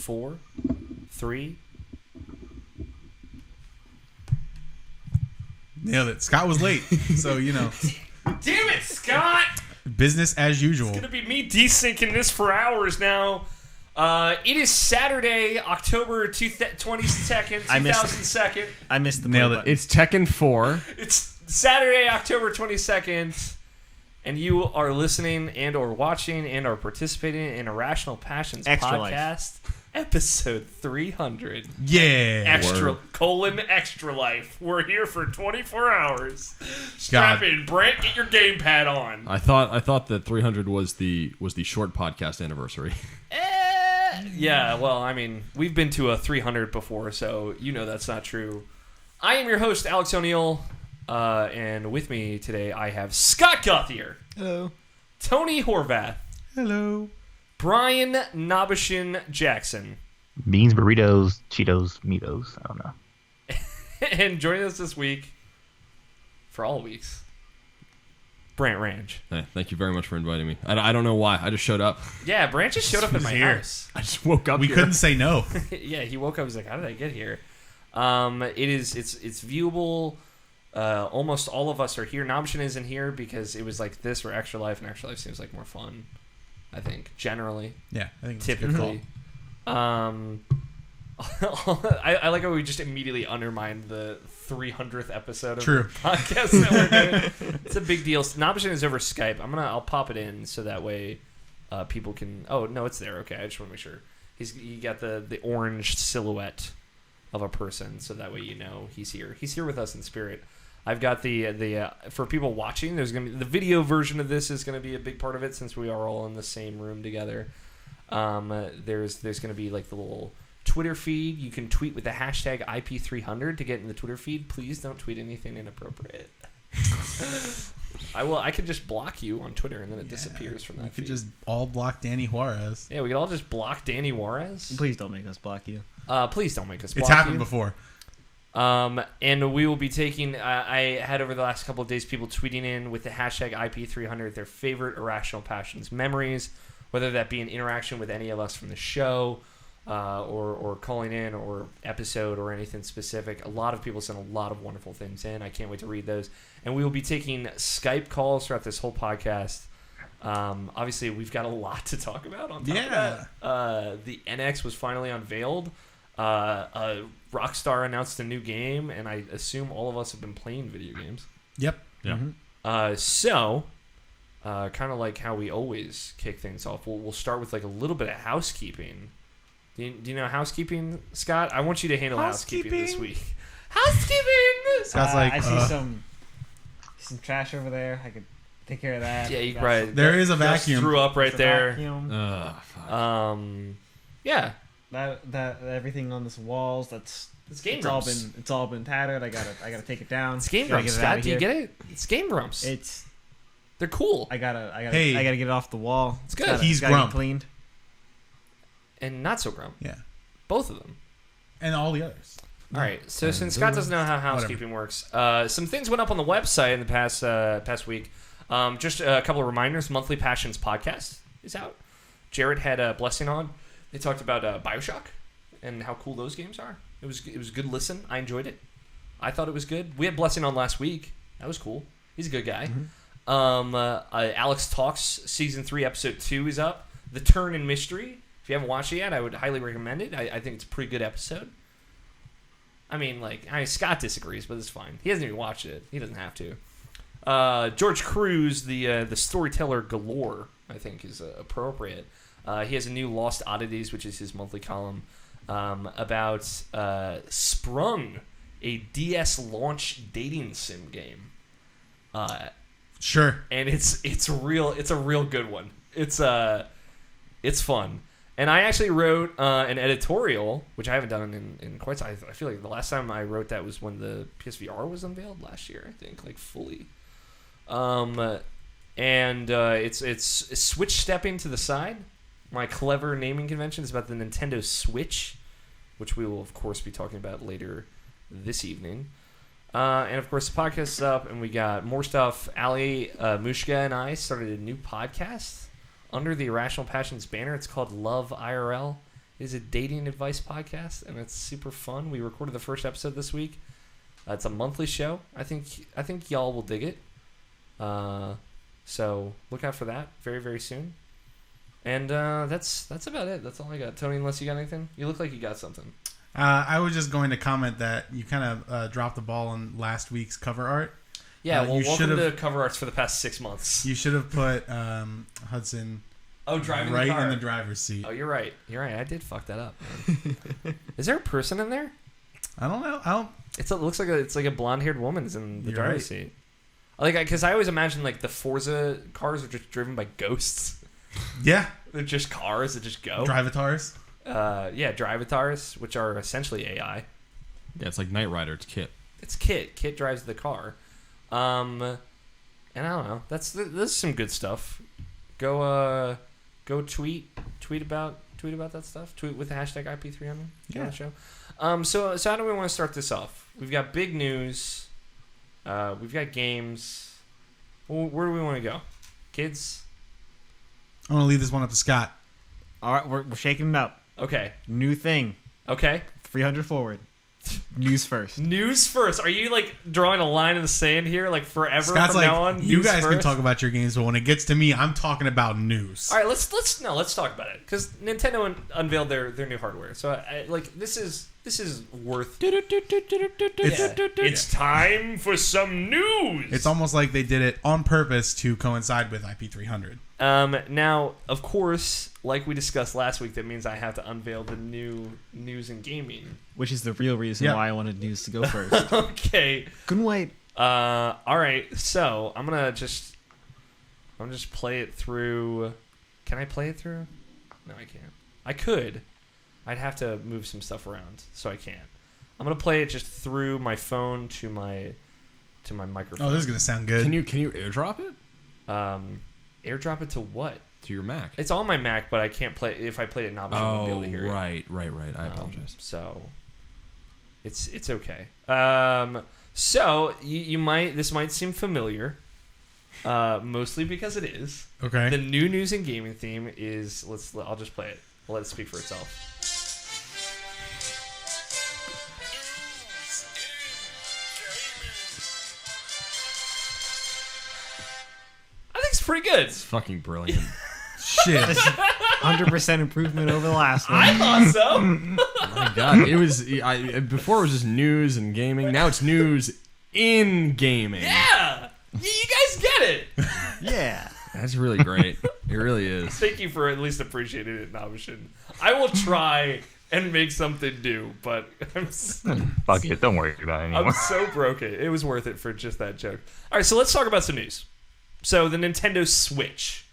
4, 3. Nailed it. Scott was late, so Damn it, Scott! business as usual. It's gonna be me desyncing this for hours now. It is Saturday, October 22nd, 2002nd. I missed the Nailed it. button. It's Tekken 4. It's Saturday, October 22nd, and you are listening and or watching and or participating in Irrational Passions Extra podcast, episode 300. Yeah. Extra life. We're here for 24 hours. Strap in, Brent. Get your gamepad on. I thought that 300 was the short podcast anniversary. Yeah, well, I mean, we've been to a 300 before, so you know that's not true. I am your host, Alex O'Neill, and with me today I have Scott Guthier. Hello. Tony Horvath. Hello. Brian Nabashin Jackson. Beans, burritos, Cheetos, Meatos. I don't know. And joining us this week, for all weeks, Brant Ranch. Hey, thank you very much for inviting me. I don't know why. I just showed up. Yeah, Brant just showed up at my here. house. I just woke up We here. couldn't say no. Yeah, he woke up. He's like, "How did I get here?" It's viewable. Almost all of us are here. Nabashin isn't here because it was like this or Extra Life, and Extra Life seems like more fun. I think generally, Yeah, I think that's a good typically. I like how we just immediately undermined the 300th episode of True. the podcast that we're doing. It's a big deal. Nabashin is over Skype. I'll pop it in so that way people can. Oh no, it's there. Okay, I just want to make sure he got the orange silhouette of a person, so that way you know he's here. He's here with us in spirit. I've got the for people watching. There's gonna be the video version of this is gonna be a big part of it since we are all in the same room together. There's gonna be like the little Twitter feed. You can tweet with the hashtag IP300 to get in the Twitter feed. Please don't tweet anything inappropriate. I could just block you on Twitter and then it disappears from that We could feed. just all block Danny Juarez. Yeah, we could all just block Danny Juarez. Please don't make us block you. Please don't make us block It's happened you. before. And we will be taking, I had over the last couple of days people tweeting in with the hashtag IP300 their favorite Irrational Passions memories, whether that be an interaction with any of us from the show, or calling in, or episode, or anything specific. A lot of people sent a lot of wonderful things in. I can't wait to read those. And we will be taking Skype calls throughout this whole podcast. Obviously, we've got a lot to talk about on top of that. The NX was finally unveiled. Rockstar announced a new game, and I assume all of us have been playing video games. Yep. Yeah. So, kind of like how we always kick things off, we'll start with like a little bit of housekeeping. Do you know housekeeping, Scott? I want you to handle housekeeping this week. Housekeeping! Scott's like, I see some trash over there. I could take care of that. Yeah, you Got right. some- There is a Just vacuum. threw up right some there. vacuum. Fuck. Yeah. That everything on this walls. It's game It's grumps. all been tattered. I gotta take it down. It's game Gotta grumps, get it out Scott. of Do you here. get it? It's game grumps. It's They're cool. I gotta Hey. get it off the wall. It's good. He's gotta get grump. cleaned. And not so grump. Yeah. Both of them. And all the others. All right. So since Scott doesn't know how housekeeping works, some things went up on the website in the past week. Just a couple of reminders. Monthly Passions podcast is out. Jared had a blessing on. They talked about BioShock and how cool those games are. It was a good listen. I enjoyed it. I thought it was good. We had blessing on last week. That was cool. He's a good guy. Alex Talks Season 3 Episode 2 is up. The Turn in Mystery. If you haven't watched it yet, I would highly recommend it. I think it's a pretty good episode. I mean, Scott disagrees, but it's fine. He hasn't even watched it. He doesn't have to. George Cruz, the storyteller galore, I think is appropriate. He has a new Lost Oddities, which is his monthly column, about Sprung, a DS launch dating sim game. Sure. And it's a real good one. It's fun. And I actually wrote an editorial, which I haven't done in quite some time. I feel like the last time I wrote that was when the PSVR was unveiled last year, I think, like fully. It's Switch stepping to the side. My clever naming convention is about the Nintendo Switch, which we will, of course, be talking about later this evening. And, of course, the podcast is up, and we got more stuff. Ali Mushka and I started a new podcast under the Irrational Passions banner. It's called Love IRL. It is a dating advice podcast, and it's super fun. We recorded the first episode this week. It's a monthly show. I think y'all will dig it. So look out for that very, very soon. And that's about it. That's all I got. Tony, unless you got anything? You look like you got something. I was just going to comment that you kind of dropped the ball on last week's cover art. Yeah, well, welcome should've- to Cover Arts for the past 6 months. You should have put Hudson Driving right the car. in the driver's seat. Oh, you're right. I did fuck that up, man. Is there a person in there? I don't know. It looks like it's like a blonde-haired woman's in the You're driver's seat. Because I always imagine like the Forza cars are just driven by ghosts. Yeah. They're just cars that just go. Drivatars. Drivatars, which are essentially AI. Yeah, it's like Knight Rider. It's Kit. It's Kit. Kit drives the car. And I don't know. This is some good stuff. Go tweet about that stuff. Tweet with the hashtag IP300. Yeah. On the show. So how do we want to start this off? We've got big news. We've got games. Well, where do we want to go, kids? I'm gonna leave this one up to Scott. All right, we're shaking it up. Okay. New thing. Okay. 300 forward. News first. News first. Are you like drawing a line in the sand here, like forever Scott's from like, now on? you News guys can first? talk about your games, but when it gets to me, I'm talking about news. All right, let's talk about it because Nintendo unveiled their new hardware. So this is worth. It's time for some news. It's almost like they did it on purpose to coincide with IP300. Now, of course, like we discussed last week, that means I have to unveil the new news in gaming. Which is the real reason Yeah. why I wanted news to go first. Okay. Couldn't wait. All right. So I'm gonna just play it through. Can I play it through? No, I can't. I could. I'd have to move some stuff around, so I can't. I'm gonna play it just through my phone to my microphone. Oh, this is gonna sound good. Can you airdrop it Airdrop it to what? to your Mac? It's on my Mac, but I can't play. If I played it now, I wouldn't be able to hear it. right. I apologize. So it's okay. So this might seem familiar, mostly because it is. Okay. The new news and gaming theme is I'll just play it. I'll let it speak for itself. I think it's pretty good. It's fucking brilliant. Shit. 100% improvement over the last one. I thought so. Oh my god, it was before it was just news and gaming. Now it's news in gaming. Yeah, you guys get it. Yeah. That's really great. It really is. Thank you for at least appreciating it, Nabishin. I will try and make something new, but Fuck it, don't worry about it anymore. I'm so broken. It was worth it for just that joke. All right, so let's talk about some news. So the Nintendo Switch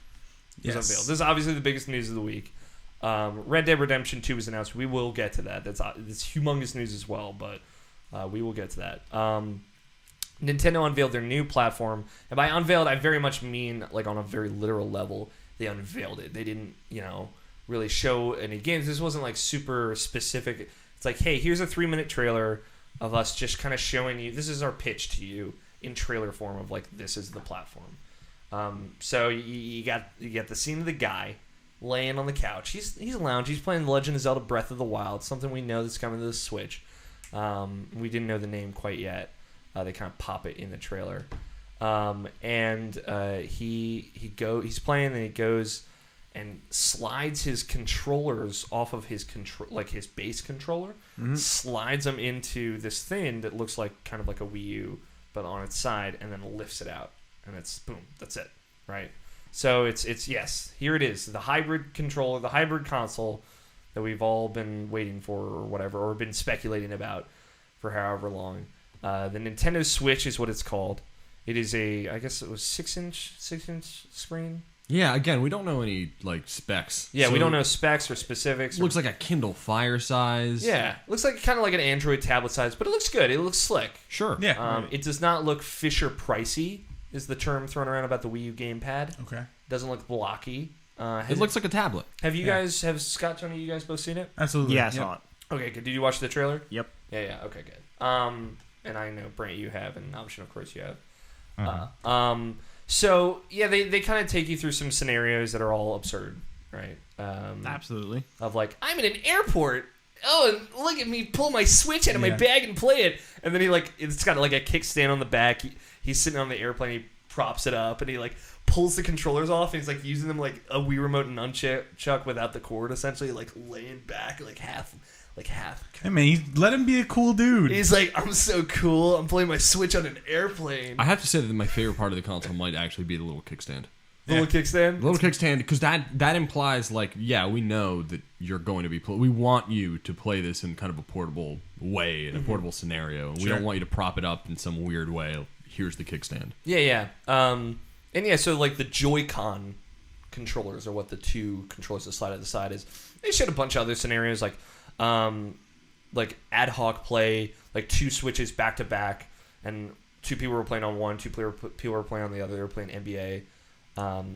was unveiled. This is obviously the biggest news of the week. Red Dead Redemption 2 was announced. We will get to that. That's humongous news as well, but we will get to that. Nintendo unveiled their new platform, and by unveiled, I very much mean like on a very literal level. They unveiled it. They didn't, really show any games. This wasn't like super specific. It's like, hey, here's a 3-minute trailer of us just kind of showing you. This is our pitch to you in trailer form of like this is the platform. So you got the scene of the guy laying on the couch. He's lounging. He's playing Legend of Zelda: Breath of the Wild, something we know that's coming to the Switch. We didn't know the name quite yet. They kind of pop it in the trailer, and he's playing, and he goes and slides his controllers off of his his base controller, slides them into this thing that looks like kind of like a Wii U, but on its side, and then lifts it out, and it's boom, that's it, right? So it's yes, here it is, the hybrid controller, the hybrid console that we've all been waiting for, or whatever, or been speculating about for however long. The Nintendo Switch is what it's called. It is I guess it was 6-inch screen. Yeah, again, we don't know any like specs. Yeah, So we don't know specs or specifics. It looks like a Kindle Fire size. Yeah, looks like kind of like an Android tablet size, but it looks good. It looks slick. Sure. Yeah. It does not look Fisher pricey, is the term thrown around about the Wii U gamepad. Okay. Doesn't look blocky. It looks like a tablet. Have you guys, Scott, Tony, you guys both seen it? Absolutely. Yeah, I Yep. saw it. Okay, good. Did you watch the trailer? Yep. Yeah, okay, good. And I know, Brant, you have, and Option, of course, you have. Uh-huh. So, yeah, they kind of take you through some scenarios that are all absurd. right? Absolutely. Of like, I'm in an airport. Oh, and look at me pull my Switch out of my bag and play it. And then he like, it's got like a kickstand on the back. He's sitting on the airplane. He props it up and he like pulls the controllers off. And he's like using them like a Wii remote and nunchuck without the cord, essentially, like laying back like half. Hey man, let him be a cool dude. He's like, I'm so cool. I'm playing my Switch on an airplane. I have to say that my favorite part of the console might actually be the little kickstand. Little kickstand? The little kickstand, because that implies, like, yeah, we know that you're going to be... we want you to play this in kind of a portable way, in a portable scenario. We don't want you to prop it up in some weird way. Here's the kickstand. Yeah. And yeah, so, like, the Joy-Con controllers are what the two controllers that slide at the side is. They showed a bunch of other scenarios, like ad hoc play, like 2 Switches back-to-back, and 2 people were playing on one, 2 people were playing on the other. They were playing NBA.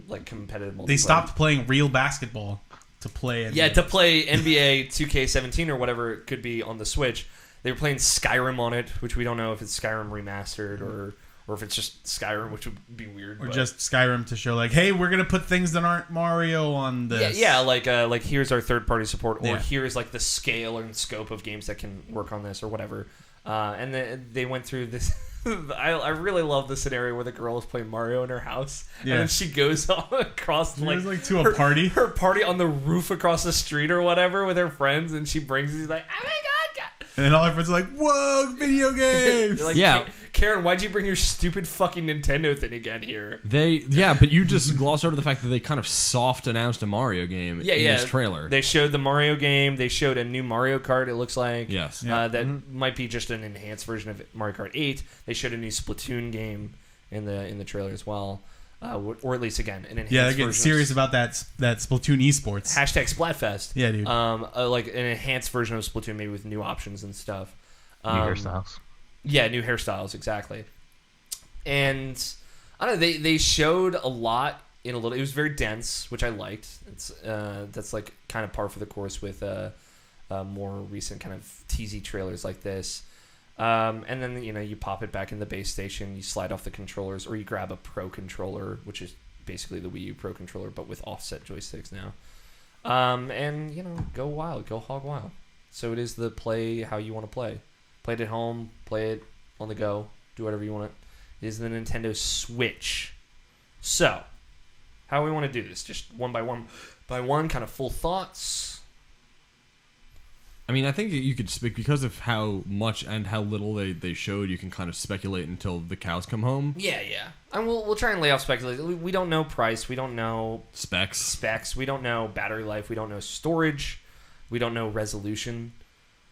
Like competitive multiplayer. They stopped playing real basketball to play NBA. Yeah, to play NBA 2K17 or whatever it could be on the Switch. They were playing Skyrim on it, which we don't know if it's Skyrim remastered or if it's just Skyrim, which would be weird. Or just Skyrim to show like, hey, we're gonna put things that aren't Mario on this. Yeah, like here's our third-party support, or here's like the scale and scope of games that can work on this or whatever. And then they went through this. I really love the scenario where the girl is playing Mario in her house, and then she goes across like to a party. Her party on the roof across the street or whatever with her friends, and she brings. He's like, oh my god! And then all her friends are like, whoa, video games. Like, yeah, Karen, why'd you bring your stupid fucking Nintendo thing again here? But you just glossed over the fact that they kind of soft announced a Mario game in this trailer. They showed the Mario game. They showed a new Mario Kart, it looks like. Yes. That might be just an enhanced version of Mario Kart 8. They showed a new Splatoon game in the trailer as well. Or at least, again, an enhanced version. Yeah, they're getting serious about that Splatoon esports. Hashtag Splatfest. Yeah, dude. Like an enhanced version of Splatoon, maybe with new options and stuff. New hairstyles. Yeah, new hairstyles, exactly. And I don't know, they showed a lot in a little. It was very dense, which I liked. It's that's like kind of par for the course with more recent kind of teasy trailers like this. And then you pop it back in the base station, you slide off the controllers, or you grab a Pro controller, which is basically the Wii U Pro controller, but with offset joysticks now. And go wild, go hog wild. So it is the play how you want to play. Play it at home, play it on the go, do whatever you want. It is the Nintendo Switch. So, how do we want to do this? Just one by one, kind of full thoughts. I mean, I think you could speak because of how much and how little they showed. You can kind of speculate until the cows come home. Yeah. And we'll try and lay off speculation. We don't know price. We don't know specs. We don't know battery life. We don't know storage. We don't know resolution.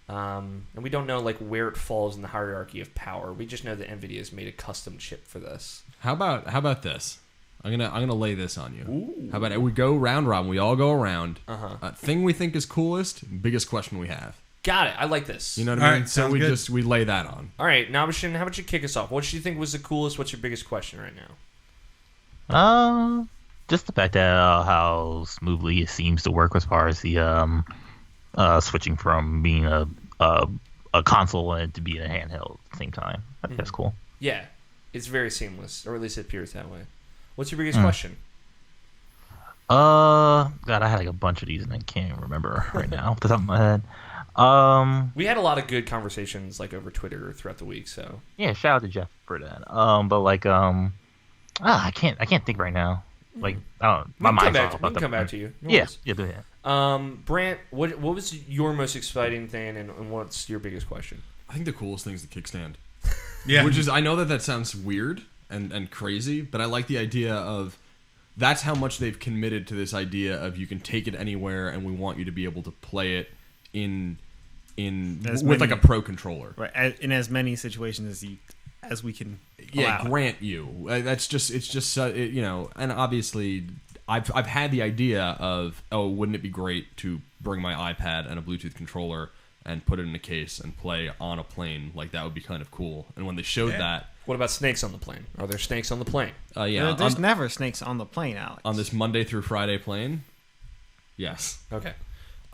And we don't know like where it falls in the hierarchy of power. We just know that NVIDIA's made a custom chip for this. How about this? I'm gonna lay this on you. Ooh. How about it? We go round robin. We all go around. Uh-huh. Thing we think is coolest, biggest question we have. Got it. I like this. You know what I mean? Right, so sounds good. we lay that on. All right, Nabishin, how about you kick us off? What do you think was the coolest? What's your biggest question right now? Just the fact that how smoothly it seems to work as far as the switching from being a console and to be a handheld at the same time. I think that's cool. Yeah, it's very seamless, or at least it appears that way. What's your biggest question? God, I had like a bunch of these and I can't remember right now off the top of my head. We had a lot of good conversations like over Twitter throughout the week, so yeah, shout out to Jeff for that. But like I can't think right now. Like my mind's off. We can come back to you. No Yeah, worries. go ahead. Brant, what was your most exciting thing, and what's your biggest question? I think the coolest thing is the kickstand. Yeah. Which is, I know that sounds weird and crazy, but I like the idea of that's how much they've committed to this idea of you can take it anywhere and we want you to be able to play it with like a pro controller. Right, in as many situations as we can allow. Grant you. It's just and obviously I've had the idea of, wouldn't it be great to bring my iPad and a Bluetooth controller and put it in a case and play on a plane? Like, that would be kind of cool. And when they showed that... What about snakes on the plane? Are there snakes on the plane? Yeah. There's never snakes on the plane, Alex. On this Monday through Friday plane? Yes. Okay.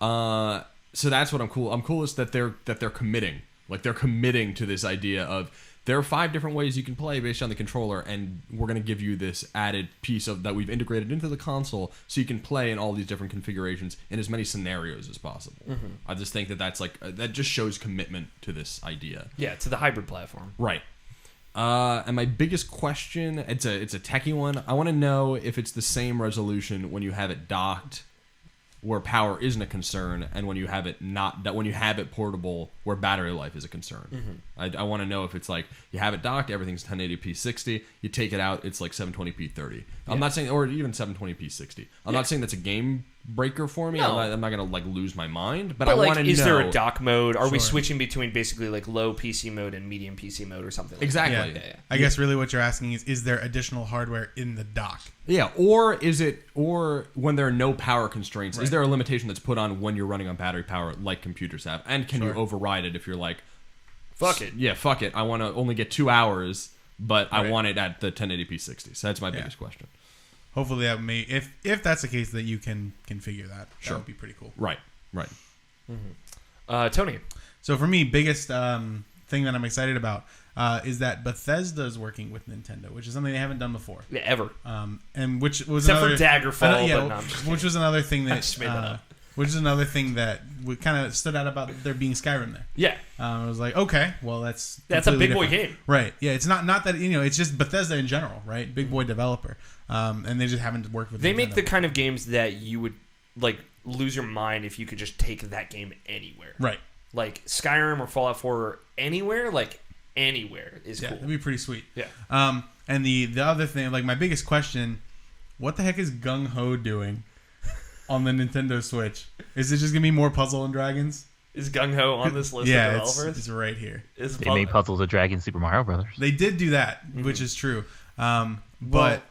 So that's what I'm coolest that they're committing Like they're committing to this idea of there are 5 different ways you can play based on the controller, and we're going to give you this added piece of that we've integrated into the console so you can play in all these different configurations in as many scenarios as possible. I just think that that's like that just shows commitment to this idea. Yeah, to the hybrid platform. Right. And my biggest question, it's a techie one. I want to know if it's the same resolution when you have it docked, where power isn't a concern, and when you have it portable, where battery life is a concern. I want to know if it's like you have it docked, everything's 1080p 60. You take it out, it's like 720p 30. I'm not saying, or even 720p 60. I'm not saying that's a game breaker for me. No. I'm not gonna like lose my mind, but But I like, want to know. is there a dock mode? Are we switching between basically like low PC mode and medium PC mode or something? Like Exactly. That? Yeah. I guess really what you're asking is there additional hardware in the dock? Yeah, or when there are no power constraints, is there a limitation that's put on when you're running on battery power like computers have? And can you override it if you're like, Fuck it. Yeah, fuck it. I want to only get 2 hours, but I want it at the 1080p 60. So that's my biggest question. Hopefully that may, if that's the case, that you can configure that. That would be pretty cool. Right. Tony. So for me, biggest thing that I'm excited about is that Bethesda is working with Nintendo, which is something they haven't done before. Yeah, ever. And which was Except another, for Daggerfall, yeah, but no, I'm just which was another thing that, just made that up. which is another thing that kind of stood out about there being Skyrim there. Yeah. I was like, okay, well that's a completely big boy different. game. Right? Yeah, it's not that it's just Bethesda in general, right? Big boy developer, and they just haven't worked with. They Nintendo. make the kind of games that you would like lose your mind if you could just take that game anywhere. Right. Like Skyrim or Fallout 4 or anywhere, like anywhere is cool. That'd be pretty sweet. Yeah. And the other thing, like my biggest question, what the heck is Gung Ho doing on the Nintendo Switch? Is it just gonna be more Puzzle and Dragons? Is Gung Ho on this list of developers? it's right here. They made Puzzle the Dragon Super Mario Brothers. They did do that, which is true. But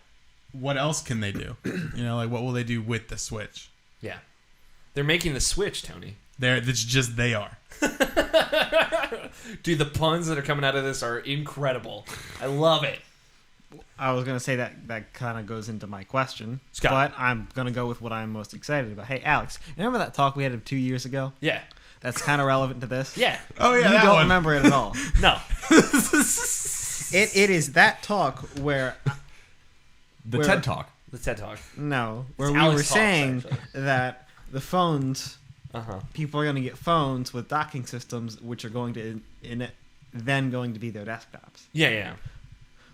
what else can they do? Like what will they do with the Switch? Yeah. They're making the Switch, Tony. That's just they are. Dude, the puns that are coming out of this are incredible. I love it. I was going to say that kind of goes into my question, Scott. but I'm going to go with what I'm most excited about. Hey, Alex, remember that talk we had 2 years ago? Yeah. That's kind of relevant to this? Yeah. Oh yeah, You that don't one. remember it at all. No. It is that talk where... The Where- TED Talk. The TED Talk. No, where It's we Alex were Talks, saying actually. that the phones... Uh-huh. People are going to get phones with docking systems, which are going to then going to be their desktops. Yeah.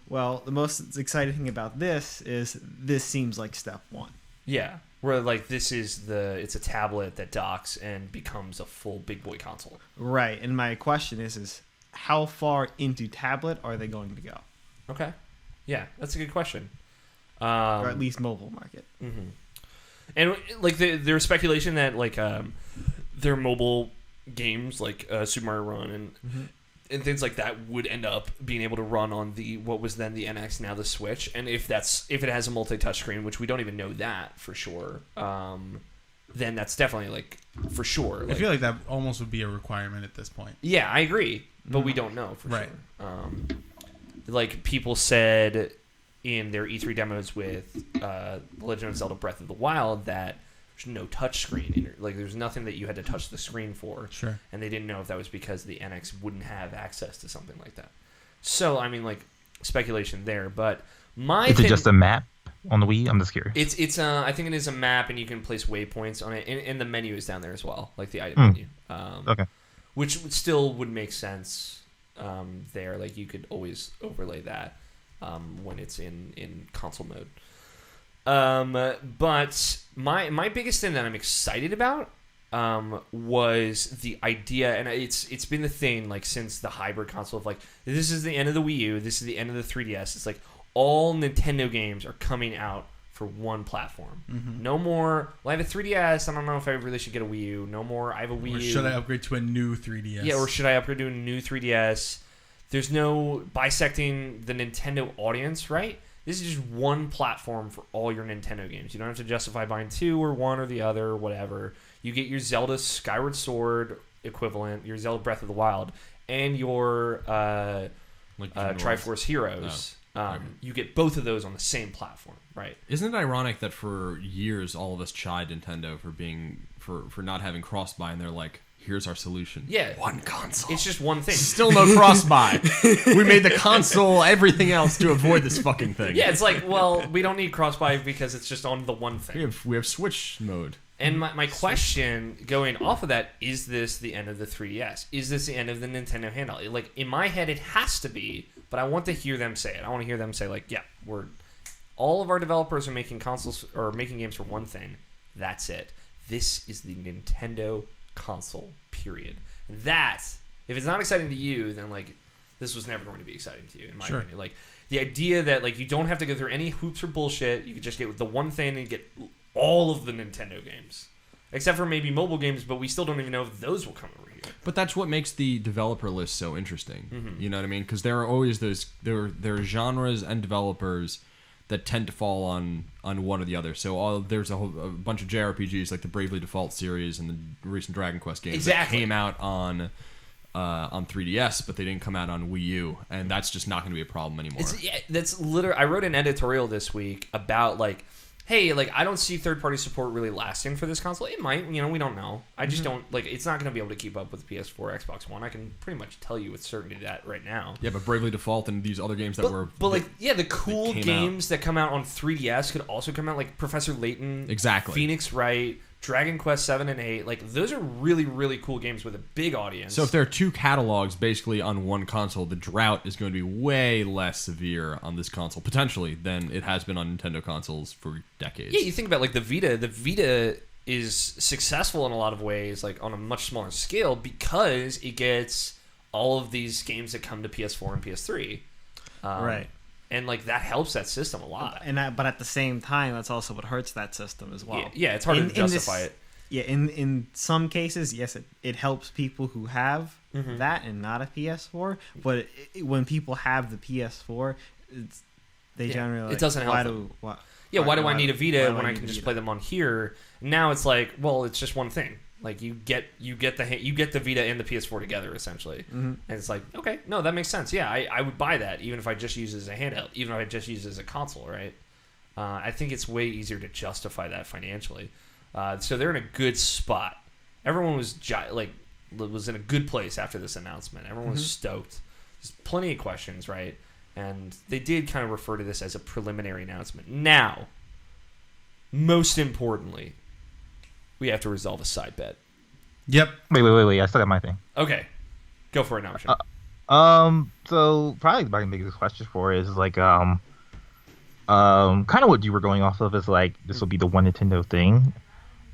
Well, the most exciting thing about this is this seems like step one. Yeah. Where like it's a tablet that docks and becomes a full big boy console. Right, and my question is how far into tablet are they going to go? Okay. Yeah, that's a good question. Or at least mobile market. Mm-hmm. And like there's speculation that like their mobile games like Super Mario Run and things like that would end up being able to run on what was then the NX, now the Switch. And if it has a multi-touch screen, which we don't even know that for sure, then that's definitely like for sure. I feel like that almost would be a requirement at this point. Yeah, I agree, but we don't know for Right. sure. Like people said in their E3 demos with Legend of Zelda Breath of the Wild that there's no touch screen. Like there's nothing that you had to touch the screen for. Sure. And they didn't know if that was because the NX wouldn't have access to something like that. So, I mean, like, speculation there. But Is it just a map on the Wii? I'm just curious. It's I think it is a map, and you can place waypoints on it. And the menu is down there as well, like the item menu. Okay. Which still would make sense there. Like, you could always overlay that when it's in console mode. But my biggest thing that I'm excited about was the idea, and it's been the thing like since the hybrid console of like, this is the end of the Wii U, this is the end of the 3DS. It's like all Nintendo games are coming out for one platform. No more, well, I have a 3DS, I don't know if I really should get a Wii U. No more, I have a Wii U. Or should I upgrade to a new 3DS? Yeah, or should I upgrade to a new 3DS? There's no bisecting the Nintendo audience, right? This is just one platform for all your Nintendo games. You don't have to justify buying two or one or the other or whatever. You get your Zelda Skyward Sword equivalent, your Zelda Breath of the Wild, and your Triforce Heroes. You get both of those on the same platform, right? Isn't it ironic that for years all of us chide Nintendo for not having cross-buy, and they're like, Here's our solution. Yeah. One console. It's just one thing. Still no cross-buy. We made the console everything else to avoid this fucking thing. Yeah, it's like, well, we don't need cross-buy because it's just on the one thing. We have Switch mode. And my question going off of that, is this the end of the 3DS? Is this the end of the Nintendo handheld? Like, in my head, it has to be, but I want to hear them say it. I want to hear them say, like, yeah, all of our developers are making consoles or making games for one thing. That's it. This is the Nintendo console, period. That, if it's not exciting to you, then, like, this was never going to be exciting to you, in my opinion. Like, the idea that, like, you don't have to go through any hoops or bullshit. You could just get the one thing and get all of the Nintendo games. Except for maybe mobile games, but we still don't even know if those will come over here. But that's what makes the developer list so interesting. Mm-hmm. You know what I mean? Because there are always there are genres and developers that tend to fall on one or the other. So there's a bunch of JRPGs like the Bravely Default series and the recent Dragon Quest games that came out on 3DS, but they didn't come out on Wii U, and that's just not going to be a problem anymore. That's literally. I wrote an editorial this week about, like, hey, like, I don't see third-party support really lasting for this console. It might, we don't know. I just don't, like, it's not going to be able to keep up with the PS4, Xbox One. I can pretty much tell you with certainty that right now. Yeah, but Bravely Default and these other games the cool games that come out on 3DS could also come out, like Professor Layton, exactly, Phoenix Wright, Dragon Quest 7 and 8. Like, those are really, really cool games with a big audience. So if there are two catalogs basically on one console, the drought is going to be way less severe on this console, potentially, than it has been on Nintendo consoles for decades. Yeah, you think about, like, the Vita. The Vita is successful in a lot of ways, like, on a much smaller scale, because it gets all of these games that come to PS4 and PS3. Right. And, like, that helps that system a lot. But at the same time, that's also what hurts that system as well. Yeah, it's harder to justify it. Yeah, in some cases, yes, it helps people who have that and not a PS4. But when people have the PS4, they generally, it doesn't help them. Why do I need a Vita when I can just play them on here? Now it's like, well, it's just one thing. Like, you get the Vita and the PS4 together, essentially. And it's like, okay, no, that makes sense. Yeah, I would buy that, even if I just use it as a handheld, even if I just use it as a console, right? I think it's way easier to justify that financially. So they're in a good spot. Everyone was in a good place after this announcement. Everyone was stoked. There's plenty of questions, right? And they did kind of refer to this as a preliminary announcement. Now, most importantly, we have to resolve a side bet. Yep. Wait. I still got my thing. Okay. Go for it now, Sean. So probably my biggest question for is, like, kind of what you were going off of is, like, this will be the one Nintendo thing.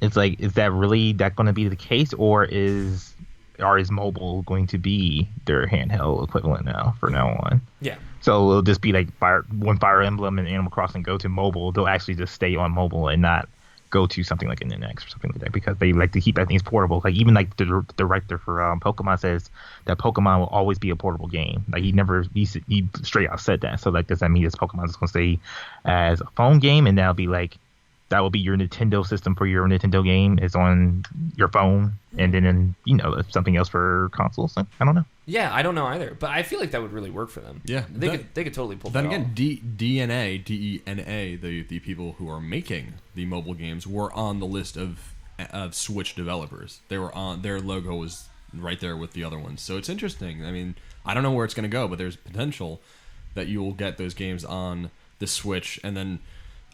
It's like, is that really going to be the case, or is mobile going to be their handheld equivalent from now on? Yeah. So it'll just be like when Fire Emblem and Animal Crossing go to mobile, they'll actually just stay on mobile and not go to something like an NX or something like that, because they like to keep things portable. Like, even like the director for Pokemon says that Pokemon will always be a portable game. Like, he straight out said that. So, like, does that mean this Pokemon is going to stay as a phone game, and that will be your Nintendo system for your Nintendo game is on your phone, and then something else for consoles? Like, I don't know. Yeah, I don't know either, but I feel like that would really work for them. Yeah, they could totally pull that off. Then again, DENA, the people who are making the mobile games, were on the list of Switch developers. They were on, their logo was right there with the other ones. So it's interesting. I mean, I don't know where it's going to go, but there's potential that you will get those games on the Switch, and then,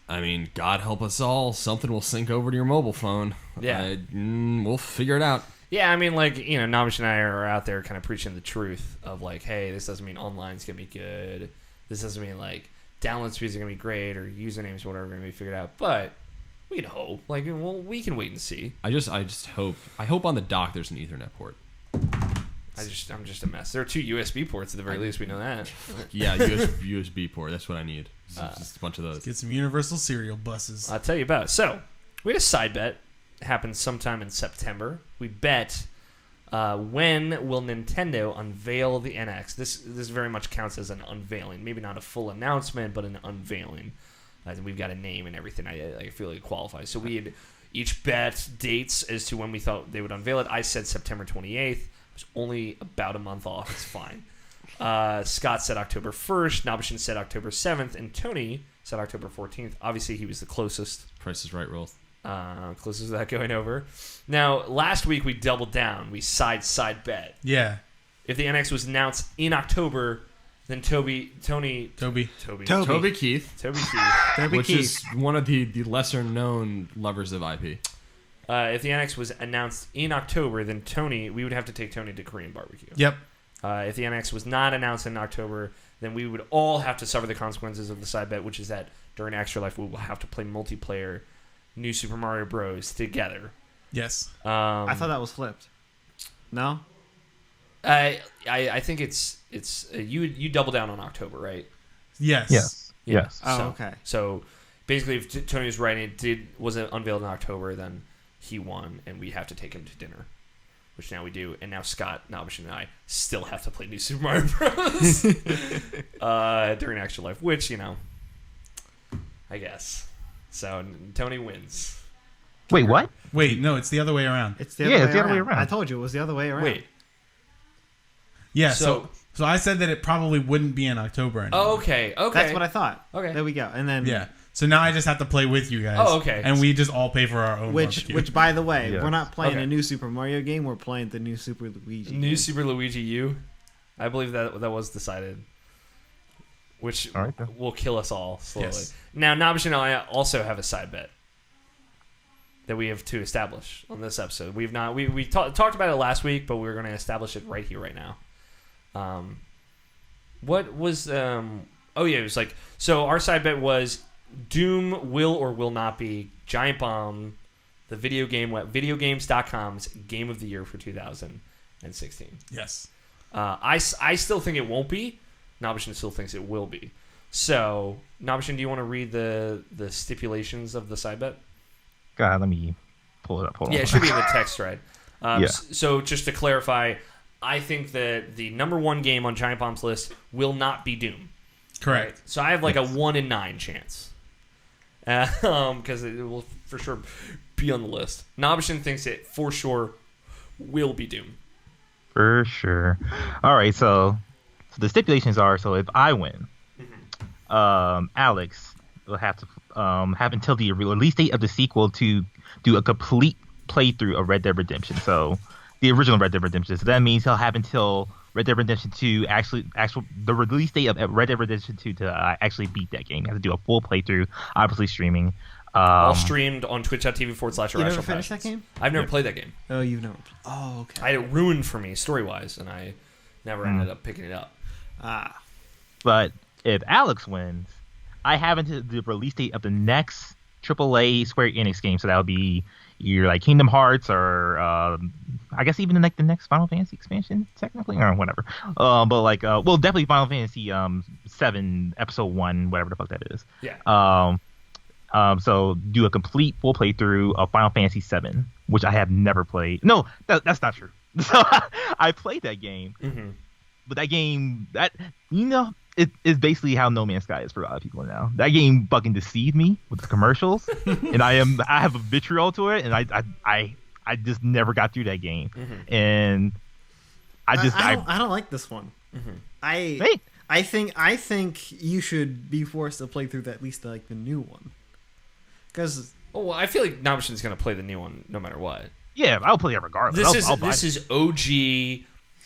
I mean, God help us all, something will sync over to your mobile phone. Yeah, we'll figure it out. Yeah, I mean, like, Namish and I are out there kind of preaching the truth of, like, hey, this doesn't mean online's going to be good. This doesn't mean, like, download speeds are going to be great or usernames or whatever are going to be figured out. But we can hope. Like, well, we can wait and see. I just hope on the dock there's an Ethernet port. I'm just a mess. There are 2 USB ports at the very least. We know that. Yeah, USB port. That's what I need. Just a bunch of those. Get some universal serial buses. I'll tell you about it. So, we had a side bet. It happened sometime in September. We bet when will Nintendo unveil the NX. This very much counts as an unveiling. Maybe not a full announcement, but an unveiling. We've got a name and everything. I feel like it qualifies. So we had each bet dates as to when we thought they would unveil it. I said September 28th. It was only about a month off. It's fine. Scott said October 1st. Nabishin said October 7th. And Tony said October 14th. Obviously, he was the closest. Price is Right, Rolf. Closest to that going over. Now, last week we doubled down. We side bet. Yeah. If the NX was announced in October, then Toby Keith, which is one of the lesser known lovers of IP. If the NX was announced in October, then we would have to take Tony to Korean barbecue. Yep. If the NX was not announced in October, then we would all have to suffer the consequences of the side bet, which is that during Extra Life we will have to play multiplayer New Super Mario Bros. Together. Yes. I thought that was flipped. No? I think it's you double down on October, right? Yes. Yes. Yeah. Yes. So, okay. So basically, if Tony was right, and it wasn't unveiled in October, then he won, and we have to take him to dinner, which now we do. And now Scott, Nobish, and I still have to play New Super Mario Bros. During Extra Life, which I guess. So Tony wins. Wait, what? Wait, no, it's the other way around. It's the other way around. I told you it was the other way around. Wait. Yeah, so I said that it probably wouldn't be in October anymore. Oh, okay. That's what I thought. Okay. There we go. And then Yeah. So now I just have to play with you guys. Oh, okay. And we just all pay for our own barbecue. which by the way, Yes. we're not playing Okay. a new Super Mario game. We're playing the new Super Luigi. New game. Super Luigi U. I believe that was decided, which All right, then. will kill us all slowly. Yes. Now, Nobish and I also have a side bet that we have to establish on this episode. We've not we talked about it last week, but we're going to establish it right here, right now. What was it was like, so our side bet was Doom will or will not be Giant Bomb, the video game videogames.com's game of the year for 2016. Yes. I still think it won't be. Nobishin still thinks it will be. So, Nobishin, do you want to read the stipulations of the side bet? God, let me pull it up. Hold on. Yeah, it should be in the text thread. Yeah. So, just to clarify, I think that the number one game on Giant Bomb's list will not be Doom. Correct. So I have like a 1 in 9 chance. Because it will for sure be on the list. Nobishin thinks it for sure will be Doom. For sure. All right, so the stipulations are, so if I win, Alex will have to have until the release date of the sequel to do a complete playthrough of Red Dead Redemption. So the original Red Dead Redemption. So that means he'll have until Red Dead Redemption 2 the release date of Red Dead Redemption 2 to actually beat that game. You have to do a full playthrough, obviously streaming. All streamed on twitch.tv/Irrational. You never finished that game? I've never played that game. Oh, you've never. Oh, okay. I had it ruined for me story-wise, and I never ended up picking it up. But if Alex wins, I have until the release date of the next AAA Square Enix game. So that would be either like Kingdom Hearts or I guess even like the next Final Fantasy expansion, technically, or whatever. But like, well, definitely Final Fantasy 7 Episode 1, whatever the fuck that is. Yeah. So do a complete full playthrough of Final Fantasy 7, which I have never played. No, that's not true. So I played that game, but that game, it is basically how No Man's Sky is for a lot of people now. That game fucking deceived me with the commercials, and I have a vitriol to it, and I just never got through that game, and I don't like this one. Hey. I think you should be forced to play through at least like the new one, because I feel like Nobishin's going to play the new one no matter what. Yeah, I'll play it regardless. This is OG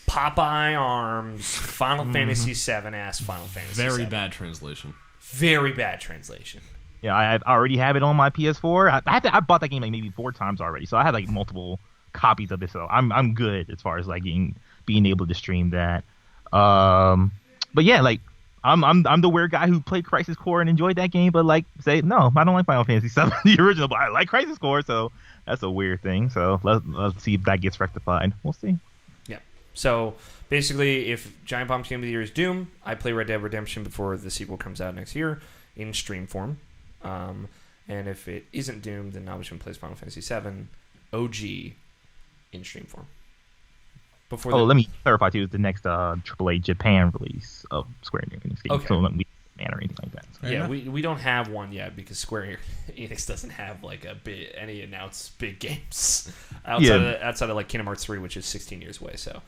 Popeye Arms Final Fantasy 7 ass Final Fantasy. Very 7. bad translation. Very bad translation. Yeah, I already have it on my PS4. I bought that game like maybe 4 times already, so I have like multiple copies of it. So I'm good as far as like being able to stream that. But yeah, like I'm the weird guy who played Crisis Core and enjoyed that game, but like say no, I don't like Final Fantasy 7 the original, but I like Crisis Core, so that's a weird thing. So let's see if that gets rectified. We'll see. Yeah. So basically, if Giant Bomb's Game of the Year is Doom, I play Red Dead Redemption before the sequel comes out next year in stream form. And if it isn't Doom, then Nobishin plays Final Fantasy 7 OG in stream form. Let me clarify too. It's the next AAA Japan release of Square Enix game. Okay. So we man or anything like that. So. Yeah, we don't have one yet because Square Enix doesn't have like any announced big games outside of like Kingdom Hearts 3, which is 16 years away. So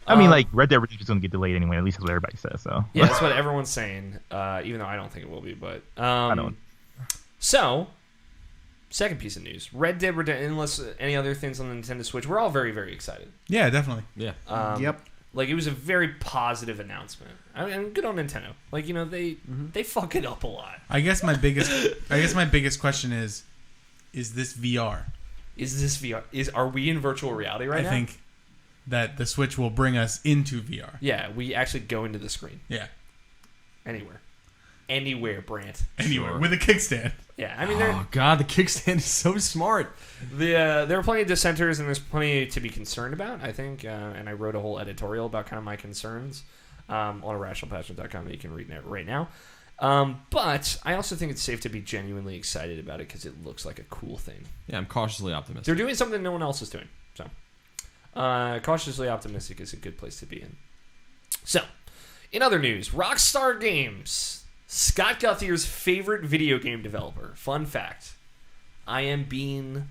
I mean, like Red Dead Redemption is going to get delayed anyway. At least that's what everybody says. So yeah, that's what everyone's saying. Even though I don't think it will be, but I don't. So second piece of news: Red Dead Redemption. Unless any other things on the Nintendo Switch, we're all very, very excited. Yeah, definitely. Yeah. Yep. Like, it was a very positive announcement. And good on Nintendo. Like, they fuck it up a lot. I guess my biggest question is this VR? Is this VR? Are we in virtual reality right now? I think that the Switch will bring us into VR. Yeah, we actually go into the screen. Yeah. Anywhere, Brant. Anywhere. Sure. with a kickstand. Yeah, I mean, Oh god, the kickstand is so smart. there are plenty of dissenters, and there's plenty to be concerned about, I think. And I wrote a whole editorial about kind of my concerns on irrationalpassion.com that you can read right now. But I also think it's safe to be genuinely excited about it because it looks like a cool thing. Yeah, I'm cautiously optimistic. They're doing something no one else is doing. So, cautiously optimistic is a good place to be in. So, in other news, Rockstar Games, Scott Guthier's favorite video game developer. Fun fact: I am being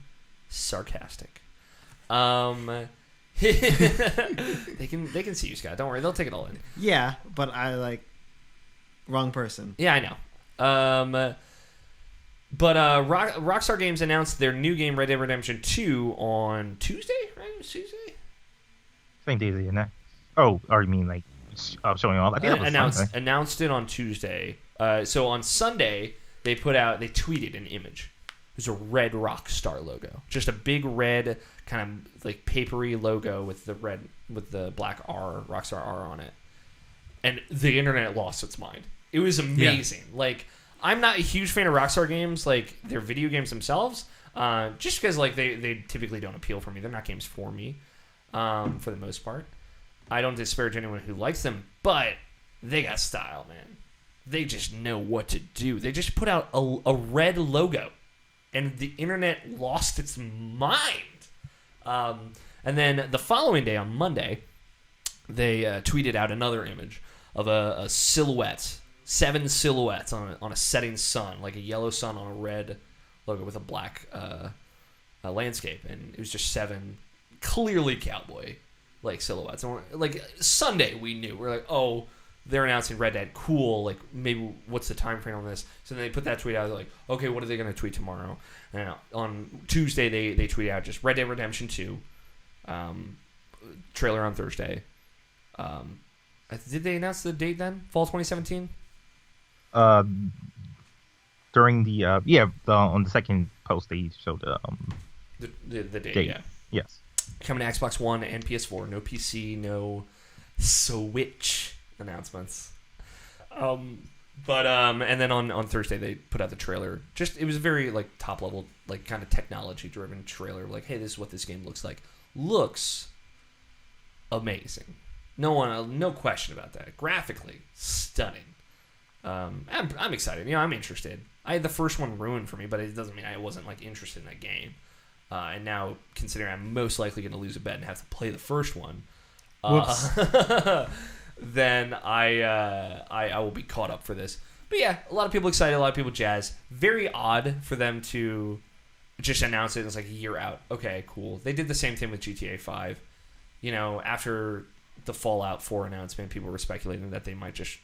sarcastic. They can see you, Scott. Don't worry, they'll take it all in. Yeah, but I wrong person. Yeah, I know. But Rockstar Games announced their new game, Red Dead Redemption 2, on Tuesday, right? It was Tuesday? Same day, isn't it? Oh, or you mean like showing off? I think that was Sunday. Announced it on Tuesday. So on Sunday, they tweeted an image. It was a red Rockstar logo, just a big red kind of like papery logo with the black R, Rockstar R on it, and the internet lost its mind. It was amazing. Yeah. Like, I'm not a huge fan of Rockstar games, like their video games themselves, just because like they typically don't appeal for me. They're not games for me, for the most part. I don't disparage anyone who likes them, but they got style, man. They just know what to do. They just put out a red logo, and the internet lost its mind. And then the following day, on Monday, they tweeted out another image of a silhouette, 7 silhouettes on a setting sun, like a yellow sun on a red logo with a black landscape, and it was just 7 clearly cowboy like silhouettes. And like Sunday, we knew, we're like, oh, they're announcing Red Dead, cool. Like, maybe what's the time frame on this? So then they put that tweet out. They're like, okay, what are they going to tweet tomorrow? And on Tuesday, they tweet out just Red Dead Redemption 2, trailer on Thursday. Did they announce the date then? Fall 2017? During the on the second post they showed the date. Date. Yeah. Yes. Coming to Xbox One and PS4. No PC, no Switch announcements. And then on Thursday they put out the trailer. It was a very like top level, like kind of technology driven trailer. Like, hey, this is what this game looks like. Looks amazing. No question about that. Graphically stunning. I'm excited. You know, I'm interested. I had the first one ruined for me, but it doesn't mean I wasn't like interested in that game. And now, considering I'm most likely going to lose a bet and have to play the first one, then I will be caught up for this. But yeah, a lot of people excited, a lot of people jazzed. Very odd for them to just announce it. It's like a year out. Okay, cool. They did the same thing with GTA 5. You know, after the Fallout 4 announcement, people were speculating that they might just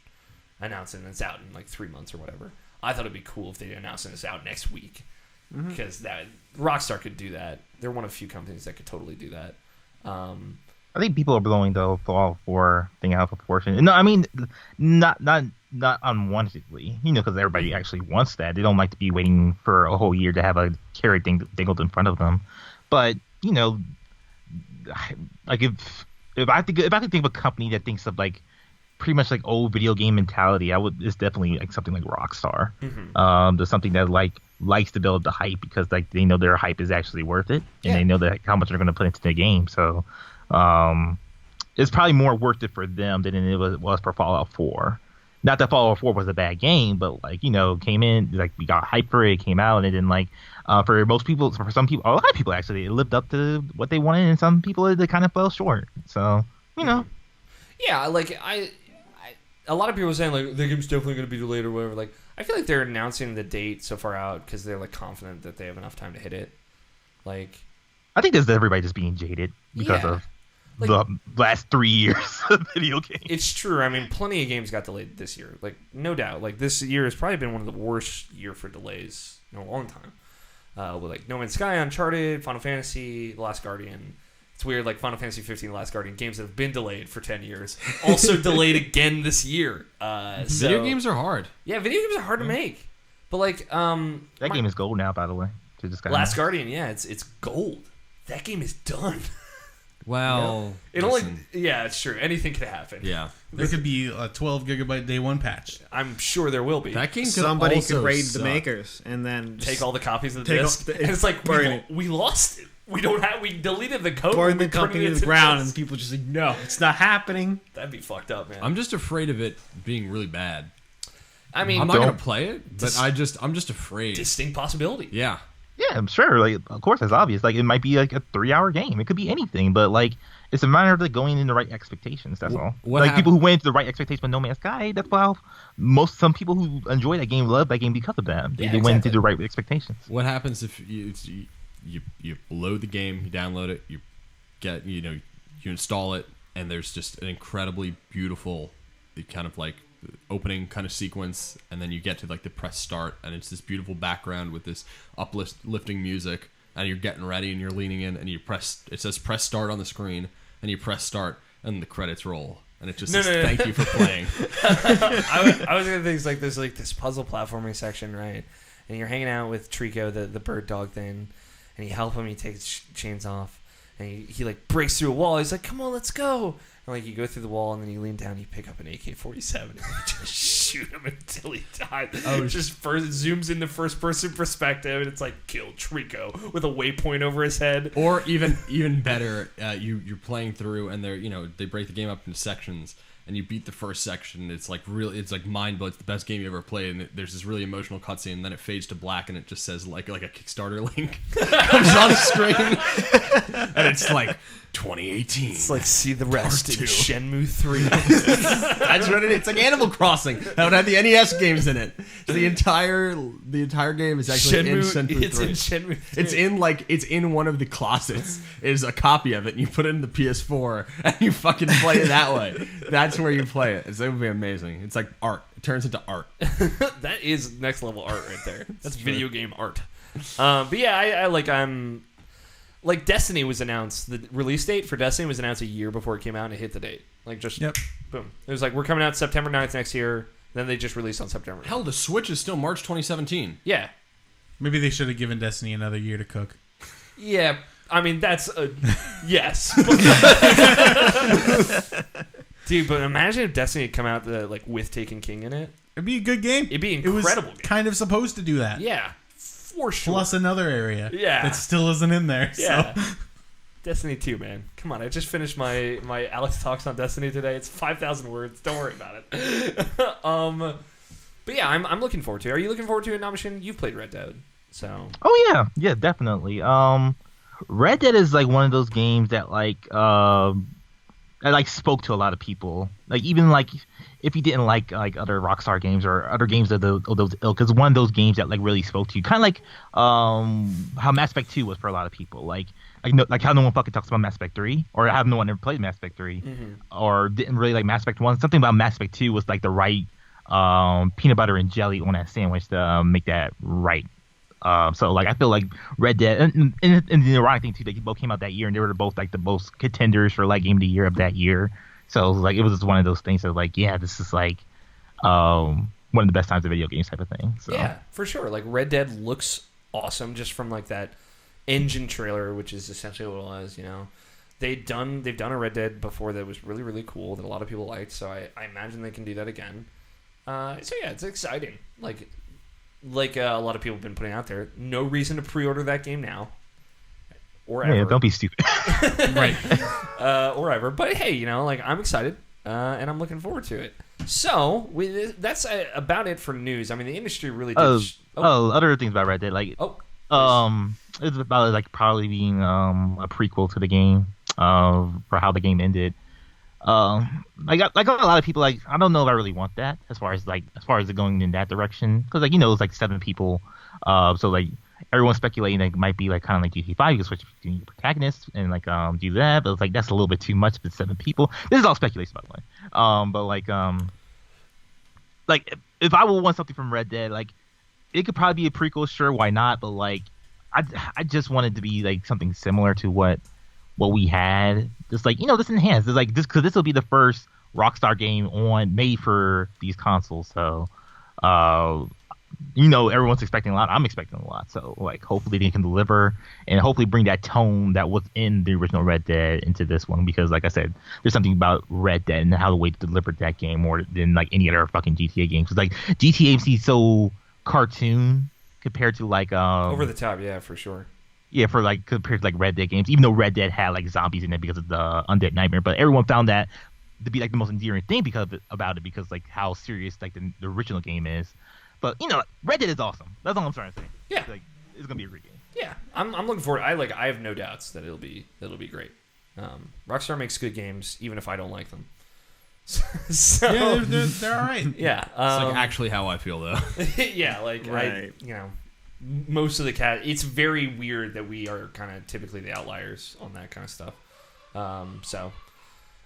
announce it and it's out in like 3 months or whatever. I thought it'd be cool if they announced it and it's out next week. Because that Rockstar could do that. They're one of a few companies that could totally do that. I think people are blowing the Fallout 4 thing out of proportion. No, I mean, not unwantedly, you know, because everybody actually wants that. They don't like to be waiting for a whole year to have a carrot dangled in front of them. But you know, like if I could think of a company that thinks of like pretty much like old video game mentality, it's definitely like something like Rockstar. There's something that likes to build the hype because like they know their hype is actually worth it, and they know that how much they're going to put into the game. So it's probably more worth it for them than it was for Fallout 4. Not that Fallout 4 was a bad game, but like, you know, came in, like we got hype for it, came out, and then like for most people, for some people, a lot of people actually, it lived up to what they wanted, and some people it kind of fell short. So you know, yeah, like a lot of people are saying like the game's definitely going to be delayed or whatever. Like, I feel like they're announcing the date so far out because they're like confident that they have enough time to hit it. Like, I think there's everybody just being jaded because of the last 3 years of video games. It's true. I mean, plenty of games got delayed this year. Like, no doubt. Like, this year has probably been one of the worst year for delays in a long time. with like No Man's Sky, Uncharted, Final Fantasy, The Last Guardian. It's weird, like Final Fantasy 15, The Last Guardian, games that have been delayed for 10 years, also delayed again this year. Video games are hard. Yeah, video games are hard to make. But like, that game is gold now, by the way. To this guy. Last Guardian, yeah, it's gold. That game is done. Well, it's true. Anything could happen. Yeah. There could be a 12 gigabyte day one patch. I'm sure there will be. That game could Somebody also could raid suck. the makers and then Take all the copies of the take all- disc, and it's like we lost it. We deleted the code. burn we the company printed to it the ground, disc. and people just like, no, it's not happening. That'd be fucked up, man. I'm just afraid of it being really bad. I mean, I'm not gonna play it, but I'm just afraid. distinct possibility. Yeah. Yeah, I'm sure. Like, of course, it's obvious. Like, it might be like a 3-hour game. It could be anything, but like, it's a matter of like going in the right expectations. That's all. what Like hap- people who went into the right expectations with No Man's Sky. That's why some people who enjoy that game love that game because of that. They went into the right expectations. What happens if you load the game, you download it, you get you install it, and there's just an incredibly beautiful kind of like opening kind of sequence, and then you get to like the press start, and it's this beautiful background with this uplifting music, and you're getting ready and you're leaning in, and it says press start on the screen, and you press start, and the credits roll, and it just says thank you for playing. I was gonna think like there's like this puzzle platforming section, right? And you're hanging out with Trico, the bird dog thing, and you help him. He takes his chains off, and he like breaks through a wall. He's like, "Come on, let's go!" And like you go through the wall, and then you lean down, you pick up an AK-47, and you just shoot him until he dies. It just first zooms into first-person perspective, and it's like kill Trico with a waypoint over his head. Or even better, you're playing through, and they break the game up into sections, and you beat the first section. It's like mind blowing. It's the best game you ever played, and there's this really emotional cutscene, and then it fades to black, and it just says like a Kickstarter link comes on the screen, and it's like 2018. It's like see the rest in Shenmue 3. That's what it is. It's like Animal Crossing. That would have the NES games in it. So the entire game is actually in Shenmue 3. It's in Shenmue 3. It's in one of the closets is a copy of it, and you put it in the PS4 and you fucking play it that way. That's where you play it. It would be amazing. It's like art. It turns into art. That is next level art right there. That's video game art. But yeah, I'm like Destiny was announced. The release date for Destiny was announced a year before it came out, and it hit the date. Like just boom. It was like we're coming out September 9th next year. Then they just released on September 9th. Hell, the Switch is still March 2017. Yeah. Maybe they should have given Destiny another year to cook. Yeah. I mean, that's a yes. Dude, but imagine if Destiny had come out like with Taken King in it. It'd be a good game. It'd be incredible. It was kind of supposed to do that. Yeah, for sure. Plus another area. Yeah. That still isn't in there. Yeah. So. Destiny 2, man. Come on, I just finished my Alex Talks on Destiny today. It's 5,000 words. Don't worry about it. But yeah, I'm looking forward to it. Are you looking forward to it, Namishin? You've played Red Dead, so. Oh yeah, definitely. Red Dead is like one of those games that that spoke to a lot of people. Like even like if you didn't like other Rockstar games or other games of those ilk, it's one of those games that like really spoke to you. Kind of like how Mass Effect 2 was for a lot of people. Like how no one fucking talks about Mass Effect 3, or have no one ever played Mass Effect 3, or didn't really like Mass Effect 1. Something about Mass Effect 2 was like the right peanut butter and jelly on that sandwich to make that right. So like I feel like Red Dead and the ironic thing too, they both came out that year, and they were both like the most contenders for like game of the year of that year. So like it was just one of those things of like, yeah, this is like one of the best times of video games type of thing. So. Yeah, for sure. Like Red Dead looks awesome just from like that engine trailer, which is essentially what it was. You know, they've done a Red Dead before that was really really cool that a lot of people liked. So I imagine they can do that again. So yeah, it's exciting. Like a lot of people have been putting out there, no reason to pre-order that game now. Or ever. Yeah, don't be stupid. Right. Or ever. But hey, you know, like I'm excited, and I'm looking forward to it. So that's about it for news. I mean, the industry really did. Other things about Red Dead, like it's about like probably being a prequel to the game, for how the game ended. Like a lot of people, like I don't know if I really want that as far as it going in that direction, because like it's like 7 people, so like everyone's speculating that it might be like kind of like GTA 5, you can switch between the protagonists and like do that, but it's like that's a little bit too much for 7 people. This is all speculation, by the way. But like if I would want something from Red Dead, like it could probably be a prequel, sure, why not? But like I just wanted to be like something similar to what we had. Just like this enhanced. It's like this because this will be the first Rockstar game made for these consoles. So, everyone's expecting a lot. I'm expecting a lot. So like hopefully they can deliver and hopefully bring that tone that was in the original Red Dead into this one because like I said, there's something about Red Dead and how the way to deliver that game more than like any other fucking GTA games. Because like GTA seems so cartoon compared to like over the top, yeah, for sure. Yeah, for like compared to like Red Dead games, even though Red Dead had like zombies in it because of the Undead Nightmare, but everyone found that to be like the most endearing thing about it because like how serious like the original game is. But Red Dead is awesome. That's all I'm trying to say. Yeah, like it's gonna be a great game. Yeah, I'm looking forward. I have no doubts that it'll be great. Rockstar makes good games, even if I don't like them. So, yeah, they're all right. Yeah, it's like actually how I feel though. Yeah, like right. Most of the it's very weird that we are kind of typically the outliers on that kind of stuff.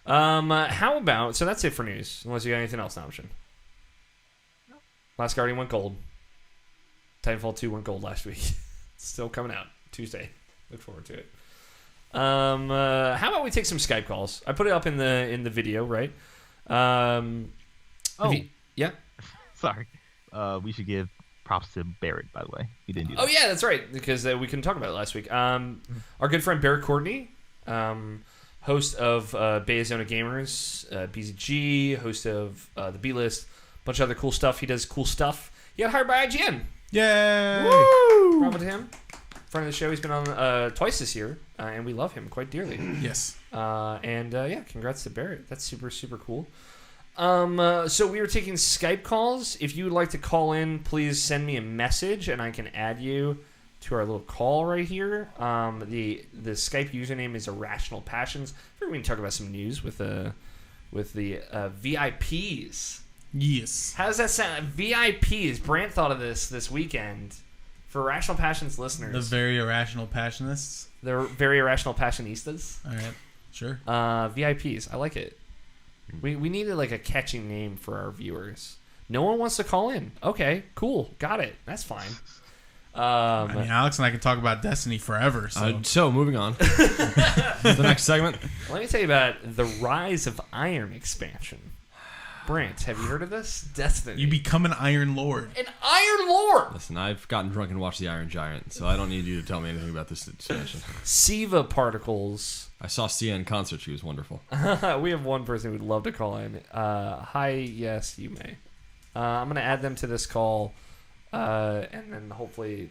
How about so that's it for news. Unless you got anything else, option. Last Guardian went gold. Titanfall 2 went gold last week. Still coming out Tuesday. Look forward to it. How about we take some Skype calls? I put it up in the video, right? Yeah. Sorry. We should give props to Barrett, by the way. He didn't do that. Oh yeah, that's right, because we couldn't talk about it last week. Our good friend Barrett Courtney, host of Bayzona Gamers, BZG, host of the B List, bunch of other cool stuff. He does cool stuff. He got hired by IGN. Yay! Woo! Bravo to him. Friend of the show. He's been on twice this year, and we love him quite dearly. Yes. Yeah, congrats to Barrett. That's super, super cool. So we are taking Skype calls. If you would like to call in, please send me a message, and I can add you to our little call right here. The Skype username is Irrational Passions. I figured we can talk about some news with the VIPs. Yes. How does that sound? VIPs. Brant thought of this weekend for Irrational Passions listeners. The very irrational passionists. They're very irrational passionistas. All right. Sure. VIPs. I like it. We needed like a catchy name for our viewers. No one wants to call in. Okay, cool. Got it. That's fine. I mean, Alex and I can talk about Destiny forever. So moving on. The next segment. Let me tell you about the Rise of Iron expansion. Brant, have you heard of this? Destiny. You become an Iron Lord. An Iron Lord! Listen, I've gotten drunk and watched The Iron Giant, so I don't need you to tell me anything about this expansion. SIVA particles. I saw Sia in concert. She was wonderful. We have one person who'd love to call in. Hi, yes, you may. I'm going to add them to this call, and then hopefully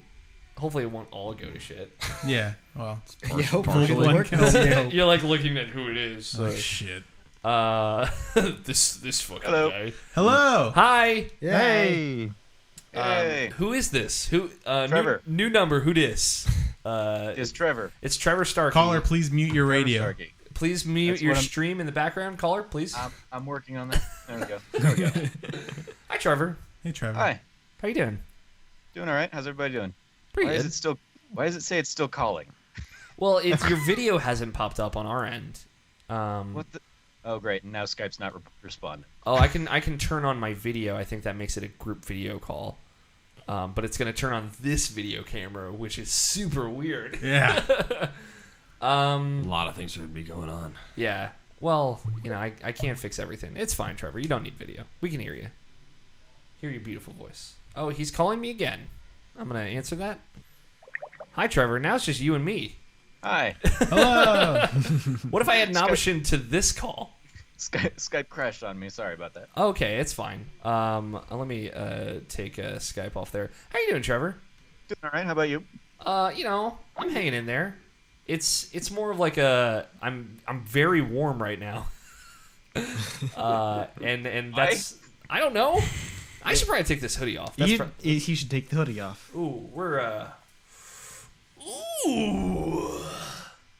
it won't all go to shit. Yeah, well. Yeah, hopefully one it can works. only You're like looking at who it is. Oh, shit. This fucking Hello. guy. Hello. Hi. Hey. Hey, Who is this? Who? Trevor. New number. Who dis? it's Trevor. It's Trevor Starkey. Caller, please mute your radio. Starkey. Please mute That's your what I'm- stream in the background. Caller, please. I'm working on that. There we go. There we go. Hi, Trevor. Hey, Trevor. Hi. How you doing? Doing all right. How's everybody doing? Pretty Why good. does it say it's still calling? Well, your video hasn't popped up on our end. What the? Oh, great. And now Skype's not responding. Oh, I can turn on my video. I think that makes it a group video call. But it's going to turn on this video camera, which is super weird. Yeah. A lot of things are going to be going on. Yeah. Well, I can't fix everything. It's fine, Trevor. You don't need video. We can hear you. Hear your beautiful voice. Oh, he's calling me again. I'm going to answer that. Hi, Trevor. Now it's just you and me. Hi. Hello. What if I had an option to this call? Skype crashed on me. Sorry about that. Okay, it's fine. Let me take Skype off there. How you doing, Trevor? Doing all right. How about you? I'm hanging in there. It's more of like I'm very warm right now. And that's I don't know. I should probably take this hoodie off. That's You should take the hoodie off. ooh, we're ooh.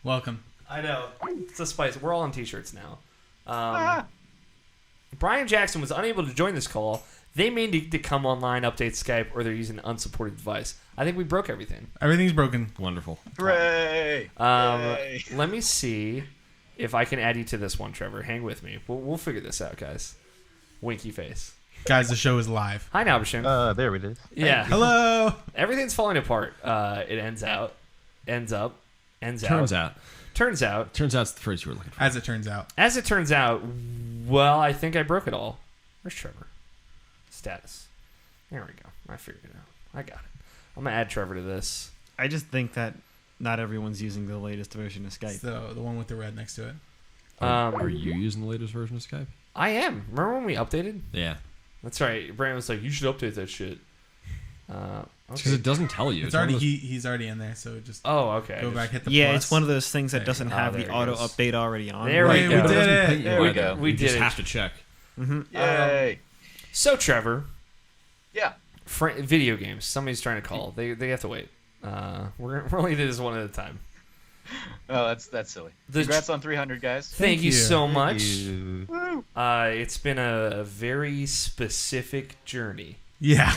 Welcome. I know. It's a spice. We're all on t-shirts now. Brian Jackson was unable to join this call. They may need to come online, update Skype, or they're using an unsupported device. I think we broke everything. Everything's broken. Wonderful. Hooray! Hooray. Let me see if I can add you to this one, Trevor. Hang with me. We'll figure this out, guys. Winky face. Guys, the show is live. Hi, Nalbashin. There it is. Yeah. Hello. Everything's falling apart. It ends out. Ends up. Ends out. Turns out. Turns out. Turns out it's the phrase you were looking for. As it turns out. As it turns out, well, I think I broke it all. Where's Trevor? Status. There we go. I figured it out. I got it. I'm going to add Trevor to this. I just think that not everyone's using the latest version of Skype. So the one with the red next to it. Are you using the latest version of Skype? I am. Remember when we updated? Yeah. That's right. Brandon was like, you should update that shit. Because it doesn't tell you. It's already he's already in there, so just Oh, okay. go back, hit the Yeah, plus. it's one of those things that There doesn't you have go. the Oh, there auto it goes. update already on. There we Wait, go. we did it. There we go. We You did just it. have to check. Yay! So, Trevor, Yeah. video games. Somebody's trying to call. They have to wait. We're only do this one at a time. Oh, that's silly. The Congrats on 300, guys. Thank you you. so much. Ew. It's been a very specific journey. Yeah.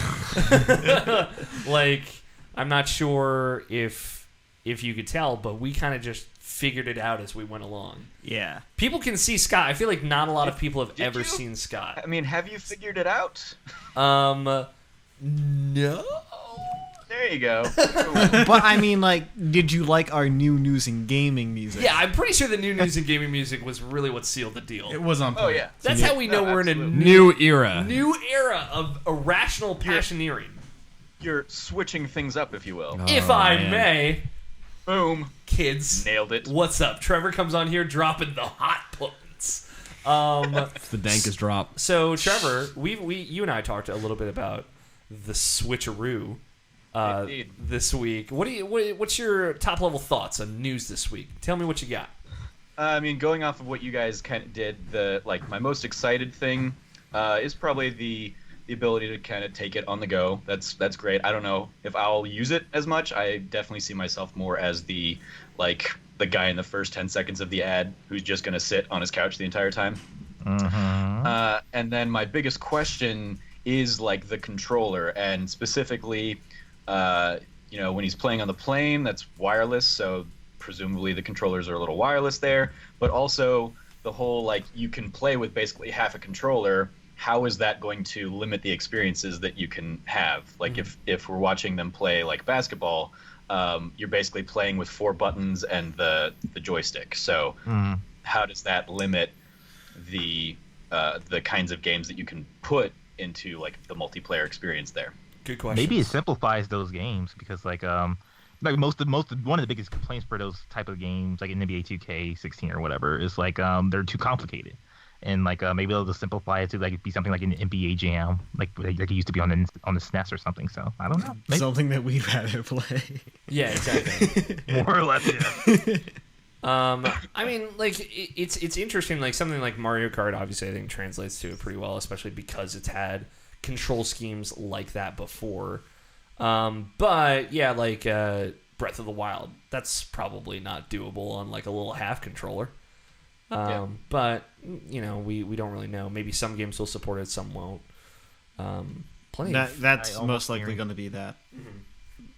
Like, I'm not sure if you could tell, but we kind of just figured it out as we went along. Yeah. People can see Scott. I feel like not a lot of people have Did ever you? seen Scott. I mean, have you figured it out? No. There you go. But I mean, like, did you like our new news and gaming music? Yeah, I'm pretty sure the new news and gaming music was really what sealed the deal. It was on point. Oh yeah. That's how we know No, we're in a absolutely. new New era. era of irrational passioneering. You're switching things up, if you will. If Oh, I man. may, Boom. kids. Nailed it. What's up? Trevor comes on here dropping the hot puns. It's the dankest drop. So Trevor, you and I talked a little bit about the switcheroo Indeed. this week. What's your top level thoughts on news this week? Tell me what you got. I mean, going off of what you guys kind of did, my most excited thing is probably the ability to kind of take it on the go. That's great. I don't know if I'll use it as much. I definitely see myself more as the guy in the first 10 seconds of the ad who's just going to sit on his couch the entire time. And then my biggest question is like the controller, and specifically, when he's playing on the plane, that's wireless, so presumably the controllers are a little wireless there, but also the whole, you can play with basically half a controller. How is that going to limit the experiences that you can have? Like, if we're watching them play like basketball, you're basically playing with 4 buttons and the joystick. So how does that limit the kinds of games that you can put into the multiplayer experience there? Good question. Maybe it simplifies those games because one of the biggest complaints for those type of games, like in NBA 2K16 or whatever, is they're too complicated. And maybe they'll just simplify it to be something like an NBA Jam, like it used to be on the SNES or something. So I don't know. Maybe. Something that we'd rather play. Yeah, exactly. More or less. Yeah. I mean, it's interesting. Something like Mario Kart, obviously, I think translates to it pretty well, especially because it's had control schemes like that before. But yeah, Breath of the Wild, that's probably not doable on a little half controller. But we don't really know. Maybe some games will support it, some won't. That's I most almost likely hearing- going to be that.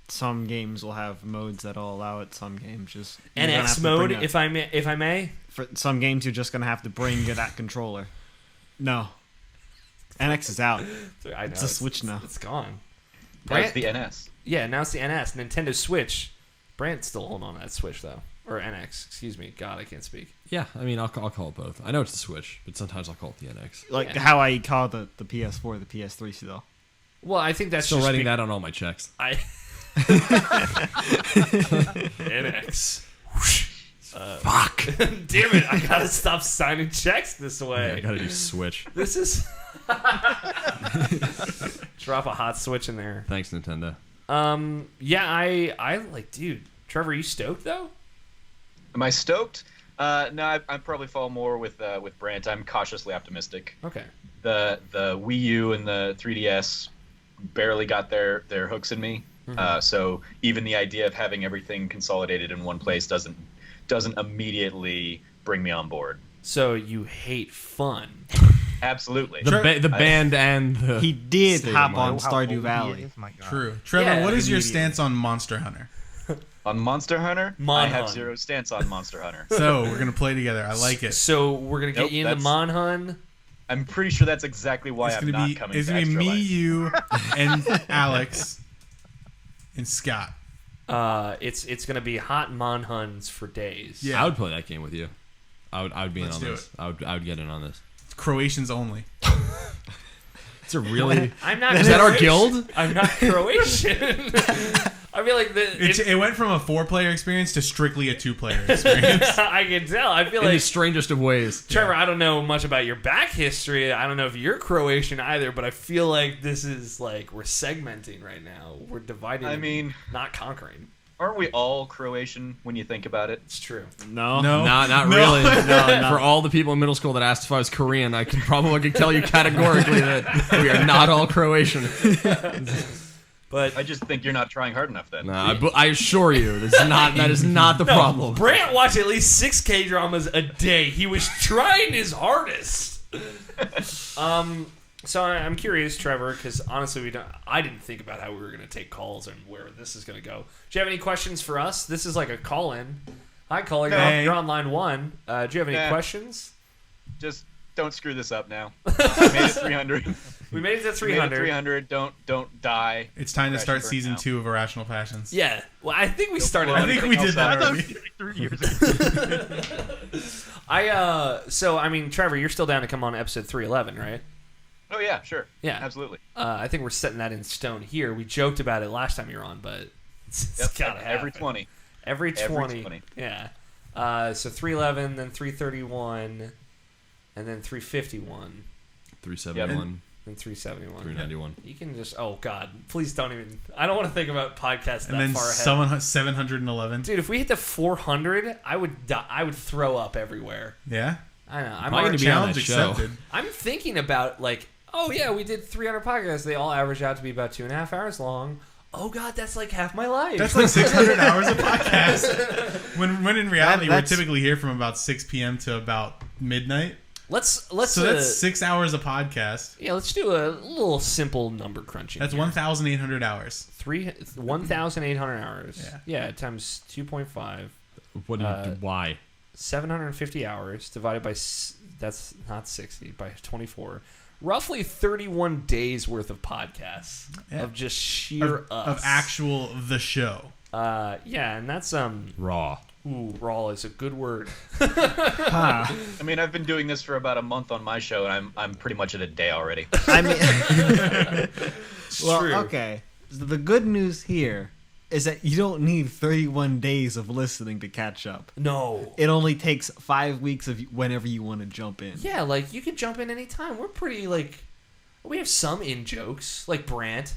Some games will have modes that'll allow it. Some games just you're gonna have NX to mode, bring if I may. for some games you're just gonna have to bring that controller. No, NX is out. I know, It's a Switch now. It's gone. That's Brant- the NS. Yeah, now it's the NS, Nintendo Switch. Brant's still holding on to that Switch though, or NX. Excuse me. God, I can't speak. Yeah, I mean, I'll call it both. I know it's the Switch, but sometimes I'll call it the NX. Like Yeah. how I call the PS4 the PS3 still. Well, I think that's Still just writing that on all my checks. NX. Fuck. Damn it! I gotta stop signing checks this Yeah, way. I gotta do Switch. This is drop a hot switch in there. Thanks, Nintendo. Yeah, I dude. Trevor, you stoked though? Am I stoked? No, I probably fall more with Brant. I'm cautiously optimistic. Okay. The Wii U and the 3DS barely got their hooks in me. So even the idea of having everything consolidated in one place doesn't immediately bring me on board. So you hate fun? Absolutely. The band and the He did State of hop Mind. on How old he Stardew Valley. is, my God. True. Trevor, Yeah, what is your immediately. stance on Monster Hunter? On Monster Hunter, Mon I have Hun. zero stance on Monster Hunter. So we're gonna play together. I like it. So we're gonna get Nope, you into that's- Monhun. I'm pretty sure that's exactly why I'm not coming. It's to gonna be Extra me, Life. you, and Alex, and Scott. It's gonna be hot Monhuns for days. Yeah. I would play that game with you. I would be in Let's on do this. I would get in on this. It's Croatians only. It's a really. I'm not. Is that our Croatian. guild? I'm not Croatian. I feel like It went from a 4-player experience to strictly a 2-player experience. I can tell. I feel In the like strangest of ways. Trevor. I don't know much about your back history. I don't know if you're Croatian either, but I feel like this is like we're segmenting right now. We're dividing. I and mean, not conquering. aren't we all Croatian when you think about it? It's true. No. Not really. No. For all the people in middle school that asked if I was Korean, I can tell you categorically that we are not all Croatian. But I just think you're not trying hard enough then. I assure you, that is not the problem. Brant watched at least 6 K-dramas a day. He was trying his hardest. So I'm curious, Trevor, because honestly, I didn't think about how we were going to take calls and where this is going to go. Do you have any questions for us? This is like a call-in. Hi, caller. You're on line 1. Do you have any questions? Just don't screw this up now. We made it 300. We made it to 300. We made it 300. Don't die. It's time to start Crash and season burn 2 of Irrational Passions. Yeah. Well, I think we started. I think we did that I already. thought 3 years ago. So I mean, Trevor, you're still down to come on episode 311, right? Oh yeah, sure. Yeah. Absolutely. I think we're setting that in stone here. We joked about it last time you were on, but it's Yep, gotta happen. every 20. Every 20. Every 20. Yeah. So 311, then 331, and then 351, 371, then 371. 391. You can just, oh God, please don't even, I don't want to think about podcasts that And then far ahead. 711. Dude, if we hit the 400, I would throw up everywhere. Yeah? I know. Probably gonna be on Challenge that show. accepted. I'm thinking about like, oh yeah, we did 300 podcasts. They all average out to be about 2.5 hours long. Oh God, that's like half my life. That's like 600 hours of podcast. When in reality, we're That's- typically here from about 6 p.m. to about midnight. let's So that's 6 hours of podcast. yeah, let's do a little simple number crunching. That's here. 1,800 hours. 1,800 hours. Yeah. Times 2.5. What do you do? Why? 750 hours divided by that's not 60 by 24. Roughly 31 days worth of podcasts of just sheer us Of actual the show. yeah, and that's Raw. ooh, raw is a good word. I mean, I've been doing this for about a month on my show, and I'm pretty much at a day already. I mean, well, true. okay. The good news here is that you don't need 31 days of listening to catch up. No. It only takes 5 weeks of whenever you want to jump in. Yeah, like you can jump in anytime. We're pretty like we have some in jokes, like Brant.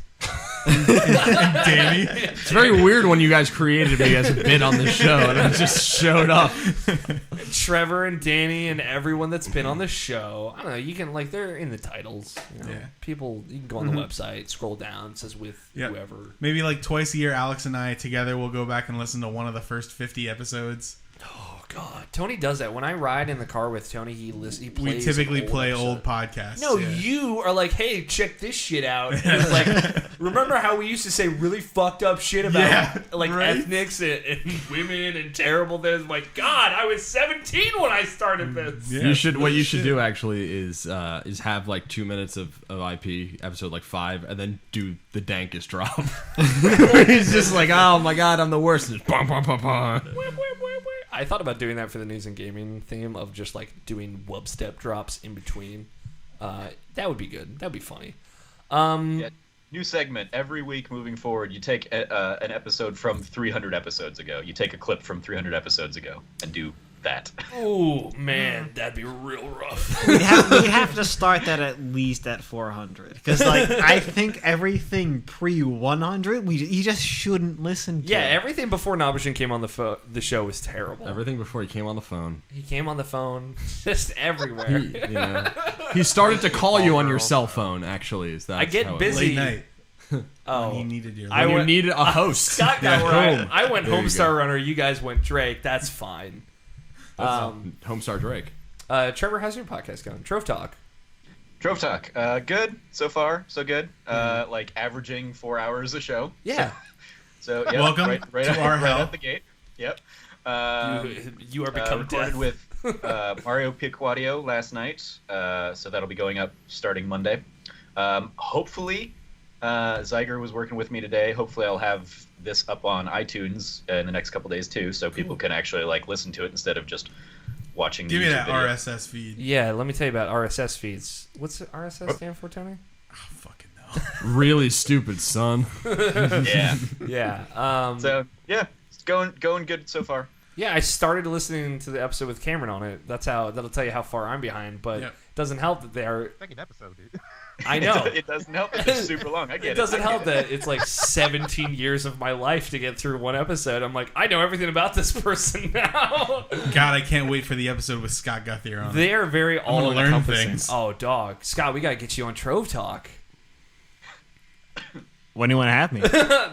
Danny. It's very weird when you guys created me as a bit on the show and I just showed up. Trevor and Danny and everyone that's been on the show. I don't know. You can like they're in the titles. You know? Yeah. People, you can go on the website, scroll down, it says with Yep. whoever. Maybe like twice a year, Alex and I together will go back and listen to one of the first 50 episodes. Oh God, Tony does that. When I ride in the car with Tony, he plays. We typically an play episode. old podcasts. No, yeah. you are like, hey, check this shit out. And it's like, remember how we used to say really fucked up shit about Yeah, like right? ethnics and women and terrible things? Like, God, I was 17 when I started this. Yeah, What you should do actually is have like 2 minutes of IP episode like 5 and then do the dankest drop. It's just like, oh my God, I'm the worst. And just bum, bum, bum, bum. I thought about doing that for the news and gaming theme of just like doing wub step drops in between. That would be good. That'd be funny. Yeah, new segment every week moving forward. You take an episode from 300 episodes ago. You take a clip from 300 episodes ago and do that. Oh man, that'd be real rough. We'd have to start that at least at 400 because like I think everything pre 100 you just shouldn't listen to. Yeah, everything before Nabashin came on the show was terrible. Everything before he came on the phone. He came on the phone, just everywhere. He started to call you on your cell phone, actually. Is that I get busy. Late night. Oh, When he needed your I You went- needed a host. Scott got where Boom. I went There you Homestar go. Runner. You guys went Drake. That's fine. Homestar Drake. Trevor, how's your podcast going? Trove Talk. Drove Talk. Good so far, so good. Like averaging 4 hours a show. Yeah. So yeah, Welcome right to our right hell. out the gate. Yep. You are become recorded death. with Mario Piquadio last night, so that'll be going up starting Monday. Hopefully, Zyger was working with me today. Hopefully, I'll have this up on iTunes in the next couple days too, so people can actually like listen to it instead of just watching. Give the me YouTube that video. RSS feed. Yeah, let me tell you about RSS feeds. What's RSS stand for, Tony? Oh, fucking no. Really stupid, son. Yeah. Yeah. So yeah, it's going good so far. Yeah, I started listening to the episode with Cameron on it. That'll tell you how far I'm behind, but Yep. it doesn't help that they are. Second episode, dude. I know. It doesn't help. It's super long. I get it. It doesn't help that it's like 17 years of my life to get through one episode. I'm like, I know everything about this person now. God, I can't wait for the episode with Scott Guthier on it. They are very gonna learn all-encompassing. things. Oh, dog. Scott, we got to get you on Trove Talk. When do you want to have me?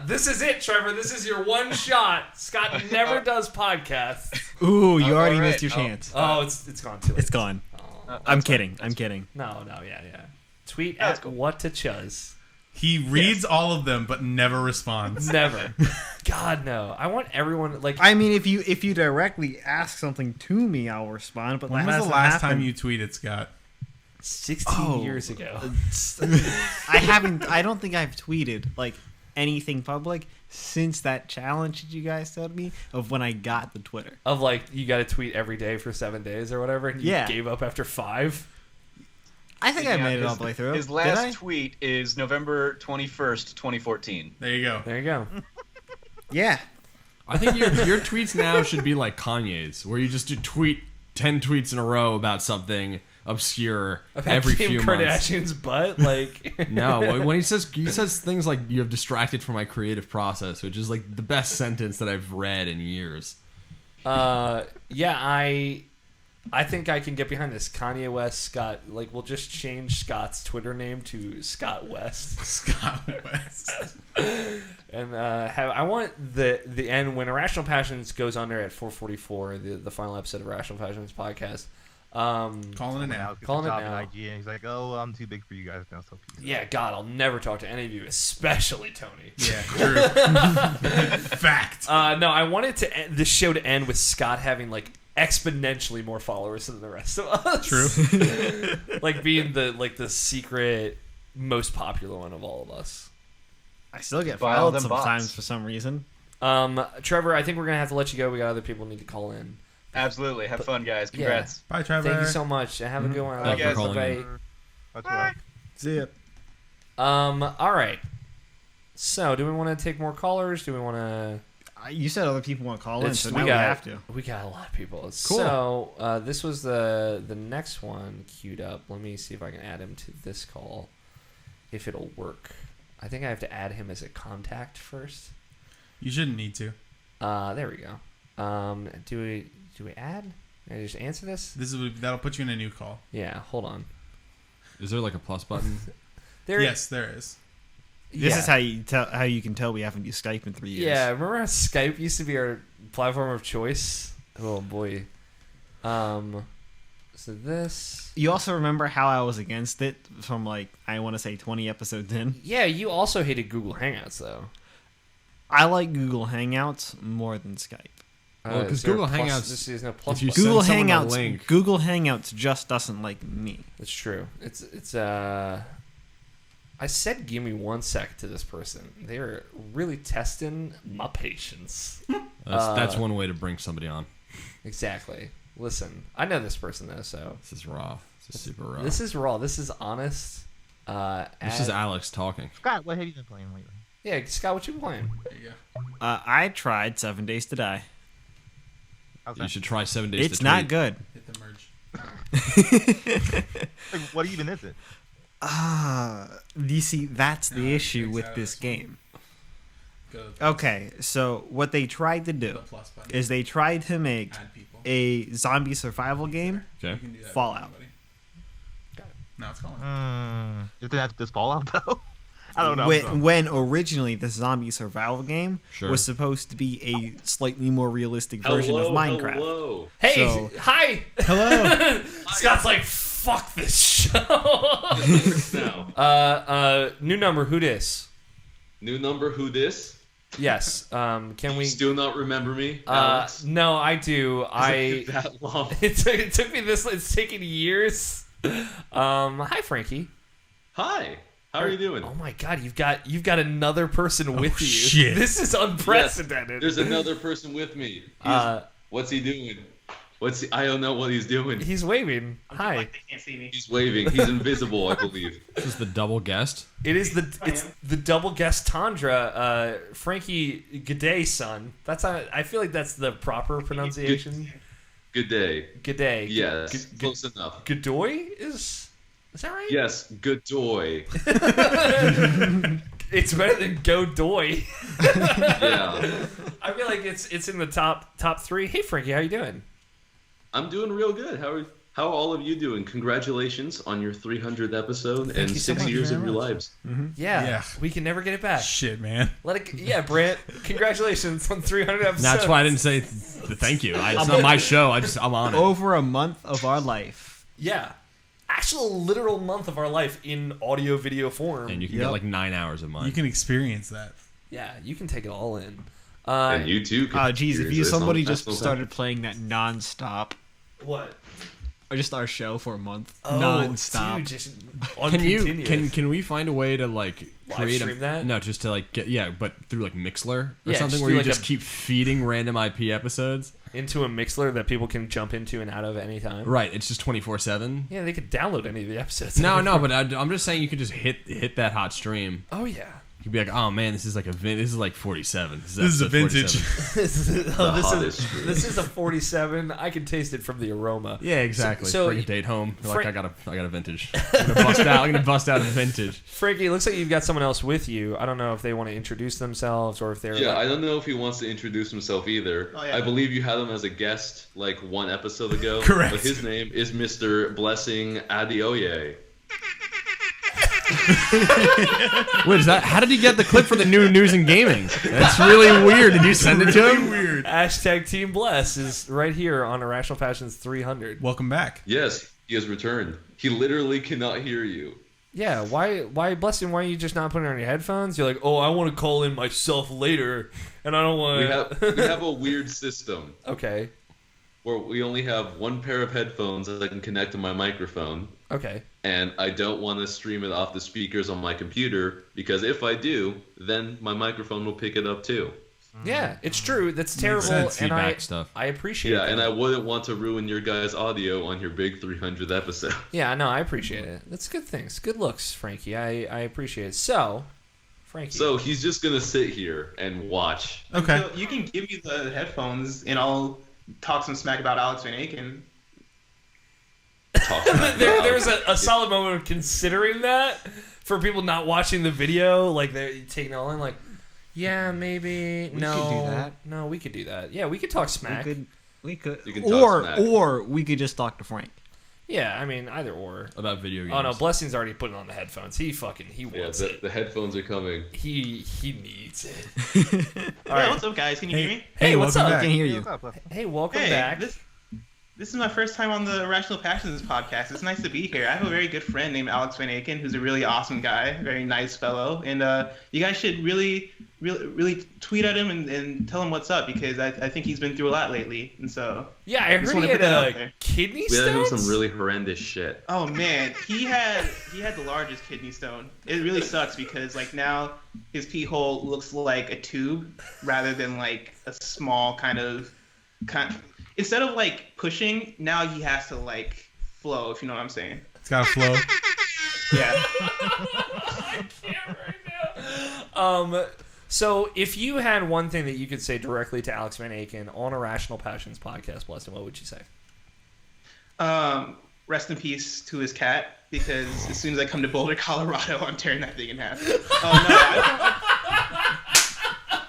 This is it, Trevor. This is your one shot. Scott never does podcasts. Ooh, you Oh, already alright. missed your Oh. chance. Oh, it's gone too late. It's gone. Oh. I'm kidding. I'm kidding. No, yeah. Tweet That's at cool. what to chuz. He reads all of them, but never responds. Never. God, no. I want everyone, like... I mean, if you directly ask something to me, I'll respond. But When that was the hasn't last time happened. you tweeted, Scott? 16 years ago. I don't think I've tweeted like anything public since that challenge that you guys told me of when I got the Twitter. Of, like, you got to tweet every day for 7 days or whatever, and you Yeah. gave up after 5? I think I Yeah, made it his- all the way through. His Did last I? tweet is November 21st, 2014. There you go. There you go. Yeah. I think your tweets now should be like Kanye's, where you just do tweet 10 tweets in a row about something obscure About every Kim few months. Kardashian's butt, like... No, when he says things like "you have distracted from my creative process," which is like the best sentence that I've read in years. Yeah, I think I can get behind this. Kanye West, Scott, like, we'll just change Scott's Twitter name to Scott West. Scott West. And I want the end when Irrational Passions goes under at 4:44, the final episode of Irrational Passions podcast. Calling it now. Calling it now. IG, and he's like, "Oh, I'm too big for you guys now." So peace. Yeah, God, I'll never talk to any of you, especially Tony. Yeah, true. Fact. No, I wanted the show to end with Scott having like exponentially more followers than the rest of us. True. Like being the secret most popular one of all of us. I still get Buy all followed them sometimes bots. for some reason. Trevor, I think we're gonna have to let you go. We got other people need to call in. Absolutely. Have fun, guys. Congrats. Bye, Trevor. Thank you so much. Have a good one. Thank you for calling Bye. in. That's right. See ya. All right. So, do we want to take more callers? Do we want to? You said other people want to call in, so we now we got have to. We got a lot of people. Cool. So, this was the next one queued up. Let me see if I can add him to this call, if it'll work. I think I have to add him as a contact first. You shouldn't need to. There we go. Do we add? Can I just answer this? That'll put you in a new call. Yeah. Hold on. Is there like a plus button? Yes, there is. This is how you can tell we haven't used Skype in 3 years. Yeah, remember how Skype used to be our platform of choice? Oh boy. So this. You also remember how I was against it from like I want to say 20 episodes in. Yeah, you also hated Google Hangouts though. I like Google Hangouts more than Skype. Well, 'cause is there a Google plus- Hangouts, There's no plus. if you button. Google send someone a Hangouts. link. Google Hangouts just doesn't like me. It's true. It's I said give me 1 sec to this person. They're really testing my patience. That's one way to bring somebody on. Exactly. Listen, I know this person though, so This is raw. This is super raw. this is raw. This is honest. This is Alex talking. Scott, what have you been playing lately? Yeah, Scott, what you playing? There you go. I tried 7 Days to Die. How's You that? should try 7 days It's to not tweet. good. Hit the merge. Like, what even is it? You see, that's the No, issue X with out this this one. game. Go to Okay, so what they tried to the do plus button. is they tried to make Add people. a zombie survival game. You Okay. can do that with Fallout. anybody. Now it's calling. Isn't that this Fallout though? I don't know. When originally the zombie survival game Sure. was supposed to be a slightly more realistic version of Minecraft. Hello. Hey, So- hi. Hello. Scott's like, fuck this show. No. New number. Who dis? New number, who this? Yes. Can we? You still not remember me, Alex? No, I do. Has it been that long? It took me this. It's taken years. Hi, Frankie. Hi. How are you doing? Oh my God, you've got another person with you. Shit. This is unprecedented. There's another person with me. What's he doing? I don't know what he's doing. He's waving. Hi. Like they can't see me. He's waving. He's invisible, I believe. This is the double guest. It's the double guest Tundra, Frankie G'day son. I feel like that's the proper pronunciation. Good day. G'day. Yes, close enough. Godoy is that right? Yes, good doy. It's better than Godoy. Yeah. I feel like it's in the top 3. Hey Frankie, how you doing? I'm doing real good. How are all of you doing? Congratulations on your 300th episode and you so 6 much. years of Very your much. lives. Yeah, we can never get it back. Shit, man. Brant, congratulations on 300 episodes. That's why I didn't say thank you. It's not my show. I'm on it. Over a month of our life. Yeah. Actual literal month of our life in audio video form. And you can Yep. get like 9 hours of mine. You can experience that. Yeah, you can take it all in. And you too. Oh, geez, if somebody just That's started playing that non-stop, What? or just our show for a month, Oh, non-stop. dude, just Can we find a way to like Live create stream that? No, just to like get but through like Mixler or Yeah, something just where do you like just a- keep feeding random IP episodes. into a Mixler that people can jump into and out of anytime? Right, it's just 24/7. Yeah, they could download any of the episodes. No, but I'm just saying you could just hit that hot stream. Oh yeah. You'd be like, oh man, this is like 47. This is a episode vintage. 47. This is a 47. I can taste it from the aroma. Yeah, exactly. So- Bring a date home. You're Frank- like I got a vintage. I'm gonna bust out a vintage. Frankie, it looks like you've got someone else with you. I don't know if they want to introduce themselves or if they're Yeah, I don't know if he wants to introduce himself either. Oh, yeah. I believe you had him as a guest like one episode ago. Correct. But his name is Mr. Blessing Adeoye. Wait, is that? How did he get the clip for the new news and gaming? That's really weird. Did you send it to him? Weird. Hashtag Team Bless is right here on Irrational Passions 300. Welcome back. Yes, he has returned. He literally cannot hear you. Yeah, why Blessing? Why are you just not putting it on your headphones? You're like, oh, I want to call in myself later, and I don't want. We have a weird system Okay. where we only have one pair of headphones that I can connect to my microphone, Okay. and I don't want to stream it off the speakers on my computer because if I do, then my microphone will pick it up too. Yeah, it's true. That's terrible, sense. and Feedback stuff. I appreciate Yeah, it. and I wouldn't want to ruin your guys' audio on your big 300th episode. Yeah, no, I appreciate it. That's good things. Good looks, Frankie. I appreciate it. So, Frankie. So he's just gonna sit here and watch. Okay. So you can give me the headphones and I'll talk some smack about Alex Van Aken. Talk about there was a solid moment of considering that for people not watching the video, like they're taking it all in, like, yeah, maybe. We no, could do that. No, we could do that. Yeah, we could talk smack. We could, You can talk smack. or we could just talk to Frank. Yeah, I mean, either or. About video games. Oh no, Blessing's already putting on the headphones. He Yeah, wants the it. headphones are coming. He needs it. All right, what's up, guys? Can you hear me? Hey, what's welcome up? I can hear you. Hey, welcome Hey, back. this is my first time on the Irrational Passions podcast. It's nice to be here. I have a very good friend named Alex Van Aken, who's a really awesome guy, very nice fellow, and you guys should really tweet at him and tell him what's up because I think he's been through a lot lately, and so. Yeah, I Just heard wanna he had put that out a there. kidney We had him stones. some really horrendous shit. Oh man, he had the largest kidney stone. It really sucks because like now his pee hole looks like a tube rather than like a small kind of instead of like pushing, now he has to like flow, if you know what I'm saying. It's got a flow. Yeah. I can't right now. So if you had one thing that you could say directly to Alex Van Aken on Irrational Passions podcast, Blessing, what would you say? Rest in peace to his cat because as soon as I come to Boulder, Colorado, I'm tearing that thing in half.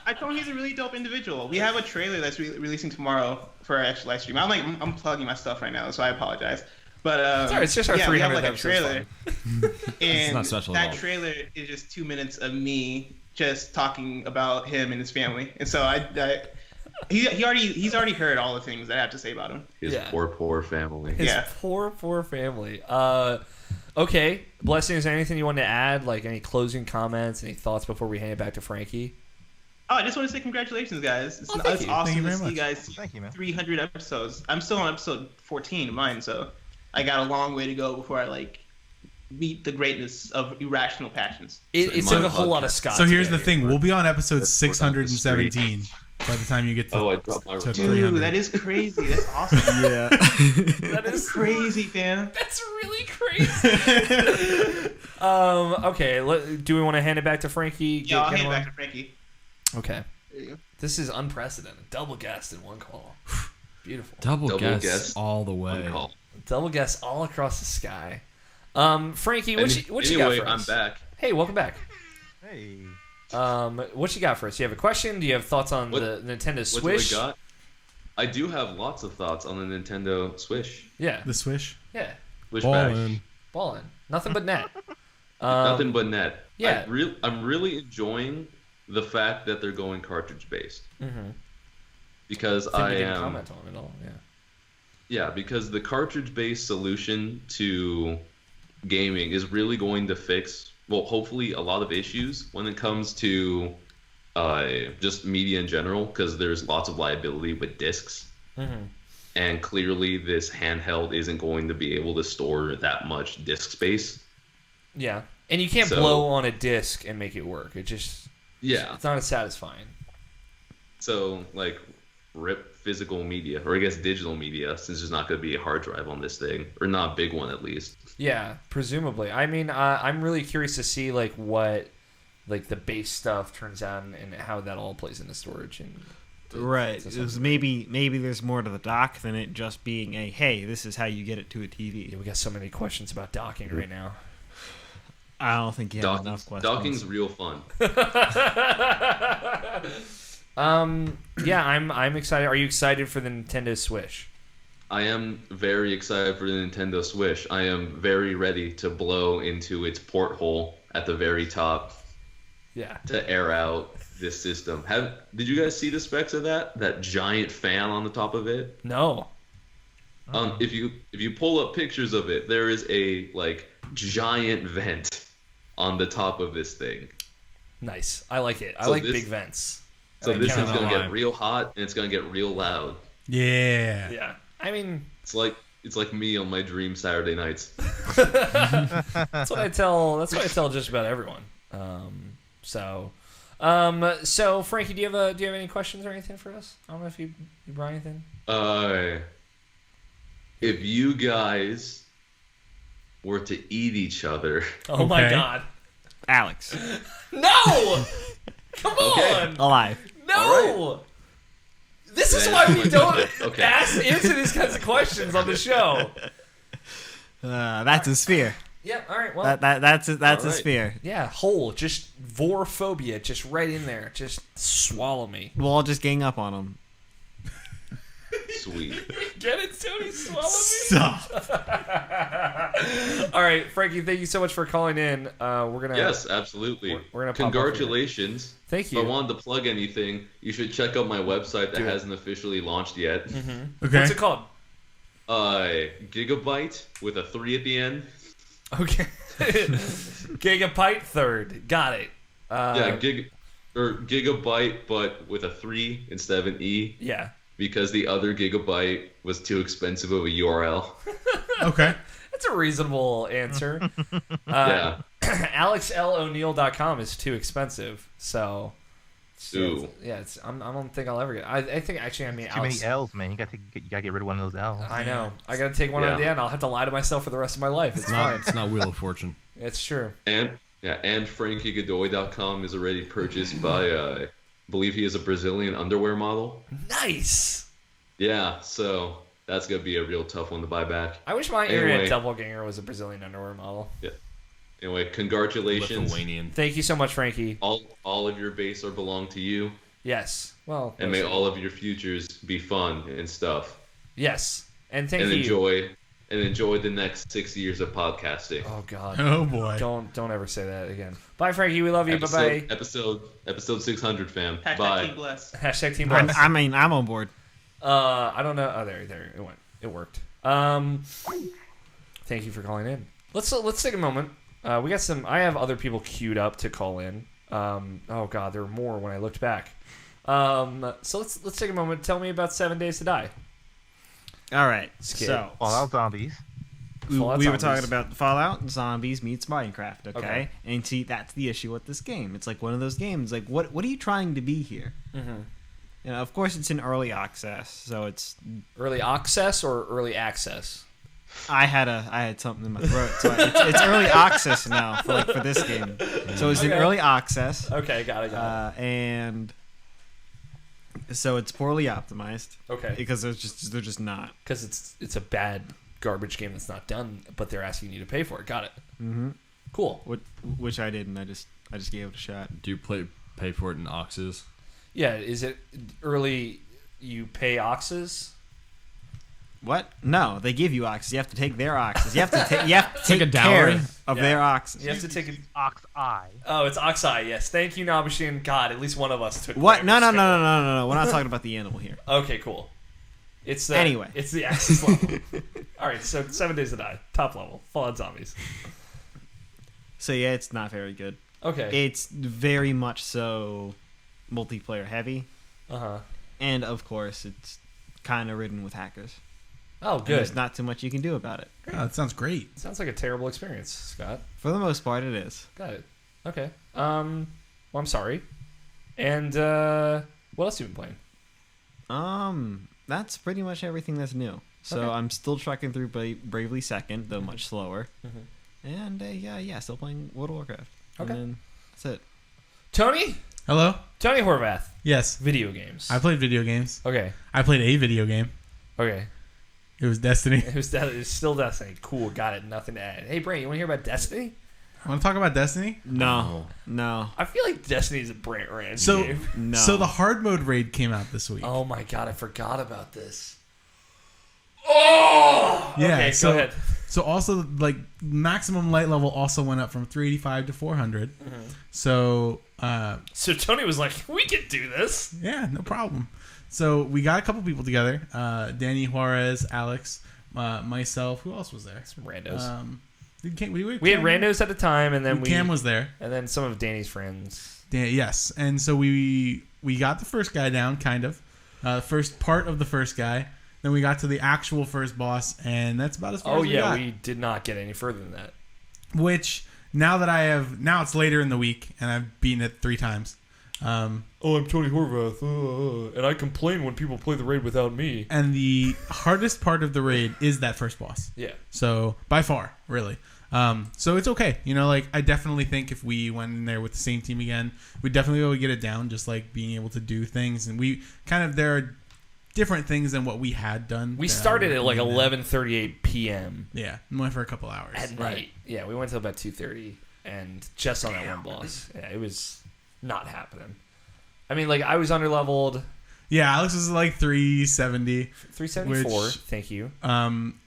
I told him he's a really dope individual. We have a trailer that's releasing tomorrow for our actual live stream. I'm plugging my stuff right now, so I apologize. But Sorry, it's just our yeah, 300th we have like a episode. trailer, and not special at that all. trailer is just 2 minutes of me just talking about him and his family. And so he's already heard all the things that I have to say about him. His Yeah. poor family. His Yeah. poor family. Okay, Blessing, is there anything you want to add? Like any closing comments, any thoughts before we hand it back to Frankie? Oh, I just want to say congratulations, guys. It's, Oh, thank it's you. awesome Thank you to very see much. you guys Thank you, man. 300 episodes. I'm still on episode 14 of mine, so I got a long way to go before I meet the greatness of Irrational Passions. It my took a whole lot of podcast. Scott. So here's to the get thing: here. we'll be on episode Let's work out the 617 by the time you get to, Oh, I dropped my to remote. 300. Dude, that is crazy. That's awesome. Yeah. That is Crazy, fam. That's really crazy. Okay. Do we want to hand it back to Frankie? Yeah, I'll Get hand it him back on? to Frankie. Okay. There you go. This is unprecedented. Double guest in one call. Beautiful. Double guess guess all the One way. call. Double guest all across the sky. Frankie, what you Anyway, got for I'm us? back. Hey, welcome back. Hey. What you got for us? You have a question? Do you have thoughts on What- the Nintendo What Switch? do I got? I do have lots of thoughts on the Nintendo Switch. Yeah. The Swish. Yeah. Switch Ball back. in. Ballin'. Nothing but net. Nothing but net. yeah. I'm really enjoying the fact that they're going cartridge based Mm-hmm. because I I didn't am comment on it all. Yeah. yeah, because the cartridge based solution to gaming is really going to fix, well, hopefully a lot of issues when it comes to just media in general, because there's lots of liability with discs. Mm-hmm. And clearly this handheld isn't going to be able to store that much disk space. Yeah. And you can't So- blow on a disc and make it work. It just Yeah. it's not as satisfying. So, like, rip physical media, or I guess digital media, since there's not going to be a hard drive on this thing, or not a big one at least. Yeah, presumably. I mean, I'm really curious to see what the base stuff turns out and how that all plays into storage and Right. to It was some- maybe there's more to the dock than it just being a hey, this is how you get it to a TV. Yeah, we got so many questions about docking right now. I don't think you have enough questions. Docking's real fun. Yeah, I'm excited. Are you excited for the Nintendo Switch? I am very excited for the Nintendo Switch. I am very ready to blow into its porthole at the very top Yeah. to air out this system. Did you guys see the specs of that giant fan on the top of it? No. If you pull up pictures of it, there is a giant vent on the top of this thing. Nice. I like it. I So like this- big vents. So this cannot thing's gonna lie. get real hot and it's gonna get real loud. Yeah. Yeah. I mean, It's like me on my dream Saturday nights. that's what I tell. That's what I tell just about everyone. So Frankie, do you have any questions or anything for us? I don't know if you brought anything. If you guys were to eat each other, Oh my Okay. God! Alex, No! Come Okay. on! alive. No! This is Then- why we don't Okay. answer these kinds of questions on the show. That's a sphere. Yeah. All right. Well. That's a All right. sphere. Yeah. Whole. Just vorophobia. Just right in there. Just swallow me. We'll all just gang up on him. sweet. Get it, Tony? Swallow me. Stop. All right, Frankie. Thank you so much for calling in. We're gonna. Yes, absolutely. We're gonna pop up here. Congratulations. Thank If you. I wanted to plug anything, you should check out my website that Do it. hasn't officially launched yet. Okay. What's it called? Gigabyte with a 3 at the end. Okay. Gigabyte third. Got it. Gigabyte, but with a 3 instead of an E, Yeah. because the other Gigabyte was too expensive of a URL. Okay. That's a reasonable answer. Yeah. AlexLO'Neill.com is too expensive, so Ooh. yeah, I don't think I'll ever get. I think actually, I mean, Too many Alex. L's, man. You gotta get rid of one of those L's. I know. I gotta take one at the Yeah. end. I'll have to lie to myself for the rest of my life. It's fine. It's not Wheel of Fortune. It's true. And FrankieGodoy.com is already purchased by, I believe he is a Brazilian underwear model. Nice. Yeah, so that's gonna be a real tough one to buy back. I wish my Anyway. internet doppelganger was a Brazilian underwear model. Anyway, congratulations. Lithuanian. Thank you so much, Frankie. All of your base are belong to you, Yes. Well. and may all of your futures be fun and stuff. Yes. And thank and you. enjoy the next 6 years of podcasting. Oh God. Oh boy. Don't ever say that again. Bye, Frankie. We love you. Bye bye. Episode 600, fam. Hashtag Bye. Team Bless. Hashtag Team I'm, Bless. I mean, I'm on board. I don't know. Oh, there. It went. It worked. Thank you for calling in. Let's take a moment. We got some. I have other people queued up to call in. Oh god, there were more when I looked back. So let's take a moment. Tell me about 7 Days to Die. All right. Skid. So Fallout Zombies. we Fallout were Zombies. talking about Fallout Zombies meets Minecraft, okay? Okay. And see, that's the issue with this game. It's like one of those games. Like, what are you trying to be here? Mm-hmm. You know, of course, it's in early access, so it's. Early access or early access? I had something in my throat, so it's early access now for this game. So it's in Okay. early access, Okay, got it. and so it's poorly optimized Okay, because they're just not. because it's a bad garbage game that's not done, but they're asking you to pay for it. Got it. Mm-hmm. Cool. Which I didn't. I just gave it a shot. Do you pay for it in oxes? Yeah, is it early? You pay oxes? What? No, they give you oxes. You have to take their oxes. You have to take like a care dowry? of Yeah. their oxes. You have to take it. Ox Eye. Oh, it's oxeye. Yes, thank you, Nabashin. God, at least one of us took. What? No. Grammar's We're not talking about the animal here. Okay, cool. It's the, Anyway. It's the access level. All right, so 7 Days to Die, top level, Fallout Zombies. So yeah, it's not very good. Okay. It's very much so multiplayer heavy, Uh-huh. and of course, it's kind of ridden with hackers. Oh, And good. there's not too much you can do about it. Oh, that sounds great. Sounds like a terrible experience, Scott. For the most part, it is. Got it. Okay. Well, I'm sorry. And what else have you been playing? That's pretty much everything that's new. So Okay. I'm still trucking through Bravely Second, though much slower. Mhm. And yeah, still playing World of Warcraft. Okay. And then that's it. Tony Hello? Horvath, Yes. video games. I played video games. Okay. I played a video game. Okay. It was Destiny. It was still Destiny. Cool. Got it. Nothing to add. Hey, Brent, you want to hear about Destiny? I want to talk about Destiny? No. I feel like Destiny's a Brent Rand So, game. No. so the hard mode raid came out this week. Oh my god, I forgot about this. Oh! Yeah, Okay, so- go ahead. So also, like, maximum light level also went up from 385 to 400. So, So Tony was like, we can do this. yeah, no problem. So we got a couple people together. Danny Juarez, Alex, myself. Who else was there? Some randos. We We had randos at the time, and then Cam was there. and then some of Danny's friends. Yes, and so we got the first guy down, kind of. First part of the first guy. Then we got to the actual first boss, and that's about as far Oh as we yeah, got. we did not get any further than that. Which now it's later in the week, and I've beaten it 3 times. Oh, I'm Tony Horvath, and I complain when people play the raid without me. And the hardest part of the raid is that first boss. Yeah. So by far, really. So it's okay. You know, like I definitely think if we went in there with the same team again, we'd definitely be able to get it down. Just like being able to do things, and there are different things than what we had done. We that I started at like recommend. 11:38 p.m. Yeah, we went for a couple hours at night. Yeah, we went till about 2:30, and just on that one boss, yeah, it was not happening. I mean, like I was underleveled. Yeah, Alex was like 370. 374. Which- Thank you.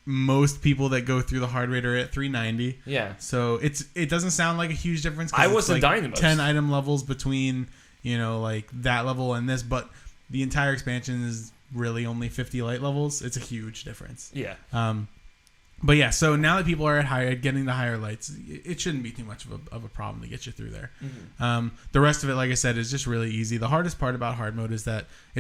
Most people that go through the hard raid are at 390. Yeah. So it doesn't sound like a huge difference. 'cause I it's wasn't like dying the most. 10 item levels between like that level and this, but the entire expansion is really only 50 light levels. It's a huge difference. Yeah. But yeah, so now that people are getting the higher lights, it shouldn't be too much of a problem to get you through there. The rest of it, like I said, is just really easy. The hardest part about hard mode is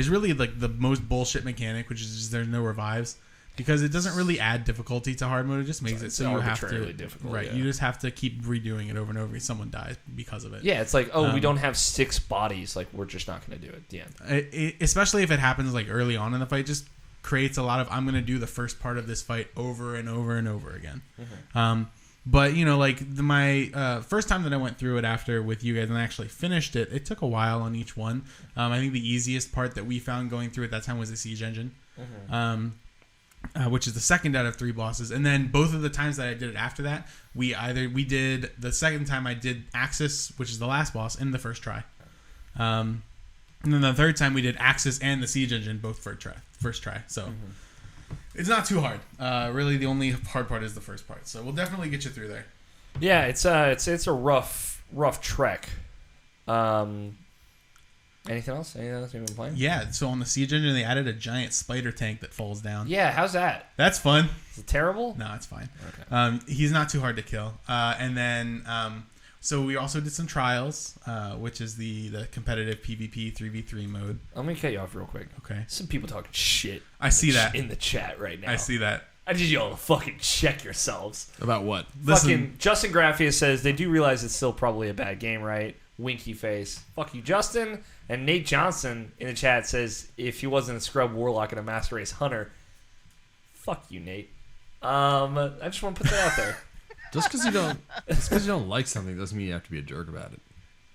really like the most bullshit mechanic, which is just there's no revives, because it doesn't really add difficulty to hard mode. It just makes it It's so you have arbitrarily to difficult, right. yeah. You just have to keep redoing it over and over. If someone dies because of it. Yeah, it's like, we don't have 6 bodies. Like, we're just not going to do it at the end. Especially if it happens like early on in the fight, just creates a lot of I'm going to do the first part of this fight over and over and over again. But like my first time that I went through it after with you guys and I actually finished it, it took a while on each one. I think the easiest part that we found going through at that time was the siege engine, which is the second out of 3 bosses. And then both of the times that I did it after that, we did the second time I did Axis, which is the last boss, in the first try. And then the third time we did Axis and the siege engine both first try. So it's not too hard. Really, the only hard part is the first part. So we'll definitely get you through there. Yeah, it's a rough trek. Anything else? Anything else you've been playing? Yeah. So on the siege engine, they added a giant spider tank that falls down. Yeah, how's that? That's fun. Is it terrible? No, it's fine. Okay. He's not too hard to kill. And then So we also did some trials, which is the competitive PvP 3v3 mode. Let me cut you off real quick. Okay. Some people talking shit. I see that in the chat right now. I see that. I need y'all to fucking check yourselves. About what? Fucking Justin Graffia says they do realize it's still probably a bad game, right? Winky face. Fuck you, Justin. And Nate Johnson in the chat says if he wasn't a scrub warlock and a master race hunter, fuck you, Nate. I just want to put that out there. Just because you don't like something doesn't mean you have to be a jerk about it.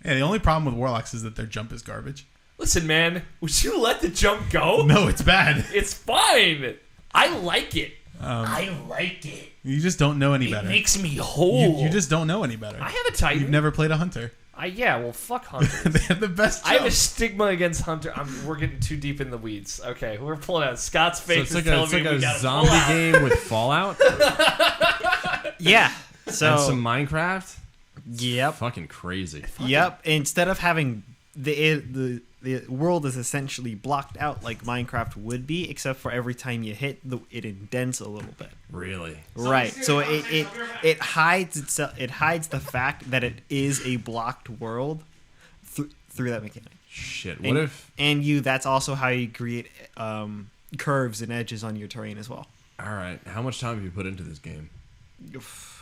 Yeah, the only problem with warlocks is that their jump is garbage. Listen, man, would you let the jump go? No, it's bad. It's fine. I like it. I like it. You just don't know any better. It makes me whole. You just don't know any better. I have a Titan. You've never played a hunter. Yeah, well, fuck hunters. They have the best jump. I have a stigma against hunter. We're getting too deep in the weeds. Okay, we're pulling out. Scott's face So is telling it's me like we a gotta zombie pull out. game with Fallout Yeah. So and some Minecraft. yep. Fucking crazy. Yep. Instead of having the world is essentially blocked out like Minecraft would be, except for every time you hit, it indents a little bit. Really? Right. So it hides itself. It hides the fact that it is a blocked world through that mechanic. Shit. What if? And that's also how you create curves and edges on your terrain as well. All right. How much time have you put into this game?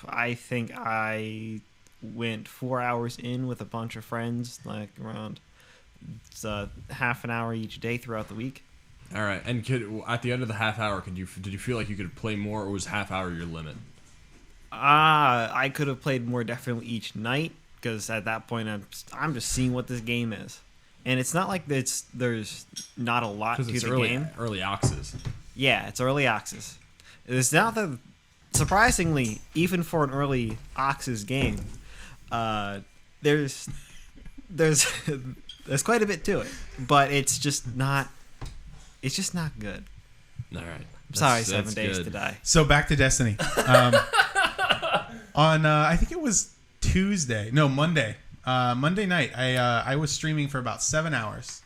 I think I went 4 hours in with a bunch of friends, like around half an hour each day throughout the week. All right. And at the end of the half hour, did you feel like you could play more, or was half hour your limit? I could have played more definitely each night, because at that point I'm just seeing what this game is, and it's not like there's not a lot to Because it's the game. early access. Yeah, it's early access. It's not that surprisingly, even for an early access game, there's quite a bit to it, but it's just not good. All right. Sorry, That's 7 Days good. to Die. So back to Destiny. On I think it was Monday night. I was streaming for about 7 hours,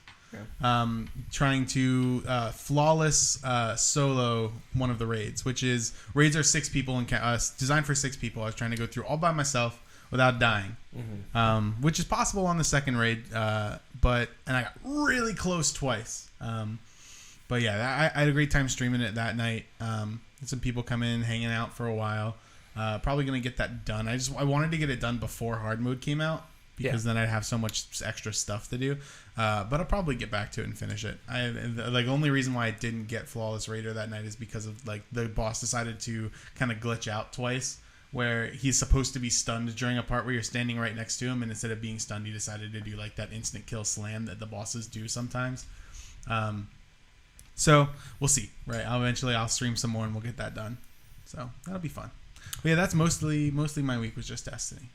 trying to flawless solo one of the raids, raids are 6 people and designed for 6 people. I was trying to go through all by myself without dying, which is possible on the second raid, and I got really close twice. But yeah, I had a great time streaming it that night. Had some people come in, hanging out for a while. Probably gonna get that done. I wanted to get it done before hard mode came out, because then I'd have so much extra stuff to do. But I'll probably get back to it and finish it. The only reason why I didn't get Flawless Raider that night is because of the boss decided to kind of glitch out twice, where he's supposed to be stunned during a part where you're standing right next to him, and instead of being stunned, he decided to do that instant kill slam that the bosses do sometimes. So we'll see. Right, I'll stream some more and we'll get that done. So that'll be fun. But yeah, that's mostly my week was just Destiny.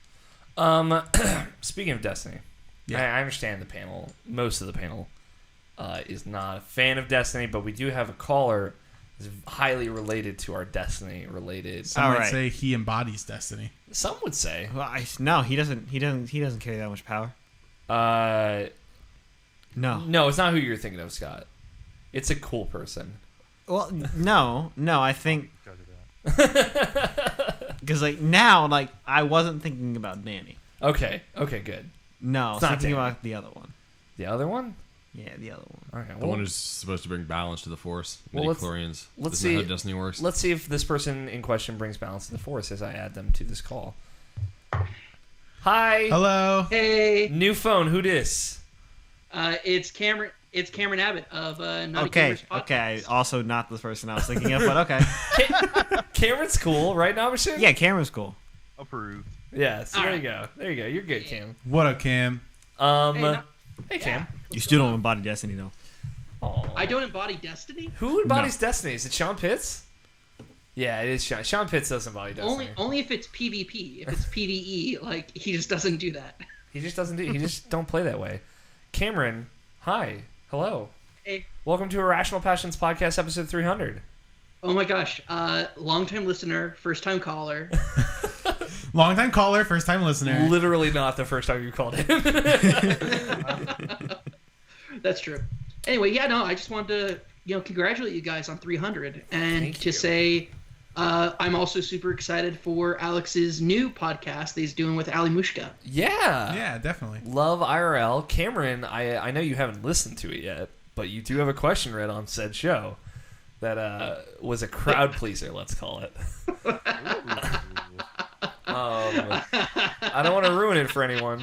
Speaking of Destiny, yeah. I understand the panel. Most of the panel is not a fan of Destiny, but we do have a caller that's highly related to our Destiny related. Some might say he embodies Destiny. Some would say. Well, no, he doesn't. He doesn't carry that much power. No, it's not who you're thinking of, Scott. It's a cool person. Well, no, I think because now I wasn't thinking about Danny. Okay, good. No, I was thinking about the other one. The other one? Yeah, the other one. Okay, The one who's supposed to bring balance to the Force. Well, Midi-chlorians. let's Isn't that see how Destiny works? Let's see if this person in question brings balance to the Force as I add them to this call. Hi. Hello. Hey, New phone. Who dis? it's Cameron. It's Cameron Abbott of Naughty Okay, Gamers Podcast. okay. Also, not the person I was thinking of, but okay. Cameron's cool, right now, Machine? Yeah, Cameron's cool. Approved. Yeah, so All there right. you go. There you go. You're good, Cam. What up, Cam? Hey, Cam. You still don't embody Destiny, though. Aw. I don't embody Destiny. Who embodies Destiny? Is it Sean Pitts? Yeah, it is Sean. Sean Pitts does embody Destiny. Only if it's PvP. If it's PvE, he just doesn't do that. He just doesn't do. He just don't play that way. Cameron, hi, hello, Hey. welcome to Irrational Passions Podcast, episode 300. Oh my gosh. Long-time listener, first-time caller. Long-time caller, first-time listener. Literally not the first time you called in. That's true. Anyway, I just wanted to, congratulate you guys on 300 and Thank to you. say I'm also super excited for Alex's new podcast that he's doing with Ali Mushka. Yeah. Yeah, definitely. Love IRL. Cameron, I know you haven't listened to it yet, but you do have a question read on said show that was a crowd pleaser, let's call it. I don't want to ruin it for anyone.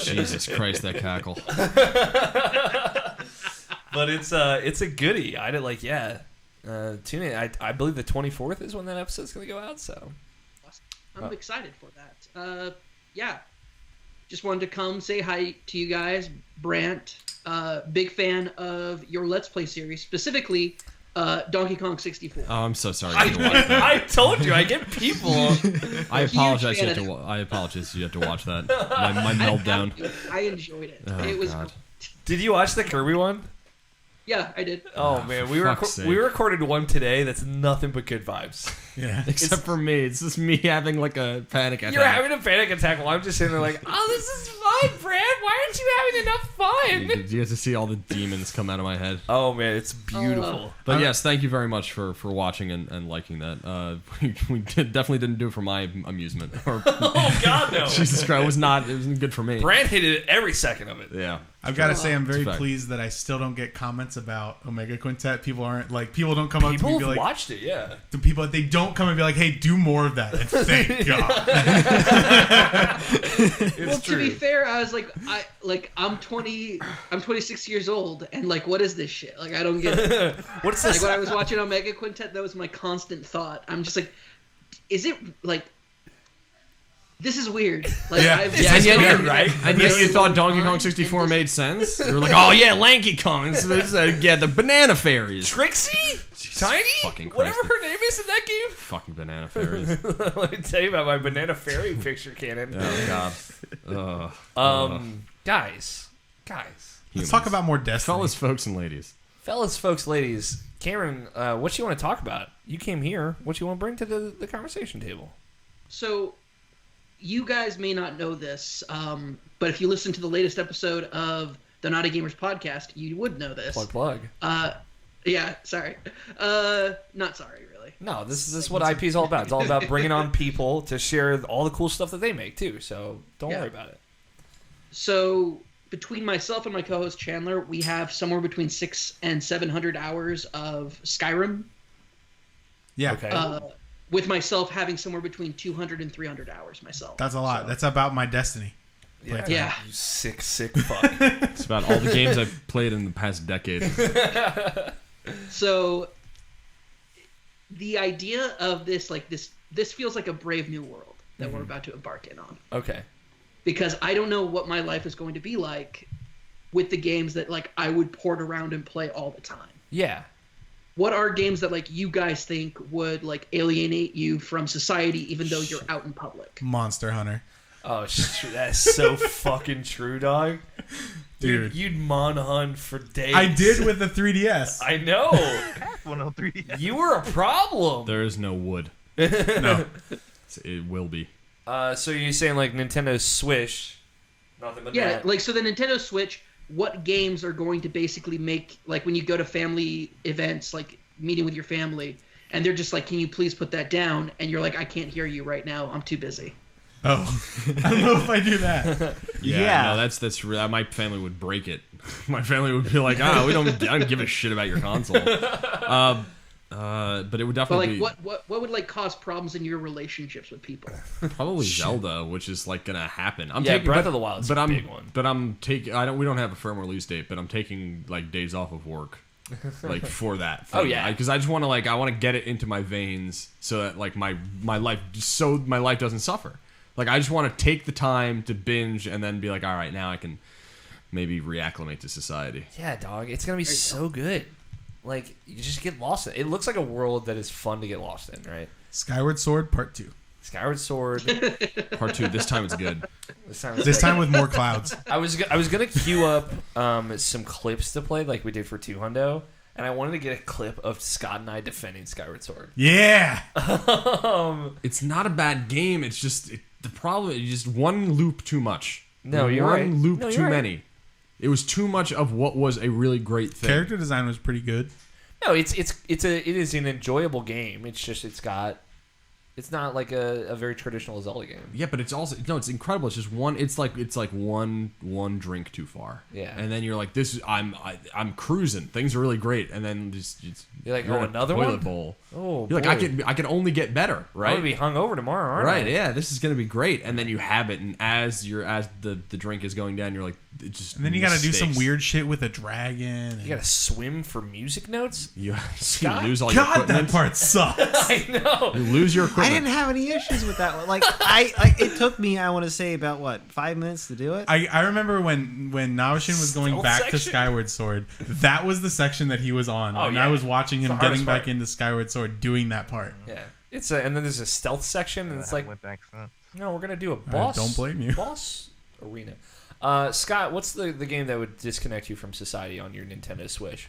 Jesus Christ, that cackle. But it's a goodie. I did like, yeah. Tune in. I believe the 24th is when that episode's going to go out, so. I'm excited for that. Yeah. Just wanted to come say hi to you guys. Brant, big fan of your Let's Play series, specifically Donkey Kong 64. Oh, I'm so sorry. You have to watch that. I told you, I get people. I apologize. I apologize. You have to watch that. My meltdown. I enjoyed it. Oh, it was. God. Did you watch the Kirby one? Yeah, I did. Oh man, we fuck's we recorded one today that's nothing but good vibes. Yeah. Except for me, it's just me having like a panic attack. You're having a panic attack while I'm just sitting there like, oh, this is fun, Brad. Why aren't you having enough fun? You get to see all the demons come out of my head. Oh man, it's beautiful. But yes, thank you very much for watching and liking that. We definitely didn't do it for my amusement. Oh God, no. Jesus Christ, it wasn't good for me. Brad hated it every second of it. Yeah. I've got to say, I'm very It's a fact. pleased that I still don't get comments about Omega Quintet. People don't come up to me People and be have like, watched it, yeah. they don't come and be like, hey, do more of that. And thank God. It's To be fair, I was like, I'm 26 years old, and like, what is this shit? Like, I don't get it. What's Like this? when I was watching Omega Quintet, that was my constant thought. I'm just like, is it like? This is weird. Like, Yeah. And yet, weird, right? And yet you thought Donkey Kong 64 made sense? You were like, oh yeah, Lanky Kong. Yeah, the banana fairies. Trixie? Tiny? fucking Christ. Whatever her name is in that game? Fucking banana fairies. Let me tell you about my banana fairy picture cannon. Oh, God. Guys. Let's talk about more Destiny. Fellas, folks, and ladies. Fellas, folks, ladies. Cameron, what you want to talk about? You came here. What you want to bring to the conversation table? So, you guys may not know this, but if you listen to the latest episode of the Naughty Gamers podcast, you would know this. Plug. Yeah, sorry. Not sorry, really. No, this is what IP is all about. It's all about bringing on people to share all the cool stuff that they make, too. So don't worry about it. So, between myself and my co-host Chandler, we have somewhere between 600 and 700 hours of Skyrim. Yeah. Okay. With myself having somewhere between 200 and 300 hours myself. That's a lot. So, That's about my Destiny. Yeah. You sick fuck. It's about all the games I've played in the past decade. So, the idea of this, like this feels like a brave new world that we're about to embark in on. Okay. Because I don't know what my life is going to be like with the games that like I would port around and play all the time. Yeah. What are games that like you guys think would like alienate you from society even though you're out in public? Monster Hunter. Oh, that's so fucking true, dog. Dude. You'd mon-hunt for days. I did with the 3DS. I know. 103. You were a problem. There is no wood. No. It will be. So you're saying like Nintendo Switch? Nothing but Yeah, that. like so the Nintendo Switch, what games are going to basically make like when you go to family events, like meeting with your family, and they're just like, "Can you please put that down?" And you're like, "I can't hear you right now. I'm too busy." Oh. I don't know if I do that. Yeah. No, that's real. My family would break it. My family would be like, I don't give a shit about your console. But it would But definitely like, what would like cause problems in your relationships with people? probably Zelda, which is like gonna happen. Breath of the Wild's a big one. But I'm taking. We don't have a firm release date, but I'm taking like days off of work, like for that. Oh, yeah. Because I just want to I want to get it into my veins so that like my life doesn't suffer. Like I just want to take the time to binge and then be like, all right, now I can maybe reacclimate to society. Yeah, dog. It's gonna be so good. Like you just get lost in it. It looks like a world that is fun to get lost in, right? Skyward Sword Part 2. Skyward Sword. Part 2. This time it's good. This time with more clouds. I was gonna queue up some clips to play like we did for 200, and I wanted to get a clip of Scott and I defending Skyward Sword. Yeah. It's not a bad game. It's just the problem is just one loop too much. No, you're right. One loop No, too you're right. many. It was too much of what was a really great thing. Character design was pretty good. No, it is an enjoyable game. It's just it's not like a very traditional Zelda game. Yeah, but it's also it's incredible. It's just one. It's like one drink too far. Yeah, and then you're like, I'm cruising. Things are really great, and then you're like, you're oh, in a another toilet one. Bowl. Oh, you're boy. like, I can only get better, right? I'm gonna be hungover tomorrow, aren't I? Right? Yeah, this is gonna be great. And then you have it, and as the drink is going down, you're like, it just. And then you got to do some weird shit with a dragon. You got to swim for music notes. You Scott? lose all your God, equipment. that part sucks. I know. You lose your equipment. I didn't have any issues with that one. Like it took me, I want to say, about 5 minutes to do it. I remember when Naoshin was going Stealth back to section? Skyward Sword. That was the section that he was on, Oh, and yeah. I was watching It's him the hardest getting back part. into Skyward Sword, doing that part. Yeah, and then there's a stealth section, and it's like, went back since. no, we're gonna do a boss. don't blame you. Boss arena. Scott, what's the game that would disconnect you from society on your Nintendo Switch?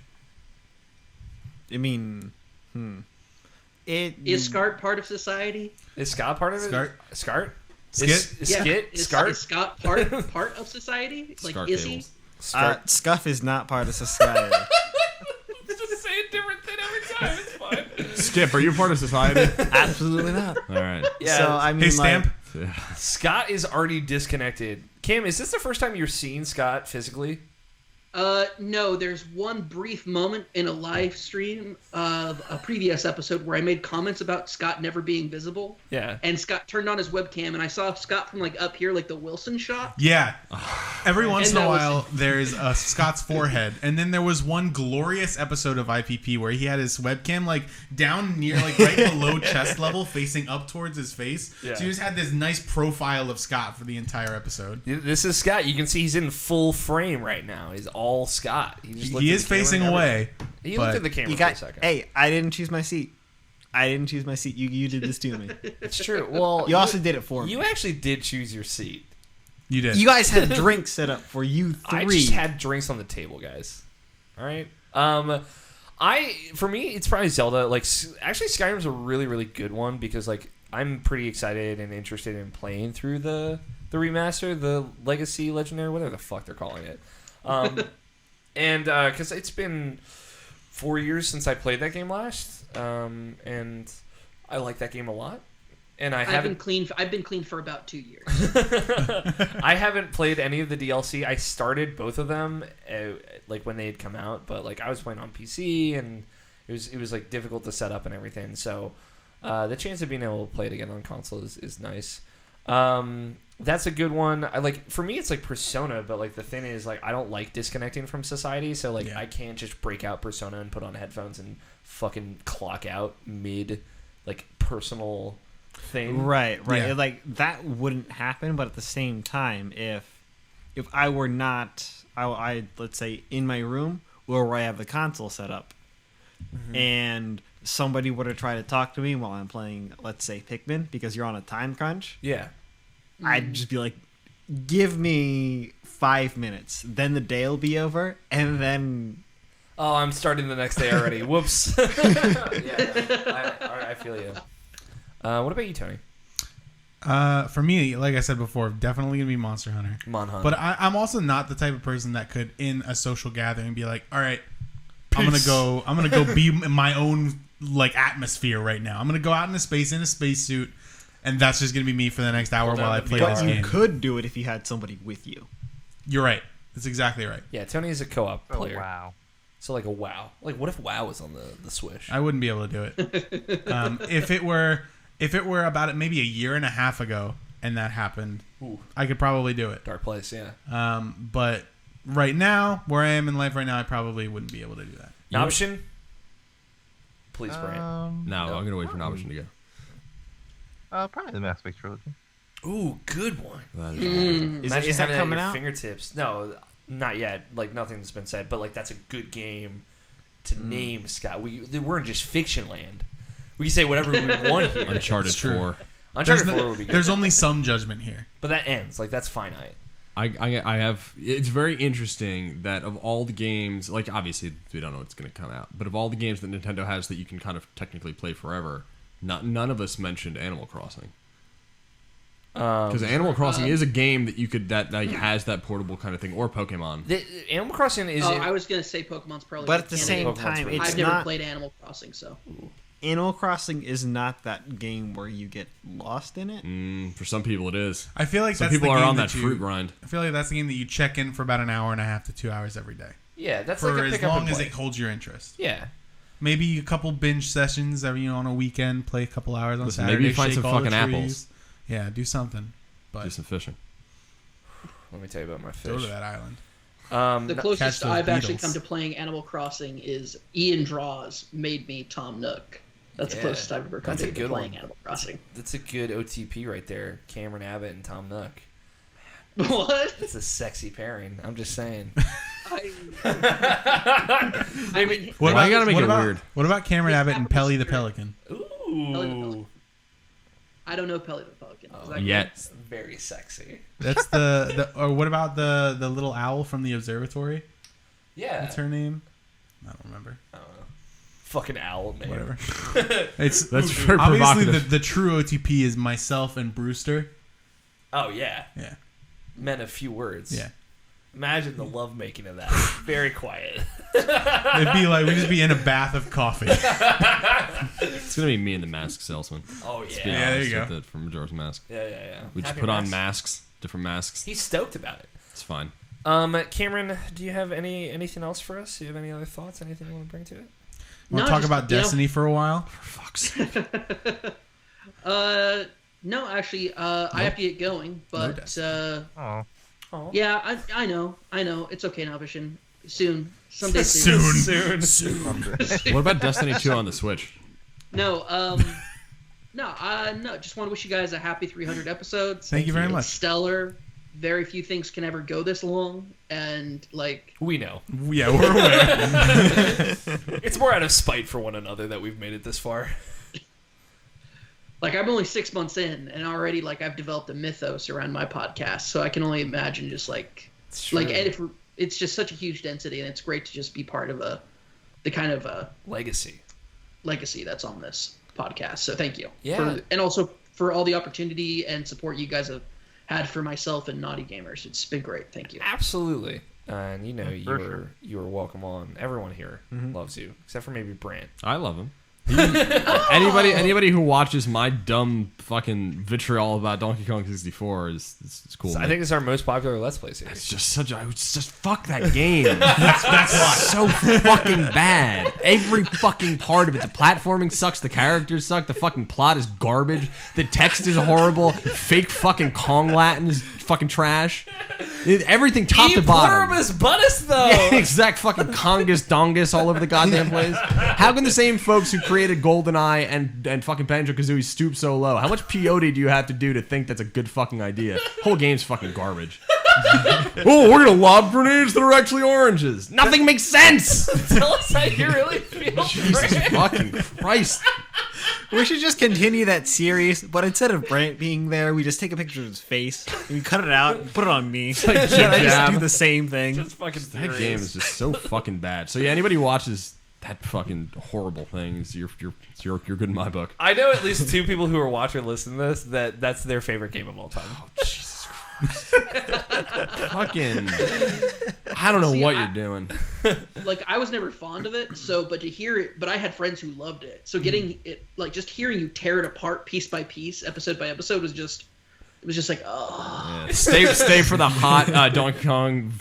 I mean, Is Scart part of society? Is Scott part of it? Scart? Scart? Skit? Is Skit? Scart? Is Scott part of society? Like, Scar is cables. Scart. Scuff is not part of society. Just say a different thing every time. It's fine. Skip, are you part of society? Absolutely not. All right. Yeah. So I mean, Hey, Stamp. Scott is already disconnected. Cam, is this the first time you're seeing Scott physically? No, there's one brief moment in a live stream of a previous episode where I made comments about Scott never being visible. Yeah. And Scott turned on his webcam, and I saw Scott from like up here, like the Wilson shot. Yeah. Every once in And a that was- while, there's a Scott's forehead, and then there was one glorious episode of IPP where he had his webcam like down near, like right below chest level, facing up towards his face. Yeah. So he just had this nice profile of Scott for the entire episode. This is Scott. You can see he's in full frame right now. He's all Scott. Just looked He at is the camera facing and away. everything. He looked but- at the camera You for a got. second. Hey, I didn't choose my seat. You did this to me. It's true. Well, You also did it for me. You actually did choose your seat. You did. You guys had drinks set up for you I three. just had drinks on the table, guys. All right. For me, it's probably Zelda. Like, actually, Skyrim's a really, really good one because, like, I'm pretty excited and interested in playing through the remaster, the Legacy, Legendary, whatever the fuck they're calling it. And because it's been 4 years since I played that game last, and I like that game a lot. And I've been clean for about 2 years. I haven't played any of the DLC. I started both of them like when they had come out, but like I was playing on PC and it was like difficult to set up and everything. So the chance of being able to play it again on console is nice. That's a good one. For me it's like Persona, but like the thing is like I don't like disconnecting from society, so like I can't just break out Persona and put on headphones and fucking clock out mid like personal thing. Right. Yeah. Like that wouldn't happen, but at the same time, if I were not, I let's say in my room where I have the console set up, and somebody were to try to talk to me while I'm playing, let's say Pikmin, because you're on a time crunch, Yeah. I'd just be like, give me 5 minutes, then the day will be over, and then. Oh, I'm starting the next day already. Whoops. I feel you. What about you, Tony? For me, like I said before, definitely gonna be Monster Hunter. Monhunt. But I'm also not the type of person that could, in a social gathering, be like, "All right, I'm gonna go be in my own like atmosphere right now. I'm gonna go out in a spacesuit, and that's just gonna be me for the next hour Hold while on, I play but this You game." could do it if you had somebody with you. You're right. That's exactly right. Yeah, Tony is a co-op Oh player. wow. So like a WoW. Like what if WoW was on the Switch? I wouldn't be able to do it. If it were about it maybe a year and a half ago, and that happened, Ooh. I could probably do it. Dark place, yeah. But right now, where I am in life right now, I probably wouldn't be able to do that. Option? Please, Brant. No, I'm gonna wait for an option to go. Probably the Mass Effect trilogy. Ooh, good one. That is- Imagine Is that having at coming your out? fingertips. No, not yet. Like nothing's been said, but like that's a good game to name, Scott. We're in just fiction land. We can say whatever we want here. Uncharted It's true. 4. Uncharted 4 would be good. There's only some judgment here. But that ends. Like that's finite. I have. It's very interesting that of all the games, like obviously we don't know what's going to come out, but of all the games that Nintendo has that you can kind of technically play forever, none of us mentioned Animal Crossing. Because Animal Crossing is a game that you could that has that portable kind of thing, or Pokemon. Animal Crossing is. I was gonna say Pokemon's probably. But at the same time, I've never played Animal Crossing, so. Animal Crossing is not that game where you get lost in it. For some people, it is. I feel like some that's people the are game on that you, fruit grind. I feel like that's the game that you check in for about an hour and a half to 2 hours every day. Yeah, that's for like a as pick up long and as play. it holds your interest. Yeah. Maybe a couple binge sessions every on a weekend, play a couple hours on Saturday. Maybe you find shake some all the fucking trees. apples. Yeah, do something. But do some fishing. Let me tell you about my fish. Go to that island. The closest I've actually beetles. come to playing Animal Crossing is Ian Draws made me Tom Nook. That's the closest I've ever come to playing Animal Crossing. That's a good OTP right there. Cameron Abbott and Tom Nook. What? It's a sexy pairing. I'm just saying. I mean, What Why about, you gotta make what it about, weird? What about Cameron Abbott and Pelly the Pelican? Ooh. I don't know Pelly the Pelican. Is that Yet. It's very sexy. That's the or what about the little owl from the observatory? Yeah. What's her name? I don't remember. I don't know. Fucking owl, man. Whatever. That's very obviously provocative. the true OTP is myself and Brewster. Oh, yeah. Yeah. Meant a few words. Yeah. Imagine the lovemaking of that. Very quiet. It'd be like we'd just be in a bath of coffee. It's gonna be me and the mask salesman. Oh, Let's yeah. be Yeah, there honest you with go. it from Majora's Mask. Yeah. We just Happy put on masks. masks, different masks. He's stoked about it. It's fine. Cameron, do you have anything else for us? Do you have any other thoughts? Anything you want to bring to it? Want No, to talk just, about you know- Destiny for a while? For fuck's sake. No, actually, I have to get going. But Oh. yeah, I know. It's okay, Navishin. Soon, someday soon. Soon. What about Destiny 2 on the Switch? No, no. Just want to wish you guys a happy 300 episodes. Thank you very It's much. stellar. Very few things can ever go this long, and like We know. Yeah, we're aware. It's more out of spite for one another that we've made it this far. like I'm only 6 months in, and already like I've developed a mythos around my podcast. So I can only imagine just like true. and if it's just such a huge density, and it's great to just be part of the kind of Legacy. legacy that's on this podcast. So thank you. Yeah. And also for all the opportunity and support you guys have had for myself and Naughty Gamers. It's been great. Thank you. Absolutely. And you know, For you are welcome on. Everyone here loves you, except for maybe Brant. I love him. Anybody who watches my dumb fucking vitriol about Donkey Kong 64 is cool. I think it's our most popular Let's Play series. it's just just fuck that game. that's so fucking bad. Every fucking part of it. The platforming sucks. The characters suck. The fucking plot is garbage. The text is horrible. Fake fucking Kong Latin is fucking trash. Everything top to bottom. pluribus bunnis, though. Yeah, exact fucking Congus Dongus all over the goddamn place. How can the same folks who created GoldenEye and fucking Banjo-Kazooie stoop so low? How much peyote do you have to do to think that's a good fucking idea? Whole game's fucking garbage. Oh, we're gonna lob grenades that are actually oranges. Nothing makes sense. Tell us how you really feel. Jesus Brant. fucking Christ. We should just continue that series, but instead of Brant being there, we just take a picture of his face and we cut it out and put it on me. like I just jab. do the same thing. Just fucking That game furious. is just so fucking bad. So yeah, anybody who watches that fucking horrible thing, you're good in my book. I know at least two people who are watching or listen to this that's their favorite game of all time. Jesus Christ. Fucking. I don't know See, what you're doing. Like I was never fond of it, but to hear it, but I had friends who loved it. So getting it, like just hearing you tear it apart piece by piece, episode by episode, was just like, oh. Yeah. Stay for the hot Donkey Kong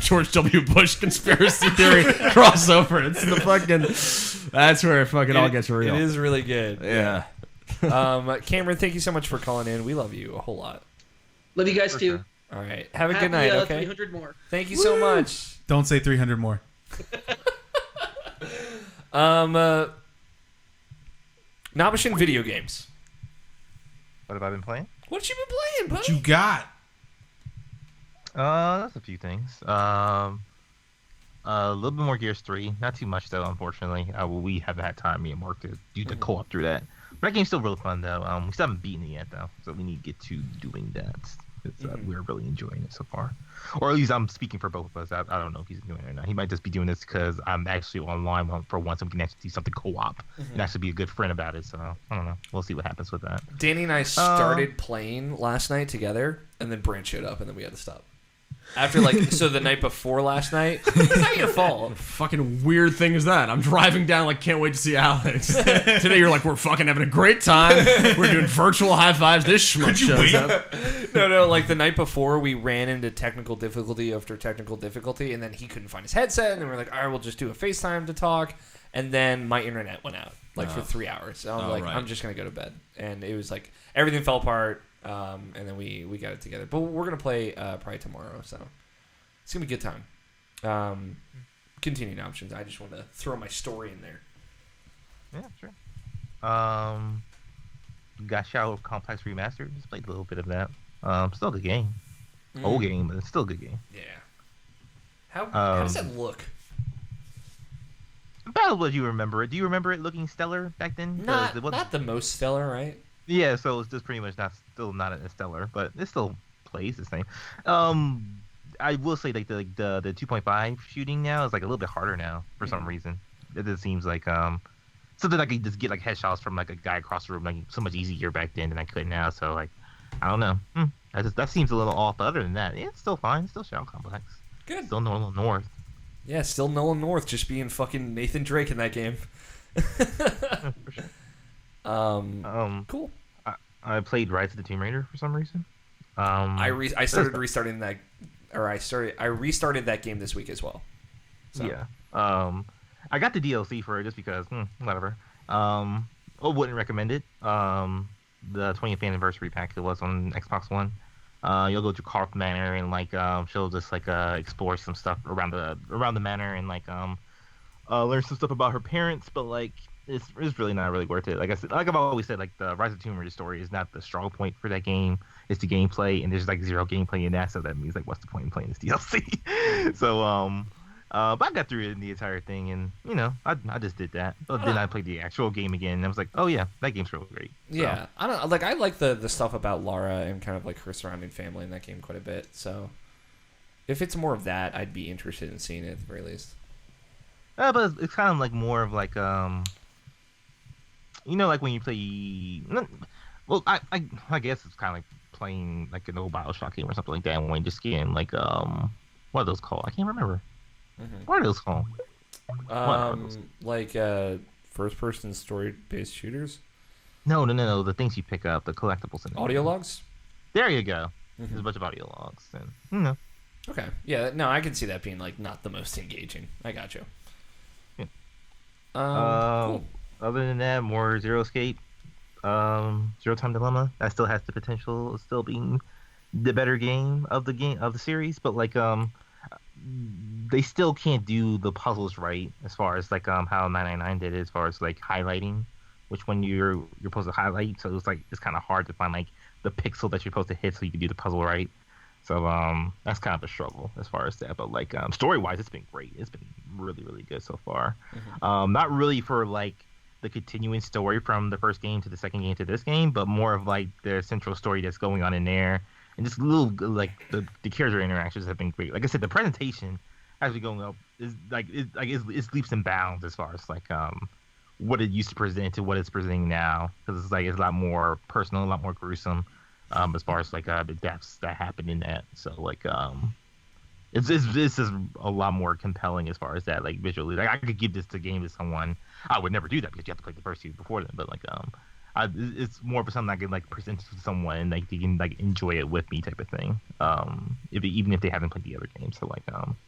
George W. Bush conspiracy theory crossover. It's the fucking. That's where it fucking all gets real. It is really good. Yeah. Cameron, thank you so much for calling in. We love you a whole lot. Love you guys For too. sure. All right. Have a Happy, good night, okay? 300 more. Thank you so much. Don't say 300 more. Nabishin video games. What have I been playing? What you been playing, What buddy? you got? That's a few things. A little bit more Gears 3. Not too much though, unfortunately. We haven't had time, me and Mark, to do the co-op through that. But that game's still really fun though. We still haven't beaten it yet though, so we need to get to doing that. We're really enjoying it so far, or at least I'm speaking for both of us. I don't know if he's doing it or not. He might just be doing this because I'm actually online for once, and we can actually do something co-op and actually be a good friend about it. So I don't know. We'll see what happens with that. Danny and I started playing last night together, and then Brant showed up, and then we had to stop. After so the night before last night, it's not your fault. Fucking weird thing is that I'm driving down can't wait to see Alex. Today you're like, we're fucking having a great time. We're doing virtual high fives. This schmuck shows up. No, the night before we ran into technical difficulty after technical difficulty, and then he couldn't find his headset, and then we're like, all right, we'll just do a FaceTime to talk, and then my internet went out for 3 hours. So I'm right. I'm just gonna go to bed, and it was everything fell apart. And then we got it together. But we're going to play probably tomorrow, so it's going to be a good time. Continuing options. I just want to throw my story in there. Yeah, sure. Got Shadow of Complex Remastered. Just played a little bit of that. Still a good game. Old game, but it's still a good game. Yeah. How does that look? About what you remember it. Do you remember it looking stellar back then? Not the most stellar, right? Yeah, so it's just pretty much still not a stellar, but it still plays the same. I will say the 2.5 shooting now is a little bit harder now for some reason. It just seems like something I could just get headshots from a guy across the room so much easier back then than I could now. So I don't know. That seems a little off. But other than that, yeah, it's still fine. It's still Shadow Complex. Good. Still Nolan North. Yeah, still Nolan North, just being fucking Nathan Drake in that game. For sure. Cool. I played Rise of the Tomb Raider for some reason. I started restarting that, or I restarted that game this week as well. So. Yeah. I got the DLC for it just because, whatever. I wouldn't recommend it. The 20th anniversary pack it was on Xbox One. You'll go to Carp Manor and she'll just explore some stuff around the manor and learn some stuff about her parents, but it's really not really worth it. Like I've always said, the Rise of Tomb Raider story is not the strong point for that game. It's the gameplay, and there's zero gameplay in that, so that means what's the point in playing this DLC? So but I got through it in the entire thing, and I just did that. But then I played the actual game again, and I was like, oh yeah, that game's real great. So. Yeah, I don't I like the stuff about Lara and kind of her surrounding family in that game quite a bit. So if it's more of that, I'd be interested in seeing it at the very least. But it's kind of more of when you play. Well, I guess it's kind of like playing an old BioShock game or something like that. When you just getting what are those called? I can't remember. Mm-hmm. What are those called? First-person story-based shooters. No. The things you pick up, the collectibles. Audio logs. There you go. Mm-hmm. There's a bunch of audio logs, and Okay. Yeah. No, I can see that being not the most engaging. I got you. Yeah. Cool. Other than that, more Zero Escape, Zero Time Dilemma. That still has the potential of still being the better game of the series, but they still can't do the puzzles right as far as how 999 did it, as far as highlighting which one you're supposed to highlight. So it's kind of hard to find the pixel that you're supposed to hit so you can do the puzzle right. So that's kind of a struggle as far as that. But story wise, it's been great. It's been really, really good so far. Mm-hmm. Not really for the continuing story from the first game to the second game to this game, but more of the central story that's going on in there, and just little the character interactions have been great. Like I said, the presentation actually going up is it's leaps and bounds as far as what it used to present to what it's presenting now, because it's a lot more personal, a lot more gruesome, as far as the deaths that happen in that. So it's just a lot more compelling as far as that visually. I could give this game to someone. I would never do that because you have to play the first two before them. But it's more of something I can present to someone and they can enjoy it with me type of thing. Even if they haven't played the other game. So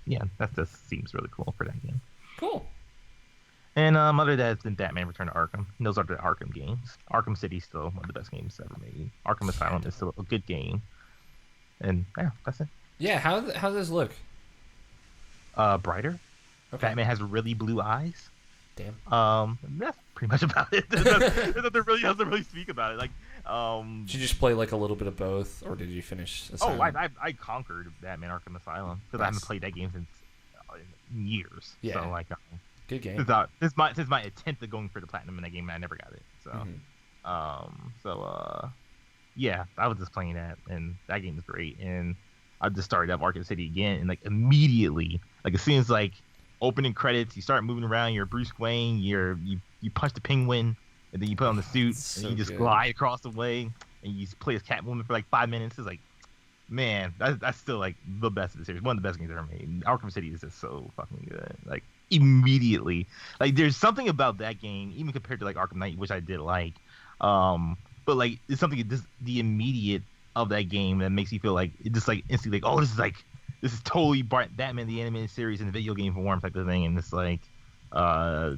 yeah, that just seems really cool for that game. Cool. And other than that, it's been Batman Return to Arkham. And those are the Arkham games. Arkham City is still one of the best games ever made. Arkham Asylum is still a good game. And yeah, that's it. Yeah, how does this look? Brighter. Okay. Batman has really blue eyes. Damn. That's pretty much about it. There's nothing really else to really speak about it. Did you just play a little bit of both, or did you finish Asylum? I conquered Batman Arkham Asylum because I haven't played that game since years. Yeah. So good game. Since my attempt at going for the platinum in that game, I never got it. So, yeah, I was just playing that, and that game is great. And I just started up Arkham City again, and like immediately, like as soon as like opening credits, you start moving around. You're Bruce Wayne. You punch the penguin, and then you put on the suit, So and you just good. glide across the way, and you play as Catwoman for like 5 minutes. It's like, man, that's still like the best of the series. One of the best games ever made. Arkham City is just so fucking good. Like immediately, like there's something about that game, even compared to like Arkham Knight, which I did like. But like it's something just the immediate of that game that makes you feel like it just like instantly like, oh, this is totally Batman the animated series in the video game form type of thing, and it's like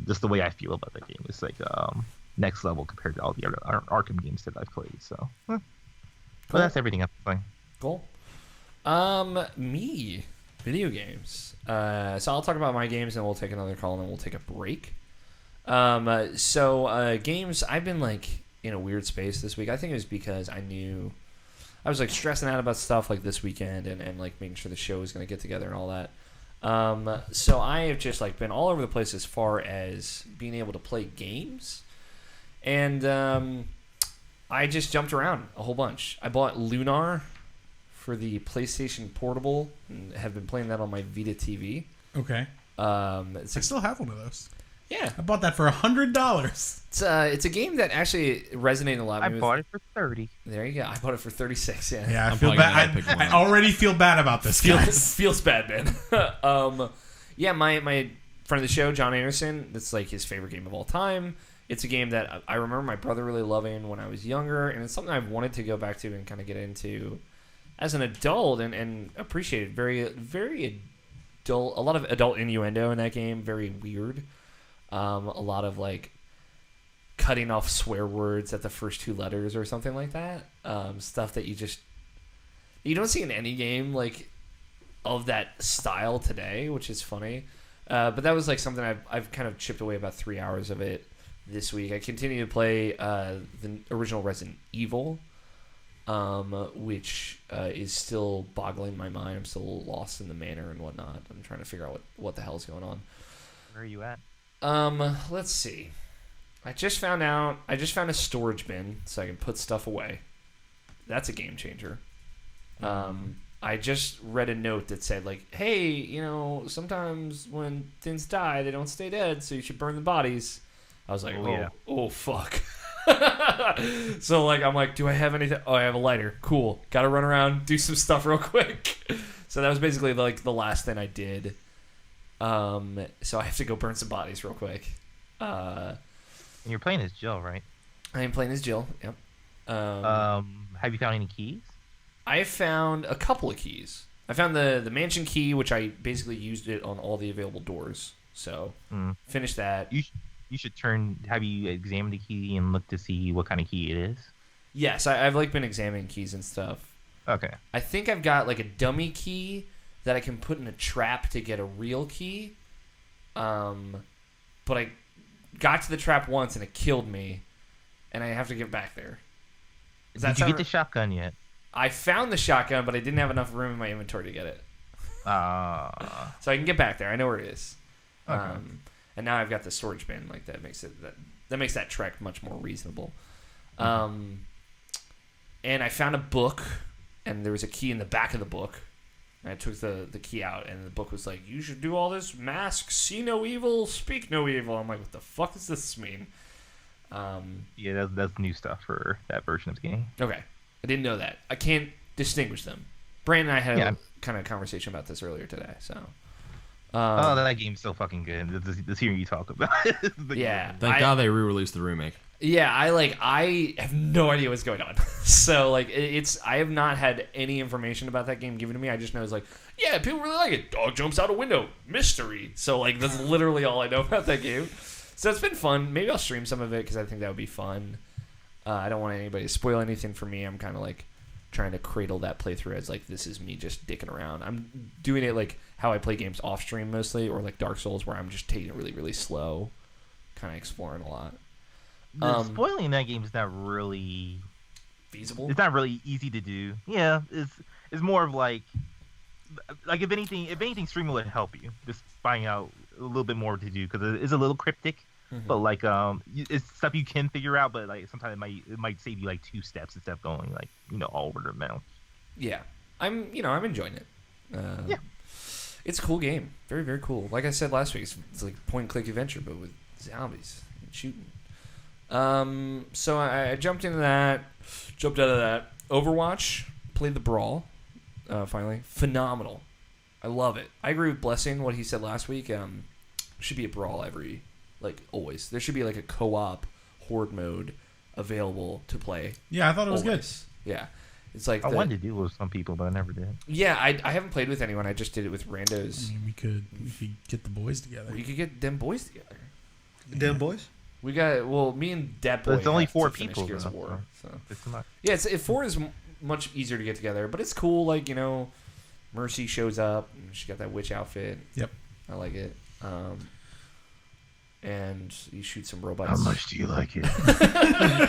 just the way I feel about that game. It's like next level compared to all the other Arkham games that I've played. So, but that's everything I'm playing. Cool. Me, video games. So I'll talk about my games, and we'll take another call, and then we'll take a break. Games. I've been like in a weird space this week. I think it was because I was like stressing out about stuff like this weekend, and like making sure the show was gonna get together and all that. So I have just like been all over the place as far as being able to play games, and I just jumped around a whole bunch. I bought Lunar for the PlayStation Portable and have been playing that on my Vita TV. Okay. I still have one of those. Yeah, I bought that for $100. it's a game that actually resonated a lot. I bought it for 30. There you go. I bought it for 36. Yeah. Yeah, I I'm feel probably bad. gonna pick one I up. already feel bad about this, guys. Feels bad, man. Yeah, my friend of the show, John Anderson, that's like his favorite game of all time. It's a game that I remember my brother really loving when I was younger, and it's something I've wanted to go back to and kind of get into as an adult and appreciate it. Very, very adult. A lot of adult innuendo in that game. Very weird. A lot of like cutting off swear words at the first two letters or something like that. Stuff that you don't see in any game like of that style today, which is funny. But that was like something I've kind of chipped away about 3 hours of it this week. I continue to play the original Resident Evil, which is still boggling my mind. I'm still lost in the manor and whatnot. I'm trying to figure out what the hell's going on. Where are you at? Let's see. I just found a storage bin so I can put stuff away. That's a game changer. I just read a note that said like, hey, sometimes when things die, they don't stay dead, so you should burn the bodies. I was like, oh fuck. So like, I'm like, do I have anything? Oh, I have a lighter. Cool. Got to run around, do some stuff real quick. So that was basically like the last thing I did. So I have to go burn some bodies real quick. And you're playing as Jill, right? I am playing as Jill. Yep. Have you found any keys? I found a couple of keys. I found the mansion key, which I basically used it on all the available doors. So finished that. You should have you examined the key and look to see what kind of key it is? Yes, I've like been examining keys and stuff. Okay. I think I've got like a dummy key that I can put in a trap to get a real key. But I got to the trap once and it killed me, and I have to get back there. Did you get the shotgun yet? I found the shotgun, but I didn't have enough room in my inventory to get it. So I can get back there. I know where it is. Okay. And now I've got the storage bin. Like that makes that trek much more reasonable. And I found a book, and there was a key in the back of the book. And I took the key out, and the book was like, you should do all this, mask, see no evil, speak no evil. I'm like, what the fuck does this mean? Yeah, that's new stuff for that version of the game. Okay. I didn't know that. I can't distinguish them. Brandon and I had a kind of conversation about this earlier today, so... that game's so fucking good. Just hearing you talk about it. Yeah. Thank God they re-released the remake. Yeah, I have no idea what's going on. So like I have not had any information about that game given to me. I just know it's like, yeah, people really like it. Dog jumps out a window. Mystery. So like that's literally all I know about that game. So it's been fun. Maybe I'll stream some of it because I think that would be fun. I don't want anybody to spoil anything for me. I'm kind of like trying to cradle that playthrough as like this is me just dicking around. I'm doing it like how I play games off stream mostly, or like Dark Souls where I'm just taking it really, really slow, kind of exploring a lot. Spoiling that game is not really feasible. It's not really easy to do. Yeah, it's more of like if anything, streaming would help you just finding out a little bit more to do because it's a little cryptic. But like it's stuff you can figure out, but like sometimes it might save you like 2 steps instead of going like all over the mount. Yeah, I'm enjoying it. Yeah, it's a cool game. Very, very cool. Like I said last week, it's like point and click adventure, but with zombies and shooting. So I jumped into that, jumped out of that. Overwatch, played the Brawl, finally. Phenomenal. I love it. I agree with Blessing, what he said last week. Should be a Brawl always. There should be like a co-op horde mode available to play. Yeah, I thought it was always. Good. Yeah. It's like I wanted to do it with some people, but I never did. Yeah, I haven't played with anyone. I just did it with randos. I mean, we could get the boys together. We could get them boys together. Them boys? We got me and that boy. But it's only have 4 to finish people. Gears of War, so. It's not. Yeah, 4 is much easier to get together, but it's cool. Like Mercy shows up. And she got that witch outfit. Yep, I like it. And you shoot some robots. How much do you like it? I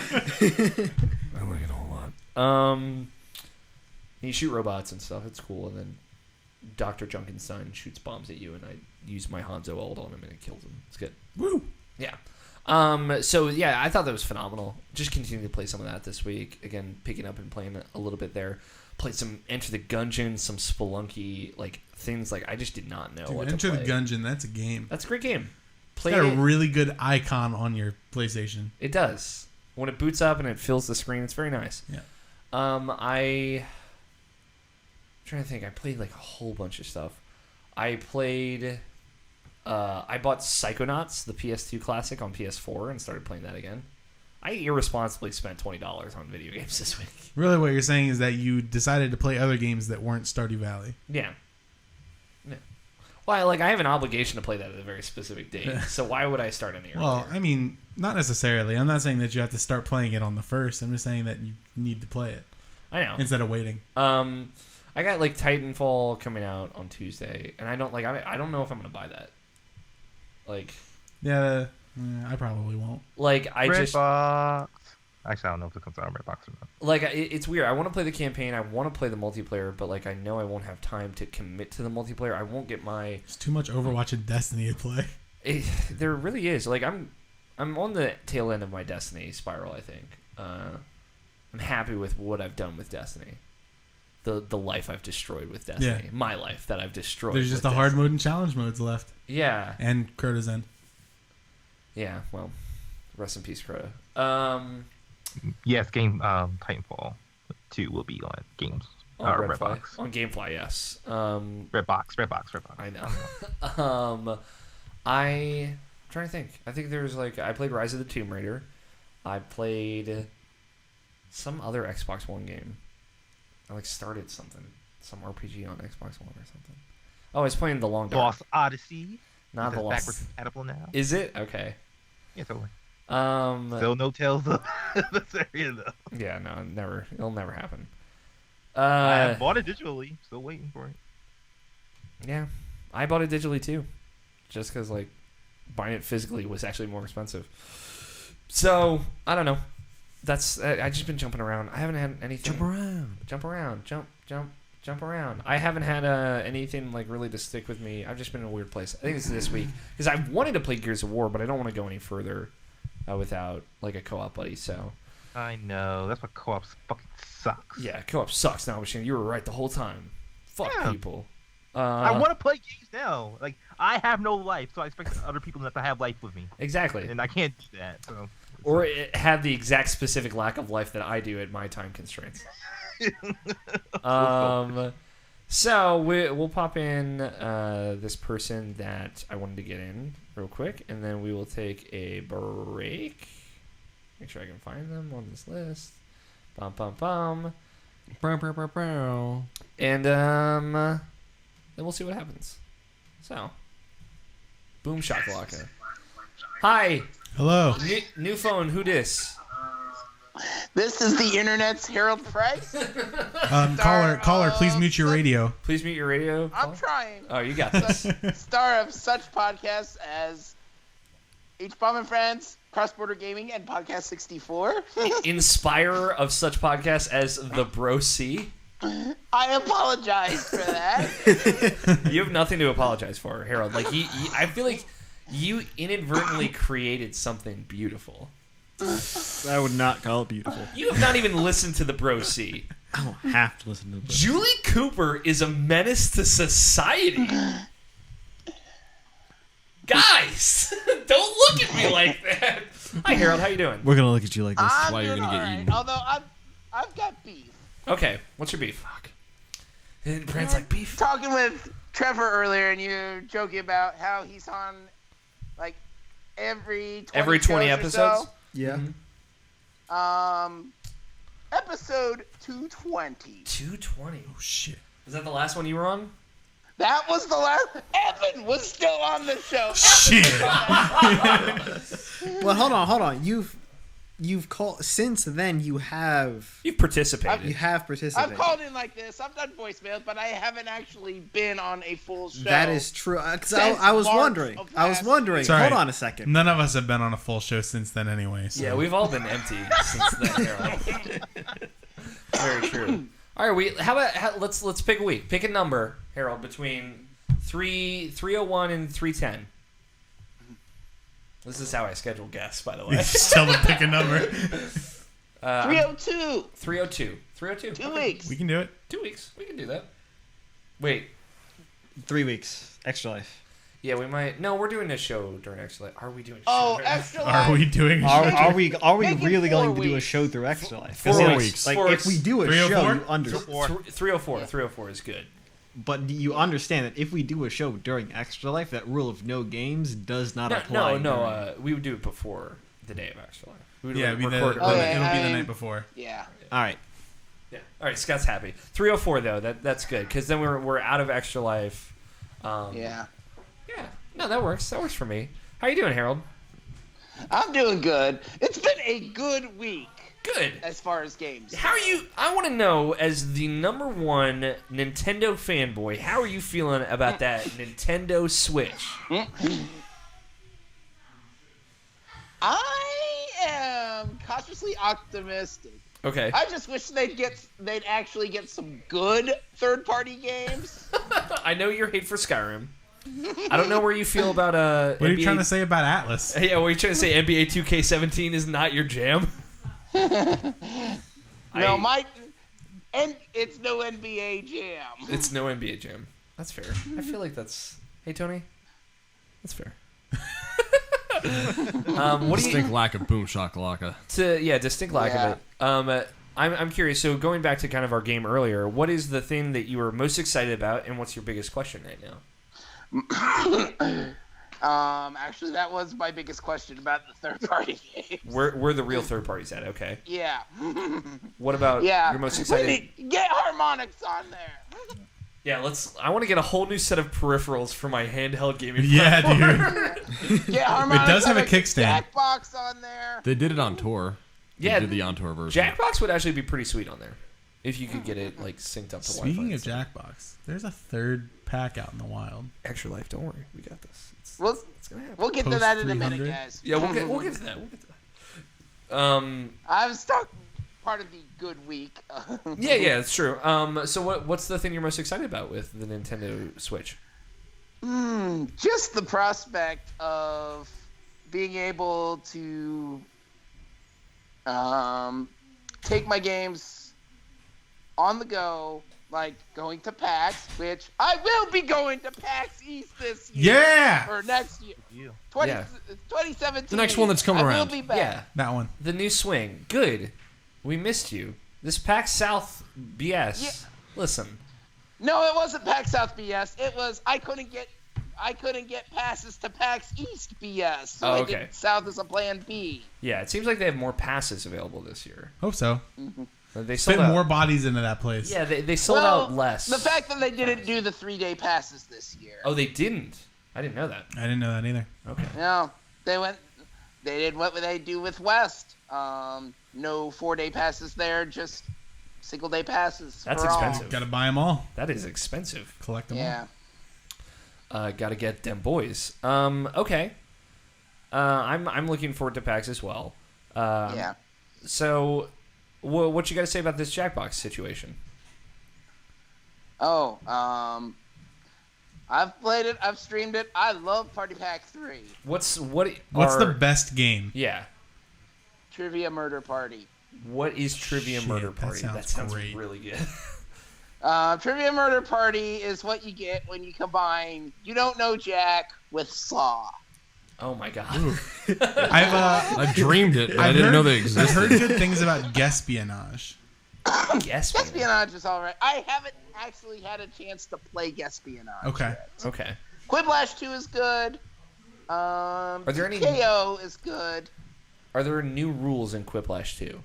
like it a whole lot. You shoot robots and stuff. It's cool. And then Dr. Junkenstein shoots bombs at you, and I use my Hanzo ult on him, and it kills him. It's good. Woo! Yeah. So yeah, I thought that was phenomenal. Just continue to play some of that this week. Again, picking up and playing a little bit there. Played some Enter the Gungeon, some Spelunky, like things like I just did not know what Enter to play. the Gungeon, that's a game. That's a great game. It's got a really good icon on your PlayStation. It does. When it boots up and it fills the screen, it's very nice. Yeah. I'm trying to think. I played like a whole bunch of stuff. I bought Psychonauts, the PS2 classic, on PS4 and started playing that again. I irresponsibly spent $20 on video games this week. Really, what you're saying is that you decided to play other games that weren't Stardew Valley. Yeah. Well, I have an obligation to play that at a very specific date, so why would I start any earlier? Well, I mean, not necessarily. I'm not saying that you have to start playing it on the first. I'm just saying that you need to play it. I know. Instead of waiting. I got like Titanfall coming out on Tuesday, and I don't know if I'm gonna buy that. Yeah, I probably won't. Redbox. Actually, I don't know if it comes out on Redbox or not. It's weird. I want to play the campaign. I want to play the multiplayer, but I know I won't have time to commit to the multiplayer. I won't get my. It's too much Overwatch and Destiny to play. There really is. I'm on the tail end of my Destiny spiral. I think. I'm happy with what I've done with Destiny. The life I've destroyed with Destiny. Yeah. My life that I've destroyed. There's just the hard mode and challenge modes left. Yeah. And Crota's End. Yeah. Well, rest in peace, Crota. Yes, Titanfall 2 will be on games. Redbox. On GameFly, yes. Redbox. I know. I'm trying to think. I think there's I played Rise of the Tomb Raider. I played some other Xbox One game. I started some RPG on Xbox One or something. Oh, I was playing The Long Dark. Lost Odyssey. Not The Lost. Backwards compatible now. Is it? Okay. Yeah, totally. Still no Tales of this area though. Yeah, no, never. It'll never happen. I bought it digitally. Still waiting for it. Yeah, I bought it digitally too, just because buying it physically was actually more expensive. So I don't know. I just been jumping around. I haven't had anything. Jump around. I haven't had anything really to stick with me. I've just been in a weird place. I think it's this week because I wanted to play Gears of War, but I don't want to go any further without a co-op buddy. So I know that's what co-op fucking sucks. Yeah, co-op sucks now, Machine. You were right the whole time. Fuck people. I want to play games now. I have no life, so I expect other people not to have life with me. Exactly. And I can't do that. So. Or have the exact specific lack of life that I do at my time constraints. So we'll pop in this person that I wanted to get in real quick, and then we will take a break. Make sure I can find them on this list. Bum bum bum. And then we'll see what happens. So, boom shakalaka. Hi. Hello. New phone. Who dis? This is the internet's Harold Price. Caller, please mute your radio. Please mute your radio. I'm trying. Oh, you got this. Star of such podcasts as H-Bomb and Friends, Cross Border Gaming, and Podcast 64. Inspirer of such podcasts as The Bro C. I apologize for that. You have nothing to apologize for, Harold. I feel like You inadvertently created something beautiful. I would not call it beautiful. You have not even listened to the Bro C. I don't have to listen to this. Julie Cooper is a menace to society. Guys, don't look at me like that. Hi, Harold. How you doing? We're gonna look at you like this. I'm why you're doing gonna get alright, eaten. Although I've got beef. Okay, what's your beef? Fuck. Brand's like beef. Talking with Trevor earlier, and you're joking about how he's on like every 20 20 shows or episodes? so. Yeah. Episode 220. 220. Oh shit. Is that the last one you were on? That was the last. Evan was still on the show. Shit. Well, hold on. You've called since then. You have Participated. participated. I've called in like this. I've done voicemails, but I haven't actually been on a full show. That is true. 'Cause Since I was March wondering. of I was last wondering. Sorry. Hold on a second. None of us have been on a full show since then anyway. So. Yeah, we've all been empty since then, Harold. Very true. All right, let's pick a week. Pick a number, Harold, between 301 and 310. This is how I schedule guests, by the way. Just tell them pick a number. 302. 302. 302. 2 weeks. We can do it. 2 weeks. We can do that. Wait. 3 weeks. Extra Life. Yeah, we might. No, we're doing a show during Extra Life. Are we doing a show? Oh, during extra Are life. we doing a show? Are we Make it really 4 going to do a weeks. show through Extra Life? 4 like, weeks. Like 4 if we do a 304? show, you understand. 304. 304 is good. But you understand that if we do a show during Extra Life, that rule of no games does not apply. No. We would do it before the day of Extra Life. We would Yeah, record it. Okay, it'll be the I mean- night before. Yeah. All right. Yeah. All right, Scott's happy. 304 though. That's good because then we're out of Extra Life. Yeah. Yeah. No, that works. That works for me. How you doing, Harold? I'm doing good. It's been a good week Good. as far as games. How are you? I want to know, as the #1 Nintendo fanboy, how are you feeling about that Nintendo Switch? I am cautiously optimistic. Okay. I just wish they'd actually get some good third-party games. I know your hate for Skyrim. I don't know where you feel about What are you trying to say about Atlas? Yeah, what are you trying to say? NBA 2K17 is not your jam? And it's no NBA Jam. It's no NBA jam. That's fair. I feel like that's. Hey, Tony. That's fair. What do you Distinct lack of boom shakalaka. distinct lack of it. I'm curious. So going back to kind of our game earlier, what is the thing that you were most excited about, and what's your biggest question right now? Actually, that was my biggest question about the third-party games. Where the real third parties at? Okay. Yeah. What about your most excited? Get harmonics on there. Yeah, I want to get a whole new set of peripherals for my handheld gaming. Yeah, platform. dude. Get harmonics. It does have on a kickstand. Jackbox on there. They did it on tour. They Yeah, did the on tour version. Jackbox would actually be pretty sweet on there, if you could get it like synced up to Wi-Fi. Speaking and of stuff. Jackbox, there's a third pack out in the wild. Extra Life, don't worry, we got this. It's We'll gonna happen. we'll get to Post that in a 300? minute, guys. Yeah, we'll get to that. We'll get to that. I was stuck part of the good week. Yeah, it's true. So what's the thing you're most excited about with the Nintendo Switch? Just the prospect of being able to take my games on the go, like going to PAX, which I will be going to PAX East this year. Yeah! Or next year. You. 2017. The next one that's coming I around. will be back. Yeah, That one. the new swing. Good. We missed you. This PAX South BS. Yeah. Listen. No, it wasn't PAX South BS. It was I couldn't get passes to PAX East BS. So I okay. did South as a plan B. Yeah, it seems like they have more passes available this year. Hope so. They sold Fit out. more bodies into that place. Yeah, they sold out less. The fact that they didn't do the 3-day passes this year. Oh, they didn't. I didn't know that. I didn't know that either. Okay. No, they did what they do with West. No 4-day passes there, just single-day passes. That's for all. expensive. Got to buy them all. That is expensive. Collect them all. Yeah. Got to get them boys. Okay. I'm looking forward to PAX as well. Yeah. So, what you got to say about this Jackbox situation? Oh, I've played it. I've streamed it. I love Party Pack 3. What's the best game? Yeah. Trivia Murder Party. What is Trivia Murder Party? That sounds great. Really good. Trivia Murder Party is what you get when you combine You Don't Know Jack with Saw. Oh my god. I've dreamed it. I didn't know they existed. I've heard good things about Guespionage. Guespionage is alright. I haven't actually had a chance to play Guespionage. Okay. Yet. Okay. Quiplash 2 is good. Are there any KO is good. Are there new rules in Quiplash 2?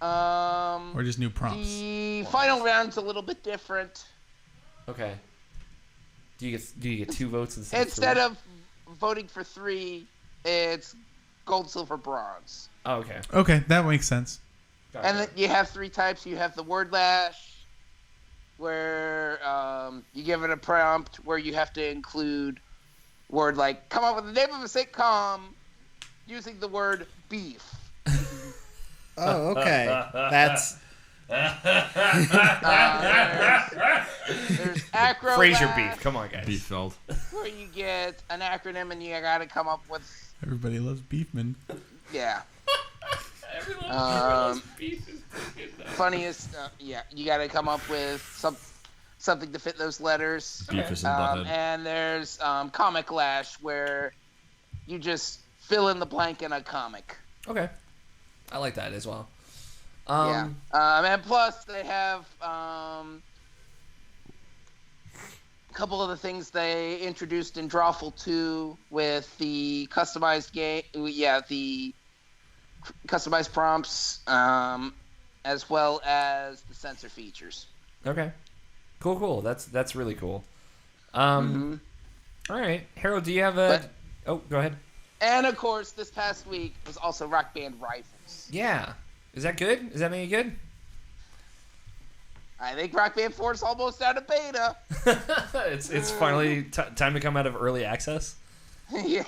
Or just new prompts? The final round's a little bit different. Okay. Do you get 2 votes instead of voting for 3, it's gold, silver, bronze. Oh, okay. Okay, that makes sense. Gotcha. And then you have 3 types. You have the word lash, where you give it a prompt where you have to include word like come up with the name of a sitcom using the word beef. Oh, okay. That's there's acro Frasier beef. Come on, guys. Beefeld. where you get an acronym and you gotta come up with Everybody loves Beefman. yeah. Everyone loves beef. Funniest, you gotta come up with something to fit those letters. Beavis and Butthead. And there's comic lash where you just fill in the blank in a comic. Okay. I like that as well. And plus they have a couple of the things they introduced in Drawful 2 with the customized game. Yeah, the customized prompts, as well as the sensor features. Okay. Cool. That's really cool. All right, Harold, do you have a? Go ahead. And of course, this past week was also Rock Band Rivals. Yeah. Is that good? Is that any good? I think Rock Band 4 is almost out of beta. it's finally time to come out of early access. Yeah.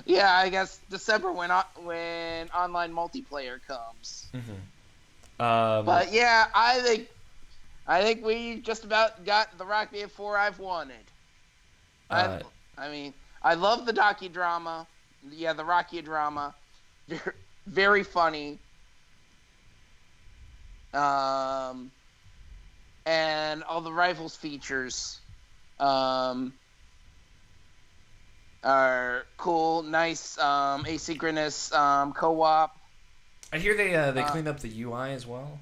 I guess December when online multiplayer comes. But yeah, I think we just about got the Rock Band 4 I've wanted. I mean, I love the docudrama. Yeah, the Rocky drama. Very funny. And all the Rivals features are cool, nice, asynchronous co-op. I hear they cleaned up the UI as well.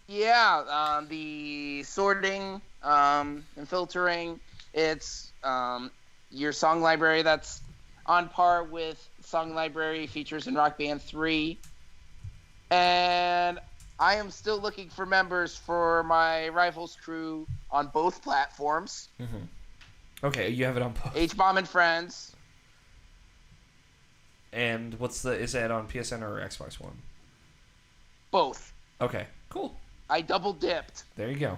Yeah, the sorting and filtering. It's your song library that's on par with song library features in Rock Band 3. And I am still looking for members for my Rivals crew on both platforms. Okay, you have it on both. H-Bomb and Friends. And is that on PSN or Xbox One? Both. Okay, cool. I double dipped. There you go.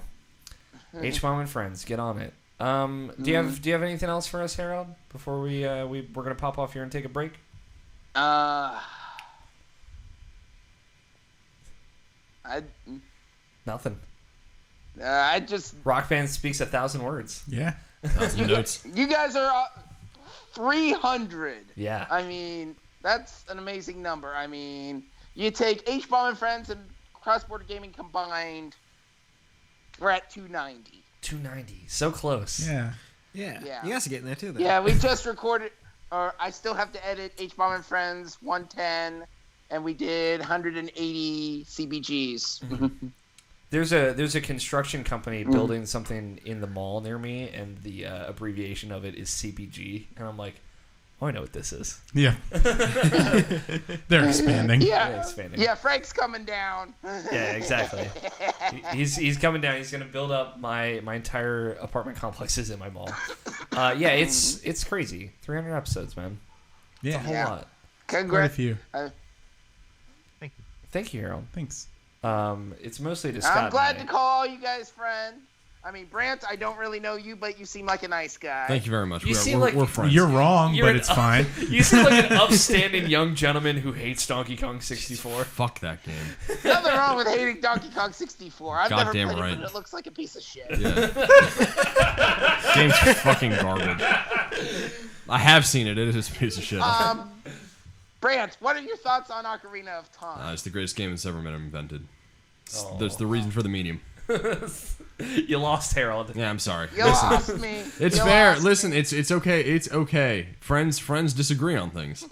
H-Bomb and Friends, get on it. Do you have anything else for us, Harold? Before we're gonna pop off here and take a break. Nothing. I just Rock Band speaks 1,000 words. Yeah. 1,000 notes. You guys are 300. Yeah. I mean, that's an amazing number. I mean, you take H-Bomb and Friends and Cross-Border Gaming combined, we're at 290. 290. So close. Yeah. yeah. Yeah. You guys are getting there too. Then. Yeah, we just recorded, or I still have to edit H-Bomb and Friends 110, and we did 180 CBGs. There's a construction company building something in the mall near me, and the abbreviation of it is CBG, and I'm like, oh, I know what this is. Yeah. They're expanding. Yeah. They're expanding. Yeah, Frank's coming down. Yeah, exactly. He's coming down. He's gonna build up my entire apartment complexes in my mall. Yeah, it's crazy. 300 episodes, man. Yeah. It's a whole lot. Quite a Congrats. few. Thank you, Harold. Thanks. It's mostly to Scott. I'm glad and to call you guys friend. I mean, Brant, I don't really know you, but you seem like a nice guy. Thank you very much. We're friends. You're wrong, but it's fine. You seem like an upstanding young gentleman who hates Donkey Kong 64. Fuck that game. Nothing wrong with hating Donkey Kong 64. I've never Goddamn played right. it, but it looks like a piece of shit. Yeah. Game's fucking garbage. I have seen it. It is a piece of shit. Brant, what are your thoughts on Ocarina of Time? It's the greatest game that's ever been invented. That's the reason for the medium. You lost Harold. Yeah, I'm sorry. You lost me. It's You fair. lost Listen, me. it's okay. It's okay. Friends disagree on things.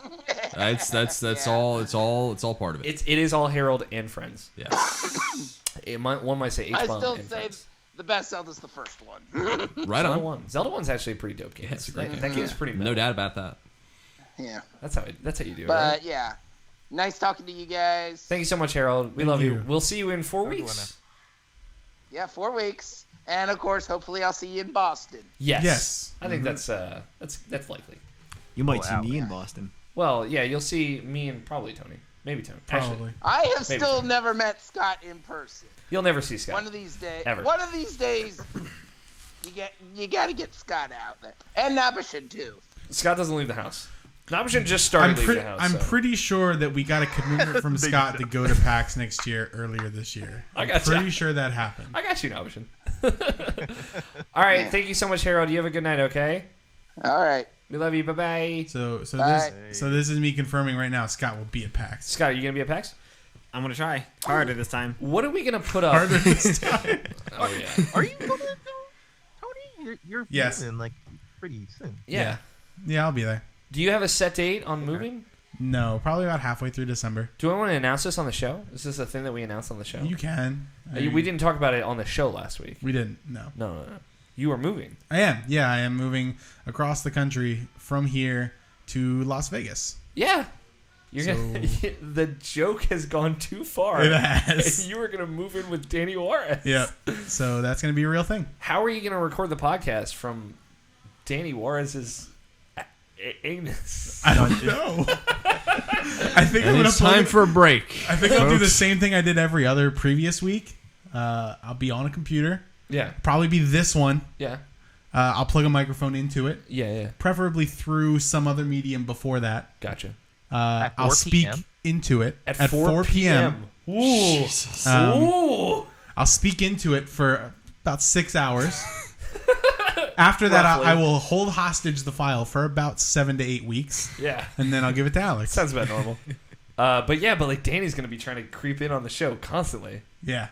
That's all. It's all part of it. It is all Harold and friends. Yeah. One might say I H-bomb still and say friends. the best Zelda's the first one. Right Zelda on. 1. Zelda 1's actually a pretty dope game. Yeah, it's a great game. That game's pretty No metal. doubt about that. Yeah. That's how you do it. But Right? yeah, nice talking to you guys. Thank you so much, Harold. We Thank love you. you. We'll see you in 4 weeks. Yeah, 4 weeks, and of course, hopefully, I'll see you in Boston. Yes. Yes. I think that's likely. You might see wow. me in Boston. Well, yeah, you'll see me and probably Tony. Maybe Tony. Actually, Probably. I have Maybe. still never met Scott in person. you'll never see Scott. One of these days. Ever. One of these days, you got to get Scott out there, and Nabashin too. Scott doesn't leave the house. Nabashin just started leaving the house. I'm so. pretty sure that we got a commitment from Scott to go to PAX next year earlier this year. I I'm gotcha. pretty sure that happened. I got you, Nabashin. All right, thank you so much, Harold. You have a good night, okay? All right. We love you. Bye-bye. So Bye. this is me confirming right now. Scott will be at PAX. Scott, are you going to be at PAX? I'm gonna try harder this time. What are we going to put up? Harder this time. Oh, yeah. Are you gonna go, Tony? You're Yes. moving, like pretty soon. Yeah. Yeah, I'll be there. Do you have a set date on moving? No, probably about halfway through December. Do I want to announce this on the show? Is this a thing that we announced on the show? You can. We didn't talk about it on the show last week. We didn't. No. No. You are moving. I am. Yeah, I am moving across the country from here to Las Vegas. Yeah. The joke has gone too far. It has. And you were going to move in with Danny Juarez. Yep. So that's going to be a real thing. How are you going to record the podcast from Danny Juarez's anus? I don't know. I think I'm And gonna it's time for a break. I think I'll do the folks. same thing I did every other previous week. I'll be on a computer. Yeah. Probably be this one. Yeah. I'll plug a microphone into it, Yeah. preferably through some other medium before that. Gotcha. At 4 I'll speak p.m.? into it At 4 p.m. Ooh. Um, I'll speak into it for about 6 hours. After that, Roughly. I will hold hostage the file for about 7 to 8 weeks, Yeah. and then I'll give it to Alex. Sounds about normal. But like Danny's going to be trying to creep in on the show constantly. Yeah.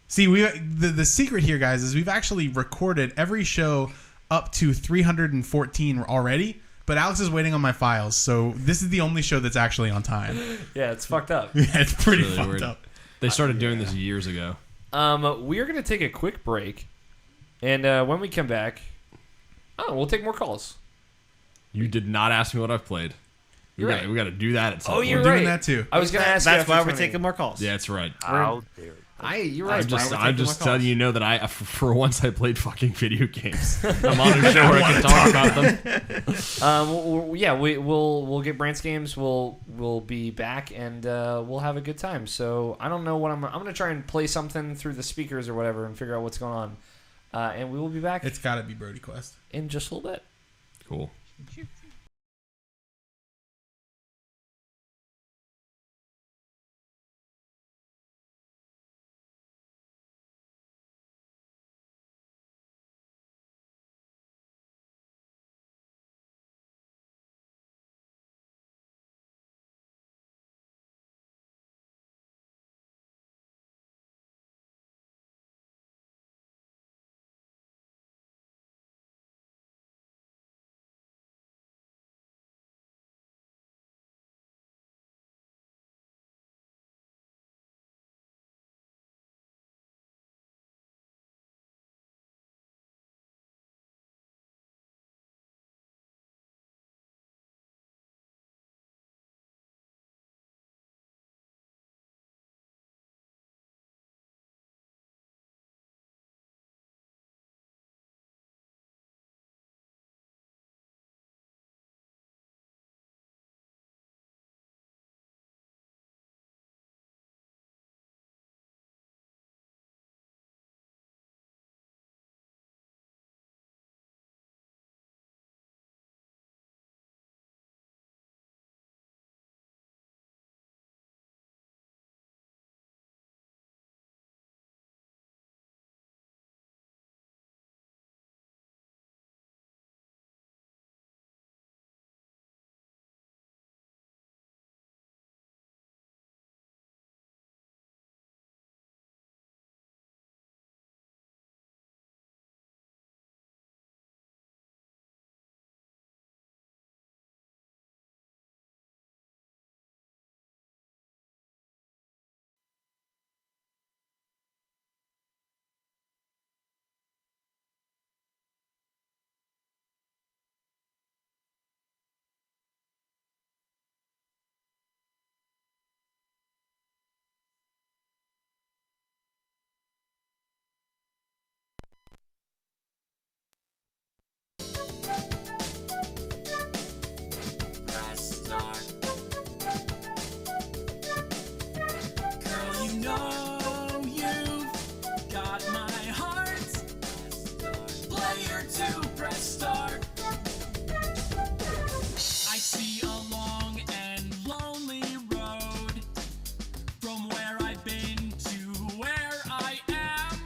See, the secret here, guys, is we've actually recorded every show up to 314 already, but Alex is waiting on my files, so this is the only show that's actually on time. Yeah, it's fucked up. Yeah, it's pretty Really fucked weird. up. They started doing this years ago. We're going to take a quick break. And when we come back, we'll take more calls. You did not ask me what I've played. We You're got right. to do that at some Oh, point. you're We're doing right. that too. I was going to ask you That's after why we're 20. taking more calls. Yeah, that's right. How dare you. You're right. I'm just taking letting more you know that for once I played fucking video games. I'm on a show where I can talk about them. We'll get Brant's games. We'll be back and we'll have a good time. So I don't know what I'm gonna try and play something through the speakers or whatever and figure out what's going on. And we will be back It's got to be Brody Quest. in just a little bit. Cool. press start. I see a long and lonely road from where I've been to where I am.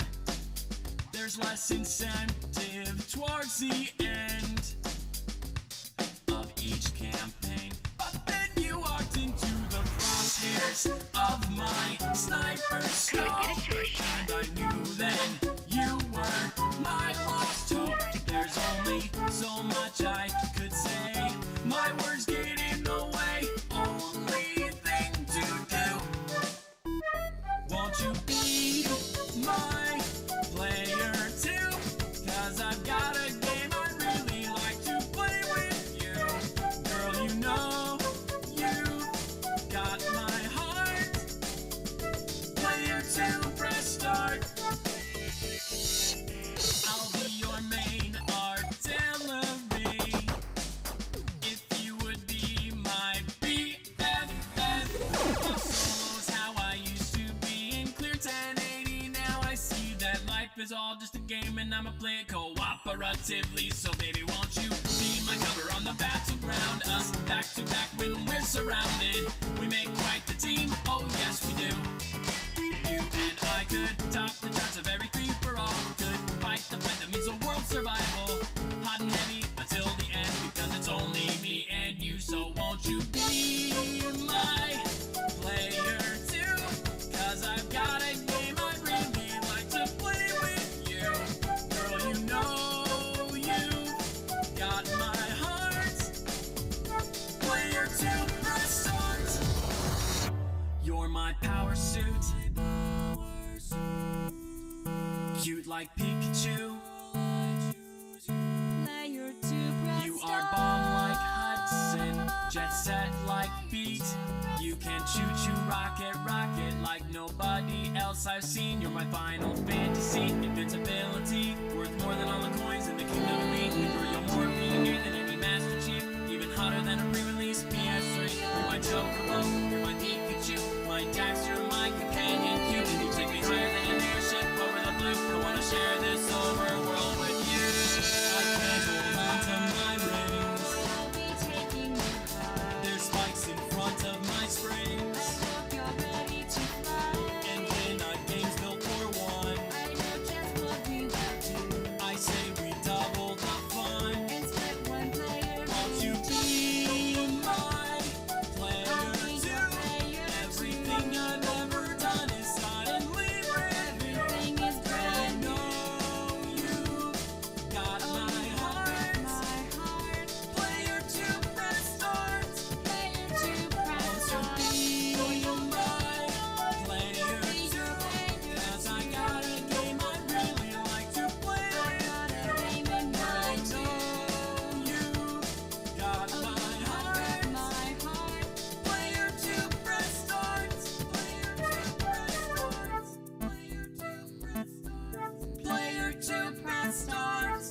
There's less incentive towards the end of each campaign. But then you walked into the crosshairs of my sniper scope, and I knew then you were my lost hope. There's only so much I could say. My words get in the way. Only thing to do. Won't you be my player too? 'Cause I've got a game I'd really like to play with you. Girl, you know you got my heart. Player 2, press start. I'll be your main artillery if you would be my BFF. Solo's how I used to be in clear 1080. Now I see that life is all just a game and I'ma play it cooperatively. So baby, won't you be my cover on the battleground? Us back to back when we're surrounded. We make quite the team, oh yes we do. You and I could top the charts of every free for all. Could fight the fight that means a world survival. Hot and heavy until the end, because it's only me and you. So won't you be my player too? 'Cause I've got a game I'd really like to play with you. Girl, you know you got my heart. Player 2, press start. You're my power suit. Cute like Pikachu. You are bomb like Hudson, jet set like Beat. You can choo-choo rocket like nobody else I've seen. You're my final fantasy, invincibility, worth more than all the coins in the Kingdom Elite. You're your more being than any Master Chief, even hotter than a pre-release PS3. You're my Chocobo, you're my Pikachu, my Dax, you're my companion cube. You take me higher than an airship over the blue. I wanna share this overworld with you. I can't hold on to my rings. There's spikes in front of my springs. And when our game's built for one, I say we double the fun. Won't you be my player too? Everything I've ever done is suddenly brand new. I know you got my heart. Player 2, press start. Won't you be my player too? 'Cause I got a game I'd really like to play. I know you got my heart. Player 2, press start. Player 2, press start.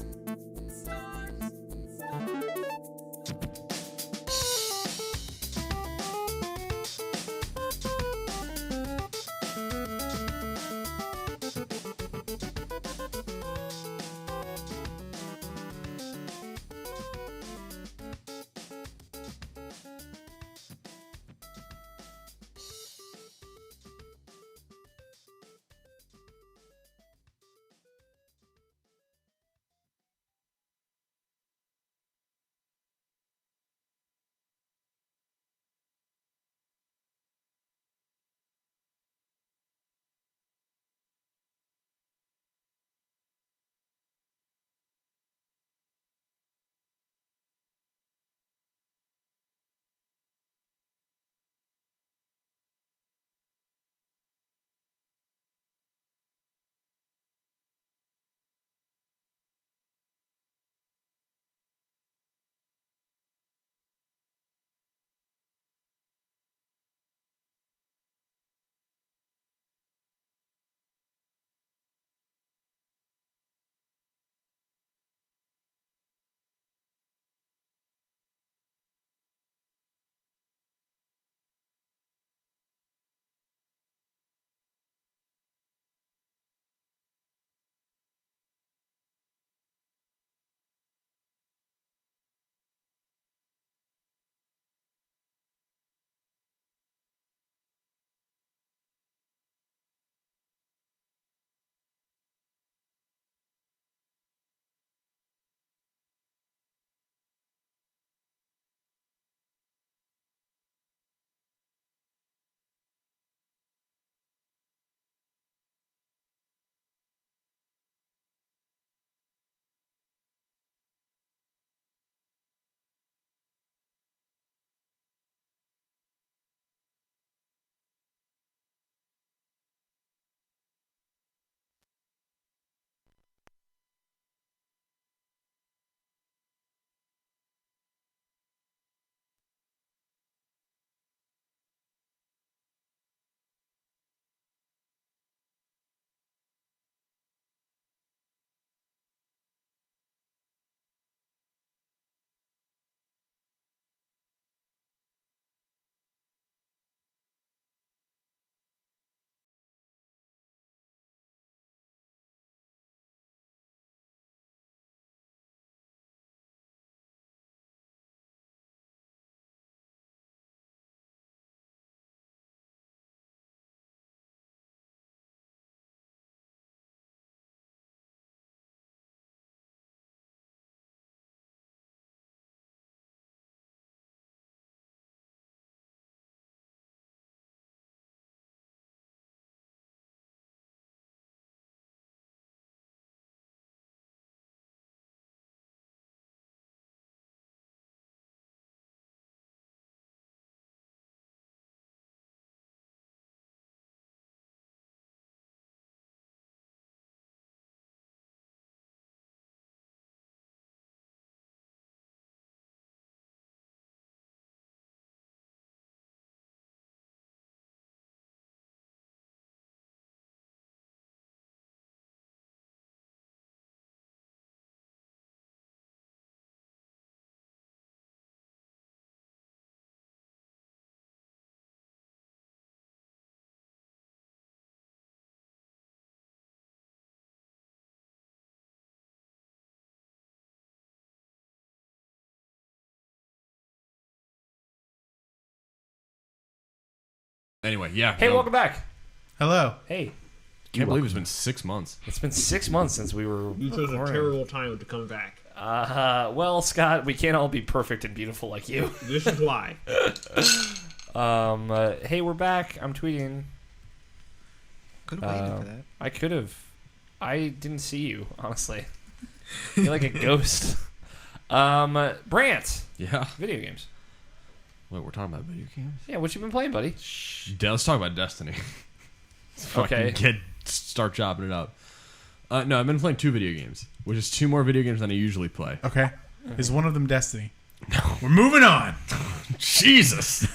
Anyway, yeah. Hey, welcome back. Hello. Hey. Can't believe it's been 6 months. It's been 6 months since we were. You chose a terrible time to come back. Well, Scott, we can't all be perfect and beautiful like you. This is why. Hey, we're back. I'm tweeting. Could have waited for that. I could have. I didn't see you, honestly. You're like a ghost. Brant. Yeah. Video games. Wait, we're talking about video games? Yeah, what you been playing, buddy? Let's talk about Destiny. Okay. Start chopping it up. No, I've been playing 2 video games, which is 2 more video games than I usually play. Okay. Is one of them Destiny? No. We're moving on. Jesus.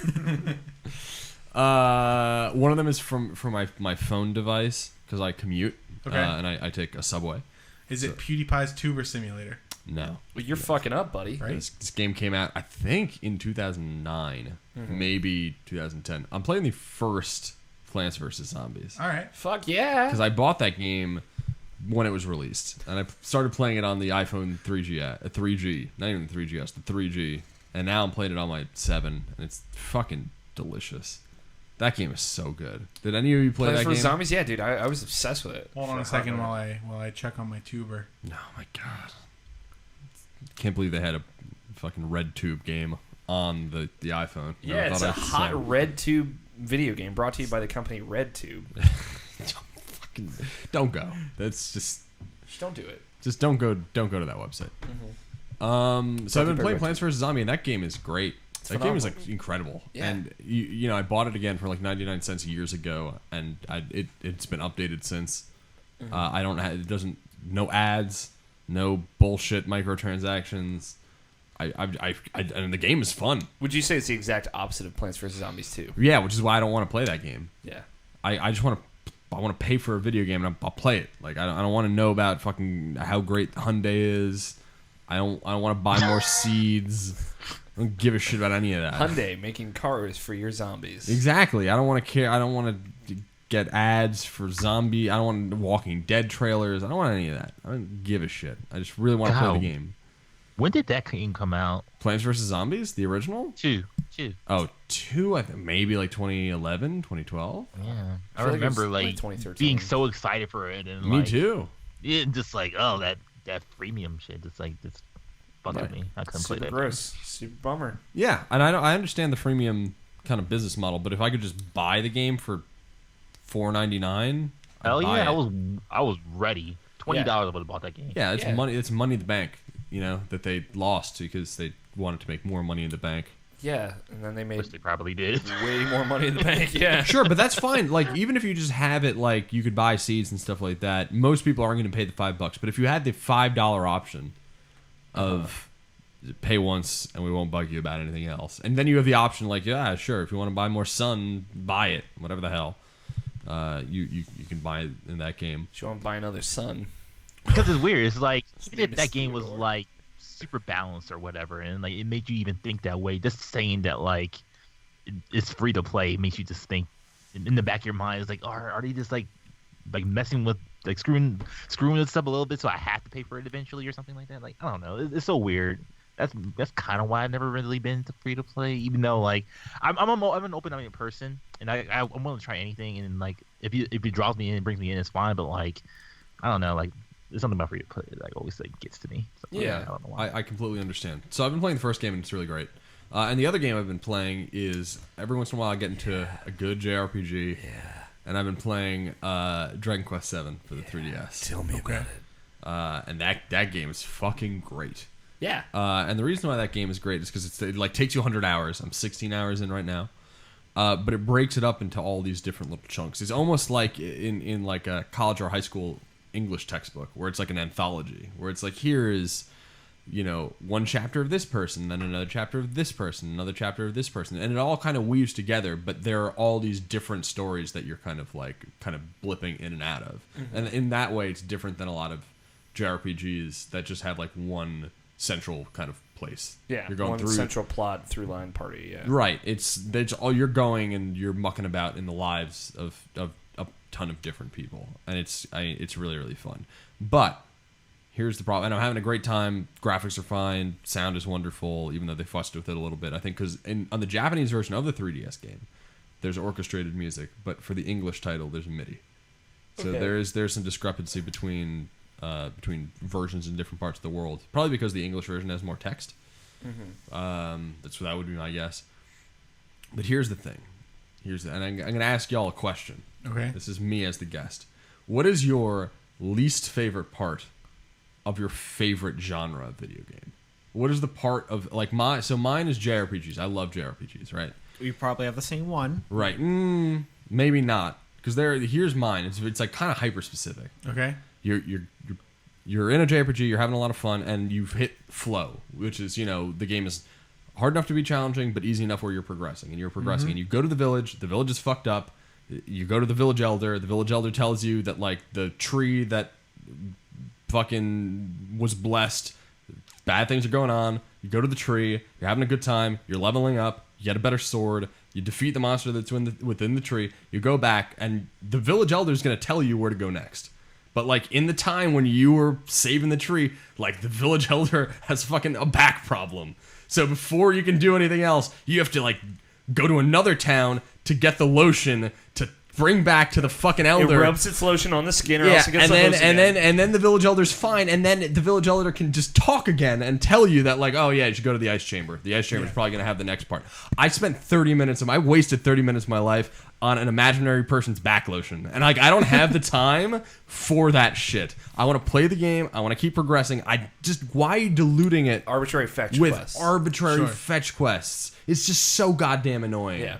One of them is from my phone device because I commute. Okay. And I take a subway. Is it PewDiePie's Tuber Simulator? No. Well, you're fucking up, buddy. Right? This game came out, I think, in 2009, maybe 2010. I'm playing the first Plants vs. Zombies. All right. Fuck yeah. Because I bought that game when it was released. And I started playing it on the iPhone 3G, not even the 3GS, the 3G. And now I'm playing it on my 7, and it's fucking delicious. That game is so good. Did any of you play Plants that vs. game? Zombies? Yeah, dude. I was obsessed with it. Hold on a second while I check on my Tuber. Oh my god. Can't believe they had a fucking red tube game on the iPhone. Yeah, it's a hot red tube video game brought to you by the company RedTube. Don't go. That's just don't do it. Just don't go to that website. So I've been playing Plants vs. Zombie, and that game is great. That game is like incredible. Yeah. And you know, I bought it again for like 99 cents years ago, and it's been updated since. I don't have, it doesn't, no ads, no bullshit microtransactions. And the game is fun. Would you say it's the exact opposite of Plants vs. Zombies 2? Yeah, which is why I don't want to play that game. Yeah. I just want to pay for a video game and I'll play it. Like I don't want to know about fucking how great Hyundai is. I don't want to buy more seeds. I don't give a shit about any of that. Hyundai making cars for your zombies. Exactly. I don't want to care. I don't want to get ads for zombie. I don't want Walking Dead trailers. I don't want any of that. I don't give a shit. I just really want to play the game. When did that game come out? Plants vs. Zombies, the original? 2. Oh, 2, I think maybe like 2011, 2012. Yeah. I feel remember like 2013. being so excited for it and Me too. It just like, oh, that freemium shit just fucked with me. I couldn't play that. Gross. Super bummer. Yeah, and I understand the freemium kind of business model, but if I could just buy the game for $4.99, hell yeah, it. I was ready. $20 I would have bought that game. Yeah, it's money. It's money in the bank. You know that they lost because they wanted to make more money in the bank. Yeah, and then they made. Which they probably did. Way more money in the bank. Yeah. Sure, but that's fine. Like even if you just have it, like you could buy seeds and stuff like that. Most people aren't going to pay the $5. But if you had the $5 option of pay once and we won't bug you about anything else, and then you have the option like, yeah, sure, if you want to buy more Sun, buy it, whatever the hell. You can buy it in that game. Do you want to buy another Sun? Because it's weird. It's like if that game was like super balanced or whatever, and like it made you even think that way. Just saying that like it's free to play makes you just think in the back of your mind. It's like, are they just like messing with like screwing this up a little bit so I have to pay for it eventually or something like that? Like I don't know. It's so weird. That's kind of why I've never really been to free to play, even though like I'm an open-minded person and I'm willing to try anything, and like if it draws me in and brings me in, it's fine. But like I don't know, like there's something about free to play that like always like gets to me. So, yeah, I don't know why. I completely understand. So I've been playing the first game and it's really great. And the other game I've been playing is every once in a while I get into a good JRPG. Yeah. And I've been playing Dragon Quest VII for the 3DS. Tell me about it. And that game is fucking great. Yeah. And the reason why that game is great is because it like takes you 100 hours. I'm 16 hours in right now. But it breaks it up into all these different little chunks. It's almost like in like a college or high school English textbook where it's like an anthology where it's like here is, you know, one chapter of this person, then another chapter of this person, another chapter of this person, and it all kind of weaves together, but there are all these different stories that you're kind of blipping in and out of. And in that way it's different than a lot of JRPGs that just have like one central kind of place. Yeah, you're going one through central plot through line party. Yeah, right. It's all you're going and you're mucking about in the lives of a ton of different people, and it's really really fun. But here's the problem, and I'm having a great time. Graphics are fine, sound is wonderful, even though they fussed with it a little bit. I think because on the Japanese version of the 3DS game, there's orchestrated music, but for the English title, there's MIDI. So Okay. there's some discrepancy between versions in different parts of the world. Probably because the English version has more text. That would be my guess. But here's the thing. And I'm going to ask y'all a question. Okay. This is me as the guest. What is your least favorite part of your favorite genre of video game? What is the part of like mine? So mine is JRPGs. I love JRPGs, right? We probably have the same one. Right. Maybe not, because here's mine. It's like kind of hyper specific. Okay. You're in a JRPG. You're having a lot of fun, and you've hit flow, which is the game is hard enough to be challenging, but easy enough where you're progressing, and and you go to the village. The village is fucked up. You go to the village elder. The village elder tells you that like the tree that fucking was blessed, bad things are going on. You go to the tree. You're having a good time. You're leveling up. You get a better sword. You defeat the monster that's within the tree. You go back, and the village elder is going to tell you where to go next. But like in the time when you were saving the tree, like the village elder has fucking a back problem. So before you can do anything else, you have to like go to another town to get the lotion to bring back to the fucking elder. It rubs its lotion on the skin, or Yeah, else it gets and the then hose and again. then the village elder's fine, and then the village elder can just talk again and tell you that like, oh yeah, you should go to the ice chamber. The ice chamber is probably gonna have the next part. I wasted 30 minutes of my life on an imaginary person's back lotion, and like I don't have the time for that shit. I want to play the game. I want to keep progressing. Why are you diluting it Arbitrary fetch with quests. arbitrary fetch quests? It's just so goddamn annoying. Yeah.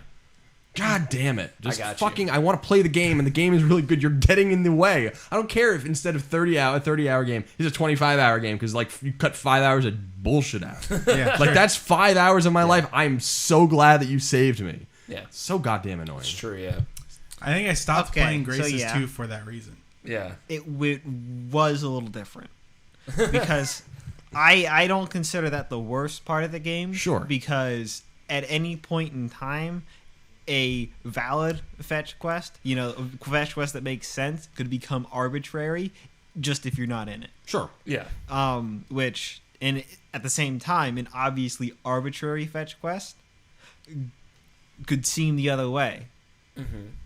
God damn it. Just got you. fucking, I want to play the game, and the game is really good. You're getting in the way. I don't care if instead of 30-hour game, it's a 25-hour game, because, like, you cut 5 hours of bullshit out. Yeah. Like, that's 5 hours of my life. I'm so glad that you saved me. Yeah. So goddamn annoying. It's true, yeah. I think I stopped Okay, playing so Graces yeah. 2 for that reason. Yeah. It was a little different because I don't consider that the worst part of the game. Sure. Because at any point in time, a valid fetch quest, a fetch quest that makes sense, could become arbitrary just if you're not in it. Sure. Yeah. Which, and at the same time, an obviously arbitrary fetch quest could seem the other way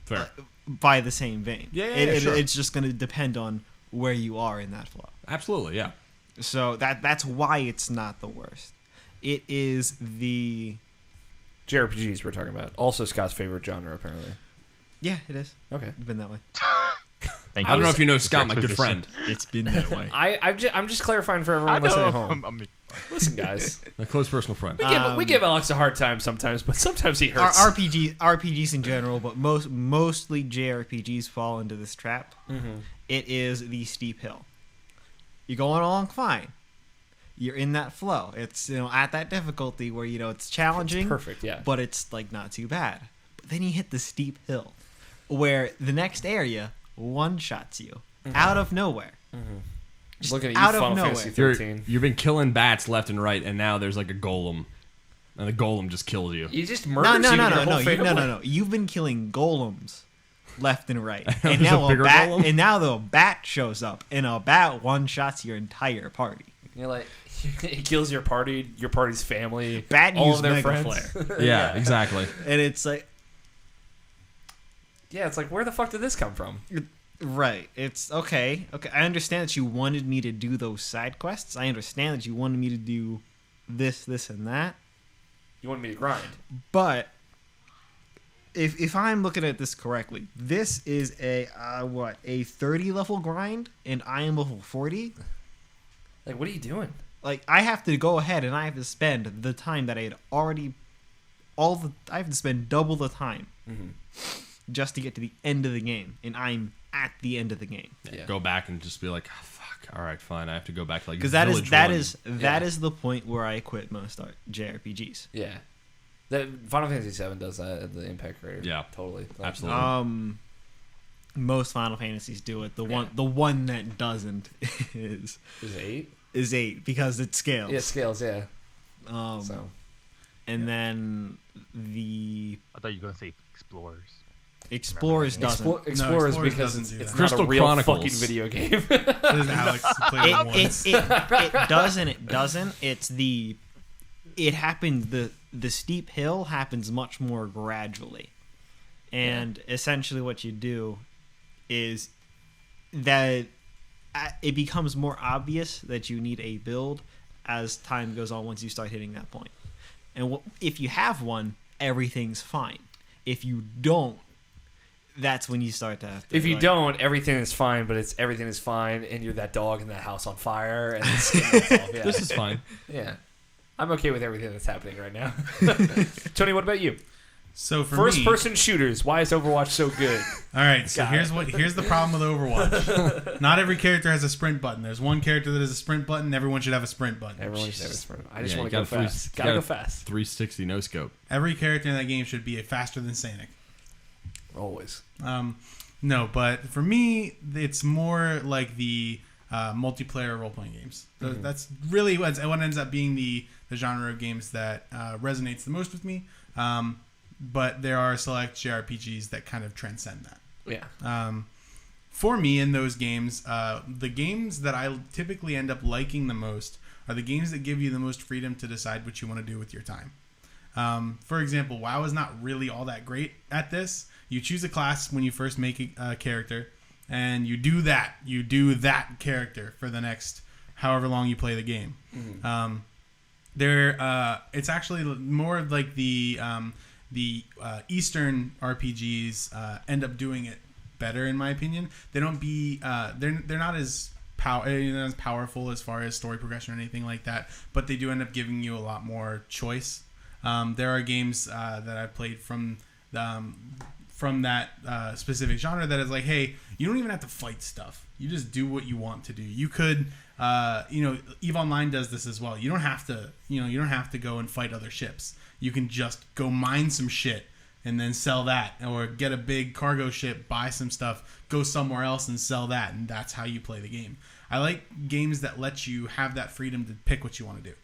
Fair. by the same vein. Yeah, sure. It's just going to depend on where you are in that flow. Absolutely, yeah. So that's why it's not the worst. It is the... JRPGs we're talking about. Also Scott's favorite genre, apparently. Yeah, it is. Okay. It's been that way. Thank I don't you. know if you know Scott, my good friend. It's been that way. I'm just clarifying for I everyone listening at know. home. Listen, guys. My close personal friend. We give Alex a hard time sometimes, but sometimes he hurts. RPGs in general, but mostly JRPGs fall into this trap. It is the steep hill. You're going along fine. You're in that flow. It's at that difficulty where it's challenging. Perfect, yeah. But it's like not too bad. But then you hit the steep hill, where the next area one-shots you out of nowhere. Just looking at you, out of Final nowhere. Fantasy 13. You've been killing bats left and right, and now there's like a golem, and the golem just kills you. He just No, murders you. no. You've been killing golems left and right, and There's now a bigger golem? and now the bat shows up, and a bat one-shots your entire party. You're like, he kills your party's family, Bat all use of their Mega friends. Flare. Yeah, exactly. And it's like, Yeah, it's like, where the fuck did this come from? right, it's okay. I understand that you wanted me to do those side quests. I understand that you wanted me to do this, and that. You wanted me to grind. But if I'm looking at this correctly, this is a 30 level grind, and I am level 40. Like, what are you doing? Like, I have to go ahead and I have to spend the time that I had already I have to spend double the time just to get to the end of the game, and I'm at the end of the game. Yeah. Go back and just be like, oh, fuck. All right, fine. I have to go back to like Because Village that One. is the point where I quit most JRPGs. Yeah. That Final Fantasy VII does that at the impact creator. Yeah. Totally. Like, Absolutely. Most Final Fantasies do it. The one that doesn't is Is it 8? 8 because it scales. Yeah, it scales, yeah. So. And then I thought you were gonna say Explorers. Explorers doesn't. Explorers Explorers because doesn't do it's that. not Crystal a real Chronicles. fucking video game. There's Alex who played it once. It doesn't. It doesn't. It happens. The steep hill happens much more gradually. And essentially what you do is that it becomes more obvious that you need a build as time goes on once you start hitting that point. And if you have one, everything's fine. If you don't, that's when you start to have to... If you don't, everything is fine, but everything is fine, and you're that dog in that house on fire, and the skin melts off. Yeah. This is fine. Yeah. I'm okay with everything that's happening right now. Tony, what about you? So for First-person shooters. Why is Overwatch so good? All right, so here's the problem with Overwatch. Not every character has a sprint button. There's one character that has a sprint button. Everyone should have a sprint button. Everyone should have a sprint. I just want you to go fast. Gotta go fast. 360 no scope. Every character in that game should be faster than Sanic. Always. No, but for me, it's more like the multiplayer role-playing games. So that's really what ends up being the genre of games that resonates the most with me. But there are select JRPGs that kind of transcend that. Yeah. For me, in those games, the games that I typically end up liking the most are the games that give you the most freedom to decide what you want to do with your time. For example, WoW is not really all that great at this. You choose a class when you first make a character, and you do that. You do that character for the next however long you play the game. It's actually more like the Eastern RPGs end up doing it better, in my opinion. They don't they're not as powerful as far as story progression or anything like that, but they do end up giving you a lot more choice. There are games that I've played from that specific genre that is like, hey, you don't even have to fight stuff. You just do what you want to do. You could, EVE Online does this as well. You don't have to go and fight other ships. You can just go mine some shit and then sell that, or get a big cargo ship, buy some stuff, go somewhere else and sell that, and that's how you play the game. I like games that let you have that freedom to pick what you want to do.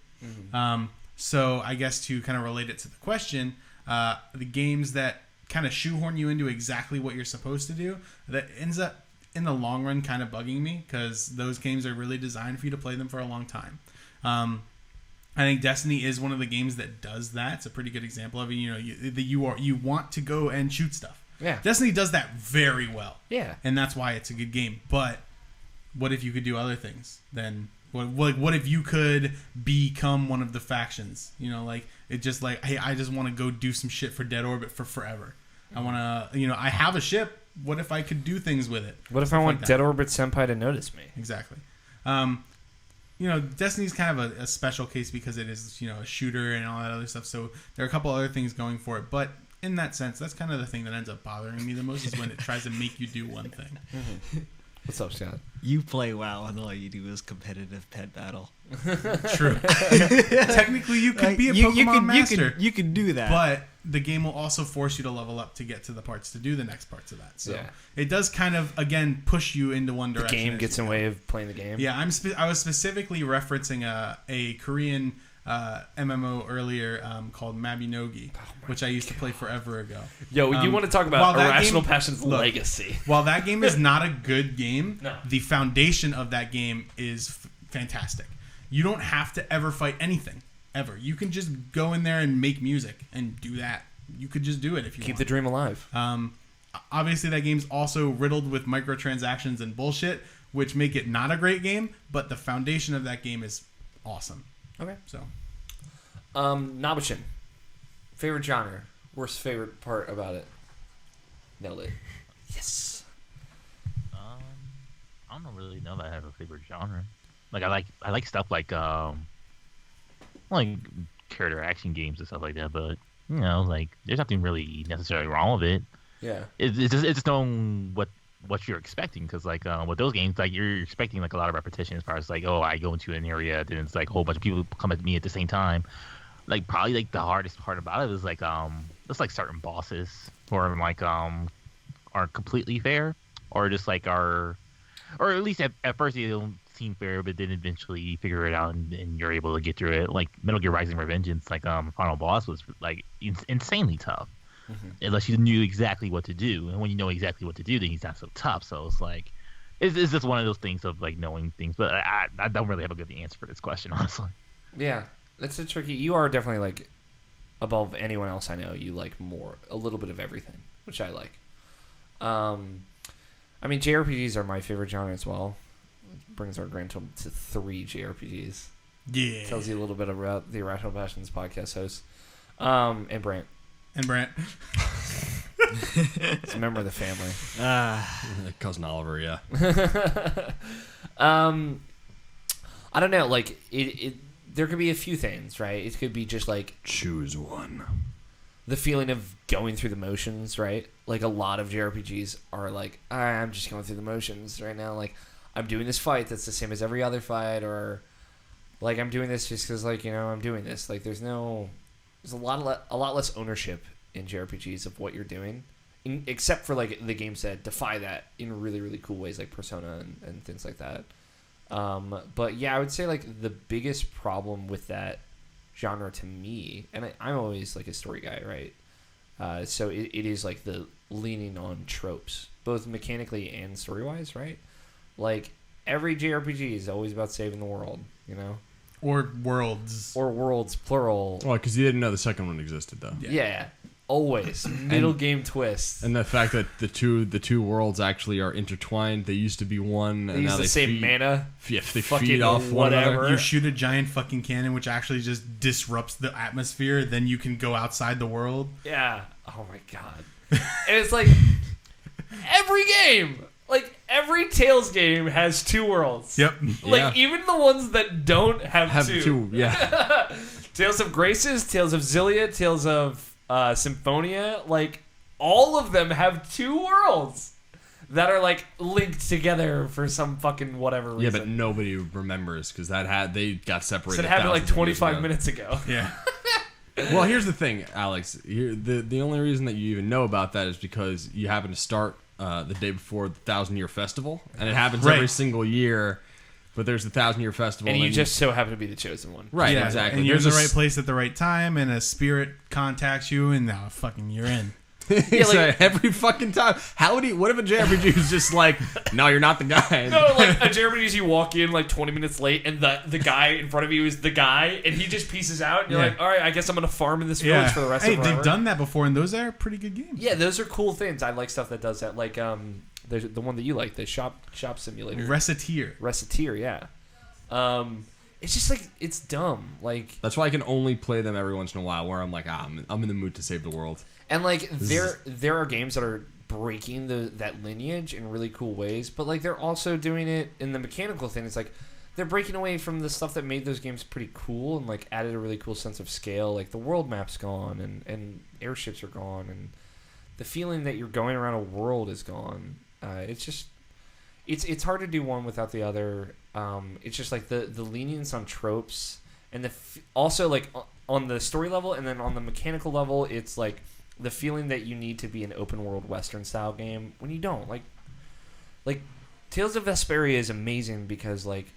So I guess to kind of relate it to the question, the games that kind of shoehorn you into exactly what you're supposed to do, that ends up in the long run kind of bugging me, because those games are really designed for you to play them for a long time. I think Destiny is one of the games that does that. It's a pretty good example of it. You want to go and shoot stuff. Yeah. Destiny does that very well. Yeah. And that's why it's a good game. But what if you could do other things? Then what if you could become one of the factions? It's just like, hey, I just want to go do some shit for Dead Orbit for forever. I want to, I have a ship. What if I could do things with it? What if I want Dead Orbit Senpai to notice me? Exactly. Destiny's kind of a special case because it is, a shooter and all that other stuff. So there are a couple other things going for it. But in that sense, that's kind of the thing that ends up bothering me the most, is when it tries to make you do one thing. What's up, Scott? You play WoW and all you do is competitive pet battle. True. Technically, you could be a Pokemon master. You could do that. But the game will also force you to level up to get to the parts to do the next parts of that. So it does kind of, again, push you into one direction. The game gets in the way of playing the game. Yeah, I was specifically referencing a Korean MMO earlier called Mabinogi, which I used to play forever ago. Yo, you want to talk about Irrational Passion's legacy. While that game is not a good game, the foundation of that game is fantastic. You don't have to ever fight anything, ever. You can just go in there and make music and do that. You could just do it if you keep want. the dream alive. Obviously, that game's also riddled with microtransactions and bullshit, which make it not a great game, but the foundation of that game is awesome. Okay. So, Nabashin, favorite genre, worst favorite part about it. Nailed it. Yes. I don't really know that I have a favorite genre. Like I like stuff like character action games and stuff like that. But there's nothing really necessarily wrong with it. Yeah. It's just knowing what you're expecting, because with those games, you're expecting a lot of repetition, as far as I go into an area, then it's a whole bunch of people come at me at the same time. Probably the hardest part about it is just certain bosses or are completely fair, or just or at least at first they don't seem fair, but then eventually you figure it out and you're able to get through it. Like Metal Gear Rising Revengeance, final boss was insanely tough. Unless you knew exactly what to do, and when you know exactly what to do, then he's not so tough. So it's just one of those things of knowing things. But I don't really have a good answer for this question, honestly. Yeah, that's a tricky. You are definitely above anyone else I know. You like a little bit of everything, which I like. I mean, JRPGs are my favorite genre as well. It brings our grand total to 3 JRPGs. Yeah. Tells you a little bit about the Irrational Passions podcast host. And Brant. And Brant. It's a member of the family. Cousin Oliver, yeah. I don't know. Like, there could be a few things, right? It could be just like choose one. The feeling of going through the motions, right? Like a lot of JRPGs are like, I'm just going through the motions right now. Like, I'm doing this fight that's the same as every other fight, or like I'm doing this just because, like, you know, I'm doing this. Like, there's a lot less ownership in JRPGs of what you're doing, except for like the games that defy that in really, really cool ways, like Persona and things like that. But yeah, I would say like the biggest problem with that genre to me, and I'm always like a story guy, right? So it is like the leaning on tropes, both mechanically and story wise, right? Like every JRPG is always about saving the world, you know? Or worlds. Or worlds, plural. Well, because you didn't know the second one existed, though. Yeah. Always. Middle game twist. And the fact that the two worlds actually are intertwined. They used to be one. They and use now the they same feed, mana. Yeah, they fucking feed off one another. You shoot a giant fucking cannon, which actually just disrupts the atmosphere. Then you can go outside the world. Yeah. Oh my god. And it's like every game. Like, every Tales game has 2 worlds. Yep. Like, even the ones that don't have two. Yeah. Tales of Graces, Tales of Xillia, Tales of Symphonia. Like, all of them have 2 worlds that are, like, linked together for some fucking whatever reason. Yeah, but nobody remembers because they got separated. So it happened, like, 25 minutes ago. Yeah. Well, here's the thing, Alex. The only reason that you even know about that is because you happen to start the day before the 1,000-Year Festival, and it happens every single year. But there's the 1,000-Year Festival, and you just so happen to be the chosen one, right? Yeah, Exactly. And you're in the right place at the right time, and a spirit contacts you, and now fucking you're in. Yeah, so every fucking time. What if a JRPG is just like, no, you're not the guy? No, like a JRPG is you walk in like 20 minutes late, and the guy in front of you is the guy, and he just pieces out, and you're like, all right, I guess I'm gonna farm in this village for the rest of forever. They've done that before, and those are pretty good games. Yeah, those are cool things. I like stuff that does that. Like there's the one that you like, the shop simulator. Reciteer, yeah. It's just like it's dumb. Like that's why I can only play them every once in a while, where I'm like, I'm in the mood to save the world. And like there are games that are breaking that lineage in really cool ways, but like they're also doing it in the mechanical thing. It's like they're breaking away from the stuff that made those games pretty cool and like added a really cool sense of scale. Like the world map's gone and airships are gone and the feeling that you're going around a world is gone. It's just it's hard to do one without the other. It's just like the lenience on tropes and also like on the story level and then on the mechanical level, it's like the feeling that you need to be an open world Western style game when you don't. Like Tales of Vesperia is amazing because like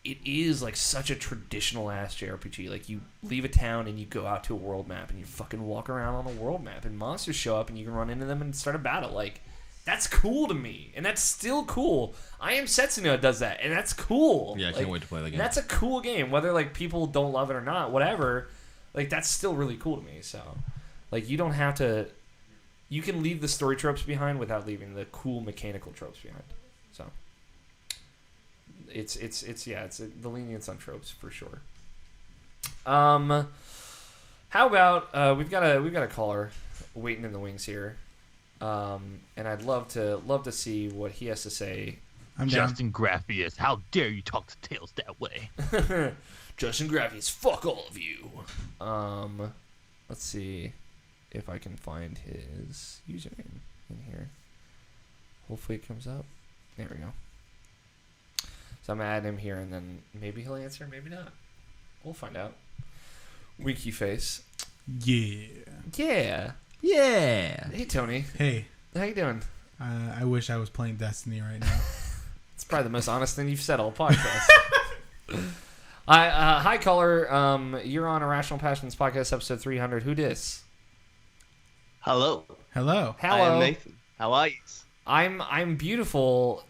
it is like such a traditional ass JRPG. Like you leave a town and you go out to a world map and you fucking walk around on a world map and monsters show up and you can run into them and start a battle. Like that's cool to me, and that's still cool. I Am Setsuna does that, and that's cool. Yeah, I can't wait to play that game. That's a cool game, whether like people don't love it or not, whatever. Like that's still really cool to me. So, like you don't have to. You can leave the story tropes behind without leaving the cool mechanical tropes behind. So, it's the lenience on tropes for sure. How about we've got a caller waiting in the wings here. And I'd love to see what he has to say. Justin Graphius, how dare you talk to Tails that way? Justin Graphius, fuck all of you. Let's see if I can find his username in here. Hopefully it comes up. There we go. So I'm gonna add him here, and then maybe he'll answer, maybe not. We'll find out. Winky face. Yeah. Yeah. Yeah. Hey, Tony. Hey. How you doing? I wish I was playing Destiny right now. It's probably the most honest thing you've said all podcast. Hi, caller. You're on Irrational Passions podcast, episode 300. Who dis? Hello. Hello. I am Nathan. How are you? I'm beautiful.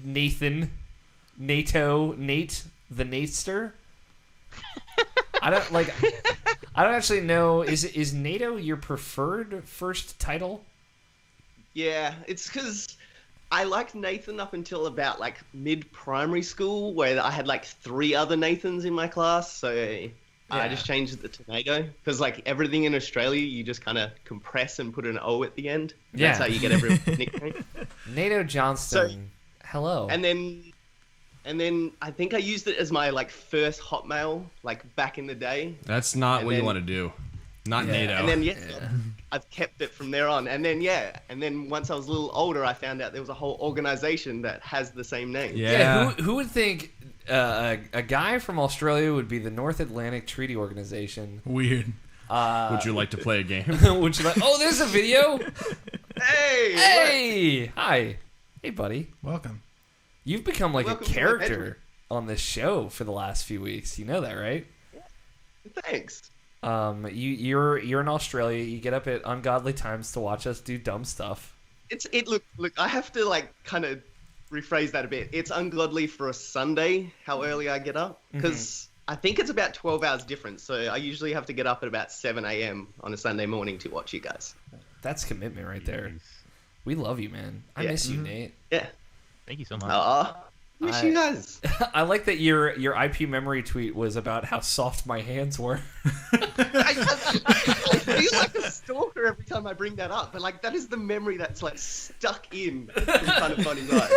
Nathan, NATO, Nate, the Natester. I don't actually know. Is NATO your preferred first title? Yeah, it's because I liked Nathan up until about like mid-primary school, where I had like 3 other Nathans in my class. So I just changed it to NATO because like everything in Australia, you just kind of compress and put an O at the end. Yeah. That's how you get everyone's nickname. NATO Johnston. Hello. And then I think I used it as my like first Hotmail like back in the day. That's not what you want to do. Not NATO. And then I've kept it from there on. And then once I was a little older, I found out there was a whole organization that has the same name. Yeah. Who would think a guy from Australia would be the North Atlantic Treaty Organization? Weird. Would you like to play a game? Would you like? Oh, there's a video. Hey. Hi. Hey, buddy. Welcome. You've become like Welcome a to my character bedroom. on this show for the last few weeks. You know that, right? Thanks. You're in Australia. You get up at ungodly times to watch us do dumb stuff. Look, I have to like kind of rephrase that a bit. It's ungodly for a Sunday how early I get up because I think it's about 12 hours difference. So I usually have to get up at about 7 a.m. on a Sunday morning to watch you guys. That's commitment right there. We love you, man. I miss you, Nate. Yeah. Thank you so much. Miss you guys. I like that your IP memory tweet was about how soft my hands were. I feel like a stalker every time I bring that up, but like that is the memory that's like stuck in from Kind of Funny Guys.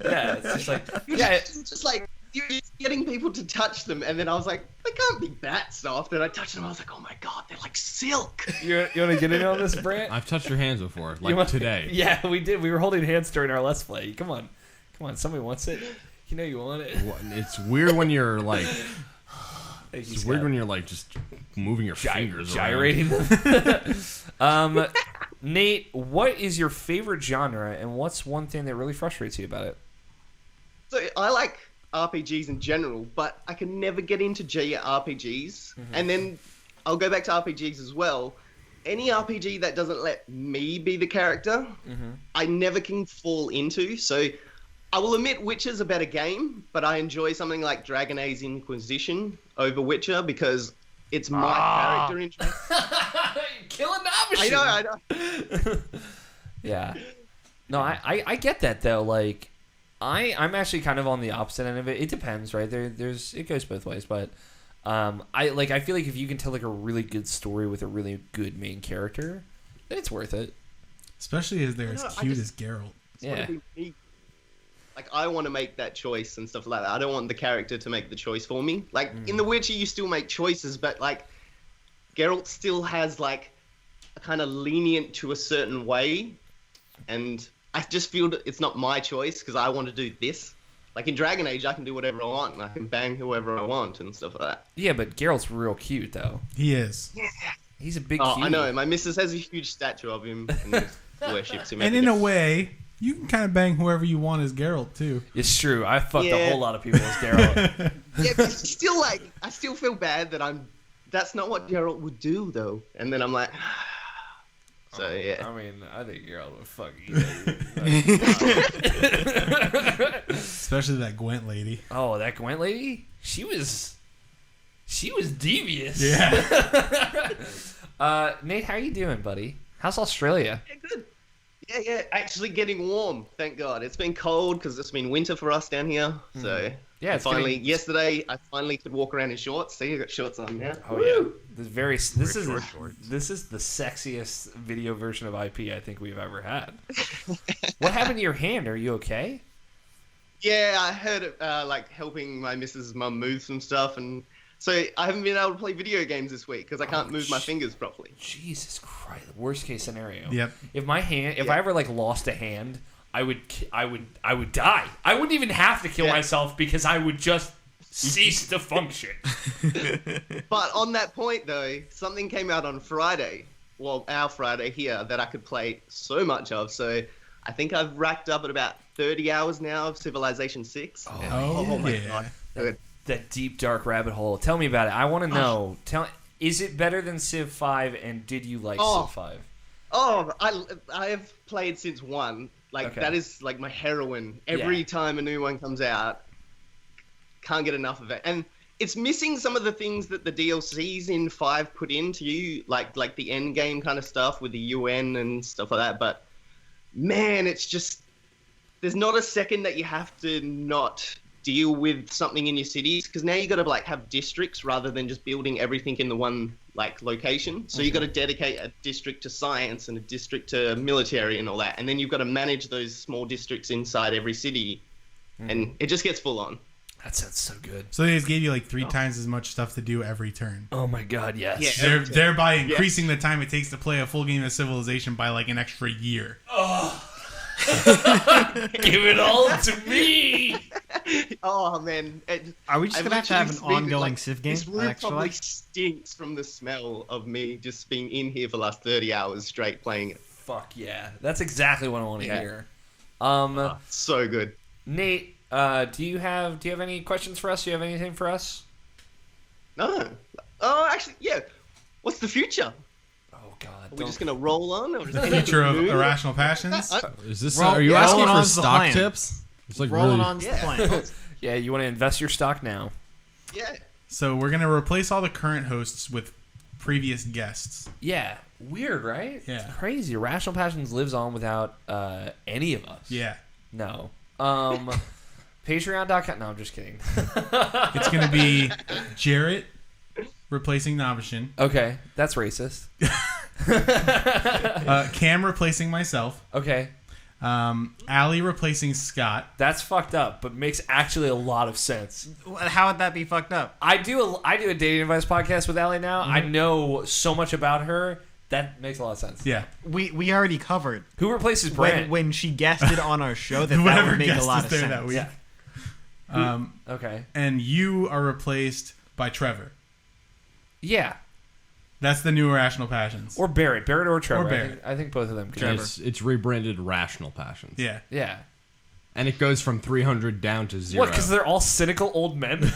Yeah, it's just like it's just like you're getting people to touch them, and then I was like, they can't be that soft, and I touched them, I was like, oh my god, they're like silk. You want to get in on this, Brant? I've touched your hands before, like today. Yeah, we did. We were holding hands during our Let's Play. Come on, somebody wants it. You know you want it. It's weird when you're like. It's It's weird when you're like just moving your fingers gyrating them. Nate, what is your favorite genre, and what's one thing that really frustrates you about it? So I like RPGs in general, but I can never get into JRPGs. And then I'll go back to RPGs as well. Any RPG that doesn't let me be the character, I never can fall into. So I will admit Witcher's a better game, but I enjoy something like Dragon Age Inquisition over Witcher because it's my character interest. Killing the I know. Yeah. No, I get that though. Like, I'm actually kind of on the opposite end of it. It depends, right? It goes both ways, but I feel like if you can tell like a really good story with a really good main character, then it's worth it. Especially as they're as cute as Geralt. Yeah. Like, I want to make that choice and stuff like that. I don't want the character to make the choice for me. Like, in The Witcher, you still make choices, but, like, Geralt still has, like, a kind of lenient to a certain way. And I just feel that it's not my choice because I want to do this. Like, in Dragon Age, I can do whatever I want. And I can bang whoever I want and stuff like that. Yeah, but Geralt's real cute, though. He is. Yeah. He's a big Oh, cutie. I know. My missus has a huge statue of him and worships him. And in a way, you can kind of bang whoever you want as Geralt, too. It's true. I fucked a whole lot of people as Geralt. Yeah, but still, like, I still feel bad that that's not what Geralt would do, though. And then I'm like, so, yeah. I mean, I think Geralt would fuck you. Especially that Gwent lady. Oh, that Gwent lady? She was devious. Yeah. Nate, how you doing, buddy? How's Australia? Yeah, good. Yeah, actually getting warm, thank God. It's been cold because it's been winter for us down here. So, yeah, it's yesterday, I finally could walk around in shorts. See, I got shorts on now. Oh, yeah. This is the sexiest video version of IP I think we've ever had. What happened to your hand? Are you okay? Yeah, I heard it, like, helping my missus' mum move some stuff, and so I haven't been able to play video games this week because I can't move my fingers properly. Jesus Christ! Worst case scenario. Yep. If I ever like lost a hand, I would die. I wouldn't even have to kill myself because I would just cease to function. But on that point, though, something came out on Friday. Well, our Friday here that I could play so much of. So I think I've racked up at about 30 hours now of Civilization 6. Oh my yeah. God. That deep dark rabbit hole. Tell me about it. I want to know. Is it better than Civ 5? And did you like Civ 5? Oh, I have played since 1. Like that is like my heroine. Every time a new one comes out, can't get enough of it. And it's missing some of the things that the DLCs in 5 put into you, like the end game kind of stuff with the UN and stuff like that. But man, it's just there's not a second that you have to not deal with something in your cities, because now you got to like have districts rather than just building everything in the one like location. So you got to dedicate a district to science and a district to military and all that, and then you've got to manage those small districts inside every city, and it just gets full on. That sounds so good. So they just gave you like 3 times as much stuff to do every turn. Oh my god, yes. Yeah. Thereby increasing the time it takes to play a full game of Civilization by like an extra year. Give it all to me. Oh man, Are we just gonna have an ongoing Civ game? This room probably stinks from the smell of me just being in here for the last 30 hours straight playing it. Fuck yeah. That's exactly what I want to hear. So good. Nate, do you have any questions for us? Do you have anything for us? No. Oh, actually, yeah. What's the future? Oh god. Are we just gonna roll on? Or is The there future of anything new? Irrational Passions? Is this? Roll- Are you yeah, asking rolling for on's the stock plan. tips? It's like Rolling really. on the plan. Yeah, you want to invest your stock now. Yeah. So we're gonna replace all the current hosts with previous guests. Yeah. Weird, right? Yeah. It's crazy. Irrational Passions lives on without any of us. Yeah. No. Patreon.com. No, I'm just kidding. It's gonna be Jarrett replacing Navashin, Okay, that's racist. Cam replacing myself, Okay, Allie replacing Scott. that's fucked up, but makes actually a lot of sense. How would that be fucked up? I do a dating advice podcast with Allie now. I know so much about her. That makes a lot of sense. Yeah. We already covered Who replaces Brand? when she guested on our show that Whoever would make a guest lot is of there sense. that week. Yeah. Okay. And you are replaced by Trevor. Yeah. That's the new Irrational Passions. Or Barrett. Barrett or Trevor. Or Barrett. I think both of them could. It's rebranded Rational Passions. Yeah. Yeah. And it goes from 300 down to 0. What? Because they're all cynical old men.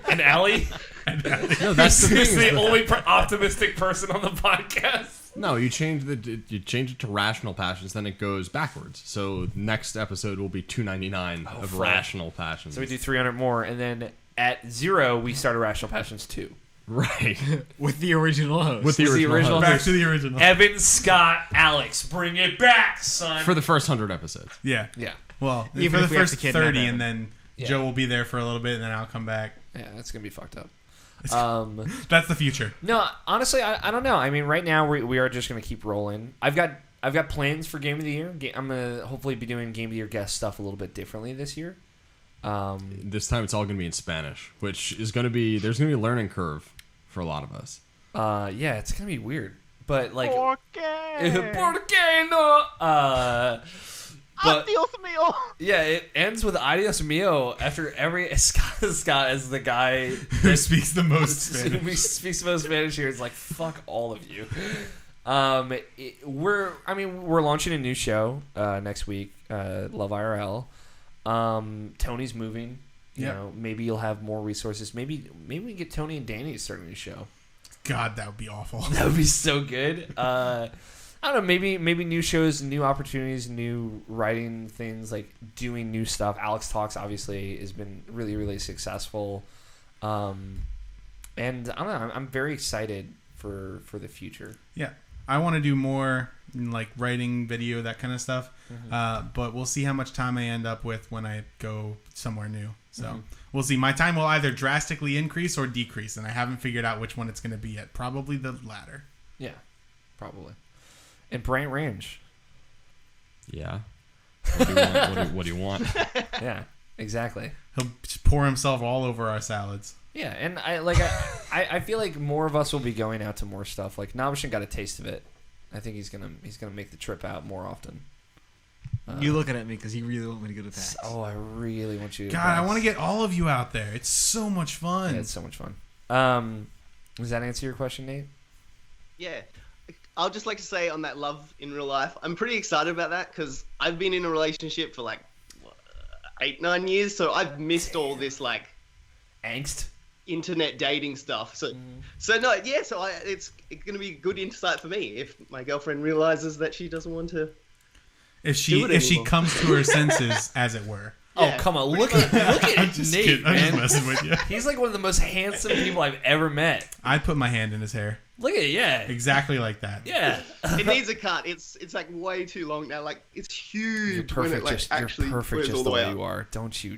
And Allie. No, that's the She's thing. the only optimistic person on the podcast. No, you change it to Rational Passions, then it goes backwards. So next episode will be 299 of fuck. Rational Passions. So we do 300 more, and then at 0 we start Irrational Passions 2. Right. With the original host. With the original Back host. to the original. Evan, Scott, Alex, bring it back, son. For the first 100 episodes. Yeah. Yeah. Well, Even for if the we have first to kidnap 30, Evan. and then Yeah. Joe will be there for a little bit, and then I'll come back. Yeah, that's gonna be fucked up. That's the future. No, honestly, I don't know. I mean, right now we are just gonna keep rolling. I've got plans for Game of the Year. I'm gonna hopefully be doing Game of the Year guest stuff a little bit differently this year. This time it's all going to be in Spanish, which is going to be, there's going to be a learning curve for a lot of us. Yeah, it's gonna be weird, but like. ¿Por qué no? But Adios mío. yeah, it ends with "Adios mio" after every Scott is the guy Who speaks the most Spanish? who speaks the most Spanish here. It's like fuck all of you. We're launching a new show next week, Love IRL. Tony's moving. You know, maybe you'll have more resources. Maybe we can get Tony and Danny to start a new show. God, that would be awful. That would be so good. I don't know. Maybe new shows, new opportunities, new writing things, like doing new stuff. Alex Talks obviously has been really, really successful, and I don't know. I'm very excited for the future. Yeah. I want to do more like writing, video, that kind of stuff. But we'll see how much time I end up with when I go somewhere new. So we'll see. My time will either drastically increase or decrease, and I haven't figured out which one it's going to be yet. Probably the latter. Yeah, probably. And Brant Range. Yeah. What do you want? Yeah, exactly. He'll just pour himself all over our salads. Yeah, and I feel like more of us will be going out to more stuff. Like Navashin got a taste of it. I think he's gonna make the trip out more often. You looking at me because you really want me to go to PAX. Oh, I really want you to. God, I want to get all of you out there. It's so much fun. Yeah, it's so much fun. Does that answer your question, Nate? Yeah. I'll just like to say on that love in real life, I'm pretty excited about that because I've been in a relationship for like 8-9 years, so I've missed all this like angst, internet dating stuff. So it's gonna be good insight for me if my girlfriend realizes that she doesn't want to. If she comes to her senses, as it were. Oh, Yeah, come on. pretty Look at I'm Nate, just kidding. I'm just man. messing with you. He's like one of the most handsome people I've ever met. I'd put my hand in his hair. Look at it, yeah. Exactly like that. Yeah. It needs a cut. It's like way too long now. Like it's huge You're perfect, when it like actually you're perfect goes just all the the way way up. you are. Don't you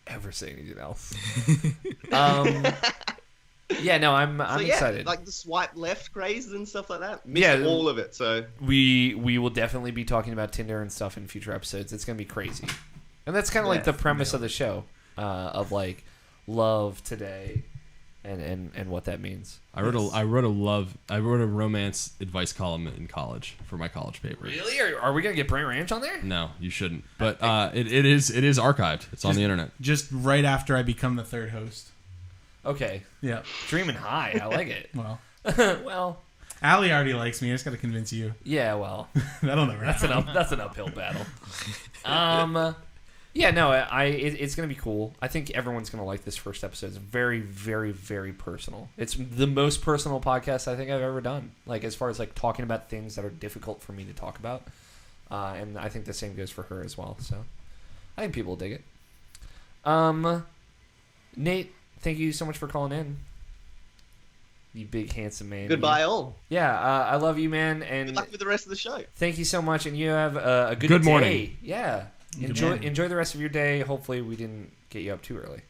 ever say anything else. Yeah, no, I'm So yeah, excited. like the swipe left craze and stuff like that. Yeah, Missed all of it. So we will definitely be talking about Tinder and stuff in future episodes. It's gonna be crazy, and that's kind of like the premise of the show, of like love today, and what that means. I wrote a romance advice column in college for my college paper. Really? Are we gonna get Brant Ranch on there? No, you shouldn't. But it is archived. It's on the internet. Just right after I become the third host. Okay. Yeah. Dreaming high. I like it. Well, well. Allie already likes me. I just got to convince you. Yeah. Well. That'll never happen. That's an uphill battle. Yeah. No. It's gonna be cool. I think everyone's gonna like this first episode. It's very, very, very personal. It's the most personal podcast I think I've ever done. Like as far as like talking about things that are difficult for me to talk about, and I think the same goes for her as well. So I think people will dig it. Nate. Thank you so much for calling in. You big handsome man. goodbye, all. Yeah, I love you, man, and Good luck with the rest of the show. thank you so much. And you have a good day. morning. Yeah, Good enjoy morning. the rest of your day. Hopefully, we didn't get you up too early.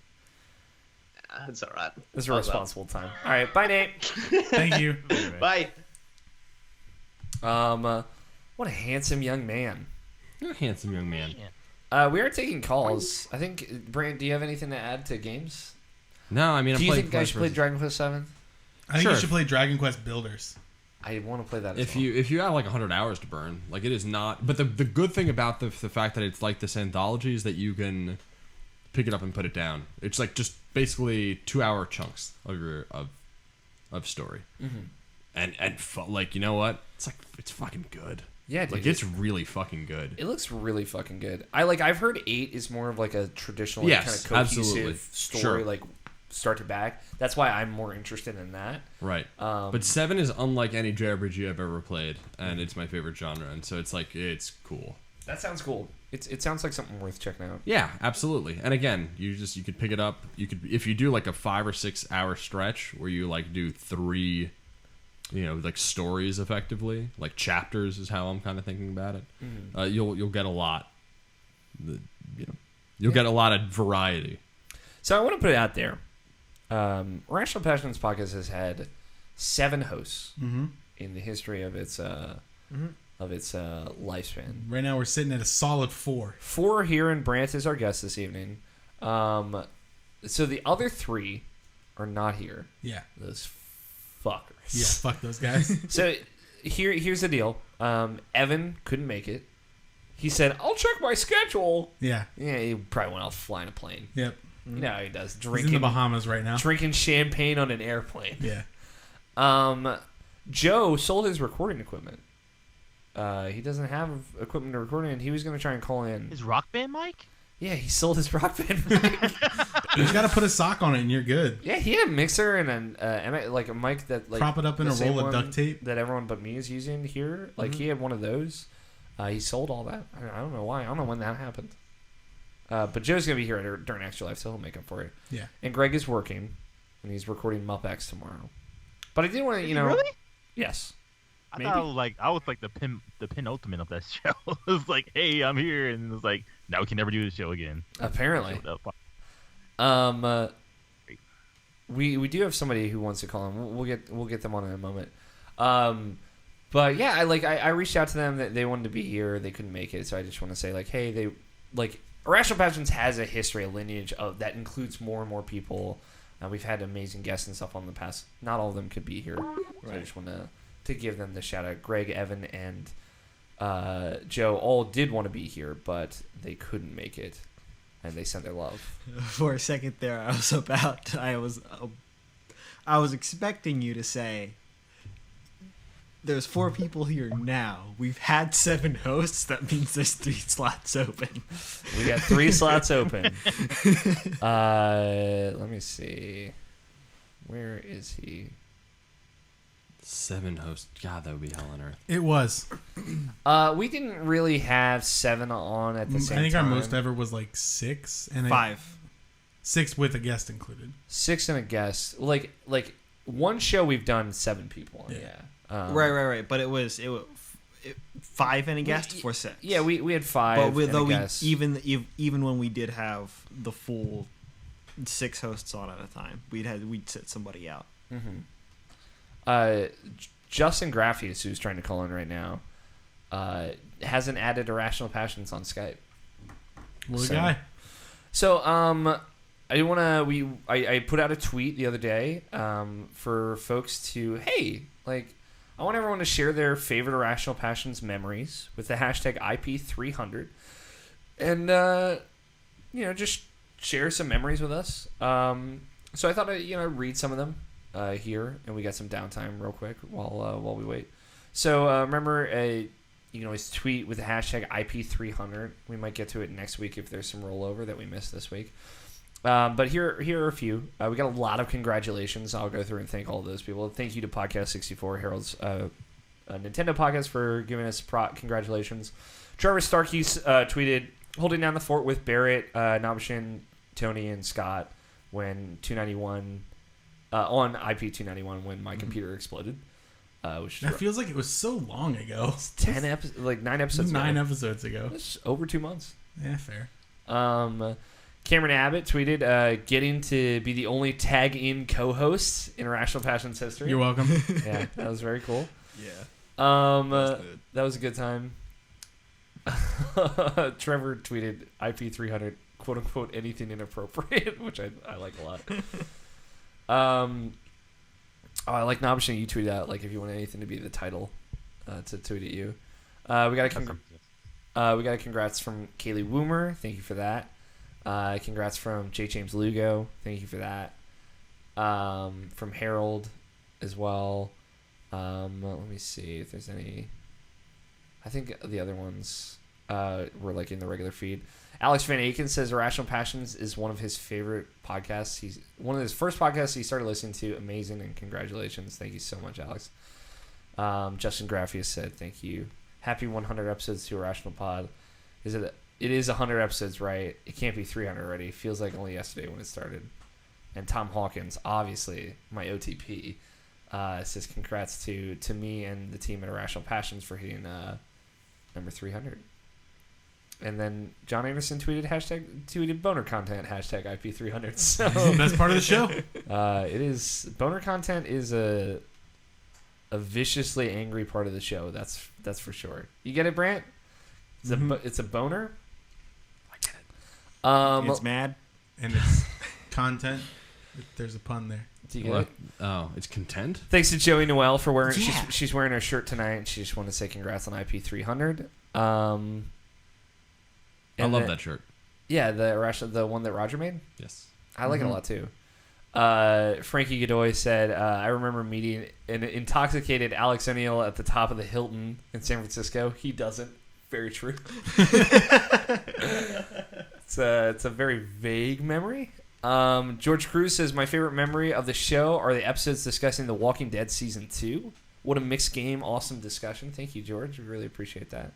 It's all right. This is a responsible time. All right, bye, Nate. Thank you. Bye. What a handsome young man. You're a handsome young man. We are taking calls. I think, Brant, do you have anything to add to games? No, I mean, Do you think I should play Dragon Quest VII? I think Sure. you should play Dragon Quest Builders. I want to play that. If you have like 100 hours to burn, like it is not. But the good thing about the fact that it's like this anthology is that you can pick it up and put it down. It's like just basically 2-hour chunks of your of story, and like you know what? It's fucking good. Yeah, dude, like it's really fucking good. It looks really fucking good. I've heard 8 is more of like a traditional, Yes, kind of cohesive absolutely. story, Sure. like start to back. That's why I'm more interested in that. Right. But 7 is unlike any JRPG I've ever played, and it's my favorite genre, and so it's like, it's cool. That sounds cool. It sounds like something worth checking out. Yeah, absolutely. And again, you could pick it up. You could, if you do like a 5 or 6 hour stretch where you like do 3, like stories effectively, like chapters is how I'm kind of thinking about it. You'll get a lot. You'll get a lot of variety. So I want to put it out there. Irrational Passions podcast has had 7 hosts in the history of its lifespan. Right now we're sitting at a solid 4. 4 here, and Brant is our guest this evening. So the other 3 are not here. Yeah. Those fuckers. Yeah, fuck those guys. So here's the deal. Evan couldn't make it. He said, "I'll check my schedule." Yeah. Yeah, he probably went off flying a plane. Yep. You know how he does. He's in the Bahamas right now. Drinking champagne on an airplane. Yeah. Joe sold his recording equipment. He doesn't have equipment to record in. He was going to try and call in. His Rock Band mic? Yeah, he sold his Rock Band mic. You just got to put a sock on it and you're good. Yeah, he had a mixer and like a mic that like prop it up in the a same roll of one duct tape that everyone but me is using here. Like he had one of those. He sold all that. I don't know why. I don't know when that happened. But Joe's gonna be here during Extra Life, so he'll make up for it. Yeah. And Greg is working, and he's recording Muppets tomorrow. But I did want to, Really? Yes. I Maybe. thought I was like the penultimate of that show. It was like, hey, I'm here, and it was like, now we can never do the show again. Apparently. We do have somebody who wants to call in. We'll get them on in a moment. But yeah, I reached out to them that they wanted to be here. They couldn't make it, so I just want to say hey, Irrational Passions has a history, a lineage of that includes more and more people. We've had amazing guests and stuff on the past. Not all of them could be here, so I just want to give them the shout out. Greg, Evan, and Joe all did want to be here, but they couldn't make it, and they sent their love. For a second there, I was expecting you to say, there's 4 people here now. We've had 7 hosts. That means there's 3 slots open. We got 3 slots open. Let me see. Where is he? 7 hosts. God, that would be hell on earth. It was. We didn't really have 7 on at the same time. I think our most ever was like 6 and 5. 6 with a guest included. 6 and a guest. Like one show we've done 7 people on. Yeah. Right. But it was 5 and a guest for 6. Yeah, we had 5. But and a guest. even when we did have the full 6 hosts on at a time, we'd sit somebody out. Justin Graffius, who's trying to call in right now, hasn't added Irrational Passions on Skype. What a guy. So I put out a tweet the other day for folks to, hey, like, I want everyone to share their favorite Irrational Passions memories with the hashtag IP300, and just share some memories with us. So I thought I'd read some of them here, and we got some downtime real quick while we wait. So remember, you can always tweet with the hashtag IP300. We might get to it next week if there's some rollover that we missed this week. But here are a few. We got a lot of congratulations. I'll go through and thank all of those people. Thank you to Podcast 64, Harold's Nintendo podcast, for giving us congratulations. Trevor Starkey's tweeted, holding down the fort with Barrett, Nabashin, Tony, and Scott when 291 on IP 291 when my computer exploded. Which that feels like it was so long ago. 9 episodes. 9 episodes ago. It's over 2 months. Yeah, fair. Cameron Abbott tweeted, getting to be the only tag-in co-host in Irrational Passions history. You're welcome. Yeah, that was very cool. Yeah. That was a good time. Trevor tweeted IP300, quote-unquote, anything inappropriate, which I like a lot. I like Nabashin, you tweeted out, like, if you want anything to be the title, to tweet at you. We got a congrats from Kaylee Woomer. Thank you for that. Congrats from J. James Lugo. Thank you for that. From Harold as well. Let me see if there's any. I think the other ones were like in the regular feed. Alex Van Aken says Irrational Passions is one of his favorite podcasts. He's one of his first podcasts he started listening to. Amazing, and congratulations. Thank you so much, Alex. Justin Graffius said thank you. Happy 100 episodes to Irrational Pod. It is 100 episodes, right? It can't be 300 already. It feels like only yesterday when it started. And Tom Hawkins, obviously my OTP, says congrats to me and the team at Irrational Passions for hitting number 300. And then John Anderson tweeted boner content hashtag IP300. So best part of the show. It is boner content is a viciously angry part of the show. That's for sure. You get it, Brant? It's a boner. I get it. It's mad, and it's content. There's a pun there. Do you get it? Oh, it's content. Thanks to Joey Noel for wearing. Yeah. She's wearing her shirt tonight, and she just wanted to say congrats on IP300. I love that shirt. Yeah, the one that Roger made. Yes, I like it a lot too. Frankie Godoy said, I remember meeting an intoxicated Alex O'Neill at the top of the Hilton in San Francisco. He doesn't. Very true. It's a very vague memory. George Cruz says, my favorite memory of the show are the episodes discussing The Walking Dead Season 2. What a mixed game. Awesome discussion. Thank you, George. We really appreciate that.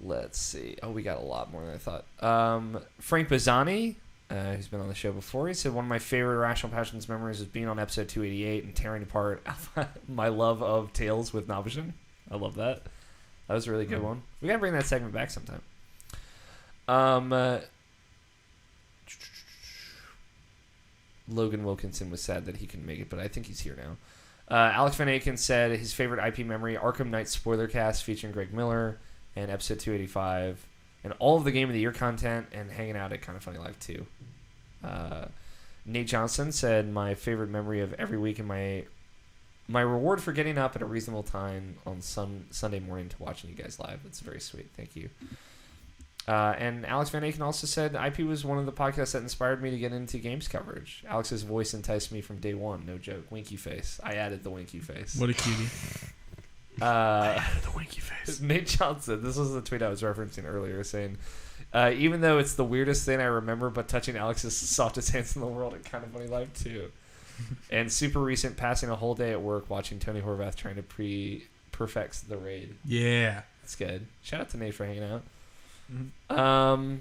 Let's see. Oh, we got a lot more than I thought. Frank Bazzani, who's been on the show before, he said, one of my favorite Irrational Passions memories was being on episode 288 and tearing apart my love of Tales with Nabashin. I love that. That was a really good one. We got to bring that segment back sometime. Logan Wilkinson was sad that he couldn't make it, but I think he's here now. Alex Van Aken said his favorite IP memory, Arkham Knight spoiler cast featuring Greg Miller and episode 285, and all of the Game of the Year content, and hanging out at Kind of Funny Live 2. Nate Johnson said, my favorite memory of every week in my reward for getting up at a reasonable time on Sunday morning to watching you guys live. That's very sweet. Thank you. And Alex Van Aken also said IP was one of the podcasts that inspired me to get into games coverage. Alex's voice enticed me from day one. No joke. Winky face. I added the winky face. What a cutie. I added the winky face. Nate Johnson. This was the tweet I was referencing earlier, saying, even though it's the weirdest thing I remember, but touching Alex's softest hands in the world, it kind of funny live too. And super recent, passing a whole day at work watching Tony Horvath trying to perfect the raid. Yeah. That's good. Shout out to Nate for hanging out. Mm-hmm.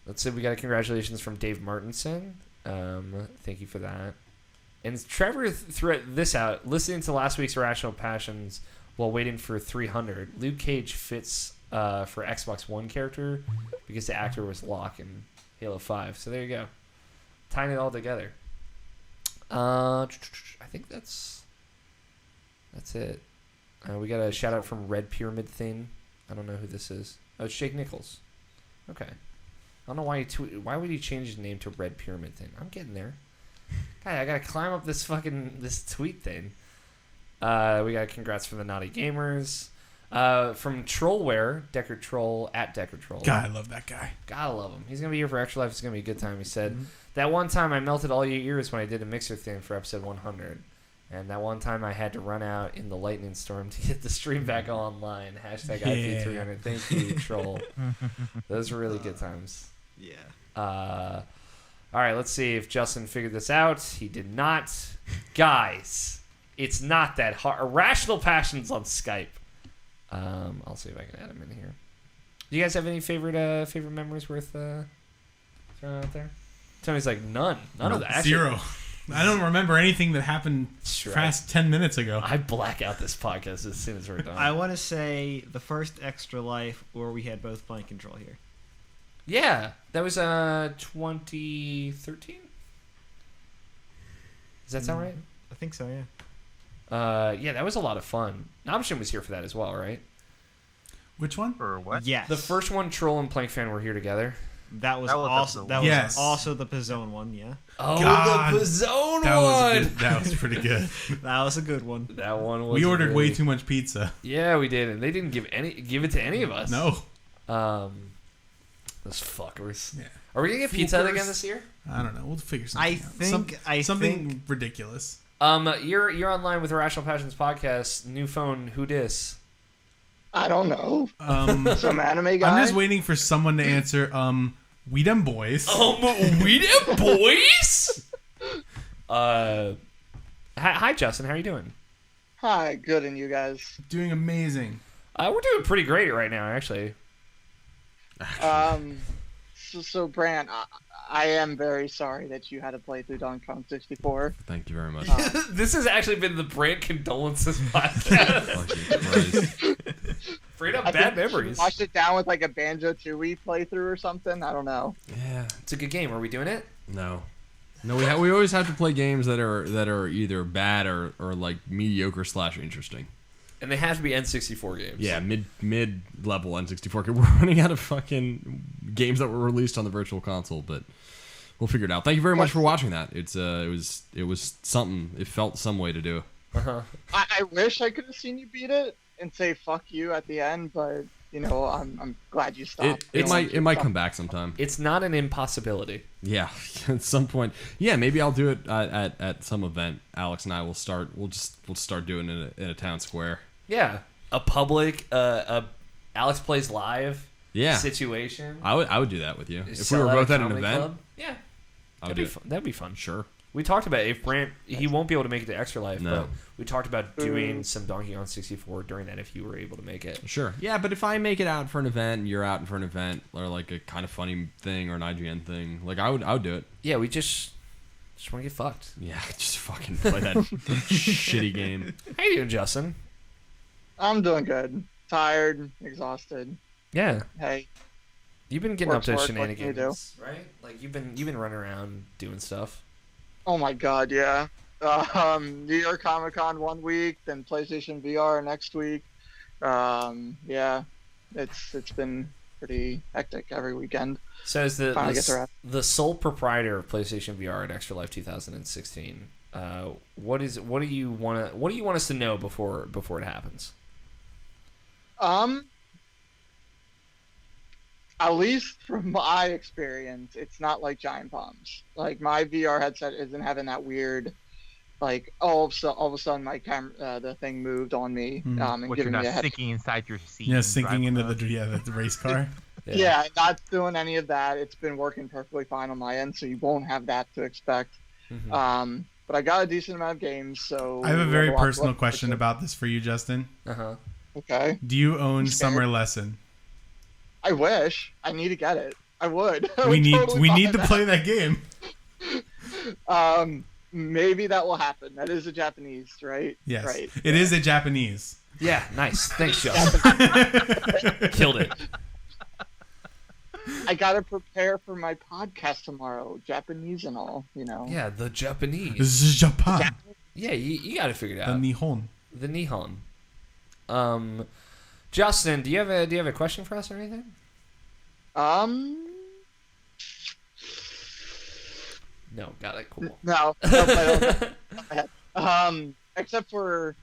Let's see. We got a congratulations from Dave Martinson. Thank you for that. And Trevor threw this out. Listening to last week's Irrational Passions while waiting for 300, Luke Cage fits for Xbox One character because the actor was Locke in Halo 5. So there you go. Tying it all together. I think that's it. We got a shout out from Red Pyramid Thing. I don't know who this is. Oh, it's Jake Nichols. Okay. I don't know why why would he change his name to Red Pyramid Thing? I'm getting there. God, I gotta climb up this tweet thing. We got congrats from the Naughty Gamers. From Trollware, Deckard Troll at Deckard Troll. God, I love that guy. Gotta love him. He's gonna be here for Extra Life. It's gonna be a good time. He said, that one time I melted all your ears when I did a mixer thing for episode 100. And that one time I had to run out in the lightning storm to get the stream back online. Hashtag IP300. Thank you, Troll. Those were really good times. Yeah. All right, let's see if Justin figured this out. He did not. Guys, it's not that hard. Irrational Passions on Skype. I'll see if I can add him in here. Do you guys have any favorite memories worth throwing out there? Tony's like, none of that. Actually, Zero. I don't remember anything that happened past 10 minutes ago. I black out this podcast as soon as we're done. I want to say the first Extra Life where we had both playing control here. Yeah, that was 2013. Does that sound right? I think so, yeah. Yeah, that was a lot of fun. Option was here for that as well, right? Which one? For what? Yes. The first one, Troll and Plank Fan were here together. That was also the Pizzone one, yeah. Oh, God, the Pizzone one! That was pretty good. That was a good one. That one was. We ordered way too much pizza. Yeah, we did, and they didn't give it to any of us. No. Those fuckers. Yeah. Are we gonna get Pizza Hut again this year? I don't know. We'll figure something out. Something ridiculous. You're online with Irrational Passions podcast. New phone. Who dis? I don't know. Some anime guy. I'm just waiting for someone to answer. We them boys. We them boys. Hi, Justin. How are you doing? Hi, good, and you guys? Doing amazing. We're doing pretty great right now, actually. So Brant, I am very sorry that you had to play through Donkey Kong 64. Thank you very much. This has actually been the Brant condolences podcast. Straight up bad memories. Watched it down with like a Banjo-Tooie playthrough or something. I don't know. Yeah, it's a good game. Are we doing it? No. We always have to play games that are either bad or like mediocre / interesting. And they have to be N64 games. Yeah, mid level N64. We're running out of fucking games that were released on the Virtual Console, but we'll figure it out. Thank you very much for watching that. It was something. It felt some way to do. Uh-huh. I wish I could have seen you beat it and say fuck you at the end, but I'm glad you stopped. It might come back sometime. It's not an impossibility. Yeah, at some point. Yeah, maybe I'll do it at some event. Alex and I will start. We'll start doing it in a town square. Yeah, a public, Alex Plays Live situation. I would do that with you. If we were both at an event, club. Yeah. That'd be fun. Sure. We talked about if Brant, he won't be able to make it to Extra Life, No. but we talked about doing some Donkey Kong 64 during that if you were able to make it. Sure. Yeah, but if I make it out for an event and you're out for an event or like a kind of funny thing or an IGN thing, like I would do it. Yeah, we just want to get fucked. Yeah, just fucking play that shitty game. How you doing, Justin? I'm doing good. Tired, exhausted. Yeah. Hey. You've been getting up to Work, shenanigans, right? Like you've been running around doing stuff. Oh my god, yeah. New York Comic Con 1 week, then PlayStation VR next week. Yeah, it's been pretty hectic every weekend. So as the sole proprietor of PlayStation VR at Extra Life 2016, what do you want us to know before it happens? At least from my experience, it's not like Giant Bombs. Like my VR headset isn't having that weird, like all of a sudden my camera, the thing moved on me, and What, giving you're me not a head. sinking inside your seat. Yeah, and sinking driving into around. the race car. Yeah, not doing any of that. It's been working perfectly fine on my end, so you won't have that to expect. But I got a decent amount of games, so I have a we very lot personal left. question about this for you, Justin. Uh-huh. Okay. Do you own scared. Summer Lesson? I wish. I need to get it. I would. I We would need totally we buy need to that. play that game. Maybe that will happen. That is a Japanese, right? Yes, Right. it is a Japanese. Yeah, nice. Thanks, Justin. Killed it. I gotta prepare for my podcast tomorrow, Japanese and all, you know. Yeah, the Japanese. This is Japan. Yeah, you got to figure it The out. Nihon. The Nihon. Justin, do you have a question for us or anything? No, got it. Cool. No, I don't. Except for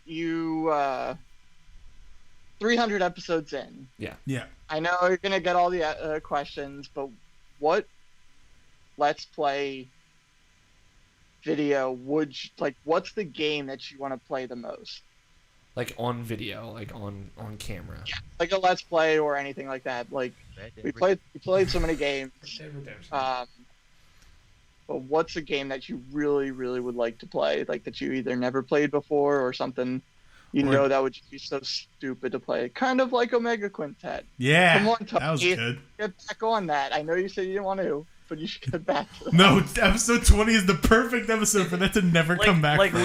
you, 300 episodes in. Yeah. I know you're gonna get all the questions, but what Let's Play video what's the game that you want to play the most? Like on video, like on camera. Yeah, like a Let's Play or anything like that. Like we played so many games. But what's a game that you really, really would like to play? Like that you either never played before or something that would just be so stupid to play. Kind of like Omega Quintet. Yeah. Come on, Tony. That was good. Get back on that. I know you said you didn't want to, but you should get back to that. No, episode 20 is the perfect episode for that to never come back. Like from.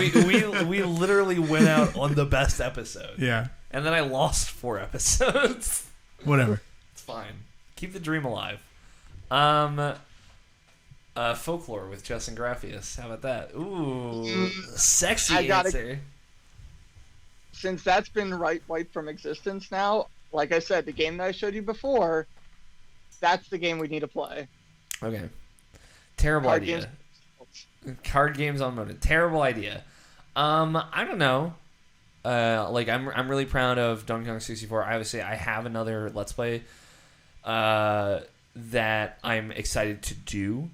we literally went out on the best episode. Yeah. And then I lost 4 episodes. Whatever. It's fine. Keep the dream alive. Folklore with Justin Graffius. How about that? Ooh, sexy answer. Since that's been wiped from existence now, like I said, the game that I showed you before, that's the game we need to play. Okay. Terrible idea. Card games on Moda. Terrible idea. I don't know. I'm really proud of Donkey Kong 64. Obviously, I have another Let's Play that I'm excited to do,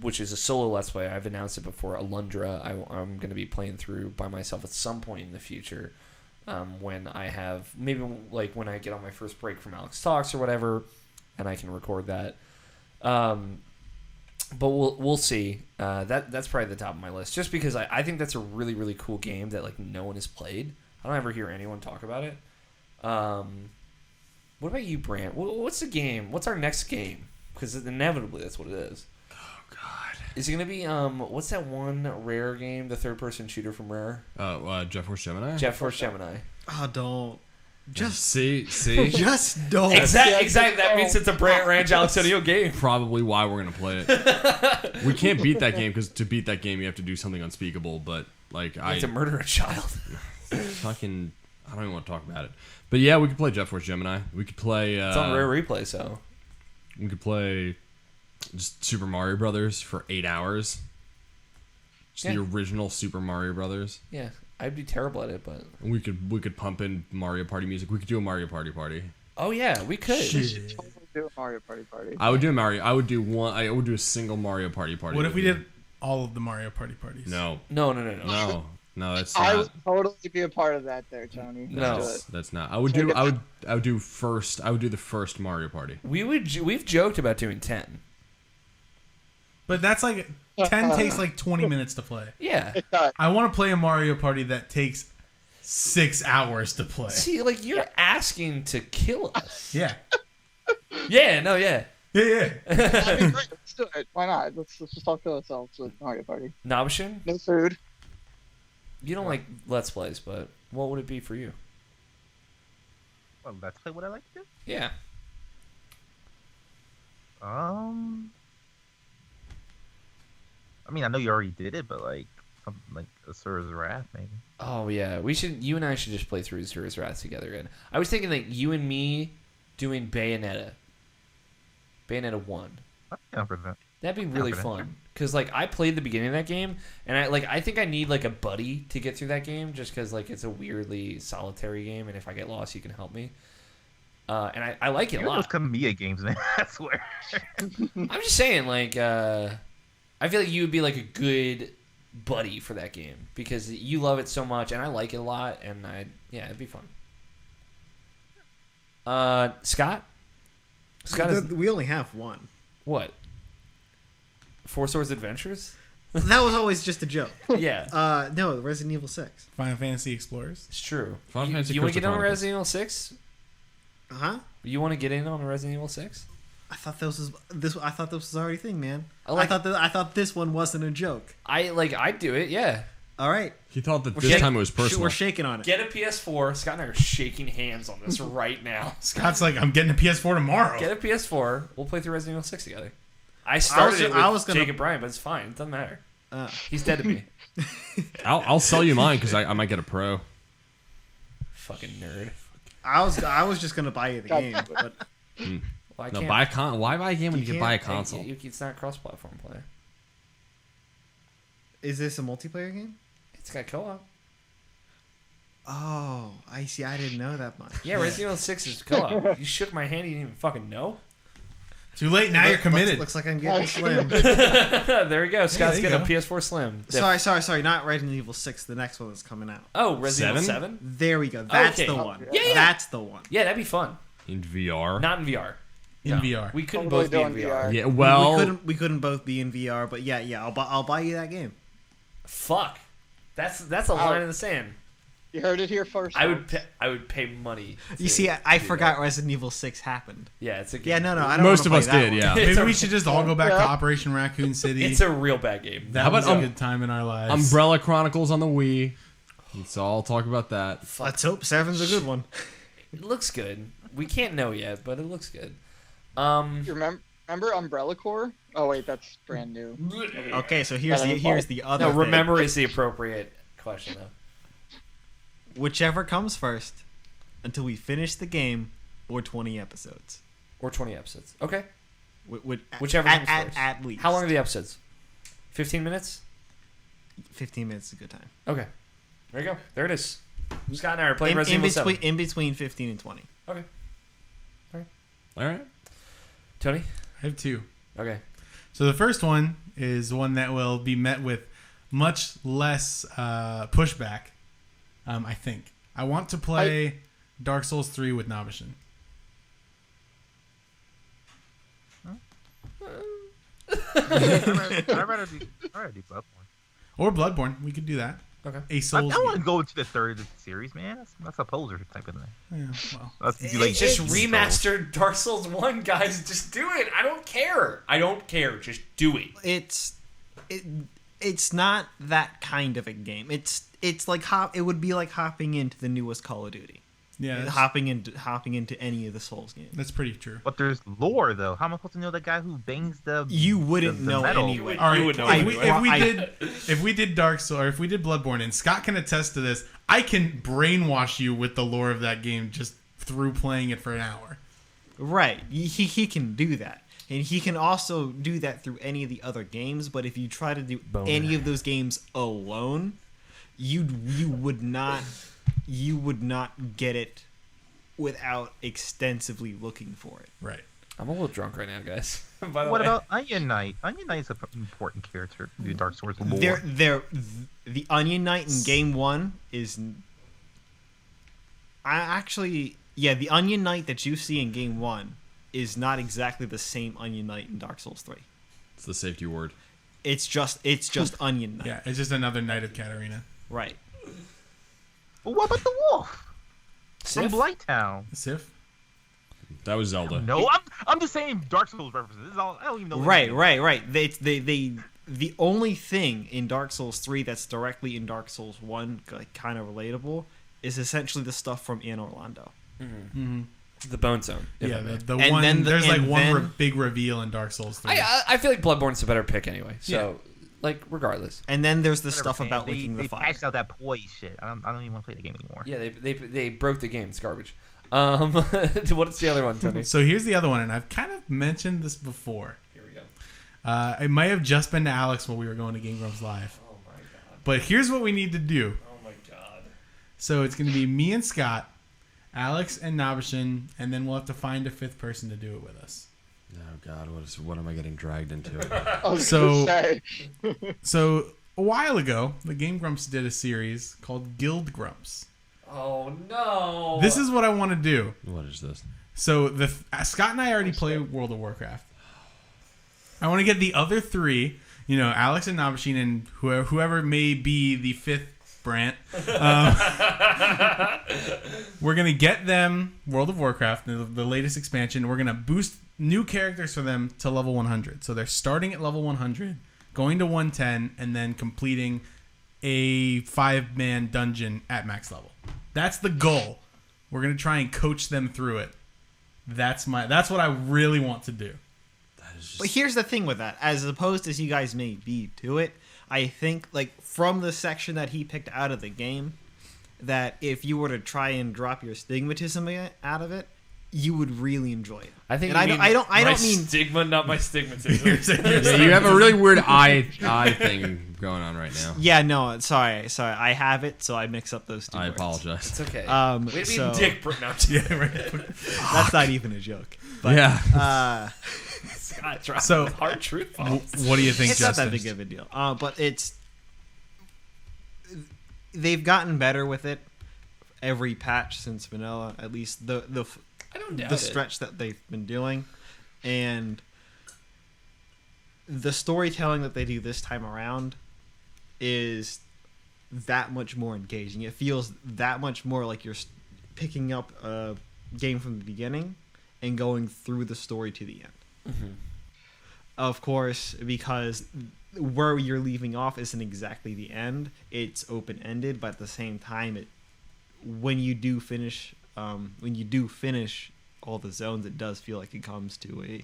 which is a solo Let's Play. I've announced it before. Alundra. I'm going to be playing through by myself at some point in the future, when I have when I get on my first break from Alex Talks or whatever, and I can record that. But we'll see. That's probably the top of my list, just because I think that's a really, really cool game that no one has played. I don't ever hear anyone talk about it. What about you, Brant? What's the game? What's our next game? Because inevitably that's what it is. Oh God. Is it gonna be what's that one Rare game, the third-person shooter from Rare? Jet Force Gemini. Jet Force Gemini. Oh, don't. Just see. Just don't. Exactly. That means it's a Brant Ranch Alexonio game. Probably why we're gonna play it. We can't beat that game because to beat that game you have to do something unspeakable. But you have to murder a child. Fucking, I don't even want to talk about it. But yeah, we could play Jet Force Gemini. We could play. It's on Rare Replay, so. We could play just Super Mario Brothers for 8 hours. Just the original Super Mario Brothers. Yeah. I'd be terrible at it, but we could pump in Mario Party music. We could do a Mario Party. Oh yeah, we could. We should totally do a Mario Party. I would do a Mario. I would do a single Mario Party. What if we did all of the Mario parties? No, that's I not. would totally be a part of that, there, Tony. That's not. I would do the first Mario Party. We've joked about doing 10. But that's 10 takes 20 minutes to play. Yeah. I want to play a Mario Party that takes 6 hours to play. See, you're asking to kill us. Yeah. Yeah, no, yeah. Yeah. That'd be great. Let's do it. Why not? Let's just talk to ourselves with Mario Party. Nabashin? No food. You don't like Let's Plays, but what would it be for you? Well, Let's Play what I like to do? Yeah. I mean, I know you already did it, but something like Asura's Wrath, maybe. Oh yeah, you and I should just play through Asura's Wrath together again. I was thinking you and me doing Bayonetta 1. I'm down for that. That'd be really fun. Because I played the beginning of that game, and I think I need a buddy to get through that game, just because it's a weirdly solitary game, and if I get lost, you can help me. And I like it a lot. Those Kamiya games, man. I swear. I'm just saying, I feel like you would be a good buddy for that game because you love it so much, and I like it a lot, and it'd be fun. Scott? We only have one. What? Four Swords Adventures? That was always just a joke. Yeah. No, Resident Evil 6. Final Fantasy Explorers. It's true. Final Fantasy You want to get on Crystal Resident Evil 6? Huh? You want to get in on Resident Evil 6? I thought I thought this was already a thing, man. I thought this one wasn't a joke. I'd do it, yeah. All right. He thought that this time it was personal. We're shaking on it. Get a PS4. Scott and I are shaking hands on this right now. Scott's like, I'm getting a PS4 tomorrow. Get a PS4. We'll play through Resident Evil 6 together. I started it with Jacob Bryan, but it's fine. It doesn't matter. He's dead to me. I'll sell you mine because I might get a Pro. Fucking nerd. I was just gonna buy you the game, but Well, no, why buy a game when you can buy a console? It's not cross-platform play. Is this a multiplayer game? It's got co-op. Oh, I see. I didn't know that much. Yeah, Resident Evil 6 is co-op. You shook my hand. You didn't even fucking know. Too late. Now you're committed. Looks like I'm getting slim. There we go. Scott's there you getting a PS4 Slim. Sorry. Not Resident Evil 6. The next one that's coming out. Oh, Resident Evil 7? There we go. That's Okay. the one. Yeah. That's the one. Yeah, that'd be fun. In VR? Not in VR. In VR. We couldn't Totally both be in doing VR. VR. Yeah, well... We couldn't both be in VR, but yeah. I'll buy you that game. Fuck. That's a line in the sand. You heard it here first. I would pay money. You see, I forgot Resident Evil 6 happened. Yeah, it's a game. Yeah, no, I don't. Most of wanna us play that did, one. yeah. Maybe we should just all go back to Operation Raccoon City. It's a real bad game. That How was about a good time in our lives. Umbrella Chronicles on the Wii. Let's all talk about that. Let's hope 7's a good one. It looks good. We can't know yet, but it looks good. You remember Umbrella Corps? Oh wait, that's brand new. Okay, so here's the other. No, thing. remember is the appropriate question though. Whichever comes first, until we finish the game, or 20 episodes. Or 20 episodes. Okay. Whichever comes first. At least. How long are the episodes? 15 minutes? 15 minutes is a good time. Okay. There you go. There it is. Scott and I are playing Resident Evil 7. In between 15 and 20. Okay. All right. Tony? I have two. Okay. So the first one is one that will be met with much less pushback, I think. I want to play Dark Souls 3 with Nabishin. I'd rather do Bloodborne. Or Bloodborne. We could do that. Okay. A Souls I want to game. go into the third series, man. That's a poser type of thing. Yeah, well. That's Just remaster Dark Souls 1, guys. Just do it. I don't care. Just do it. It's not that kind of a game. It's like it would be like hopping into the newest Call of Duty. Yeah, hopping into any of the Souls games. That's pretty true. But there's lore, though. How am I supposed to know the guy who bangs the? You wouldn't the know metal? anyway. All right, You would know if we did Dark Souls, or if we did Bloodborne, and Scott can attest to this, I can brainwash you with the lore of that game just through playing it for an hour. Right. He can do that. And he can also do that through any of the other games, but if you try to do any of those games alone, you would not get it without extensively looking for it. Right. I'm a little drunk right now, guys. By the What way. about Onion Knight? Onion Knight is an important character in the Dark Souls lore. The Onion Knight in Game 1 is... the Onion Knight that you see in Game 1 is not exactly the same Onion Knight in Dark Souls 3. It's the safety word. It's just Onion Knight. Yeah, it's just another Knight of Katarina. Right. But what about the wolf from Sif? Blighttown? Sif? That was Zelda. No, I'm just saying Dark Souls references. This is all, I don't even know. Right. The only thing in Dark Souls 3 that's directly in Dark Souls 1, like, kind of relatable, is essentially the stuff from Anne Orlando. Mm-hmm. The Bone Zone. Yeah, one big reveal in Dark Souls 3. I feel like Bloodborne's a better pick anyway. So, regardless. And then there's the Whatever, stuff man. about licking the They fire. patched out that poise shit. I don't even want to play the game anymore. Yeah, they broke the game. It's garbage. What's the other one, Tony? So here's the other one, and I've kind of mentioned this before. Here we go. It might have just been to Alex when we were going to Game Grumps Live. Oh my god. But here's what we need to do. Oh my god. So it's going to be me and Scott, Alex and Nabishin, and then we'll have to find a fifth person to do it with us. Oh God, what am I getting dragged into? So a while ago, the Game Grumps did a series called Guild Grumps. Oh no. This is what I want to do. What is this? So Scott and I already play World of Warcraft. I want to get the other three. Alex and Nabashin and whoever may be the fifth Brant. We're gonna get them World of Warcraft, the latest expansion. We're gonna boost new characters for them to level 100. So they're starting at level 100, going to 110, and then completing a 5-man dungeon at max level. That's the goal. We're gonna try and coach them through it. That's what I really want to do. But here's the thing with that. As opposed as you guys may be to it, I think, from the section that he picked out of the game, that if you were to try and drop your stigmatism out of it, you would really enjoy it. I think and I don't mean stigma, not my stigmatism. You have a really weird eye thing going on right now. Yeah, no, sorry. I have it, so I mix up those two I words. apologize. It's okay. Way to be dick, no, yeah, right. That's not even a joke. But, yeah. So hard truth bombs. What do you think, it's Justin? not that big of a deal. But they've gotten better with it every patch since vanilla, at least the I don't doubt the stretch that they've been doing, and the storytelling that they do this time around is that much more engaging. It feels that much more like you're picking up a game from the beginning and going through the story to the end. Mm-hmm. Of course, because where you're leaving off isn't exactly the end. It's open-ended, but at the same time, when you do finish all the zones, it does feel like it comes to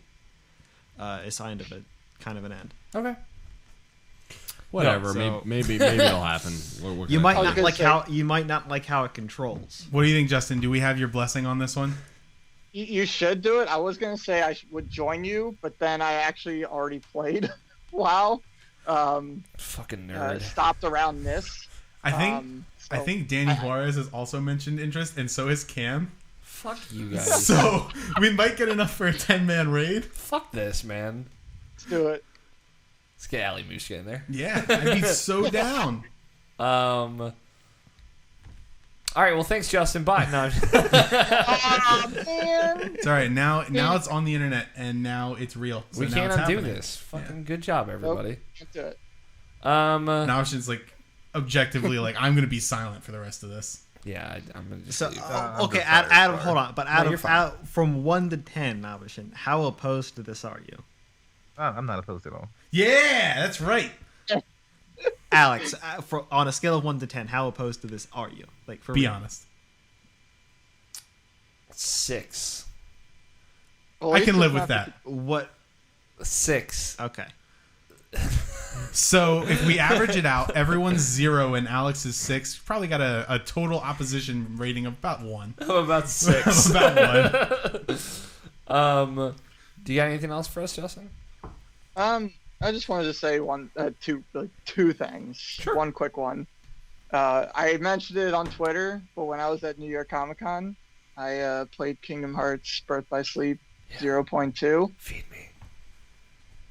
a sign of a kind of an end. Okay. Whatever. So- Maybe it'll happen. You might not like how it controls. What do you think, Justin? Do we have your blessing on this one? You should do it. I was going to say I would join you, but then I actually already played WoW. Fucking nerd. Stopped around this. I think Danny Juarez has also mentioned interest, and so has Cam. Fuck you guys. So we might get enough for a 10-man raid. Fuck this, man. Let's do it. Let's get Ali Mooshka in there. Yeah, I'd be so down. All right, well, thanks, Justin. Bye. No. It's all right. Now it's on the internet, and now it's real. So We now can't it's undo happening. this. Fucking good job, everybody. Let's do it. Now it's just objectively I'm gonna be silent for the rest of this. Yeah, I'm gonna just. So leave. okay, Adam, hold on. But out from 1 to 10, Nabashin, how opposed to this are you? I'm not opposed at all. Yeah, that's right. Alex, on a scale of 1 to 10, how opposed to this are you? Be honest. 6. Well, I can live with that. What? 6. Okay. So if we average it out, everyone's 0 and Alex is 6. Probably got a total opposition rating of about 1. I'm about 6. About 1. Do you got anything else for us, Justin? I just wanted to say two things. Sure. One quick one. I mentioned it on Twitter, but when I was at New York Comic Con, I played Kingdom Hearts Birth by Sleep 0.2. Feed me.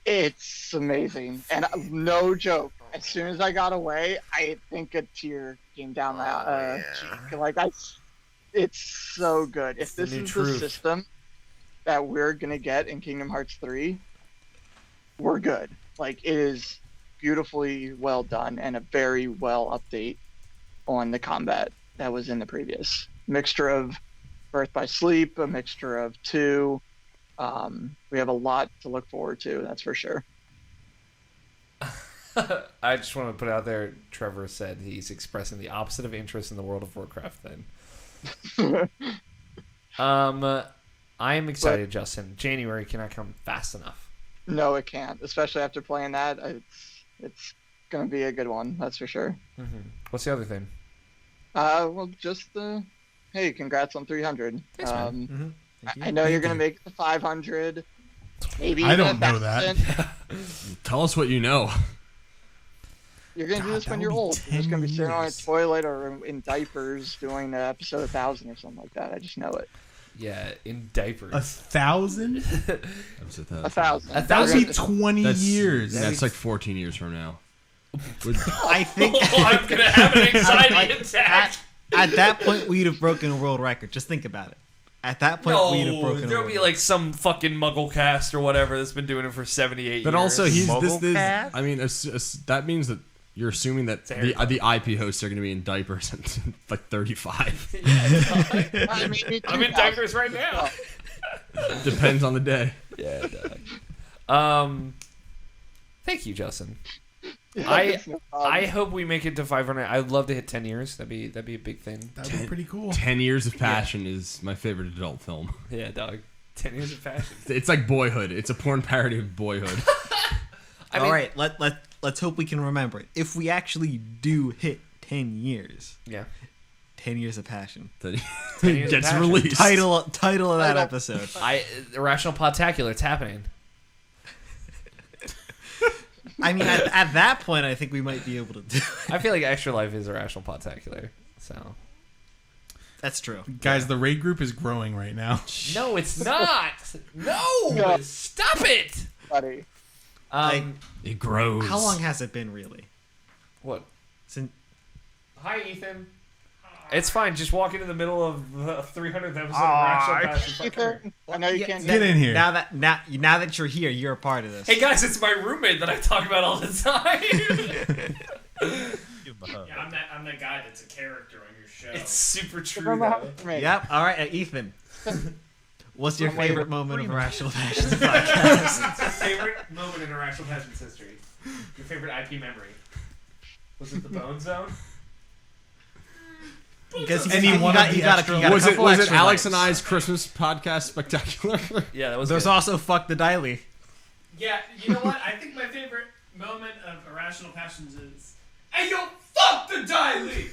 It's amazing, and no joke. As soon as I got away, I think a tear came down my cheek. It's so good. If this is the system that we're gonna get in Kingdom Hearts 3, we're good. It is beautifully well done and a very well update on the combat that was in the previous. Mixture of Birth by Sleep, a mixture of 2. We have a lot to look forward to, that's for sure. I just want to put out there, Trevor said he's expressing the opposite of interest in the World of Warcraft then. I am excited, Justin. January cannot come fast enough. No, it can't. Especially after playing that, it's gonna be a good one. That's for sure. Mm-hmm. What's the other thing? Well, just hey, congrats on 300. Thanks, man. I know you're gonna make it to 500. Maybe I even don't know that. Tell us what you know. You're gonna do this when you're old. You're just gonna be sitting on a toilet or in diapers doing episode 1000 or something like that. I just know it. Yeah, in diapers. 1,000? 1,000. That would be 20 years. That's 14 years from now. I think I'm gonna have an anxiety attack. At that point, we'd have broken a world record. Just think about it. At that point, we'd have broken there'll away. be like some fucking Muggle cast or whatever that's been doing it for 78 years. But also, he's Mobile this. cast? I mean, that means that you're assuming that the IP hosts are going to be in diapers at like 35. I mean, I'm in diapers right now. Depends on the day. Yeah, dog. Thank you, Justin. I hope we make it to 500. I'd love to hit 10 years. That'd be a big thing. That'd be pretty cool. 10 Years of Passion is my favorite adult film. Yeah, dog. 10 years of passion. It's like Boyhood. It's a porn parody of Boyhood. All right, let's hope we can remember it. If we actually do hit 10 years, 10 Years of Passion. Years of Gets Passion. released. Title of that episode. Irrational Podtacular. It's happening. I mean, at that point, I think we might be able to do it. I feel like Extra Life is Irrational Podtacular. So That's true. Guys, the raid group is growing right now. no, it's not. No, stop it. Buddy. It grows. How long has it been, really? What? Since Hi, Ethan. It's fine. Just walk into the middle of the 300th episode of Irrational Passion. Ethan, I know you can't Get in here. Now that you're here, you're a part of this. Hey guys, it's my roommate that I talk about all the time. Yeah, I'm that guy that's a character on your show. It's super true. Remember how Though. to make- Yep. All right, Ethan. What's your favorite moment of Irrational Passion's podcast? What's your favorite moment in Irrational Passion's history? Your favorite IP memory? Was it the Bone Zone? Because Was was it Alex and I's Christmas podcast spectacular? Yeah, that was. There's good. also Fuck the Diley. Yeah, you know what? I think my favorite moment of Irrational Passions is, "Hey, yo, fuck the Diley!"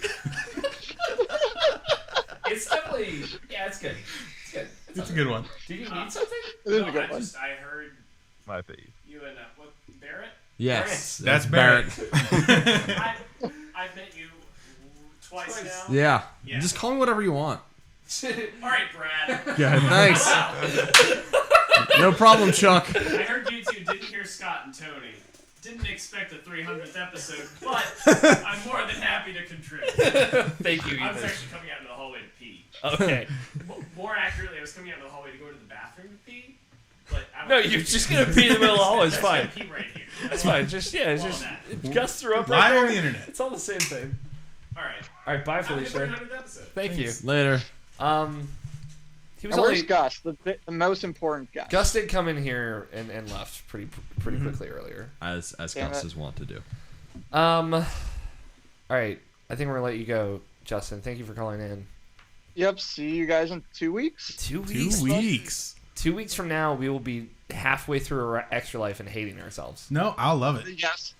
It's definitely. Yeah, it's good. It's good. It's a good one. Did you need something? It is a No, good one. I heard My face. you and what Barrett. Yes. That's Barrett. I've met you twice now. Yeah. Yeah. Just call me whatever you want. All right, Brad. Yeah, thanks. No problem, Chuck. I heard you two didn't hear Scott and Tony. Didn't expect a 300th episode, but I'm more than happy to contribute. Thank you, I was Ethan. actually coming out into the hallway to pee. Okay. More accurately, I was coming out into the hallway to go to the bathroom to pee. But I don't No, think you're it's- just gonna pee in the middle of the hallway. It's I'm just fine. gonna pee right here. That's fine. Just it's Well, just that. Gus threw up Live right there. on the internet. It's all the same thing. All right. All right, bye, Have a good Felicia. 300th episode. Thank you. Later. He was And where's only. Gus? The most important Gus. Gus did come in here and left pretty Mm-hmm. quickly earlier. As Damn Gus it. is wont to do. All right, I think we're gonna let you go, Justin. Thank you for calling in. Yep. See you guys in 2 weeks. 2 2 weeks. weeks. 2 weeks from now, we will be halfway through our Extra Life and hating ourselves. No, I'll love it. Yes.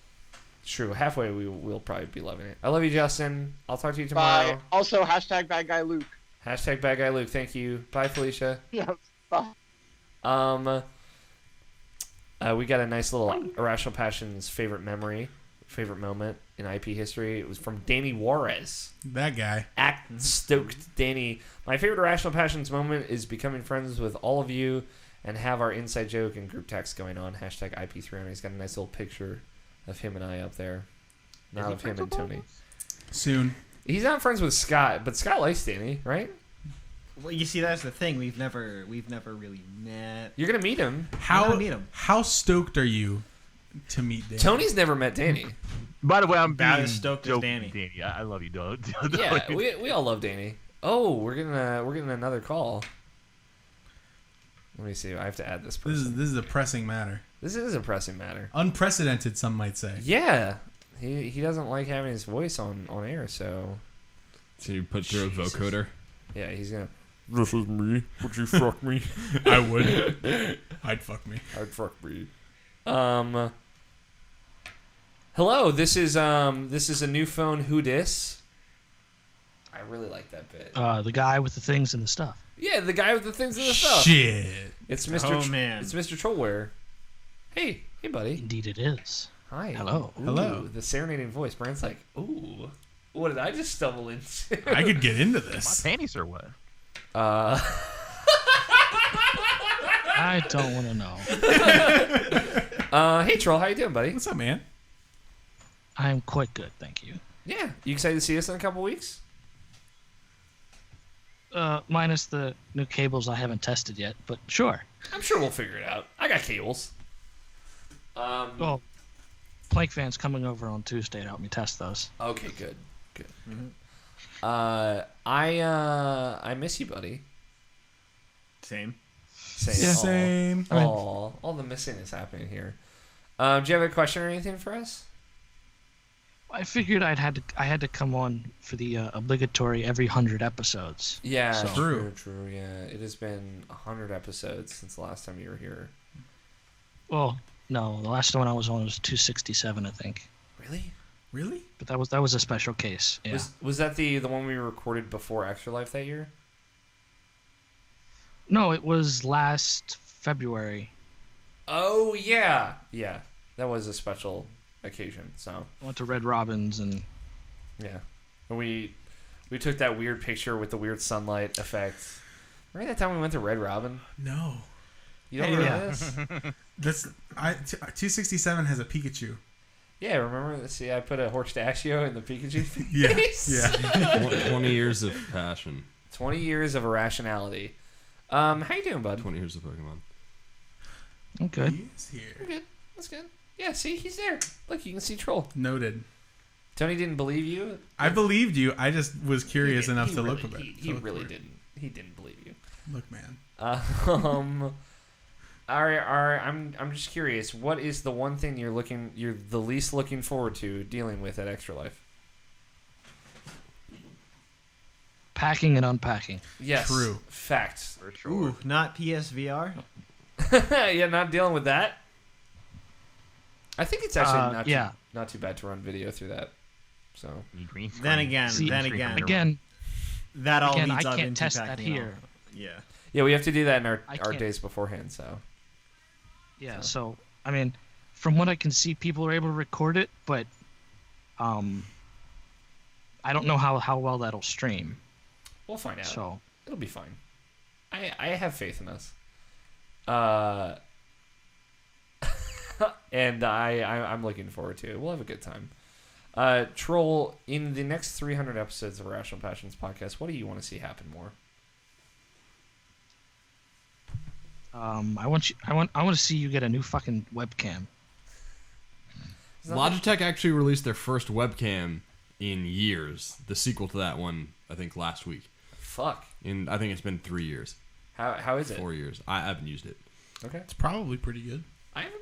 True. Halfway, we'll probably be loving it. I love you, Justin. I'll talk to you tomorrow. Bye. Also, hashtag bad guy Luke. Hashtag bad guy Luke. Thank you. Bye, Felicia. Yep. Bye. We got a nice little Irrational Passions favorite memory, favorite moment in IP history. It was from Danny Juarez. That guy. Act stoked, Danny. My favorite Irrational Passions moment is becoming friends with all of you and have our inside joke and group text going on. Hashtag IP300. He's got a nice little picture of him and I up there. Not of him and Tony. Soon. He's not friends with Scott, but Scott likes Danny, right? Well, you see, that's the thing. We've never really met. You're gonna meet him. How meet him. How stoked are you to meet Danny? Tony's never met Danny. By the way, I'm About being as stoked as joking, Danny. I love you, dog. Yeah, we all love Danny. Oh, we're getting another call. Let me see. I have to add this person. This is a pressing matter. This is a pressing matter. Unprecedented, some might say. Yeah, he doesn't like having his voice on air, so So you put through a vocoder. yeah, he's gonna. This is me. Would you fuck me? I would. I'd fuck me. I'd fuck me. Hello. This is a new phone. Who dis? I really like that bit. The guy with the things and the stuff. Yeah, the guy with the things in the stuff. Shit. It's Mr. Oh, man. It's Mr. Trollware. Hey, buddy. Indeed, it is. Hi. Hello. Ooh, Hello. The serenading voice. Brand's like, ooh, what did I just stumble into? I could get into My this. panties are wet. I don't want to know. Hey, Troll, how you doing, buddy? What's up, man? I'm quite good, thank you. Yeah, you excited to see us in a couple weeks? Minus the new cables I haven't tested yet, but sure. I'm sure we'll figure it out. I got cables. Well, Plank Fan's coming over on Tuesday to help me test those. Okay, good. I miss you, buddy. Same. Same. Aw, all the missing is happening here. Do you have a question or anything for us? I figured I had to come on for the obligatory every 100 episodes. Yeah, So- true. Yeah, it has been 100 episodes since the last time you were here. Well, no, the last one I was on was 267, I think. Really? But that was a special case. Yeah. Was that the one we recorded before Extra Life that year? No, it was last February. Oh yeah, that was a special occasion. So I went to Red Robin's and yeah, and we took that weird picture with the weird sunlight effect. Remember that time we went to Red Robin? No. You don't remember this? That's 267 has a Pikachu. Yeah, remember? See, I put a Horstachio in the Pikachu Yeah, face. yeah. 20 years of passion. 20 years of irrationality. How you doing, bud? 20 years of Pokemon. I'm good. He's here. I'm good. That's good. Yeah, see, he's there. Look, you can see Troll. Noted. Tony didn't believe you. I believed you. I just was curious enough to look really, at it. He really didn't. He didn't believe you. Look, man. All right. I'm just curious. What is the one thing you're the least looking forward to dealing with at Extra Life? Packing and unpacking. Yes. True. Facts. For sure. Ooh, not PSVR. Yeah, not dealing with that. I think it's actually not too bad to run video through that. So Then again, that all again, leads I up can't into test that packing here. yeah, we have to do that in our can't- days beforehand. So Yeah, so I mean, from what I can see, people are able to record it, but I don't know how well that'll stream. we'll find out. So It'll be fine. I have faith in us. And I'm looking forward to it. We'll have a good time. Troll, in the next 300 episodes of Irrational Passions podcast, what do you want to see happen more? I want to see you get a new fucking webcam. Logitech actually released their first webcam in years. The sequel to that one, I think, last week. Fuck. I think it's been 3 years. How is it? 4 years. I haven't used it. Okay. It's probably pretty good.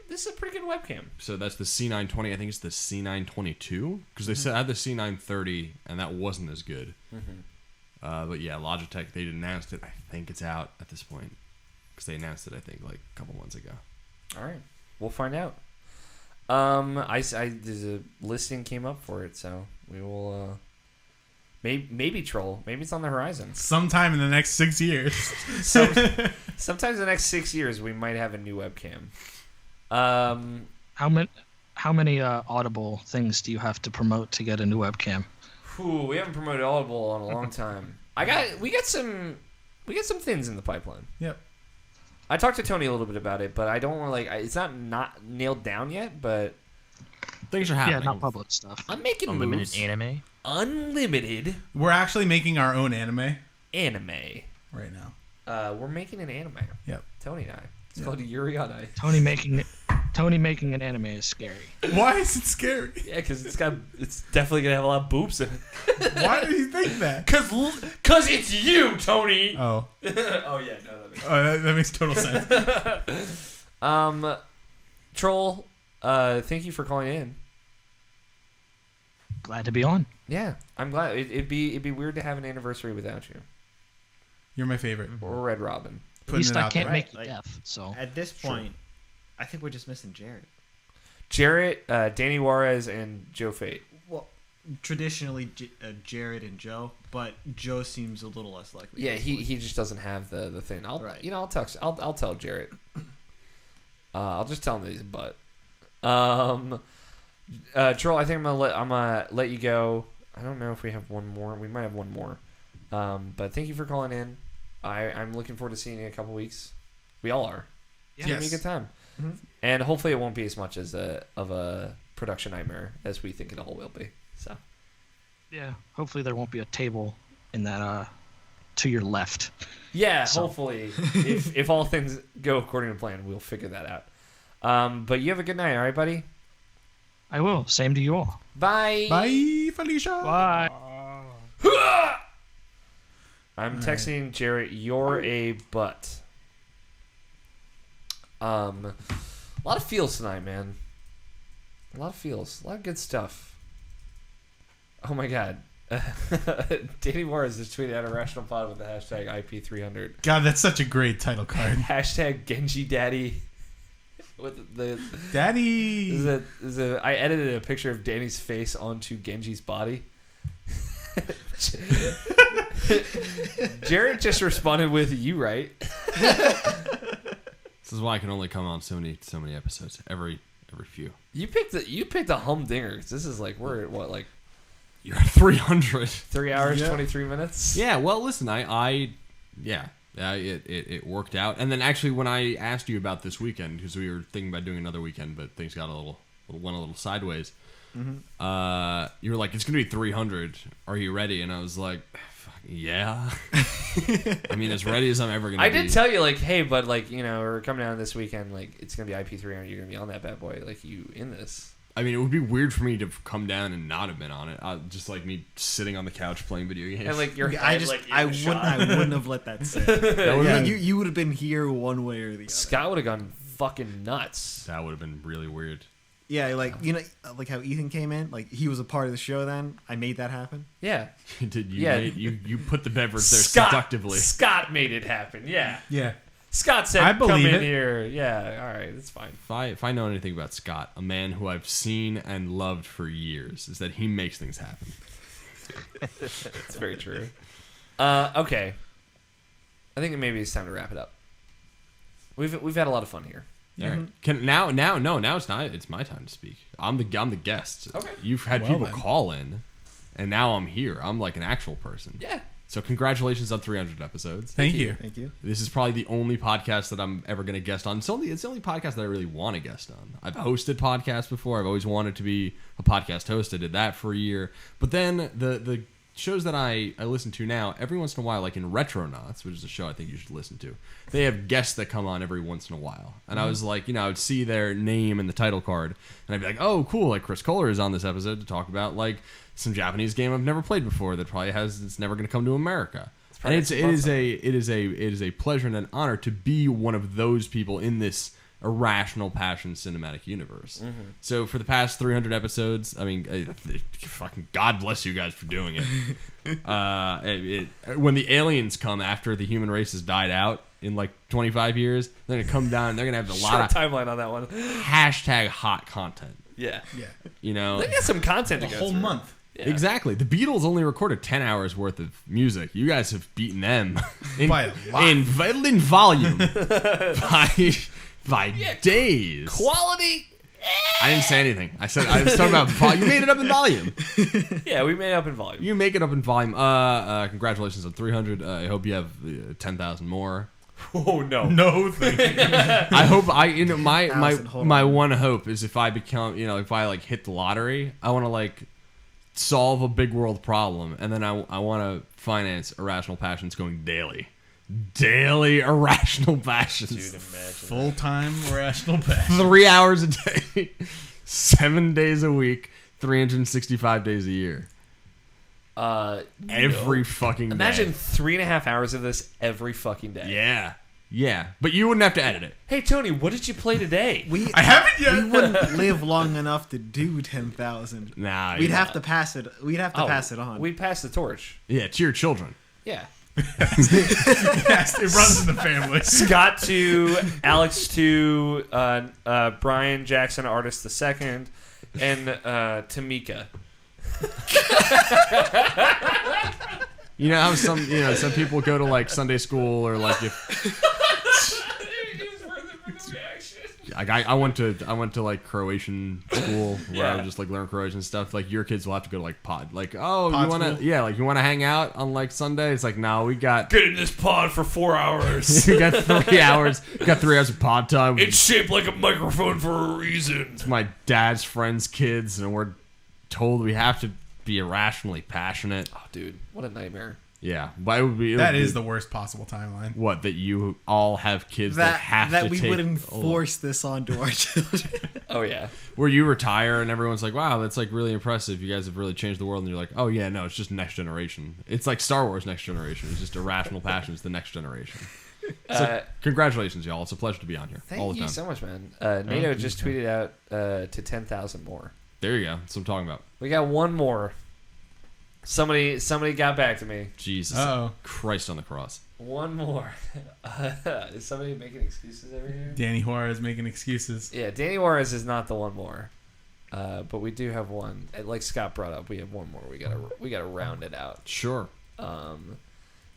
This is a pretty good webcam. So that's the C920. I think it's the C922 because they said I had the C930 and that wasn't as good. But yeah, Logitech, they announced it. I think it's out at this point because they announced it. I think like a couple months ago. All right, we'll find out. There's a listing came up for it, so we will. Maybe Troll. Maybe it's on the horizon. Sometime in the next 6 years. Sometimes in the next 6 years, we might have a new webcam. How many Audible things do you have to promote to get a new webcam? We haven't promoted Audible in a long time. We got some things in the pipeline. Yep. I talked to Tony a little bit about it, but I don't want to it's not nailed down yet, but things are happening. Yeah, not public stuff. I'm making Unlimited moves. anime. Unlimited We're actually making our own anime anime right now. We're making an anime. Yep. Tony and I. It's called Yuri on Ice. Tony making an anime is scary. Why is it scary? Yeah, because it's definitely gonna have a lot of boobs in it. Why do you think that? Cause it's you, Tony. Oh. Oh yeah, no, that makes sense. That makes total sense. Troll, thank you for calling in. Glad to be on. Yeah, I'm glad. It'd be weird to have an anniversary without you. You're my favorite. Or Red Robin. At least I can't make you Like, deaf. So at this point, I think we're just missing Jared. Jarrett, Danny Juarez, and Joe Fate. Well, traditionally Jared and Joe, but Joe seems a little less likely. Yeah, he just doesn't have the thing. I'll text. I'll tell Jarrett. I'll just tell him that he's a butt. Troll, I think I'm gonna let you go. I don't know if we have one more. We might have one more. But thank you for calling in. I'm looking forward to seeing you in a couple weeks. We all are. It's gonna be a good time. Mm-hmm. And hopefully it won't be as much of a production nightmare as we think it all will be. So yeah, hopefully there won't be a table in that to your left. Yeah, So- hopefully, if all things go according to plan, we'll figure that out. But you have a good night, all right, buddy? I will. Same to you all. Bye. Bye, Felicia. Bye. I'm texting Jarrett, you're a butt. A lot of feels tonight, man. A lot of feels. A lot of good stuff. Oh my god. Danny Morris just tweeted out Irrational Pod with the hashtag IP300. God, that's such a great title card. Hashtag Genji Daddy. With the Daddy. I edited a picture of Danny's face onto Genji's body. Jared just responded with "You right." This is why I can only come on so many episodes every few. You picked a humdinger. This is like we're at what, like you're at 300. 3 hours 23 minutes. Yeah. Well, listen, it worked out. And then actually, when I asked you about this weekend, because we were thinking about doing another weekend, but things got went a little sideways. Mm-hmm. You were like, "It's gonna be 300. Are you ready?" And I was like, "Yeah." I mean, as ready as I'm ever gonna be. I did tell you, like, hey, but like, you know, we're coming down this weekend. Like, it's gonna be IP300. You're gonna be on that bad boy. Like, you in this? I mean, it would be weird for me to come down and not have been on it. Just like me sitting on the couch playing video games. And like your head, I wouldn't have let that sit. You would have been here one way or the other. Scott would have gone fucking nuts. That would have been really weird. Yeah, like, you know, like how Ethan came in, like he was a part of the show. Then I made that happen. Yeah, you put the beverage there Scott, seductively. Scott made it happen. Yeah. Scott said, I believe "Come in it. here." Yeah, all right, that's fine. If I know anything about Scott, a man who I've seen and loved for years, is that he makes things happen. That's very true. Okay, I think maybe it's time to wrap it up. We've had a lot of fun here. All right. Now it's not. It's my time to speak. I'm the guest. Okay. You've had Well, people then. call in, and now I'm here. I'm like an actual person. Yeah. So congratulations on 300 episodes. Thank you. Thank you. This is probably the only podcast that I'm ever going to guest on. It's the only podcast that I really want to guest on. I've hosted podcasts before. I've always wanted to be a podcast host. I did that for a year. But then the shows that I listen to now, every once in a while, like in Retronauts, which is a show I think you should listen to, they have guests that come on every once in a while. And I was like, I would see their name in the title card, and I'd be like, oh, cool, like Chris Kohler is on this episode to talk about like some Japanese game I've never played before that probably it's never going to come to America. And it is a pleasure and an honor to be one of those people in this Irrational Passion cinematic universe. Mm-hmm. So for the past 300 episodes, I mean, fucking God bless you guys for doing it. When the aliens come after the human race has died out in like 25 years, they're gonna come down and they're gonna have a lot of timeline on that one. hashtag hot content. Yeah. Yeah. They got some content to A go whole through. month. Yeah. Exactly. The Beatles only recorded 10 hours worth of music. You guys have beaten them By a lot. in volume by days. Quality. I didn't say anything. I was talking about volume. You made it up in volume. Yeah, we made it up in volume. You make it up in volume. Congratulations on 300. I hope you have 10,000 more. Oh no. No thing. I hope hold my on. one hope is if I become, if I like hit the lottery, I want to like solve a big world problem, and then I want to finance Irrational Passions going daily Irrational Passions. Dude, imagine. Full-time Irrational Passion. 3 hours a day, 7 days a week, 365 days a year. Every fucking day. Imagine 3.5 hours of this every fucking day. Yeah, but you wouldn't have to edit it. Hey Tony, what did you play today? I haven't yet. We wouldn't live long enough to do 10,000. Nah, We'd have to pass it. We'd have to pass it on. We'd pass the torch. Yeah, to your children. Yeah. Yes, it runs in the family. Scott to Alex to Brian Jackson, artist the second, and Tamika. You know how some people go to like Sunday school or like if I went to like Croatian school where I would just like learn Croatian stuff. Like your kids will have to go to like pod. Like, oh, Pod you wanna school? you wanna hang out on like Sunday? It's like, no, we got Get in this pod for 4 hours. we got 3 hours. We got 3 hours of pod time. It's shaped like a microphone for a reason. It's my dad's friends' kids, and we're told we have to be irrationally passionate. Oh, dude, what a nightmare. Yeah, but that is the worst possible timeline. What, that you all have kids that have that to we take... would enforce this onto our children. Oh, yeah. Where you retire and everyone's like, wow, that's like really impressive. You guys have really changed the world. And you're like, oh, yeah, no, it's just next generation. It's like Star Wars Next Generation. It's just Irrational Passions, the next generation. So, congratulations, y'all. It's a pleasure to be on here. all the Thank you time. so much, man. NATO just tweeted out to 10,000 more. There you go. That's what I'm talking about. We got one more. Somebody got back to me. Jesus Christ on the cross. One more. Is somebody making excuses over here? Danny Juarez making excuses. Yeah, Danny Juarez is not the one more. But we do have one. Like Scott brought up, we have one more. We gotta round it out. Sure.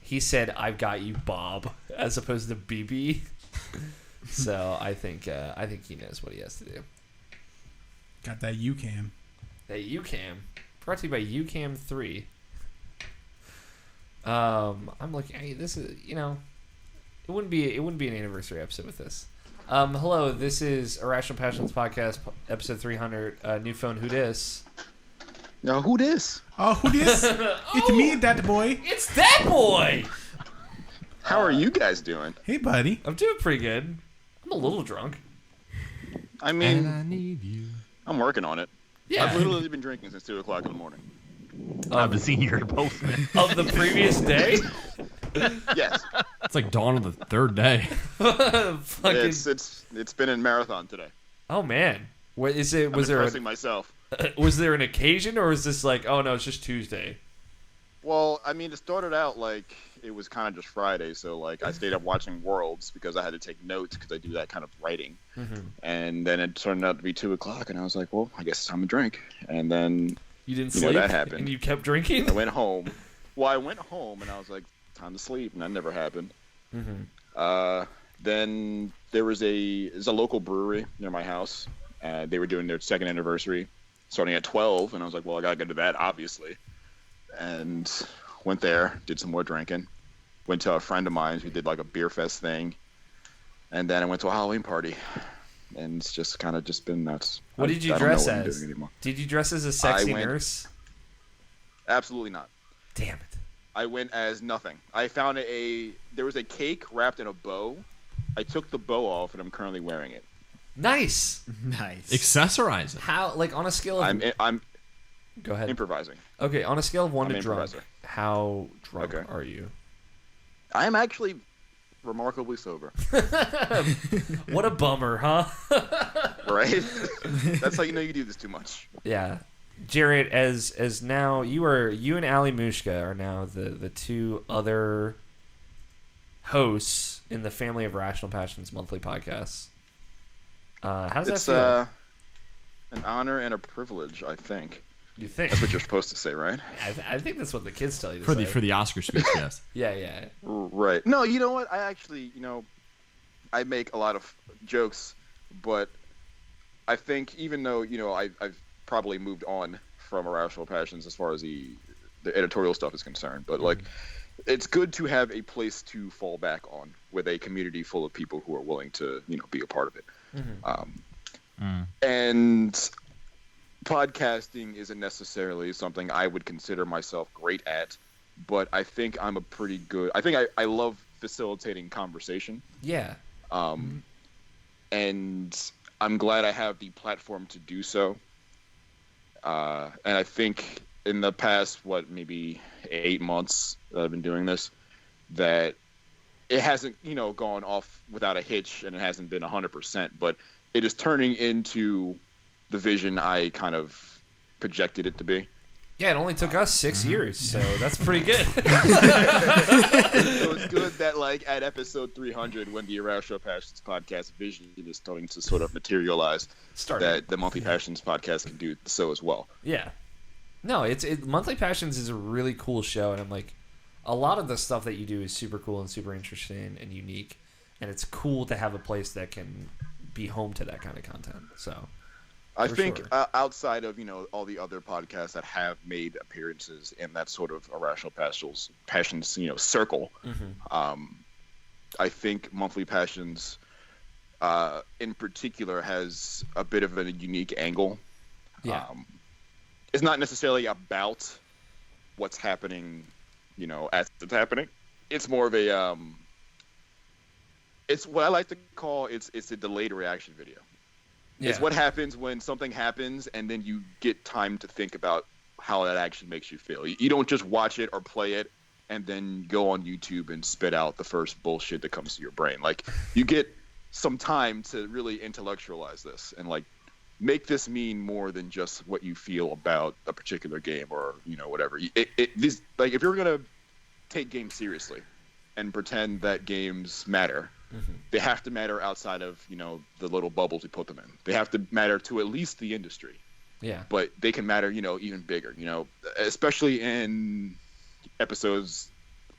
He said, "I've got you, Bob," as opposed to BB. So I think he knows what he has to do. Got that UCam. That UCam. Brought to you by UCam 3. I'm looking. This is, it wouldn't be an anniversary episode with this. Hello, this is Irrational Passions Podcast, episode 300. New phone, who dis? No, who dis? Oh, who dis? It's me, that boy. It's that boy. How are you guys doing? Hey, buddy. I'm doing pretty good. I'm a little drunk. I mean, And I need you. I'm working on it. Yeah. I've literally been drinking since 2 o'clock in the morning. I've been seeing your postman. Of the previous day? Yes. It's like dawn of the third day. It's been in marathon today. Oh man, what is it? Was I'm there impressing myself? Was there an occasion, or is this like, oh no, it's just Tuesday? Well, I mean, it started out like it was kind of just Friday, so like I stayed up watching Worlds because I had to take notes because I do that kind of writing. Mm-hmm. And then it turned out to be 2 o'clock, and I was like, well, I guess it's time to drink. And then you didn't sleep, that happened. And you kept drinking. I went home. Well, I went home, and I was like, time to sleep, and that never happened. Mm-hmm. Then there's a local brewery near my house. They were doing their second anniversary, starting at 12, and I was like, well, I gotta go to that, obviously. And went there, did some more drinking. Went to a friend of mine's. We did like a beer fest thing, and then I went to a Halloween party, and it's just kind of just been nuts. What did you dress as? Did you dress as a sexy nurse? Absolutely not. Damn it. I went as nothing. I found there was a cake wrapped in a bow. I took the bow off, and I'm currently wearing it. Nice. Accessorize it. How, like, on a scale of... I'm Go ahead. Improvising. Okay, on a scale of 1 to drunk, improviser. how drunk are you? I am actually remarkably sober. What a bummer, huh? Right? That's how you know you do this too much. Yeah. Jared, as now you and Ali Mushka are now the two other hosts in the family of Rational Passions monthly podcasts. How does that feel? An honor and a privilege, I think. You think? That's what you're supposed to say, right? I think that's what the kids tell you to for say. For the Oscar speech, yes. Yeah. Right. No, you know what? I actually, I make a lot of jokes, but I think even though, I've probably moved on from Irrational Passions as far as the editorial stuff is concerned, but like, it's good to have a place to fall back on with a community full of people who are willing to, be a part of it. Mm-hmm. And podcasting isn't necessarily something I would consider myself great at, but I think I'm a pretty good. I think I love facilitating conversation. Yeah. And I'm glad I have the platform to do so. And I think in the past, maybe 8 months that I've been doing this, that it hasn't, gone off without a hitch, and it hasn't been 100%, but it is turning into the vision I kind of projected it to be. Yeah, it only took us 6 years, so that's pretty good. So it's good that, like, at episode 300, when the Irrational Passions podcast vision is starting to sort of materialize, that the Monthly Passions podcast can do so as well. Yeah. No, Monthly Passions is a really cool show, and I'm like, a lot of the stuff that you do is super cool and super interesting and unique, and it's cool to have a place that can be home to that kind of content. So I think outside of all the other podcasts that have made appearances in that sort of Irrational Passions circle, I think Monthly Passions in particular has a bit of a unique angle. Yeah. It's not necessarily about what's happening as it's happening. It's more of a it's what I like to call it's a delayed reaction video. Yeah. It's what happens when something happens and then you get time to think about how that action makes you feel. You don't just watch it or play it and then go on YouTube and spit out the first bullshit that comes to your brain. Like, you get some time to really intellectualize this and like make this mean more than just what you feel about a particular game or whatever. Like, if you're gonna take games seriously and pretend that games matter, they have to matter outside of the little bubbles we put them in. They have to matter to at least the industry. Yeah. But they can matter, even bigger. Especially in episodes,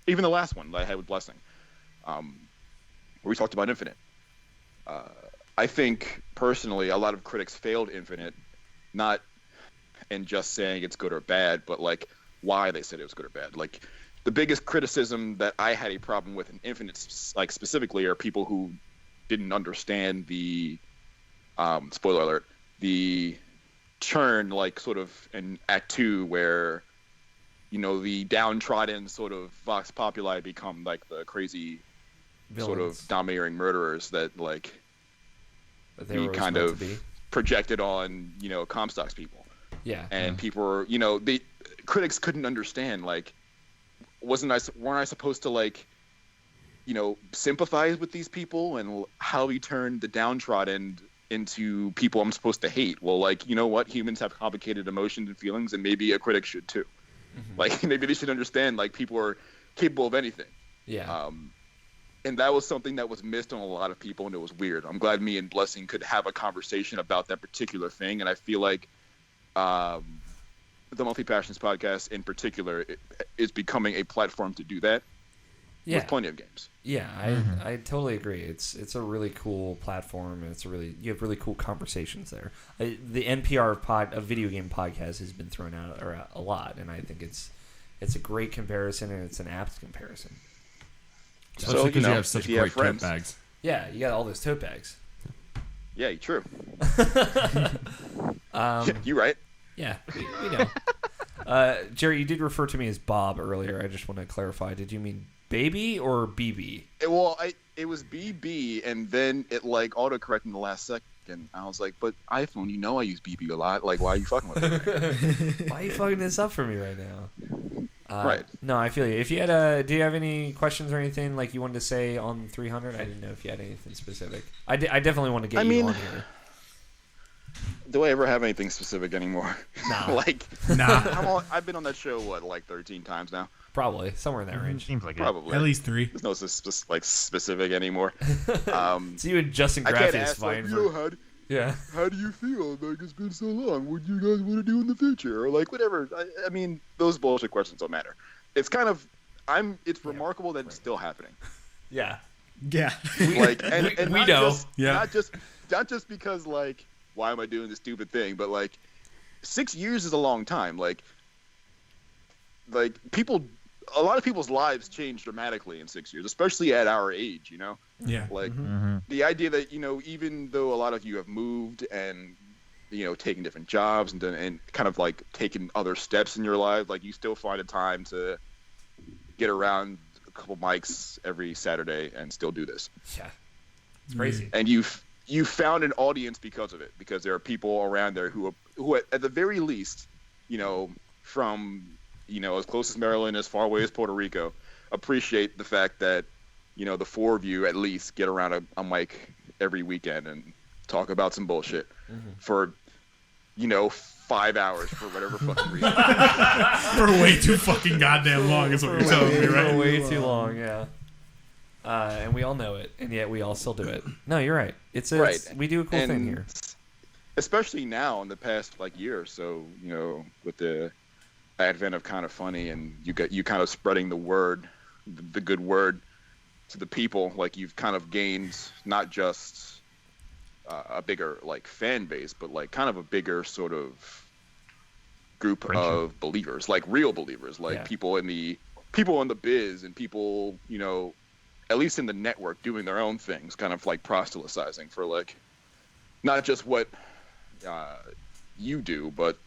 even the last one that I had with Blessing, where we talked about Infinite. I think personally, a lot of critics failed Infinite, not in just saying it's good or bad, but like why they said it was good or bad. Like, the biggest criticism that I had a problem with in Infinite, like specifically, are people who didn't understand the spoiler alert, the turn, like sort of in Act 2, where the downtrodden sort of vox populi become like the crazy sort of domineering murderers that like he kind of projected on Comstock's people. Yeah. And people were the critics couldn't understand, like, weren't I supposed to like sympathize with these people and how he turned the downtrodden into people I'm supposed to hate? Well, like, what, humans have complicated emotions and feelings, and maybe a critic should too. Like, maybe they should understand, like, people are capable of anything. Yeah. And that was something that was missed on a lot of people, and it was weird. I'm glad me and Blessing could have a conversation about that particular thing, and I feel like the Monthly Passions podcast in particular is becoming a platform to do that. Yeah. With plenty of games. Yeah, I totally agree. It's a really cool platform, and you have really cool conversations there. The NPR video game podcast has been thrown out a lot, and I think it's a great comparison, and it's an apt comparison. Especially because you have such great tote bags. Yeah, you got all those tote bags. Yeah, true. You right. Yeah, we know. Jerry, you did refer to me as Bob earlier. I just want to clarify. Did you mean Baby or BB? It was BB, and then it like autocorrected in the last second. I was like, but iPhone, I use BB a lot. Like, why are you fucking with it? Why are you fucking this up for me right now? Right. No, I feel you. If you had do you have any questions or anything like you wanted to say on 300? I didn't know if you had anything specific. I definitely want to get you on here. Do I ever have anything specific anymore? Nah. Nah. I've been on that show, like 13 times now? Probably. Somewhere in that range. Seems like Probably. At least 3. There's no specific anymore. So you and Justin Graff is fine. How do you feel? Like, it's been so long. What do you guys want to do in the future? Or like, whatever. I mean, those bullshit questions don't matter. It's kind of... It's remarkable that it's still happening. Yeah. Yeah. Like, and we not know. Not just because, like, why am I doing this stupid thing? But like, 6 years is a long time. Like people, a lot of people's lives change dramatically in 6 years, especially at our age. Yeah. Like the idea that even though a lot of you have moved and taken different jobs and kind of like taken other steps in your life, like you still find a time to get around a couple mics every Saturday and still do this. Yeah. It's crazy. And you found an audience because of it, because there are people around there who at the very least, from as close as Maryland, as far away as Puerto Rico, appreciate the fact that the 4 of you at least get around a mic every weekend and talk about some bullshit for 5 hours for whatever fucking reason. For way too fucking goddamn long is what you're telling me, right? For way too long, yeah. And we all know it, and yet we all still do it. No, you're right. We do a cool thing here. Especially now in the past year or so, with the advent of Kind of Funny, and you kind of spreading the word, the good word to the people. Like, you've kind of gained not just a bigger fan base, but kind of a bigger sort of group of believers, like real believers, people in the biz and people at least in the network doing their own things, kind of proselytizing for not just what you do, but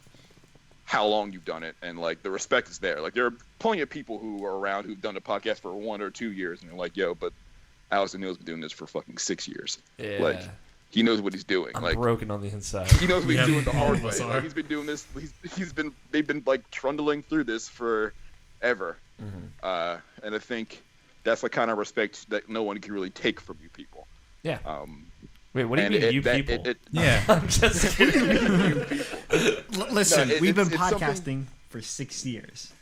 how long you've done it, and like the respect is there. Like there are plenty of people who are around who've done the podcast for 1 or 2 years, and they're like, "Yo, but Alex O'Neill's been doing this for fucking 6 years. Yeah. Like he knows what he's doing. I'm like broken on the inside. he knows what he's doing the hard way. are. Like, he's been doing this. They've been like trundling through this forever. And I think that's the kind of respect that no one can really take from you people. Yeah. Wait, what do you mean, you people? Yeah. I'm just kidding. Listen, we've been it's podcasting something- for 6 years.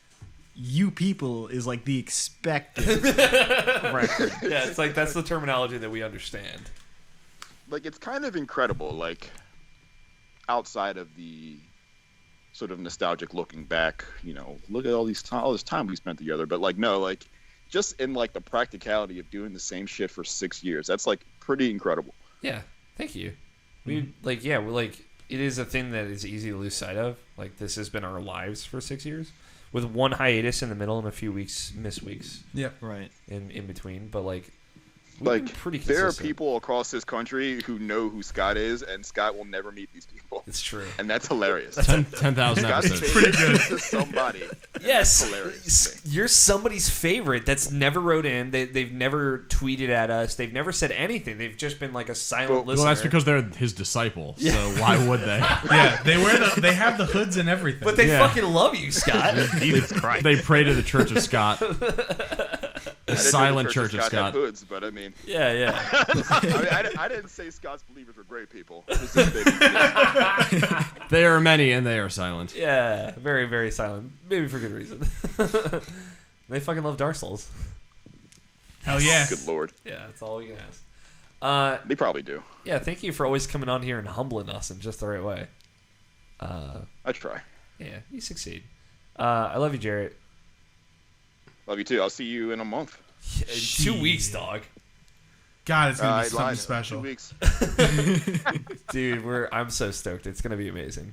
You people is like the expected record. Yeah, it's like that's the terminology that we understand. Like it's kind of incredible. Like outside of the sort of nostalgic looking back, you know, look at all this time we spent together. But like no, like just in like the practicality of doing the same shit for 6 years, that's like pretty incredible. Yeah, thank you. We like, yeah, we're like, it is a thing that is easy to lose sight of. Like, this has been our lives for 6 years, with one hiatus in the middle and a few missed weeks. Yep. Right. In between, but like, we've been pretty there are consistent. people across this country who know who Scott is, and Scott will never meet these people. It's true, and that's hilarious. 10,000 episodes. It's pretty good. To somebody. Yes, Hilarious. you're somebody's favorite that's never wrote in. They've never tweeted at us. They've never said anything. They've just been like a silent listener. Well, that's because they're his disciple. So why would they? Yeah, they have the hoods and everything. But they fucking love you, Scott. Jesus Christ. They pray to the Church of Scott. The silent Church of Scott. Had hoods, but I mean, yeah. I didn't say Scott's believers were great people. They are many, and they are silent. Yeah, very, very silent. Maybe for good reason. They fucking love Dark Souls. Hell yeah. Good lord. Yeah, that's all we can ask. They probably do. Yeah, thank you for always coming on here and humbling us in just the right way. I try. Yeah, you succeed. I love you, Jarrett. Love you too. I'll see you in a month. In 2 weeks, dog. God, it's gonna be I something lied. special. 2 weeks. Dude, I'm so stoked. It's gonna be amazing.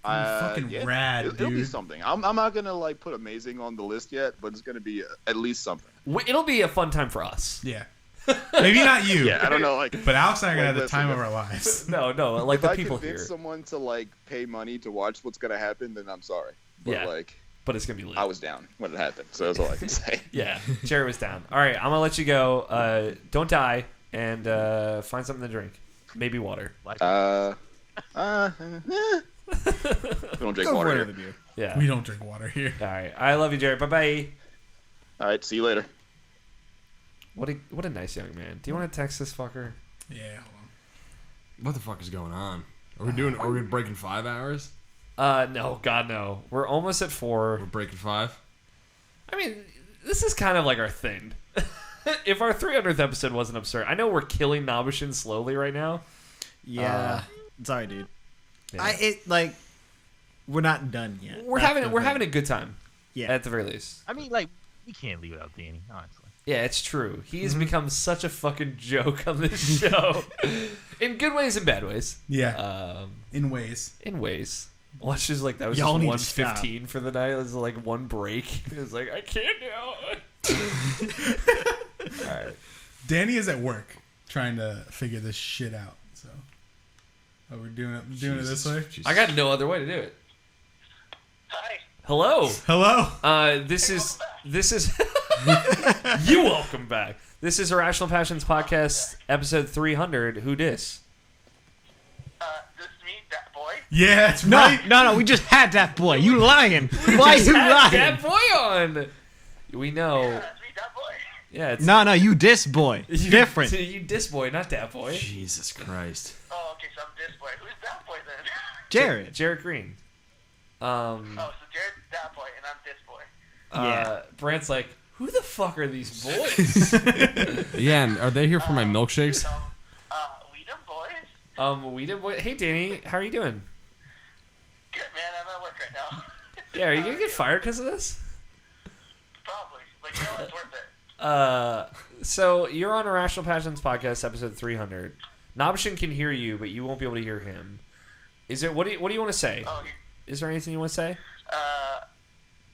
Fucking rad, It'll be dude. something. I'm not gonna like put amazing on the list yet, but it's gonna be at least something. It'll be a fun time for us. Yeah. Maybe not you. Yeah, I don't know. Like, but Alex and I are gonna have the listen, time of our lives. No, like if the I people convince here. someone to like pay money to watch what's gonna happen, then I'm sorry. But Yeah. like, But it's gonna be lit. I was down when it happened, so that's all I can say. Yeah, Jarrett was down. All right, I'm gonna let you go. Don't die, and find something to drink. Maybe water. We don't drink water here. Yeah. We don't drink water here. All right. I love you, Jarrett. Bye bye. All right. See you later. What a nice young man. Do you want to text this fucker? Yeah. Hold on. What the fuck is going on? Are we breaking 5 hours? No, God no. We're almost at 4. We're breaking 5. I mean, this is kind of like our thing. If our 300th episode wasn't absurd, I know we're killing Nabushin slowly right now. Yeah. Sorry, dude. Yeah. We're not done yet. We're That's having the a thing. good time. Yeah. At the very least. I mean, like, we can't leave without Danny, honestly. Yeah, it's true. He has become such a fucking joke on this show. In good ways and bad ways. Yeah. In ways. In ways. Watch is like, that was Y'all need just to 1:15 for the night. It was like one break. It was like, I can't now. Alright. Danny is at work trying to figure this shit out. So, we're doing it this way. I got no other way to do it. Hi. Hello. Hello. This is you welcome back. This is Irrational Passions Podcast, episode 300. Who dis? Yeah, that's No, right. no, we just had that boy. You lying? Why Just you had lying? that boy on. We know. Yeah, it's No, you dis boy. you, Different. You dis boy, not that boy. Jesus Christ. Oh, okay, so I'm this boy. Who's that boy then? Jared. Jarrett Green. Oh, so Jared's that boy, and I'm this boy. Yeah. Brant's like, who the fuck are these boys? Yeah, and are they here for my milkshakes? We them boys. We did. Hey, Danny, how are you doing? Good, man. I'm at work right now. Yeah, are you gonna get fired because of this? Probably. But you know, it's worth it. So you're on Irrational Passions Podcast, episode 300. Nabushin can hear you, but you won't be able to hear him. Is it? What do you want to say? Oh, Is there anything you want to say?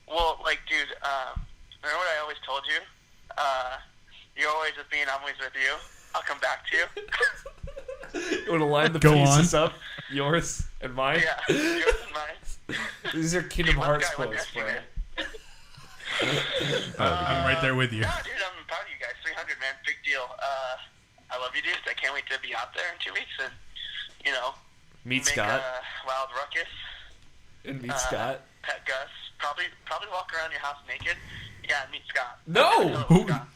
well, like, dude, remember what I always told you? You're always with me and I'm always with you. I'll come back to you. You want to line the Go pieces up? Yours and mine? Yeah, yours and mine. These are Kingdom Hearts quotes, Brent. I'm right there with you. No, dude, I'm proud of you guys. 300, man, big deal. I love you, dude. I can't wait to be out there in 2 weeks and, meet make Scott. a wild ruckus. And meet Scott. Pet Gus. Probably walk around your house naked. Yeah, meet Scott. No!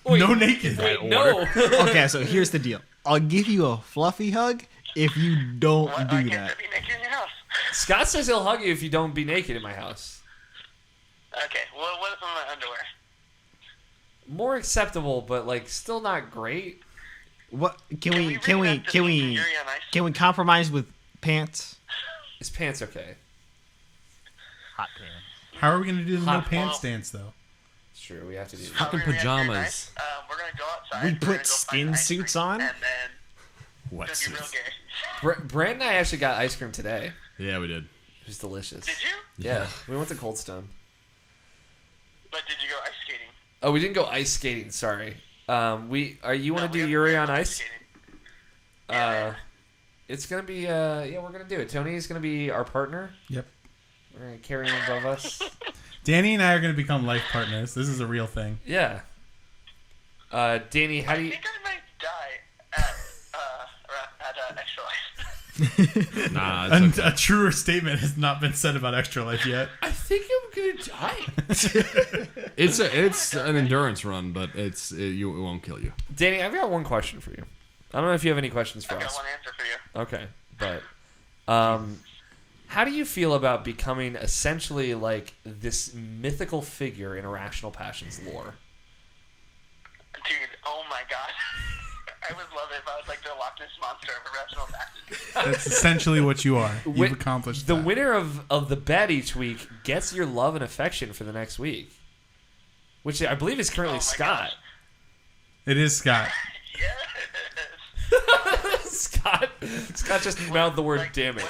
No naked. Wait, no. Okay, so here's the deal. I'll give you a fluffy hug if you don't do that. Be naked in your house. Scott says he'll hug you if you don't be naked in my house. Okay, well, what if I'm in my underwear? More acceptable, but still not great. What can we compromise with pants? His pants okay? Hot pants. How are we going to do the no Hot pants dance, though? It's true. We have to do that. Fucking pajamas. We're gonna go outside. We we're gonna put go skin find ice suits cream, on? And then it's gonna be real gay. Brand and I actually got ice cream today. Yeah, we did. It was delicious. Did you? Yeah. We went to Cold Stone. But did you go ice skating? Oh, we didn't go ice skating. Sorry. You want to do Yuri on Ice? It's gonna be. We're gonna do it. Tony is gonna be our partner. Yep. We're gonna carry him above us. Danny and I are going to become life partners. This is a real thing. Yeah. Danny, how do you? I think I might die at Extra Life. Nah, And a truer statement has not been said about Extra Life yet. I think I'm gonna die. It's an endurance run, but it won't kill you. Danny, I've got one question for you. I don't know if you have any questions for I've us. got one answer for you. Okay, but how do you feel about becoming essentially like this mythical figure in Irrational Passions lore? Dude, oh my god. I would love it if I was like the Loch Ness Monster of Irrational Passions. That's essentially what you are. You've accomplished the that. winner of the bet each week gets your love and affection for the next week, which I believe is currently Scott. Gosh. It is Scott. Scott just mouthed the word "damn it."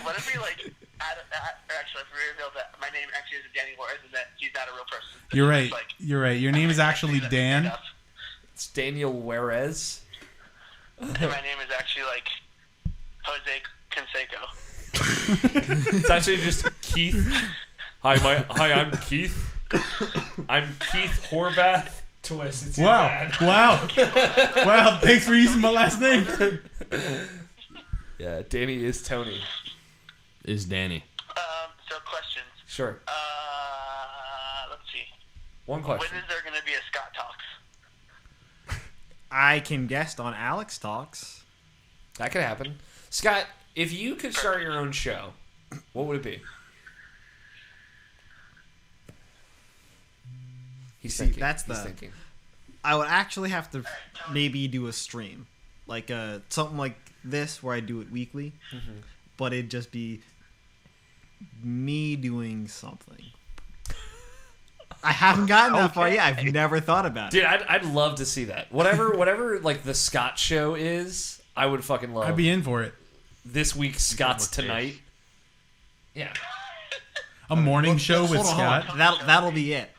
What if we actually if we reveal that my name actually is Danny Juarez and that he's not a real person? You're right. You're right. Your name is actually Dan. It's Daniel Juarez. And my name is actually Jose Canseco. It's actually just Keith. Hi, I'm Keith. I'm Keith Horvath. Twist. It's Wow. Wow. Wow. Thanks for using my last name. Yeah, Danny is Tony. Is Danny. So questions. Sure. Let's see. One question. When is there going to be a Scott Talks? I can guest on Alex Talks. That could happen. Scott, if you could start your own show, what would it be? He's thinking. He's thinking. I would actually have to maybe do a stream, something like this where I do it weekly, but it'd just be me doing something. I haven't gotten that far yet. I've never thought about it. Dude, I'd love to see that. Whatever the Scott show is, I would fucking love. I'd be in for it. This week's Scott's Tonight. Yeah. A morning show with Hold Scott. on. That'll be it.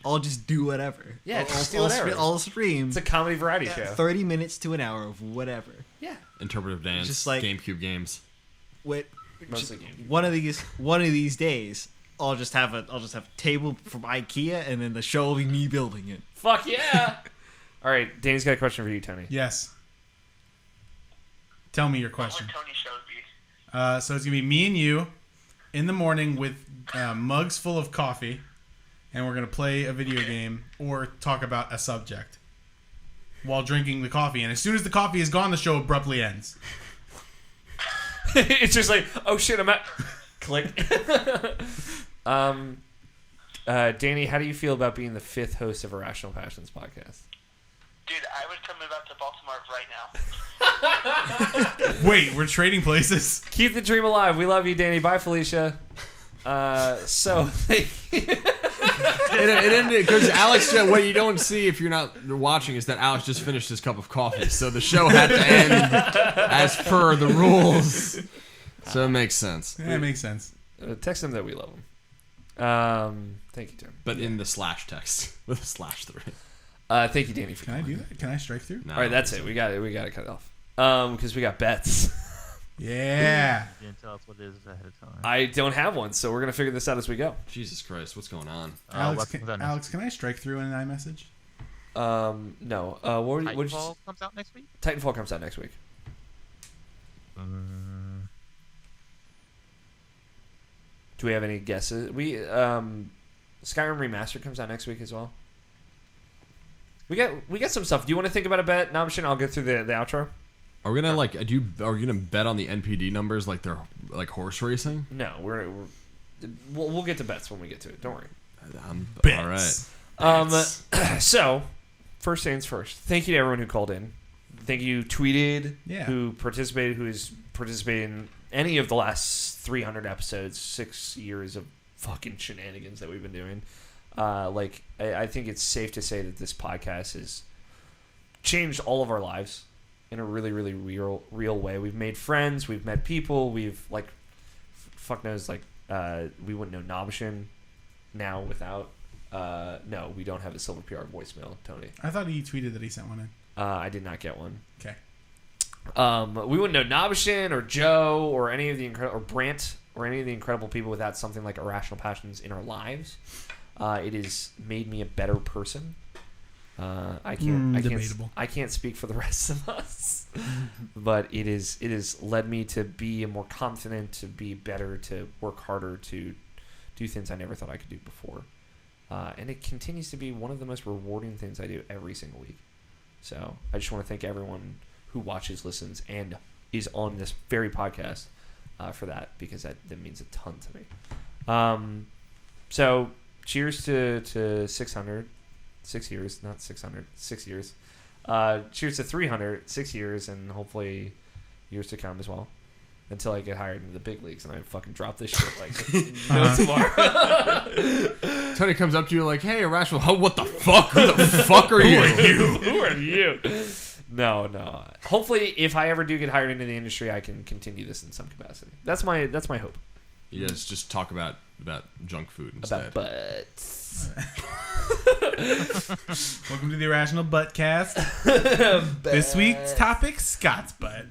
I'll just do whatever. Yeah, just do whatever. I'll stream. It's a comedy variety show. 30 minutes to an hour of whatever. Yeah. Interpretive dance. Just like GameCube games. Mostly GameCube. One of these days, I'll just have a table from IKEA, and then the show will be me building it. Fuck yeah! All right, Danny's got a question for you, Tony. Yes. Tell me your question. What would Tony's show be? So it's gonna be me and you in the morning with mugs full of coffee, and we're gonna play a video game or talk about a subject while drinking the coffee. And as soon as the coffee is gone, the show abruptly ends. It's just like, oh shit, I'm at click. Danny, how do you feel about being the 5th host of Irrational Passions podcast? Dude, I would come about to Baltimore right now. Wait, we're trading places. Keep the dream alive. We love you, Danny. Bye, Felicia. It ended because Alex. What you don't see if you're not watching is that Alex just finished his cup of coffee, so the show had to end as per the rules. So it makes sense. Yeah, it makes sense. Text them that we love them. Thank you, Tim. But in the slash text with a /3. Thank you, Danny. For Can I do that? Can I strike through? No, all right, that's it. We got to cut it off. Because we got bets. Yeah. You didn't tell us what it is ahead of time. I don't have one, so we're gonna figure this out as we go. Jesus Christ, what's going on? Alex, can I strike through in an iMessage? No. What Titanfall comes out next week? Titanfall comes out next week. Do we have any guesses? Skyrim Remastered comes out next week as well. We got some stuff. Do you want to think about a bet? Nabishin, I'll get through the outro. Are we gonna are we gonna bet on the NPD numbers like they're like horse racing? No, we'll get to bets when we get to it. Don't worry. Bets. All right. So, first things first. Thank you to everyone who called in. Thank you, tweeted, who participated, who is participating in any of the last 300 episodes, 6 years of fucking shenanigans that we've been doing. I think it's safe to say that this podcast has changed all of our lives in a really, really real way. We've made friends. We've met people. We've, fuck knows, we wouldn't know Nabishin now without... no, we don't have a Silver PR voicemail, Tony. I thought he tweeted that he sent one in. I did not get one. Okay. We wouldn't know Nabishin or Joe or any of the or Brant or any of the incredible people without something like Irrational Passions in our lives. It has made me a better person. I can't speak for the rest of us, but it is led me to be more confident, to be better, to work harder, to do things I never thought I could do before. And it continues to be one of the most rewarding things I do every single week. So I just want to thank everyone who watches, listens, and is on this very podcast for that, because that means a ton to me. So cheers to 600. 6 years, not 600. 6 years. Cheers to 300, 6 years, and hopefully years to come as well. Until I get hired into the big leagues and I fucking drop this shit no tomorrow. Tony comes up to you like, "Hey, Irrational, what the fuck? Who the fuck are you? Who are you?" No. Hopefully, if I ever do get hired into the industry, I can continue this in some capacity. That's my hope. You guys just talk about junk food instead. About butts. Welcome to the Irrational Buttcast. This week's topic: Scott's butt.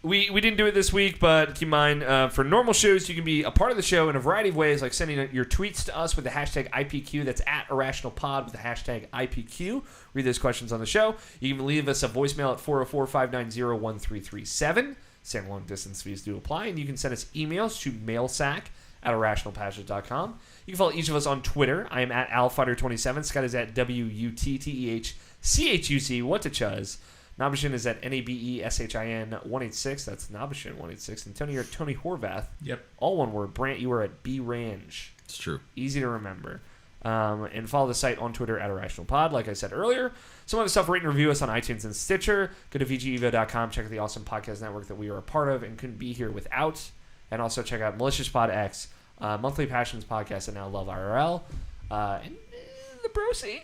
We didn't do it this week, but keep in mind, for normal shows, you can be a part of the show in a variety of ways, like sending your tweets to us with the hashtag IPQ. That's at IrrationalPod with the hashtag IPQ. Read those questions on the show. You can leave us a voicemail at 404-590-1337. Same long distance fees do apply. And you can send us emails to mailsack@irrationalpassions.com. You can follow each of us on Twitter. I am at AlFighter27. Scott is at WUTTEHCHUC. What to chuz. Nabishin is at NABESHIN 186. That's Nabishin 186. And Tony, you're at Tony Horvath. Yep. All one word. Brant, you are at B Range. It's true. Easy to remember. And follow the site on Twitter at IrrationalPod, like I said earlier. Some other stuff, rate and review us on iTunes and Stitcher. Go to VGEvo.com. Check out the awesome podcast network that we are a part of and couldn't be here without. And also check out Malicious Pod X, Monthly Passions Podcast, and now Love IRL. And the Brosi.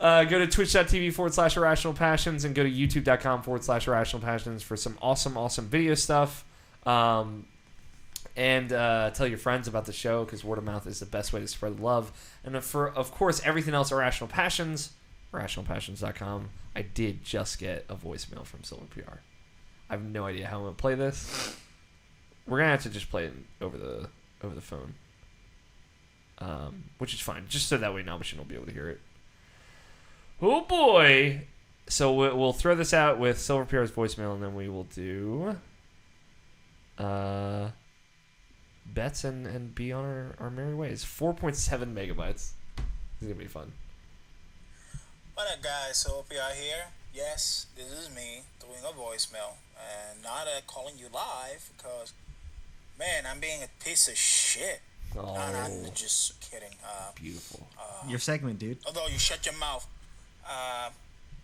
Go to twitch.tv/Irrational Passions and go to youtube.com/Irrational Passions for some awesome video stuff. And tell your friends about the show, because word of mouth is the best way to spread love. And for, of course, everything else Irrational Passions, irrationalpassions.com. I did just get a voicemail from Silver PR. I have no idea how I'm going to play this. We're going to have to just play it over the phone. Which is fine, just so that way Nabishin will be able to hear it. Oh boy! So we'll throw this out with Silver PR's voicemail, and then we will do bets and be on our merry ways. 4.7 megabytes. This is gonna be fun. What up, guys? Silver PR here. Yes, this is me doing a voicemail, and not calling you live because, man, I'm being a piece of shit. Oh. No, I'm just kidding. Beautiful. Your segment, dude. Although you shut your mouth.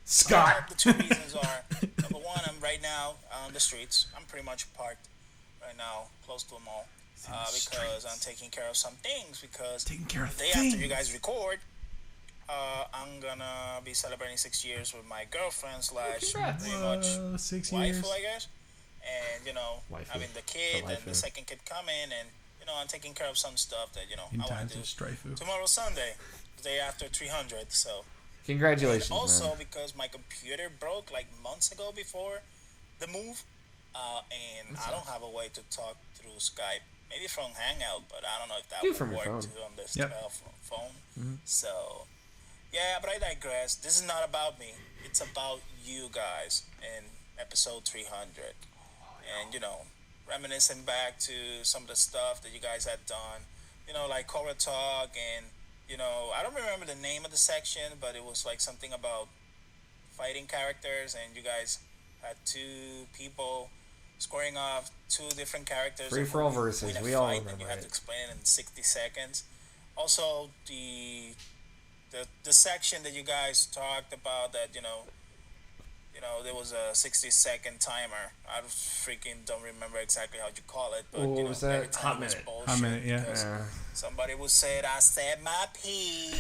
Scott. The two reasons are, number one, I'm right now on the streets. I'm pretty much parked right now, close to a mall, because I'm taking care of some things. Because the day after you guys record, I'm gonna be celebrating 6 years with my girlfriend / pretty much 6 wife, years. I guess. And having the kid and the second kid coming, and I'm taking care of some stuff that I want to do. Strifu. Tomorrow's Sunday, the day after 300. So Congratulations, And also man. because my computer broke like months ago before the move, and I don't have a way to talk through Skype. Maybe from Hangout, but I don't know if that Do it would from your work phone. too on this Yep. phone. Mhm. So, yeah, but I digress. This is not about me. It's about you guys in episode 300. And, reminiscing back to some of the stuff that you guys had done, like Cobra Talk and, I don't remember the name of the section, but it was like something about fighting characters, and you guys had two people scoring off two different characters. Free for all versus. We all And remember you have it. to explain it in 60 seconds. Also, the section that you guys talked about that, there was a 60-second timer. I freaking don't remember exactly how you call it, but What was that? every time Hot it was minute. bullshit Hot minute, yeah. because somebody would say, "I said my piece."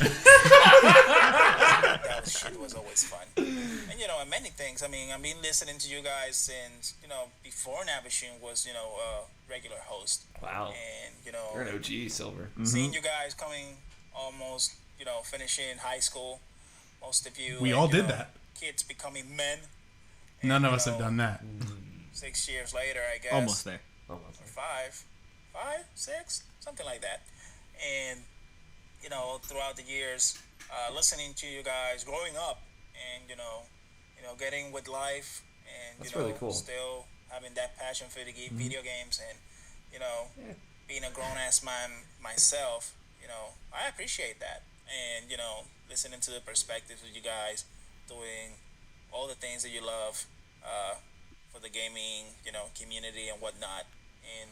That shit was always fun. And and many things. I mean, I've been listening to you guys since before Navashin was a regular host. Wow. And You're an OG, Silver. seeing you guys coming almost finishing high school. Most of you. We all did that. Kids becoming men. None of us have done that. 6 years later, I guess. Almost there. Or five, 6, something like that. And throughout the years, listening to you guys, growing up, and getting with life, and That's really cool. still having that passion for the video games, and being a grown ass man myself, I appreciate that, and listening to the perspectives of you guys doing all the things that you love for the gaming community and whatnot, and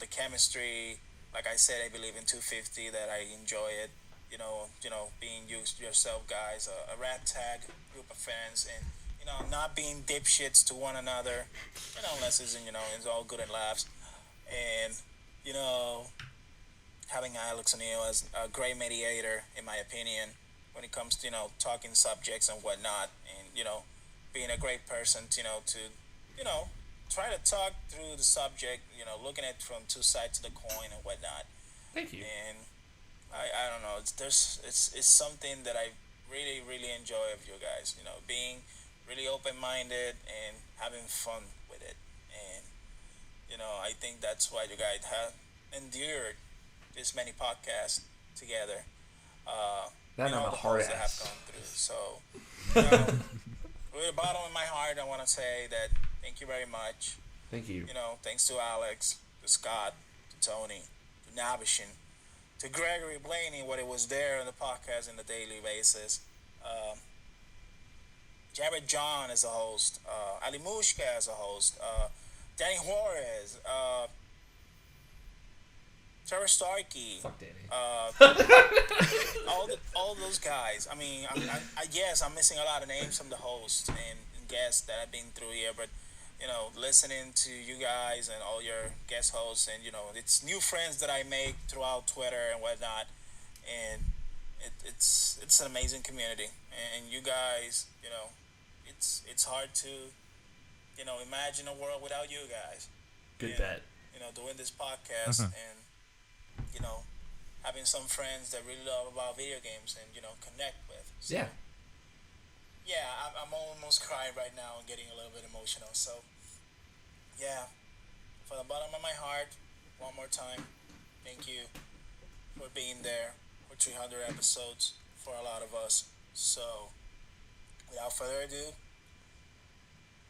the chemistry. Like I said, I believe in 250 that I enjoy it. Being used yourself guys, a rat tag group of friends, and not being dipshits to one another, unless it's it's all good and laughs, and having Alex O'Neill as a great mediator, in my opinion, when it comes to talking subjects and whatnot, and being a great person to try to talk through the subject, looking at it from two sides of the coin and whatnot. Thank you. And I don't know, it's something that I really, really enjoy of you guys, being really open-minded and having fun with it. And I think that's why you guys have endured this many podcasts together. That I'm a the hard hosts that have ass. gone through. So, with the bottom of my heart, I want to say that thank you very much. Thank you. Thanks to Alex, to Scott, to Tony, to Nabishin, to Gregory Blaney, what it was there on the podcast on a daily basis. Jared John as a host, Ali Mushka as a host, Danny Juarez, Trevor Starkey. Fuck Danny. All those guys. I mean, I guess I'm missing a lot of names from the hosts and guests that I've been through here, but listening to you guys and all your guest hosts, and it's new friends that I make throughout Twitter and whatnot, and it's an amazing community, and you guys, it's hard to imagine a world without you guys. Good bet. Doing this podcast and having some friends that really love about video games and connect with. So, Yeah. Yeah, I'm almost crying right now and getting a little bit emotional. So, yeah, from the bottom of my heart, one more time, thank you for being there for 300 episodes for a lot of us. So, without further ado,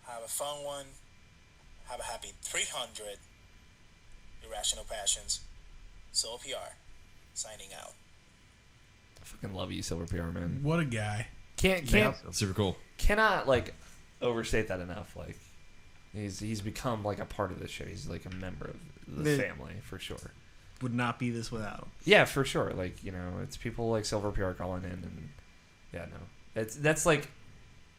have a fun one. Have a happy 300 Irrational Passions. Soul PR, signing out. I fucking love you, Silver PR, man. What a guy. Can't super cool. Cannot overstate that enough. Like he's become like a part of this show. He's like a member of the family for sure. Would not be this without him. Yeah, for sure. Like it's people like Silver PR calling in, and that's like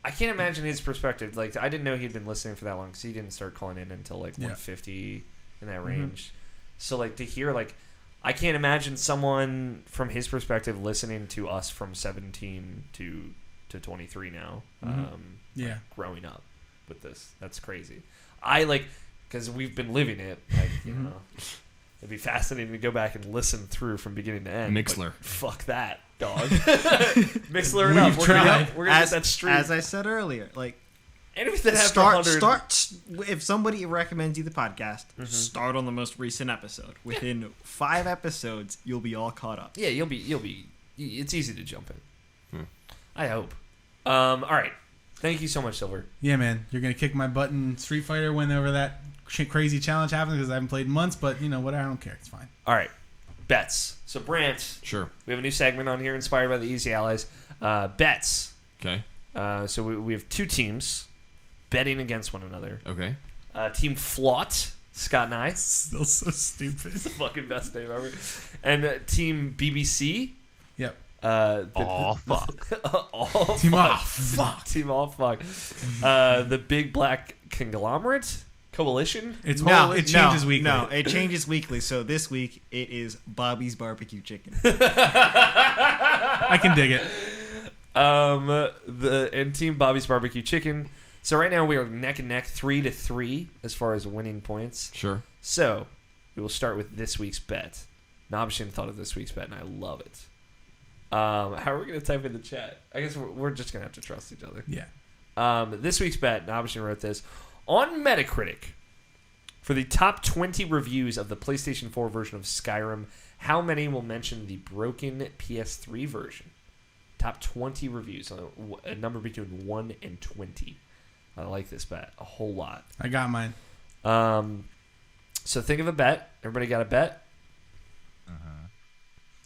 I can't imagine his perspective. Like I didn't know he'd been listening for that long because he didn't start calling in until like 150 in that range. So like to hear I can't imagine someone from his perspective listening to us from 17 to 23 now. Growing up with this, that's crazy. Because we've been living it. It'd be fascinating to go back and listen through from beginning to end. Mixler. Fuck that. dog. Mixler it up. We're gonna get that streak. As I said earlier, like anything that start. If somebody recommends you the podcast, Mm-hmm. start on the most recent episode. Within 5 episodes, you'll be all caught up. Yeah, you'll be. It's easy to jump in. I hope. All right. Thank you so much, Silver. Yeah, man. You're gonna kick my butt in Street Fighter whenever that crazy challenge happens because I haven't played in months. But you know what? I don't care. It's fine. All right. Bets. So Brant. Sure. We have a new segment on here inspired by the Easy Allies. Bets. Okay. So we have 2 teams betting against one another. Okay. Team Flot, Scott and I. Still so stupid. It's the fucking best name ever. And Team BBC. Yep. Fuck. Team fuck. Team all fuck. The Big Black Conglomerate Coalition. It changes weekly. No, it changes weekly. So this week it is Bobby's Barbecue Chicken. I can dig it. And Team Bobby's Barbecue Chicken. So right now we are neck and neck, 3-3 as far as winning points. Sure. So we will start with this week's bet. Nobshin thought of this week's bet, and I love it. How are we going to type in the chat? I guess we're just going to have to trust each other. Yeah. This week's bet, Nobshin wrote this. On Metacritic, for the top 20 reviews of the PlayStation 4 version of Skyrim, how many will mention the broken PS3 version? Top 20 reviews, a number between 1 and 20. I like this bet a whole lot. I got mine. So think of a bet. Everybody got a bet?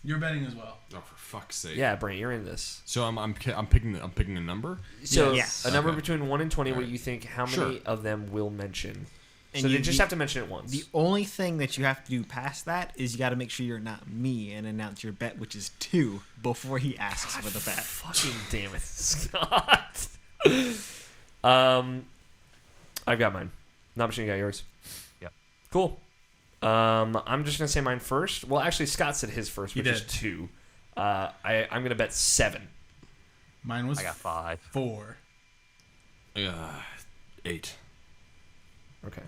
You're betting as well. Oh, for fuck's sake! Yeah, Brent, you're in this. So I'm picking a number. So Yes. a number Okay. between 1 and 20. What Right. you think? How many Sure. of them will mention? And So you- they just the- have to mention it once. The only thing that you have to do past that is you got to make sure you're not me and announce your bet, which is 2, before he asks for the bet. Fucking damn it, Scott. I've got mine. Nobshin, you got yours. Yep. Cool. I'm just gonna say mine first. Well, actually, Scott said his first, He which is did. 2. I'm gonna bet 7. Mine was I got 5. 4. 8. Okay.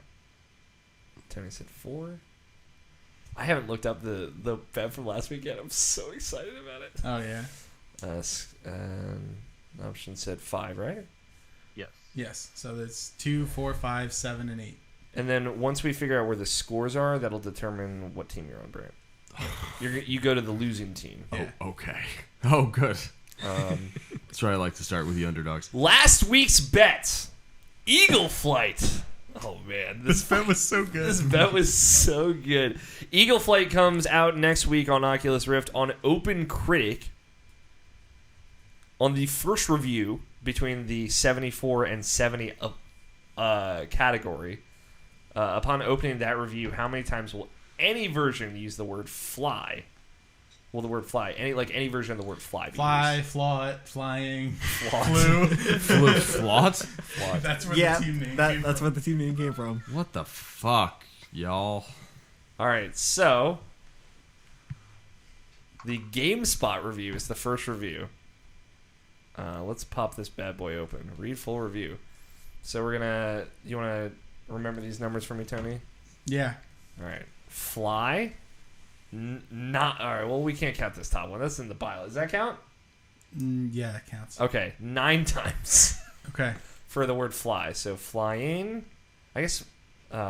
Tony said 4. I haven't looked up the bet from last week yet. I'm so excited about it. Oh yeah. Option said 5, right? Yes. Yes. So that's 2, 4, 5, 7, and 8. And then once we figure out where the scores are, that'll determine what team you're on, Brant. You go to the losing team. Yeah. Oh, okay. Oh, good. That's why I like to start with the underdogs. Last week's bet, Eagle Flight. Oh man, This bet was so good. This bet was so good. Eagle Flight comes out next week on Oculus Rift on Open Critic. On the first review between the 74 and 70 category, upon opening that review, how many times will any version use the word fly? Well, the word fly. Any version of the word fly. be Fly, used? flaught, flying, Flaught. flew. Flaught? Flaught. That's where Yeah, the team name that's came where from. the team name came from. What the fuck, y'all? All right, so the GameSpot review is the first review. Let's pop this bad boy open. Read full review. So we're gonna. You want to remember these numbers for me, Tony? Yeah. All right. Fly. Not all right. Well, we can't count this top one. That's in the bio. Does that count? Yeah, that counts. Okay, 9 times. Okay. For the word fly. So flying. I guess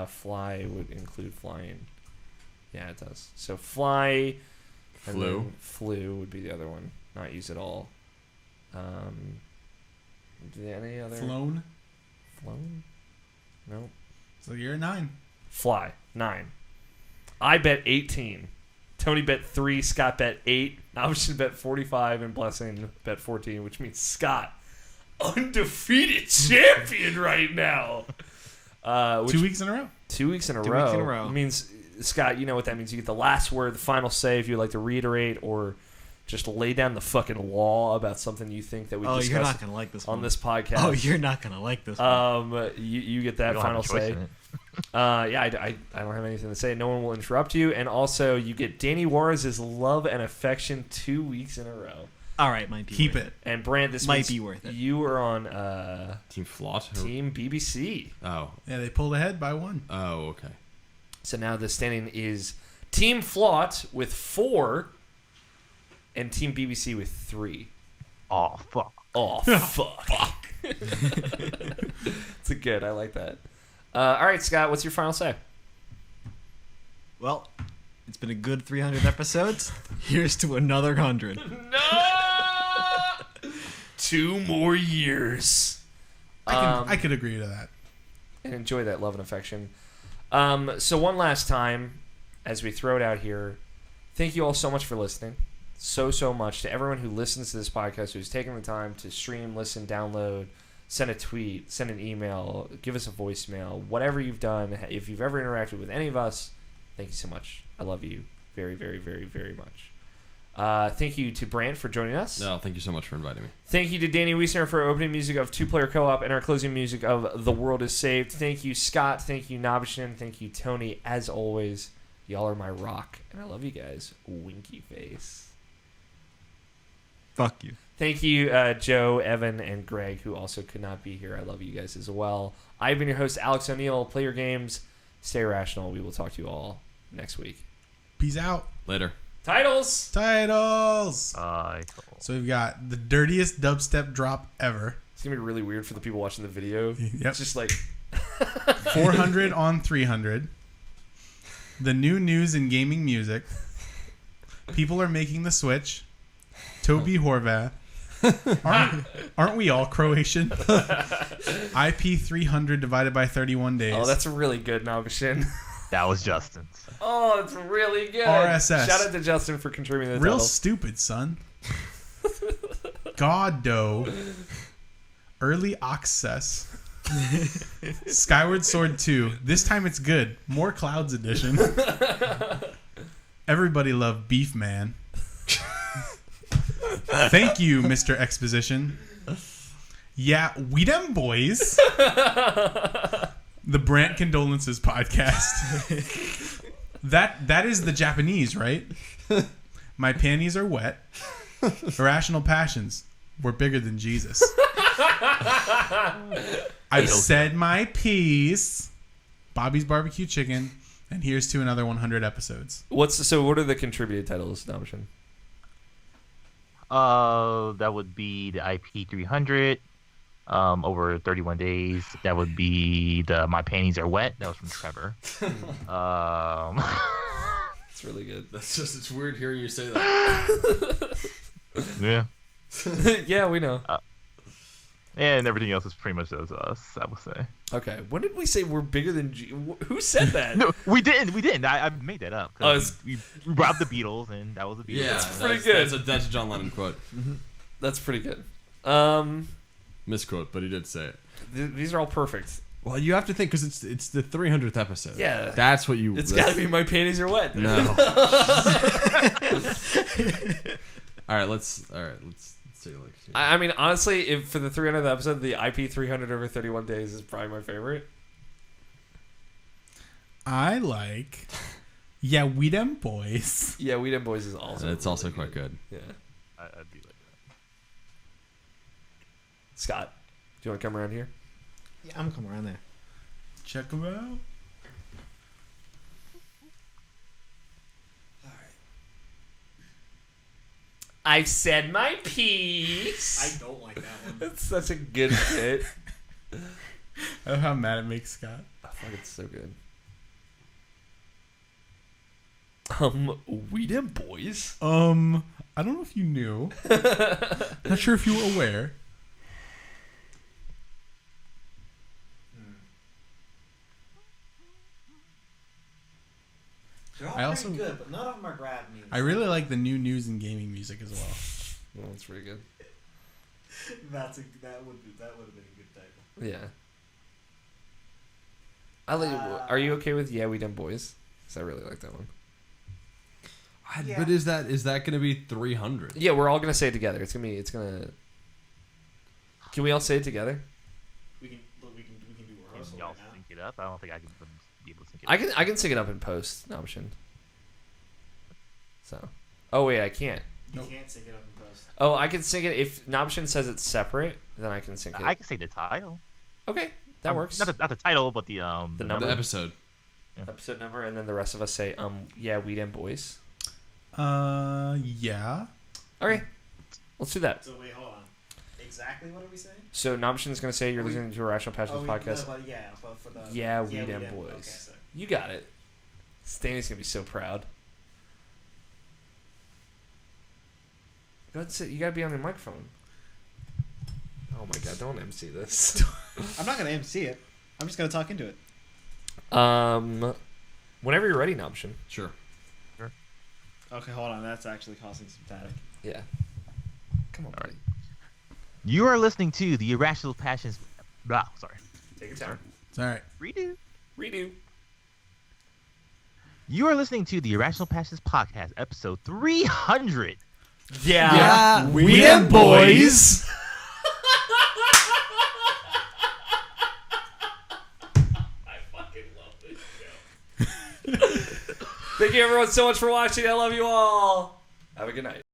fly would include flying. Yeah, it does. So fly. and Flew. then Flew would be the other one. Not use at all. Any other? Flown. Flown? No. So you're at 9. Fly. 9. I bet 18. Tony bet 3. Scott bet 8. Nobshin bet 45. And Blessing bet 14, which means Scott, undefeated champion right now. 2 weeks in a row. 2 weeks in a 2 row. weeks in a row. Means, Scott, you know what that means. You get the last word, the final say, if you'd like to reiterate or just lay down the fucking law about something you think that we Oh, discussed you're not gonna like this on one. this podcast. Oh, you're not gonna like this one. You get that You don't final have a choice say. in it. Yeah, I don't have anything to say. No one will interrupt you. And also, you get Danny Juarez's love and affection 2 weeks in a row. All right, might be Keep worth it. And Brand, this Might means be worth it. You were on Team Flaught? Team BBC. Oh. Yeah, they pulled ahead by 1. Oh, okay. So now the standing is Team Flaught with 4, and Team BBC with 3. Oh fuck. Oh fuck. It's a good. I like that. All right, Scott. What's your final say? Well, it's been a good 300 episodes. Here's to another 100. No! 2 more years. I could agree to that. And enjoy that love and affection. So one last time, as we throw it out here, thank you all so much for listening. So much to everyone who listens to this podcast, who's taken the time to stream, listen, download, send a tweet, send an email, give us a voicemail, whatever you've done. If you've ever interacted with any of us, thank you so much. I love you very, very, very, very much. Thank you to Brant for joining us. No, thank you so much for inviting me. Thank you to Danny Wiesner for our opening music of 2-Player Co-op and our closing music of The World is Saved. Thank you, Scott. Thank you, Nobishin. Thank you, Tony. As always, y'all are my rock, and I love you guys. Winky face. Fuck you. Thank you, Joe, Evan, and Greg, who also could not be here. I love you guys as well. I've been your host, Alex O'Neill. Play your games. Stay irrational. We will talk to you all next week. Peace out. Later. Titles. So we've got the dirtiest dubstep drop ever. It's going to be really weird for the people watching the video. Yep. It's just like 400 on 300. The new news in gaming music. People are making the switch. Toby Horvath. Aren't we all Croatian? IP 300 divided by 31 days. Oh, that's really good, Nobishin. That was Justin's. Oh, it's really good. RSS. Shout out to Justin for contributing to the Real title. stupid, son. Goddo. Early access. Skyward Sword 2. This time it's good. More Clouds edition. Everybody loved Beef Man. Thank you, Mr. Exposition. Yeah, we them boys. The Brant Condolences podcast. That is the Japanese, right? My panties are wet. Irrational passions. We're bigger than Jesus. I've said my piece. Bobby's Barbecue Chicken. And here's to another 100 episodes. What are the contributed titles, Nobishin? That would be the IP 300. Over 31 days. That would be the My Panties Are Wet. That was from Trevor. It's really good. It's weird hearing you say that. Yeah. Yeah, we know. And everything else is pretty much as us, I would say. Okay. When did we say we're bigger than Who said that? No, we didn't. I made that up. Oh, we robbed the Beatles, and that was the Beatles. Yeah, that's pretty good. That's a John Lennon quote. That's pretty good. Misquote, but he did say it. These are all perfect. Well, you have to think because it's the 300th episode. Yeah, that's what you. It's got to be My Panties Are Wet. No. All right, let's take a look. I mean, honestly, if for the 300th episode, the IP 300 over 31 days is probably my favorite. I like. Yeah, we them boys. Yeah, we them boys is also. It's also quite good. Yeah. I do like that. Scott, do you want to come around here? Yeah, I'm coming around there. Check them out. I said my piece. I don't like that one. That's such a good bit. I love how mad it makes Scott. I fuck, it's so good. We them boys. I don't know if you knew. Not sure if you were aware. They're all I also pretty good, but none of them are grab me. I really like the new news and gaming music as well. Well, that's pretty good. that would have been a good title. Yeah. Are you okay with Yeah We Done Boys? Because I really like that one. Yeah. But is that going to be 300? Yeah, we're all gonna say it together. It's gonna. Can we all say it together? We can do rehearsal Y'all right now. sync it up. I don't think I can be able to sync it. I can sync it up in post. Option. So. Oh wait, I can't. You can't sync it up in post. Oh, I can sync it if Nobshin says it's separate. Then I can sync it. I can say the title. Okay, that works. Not the title, but the number. The episode. Yeah. Episode number, and then the rest of us say Yeah We Done Boys. Yeah. Okay, let's do that. So wait, hold on. Exactly what are we saying? So Nomshin's going to say you're listening to Irrational Passions podcast. But for the We Dem Boys. Okay, so. You got it. Stanley's going to be so proud. Go ahead and sit. You got to be on your microphone. Oh my god, don't MC this. I'm not going to MC it. I'm just going to talk into it. Whenever you're ready, Nomshin. Sure. Okay, hold on. That's actually causing some static. Yeah. Come on. All right. You are listening to the Irrational Passions. Sorry. Take your time. It's all right. Redo. You are listening to the Irrational Passions podcast, episode 300. Yeah. We Dem Boys. I fucking love this show. Thank you everyone so much for watching. I love you all. Have a good night.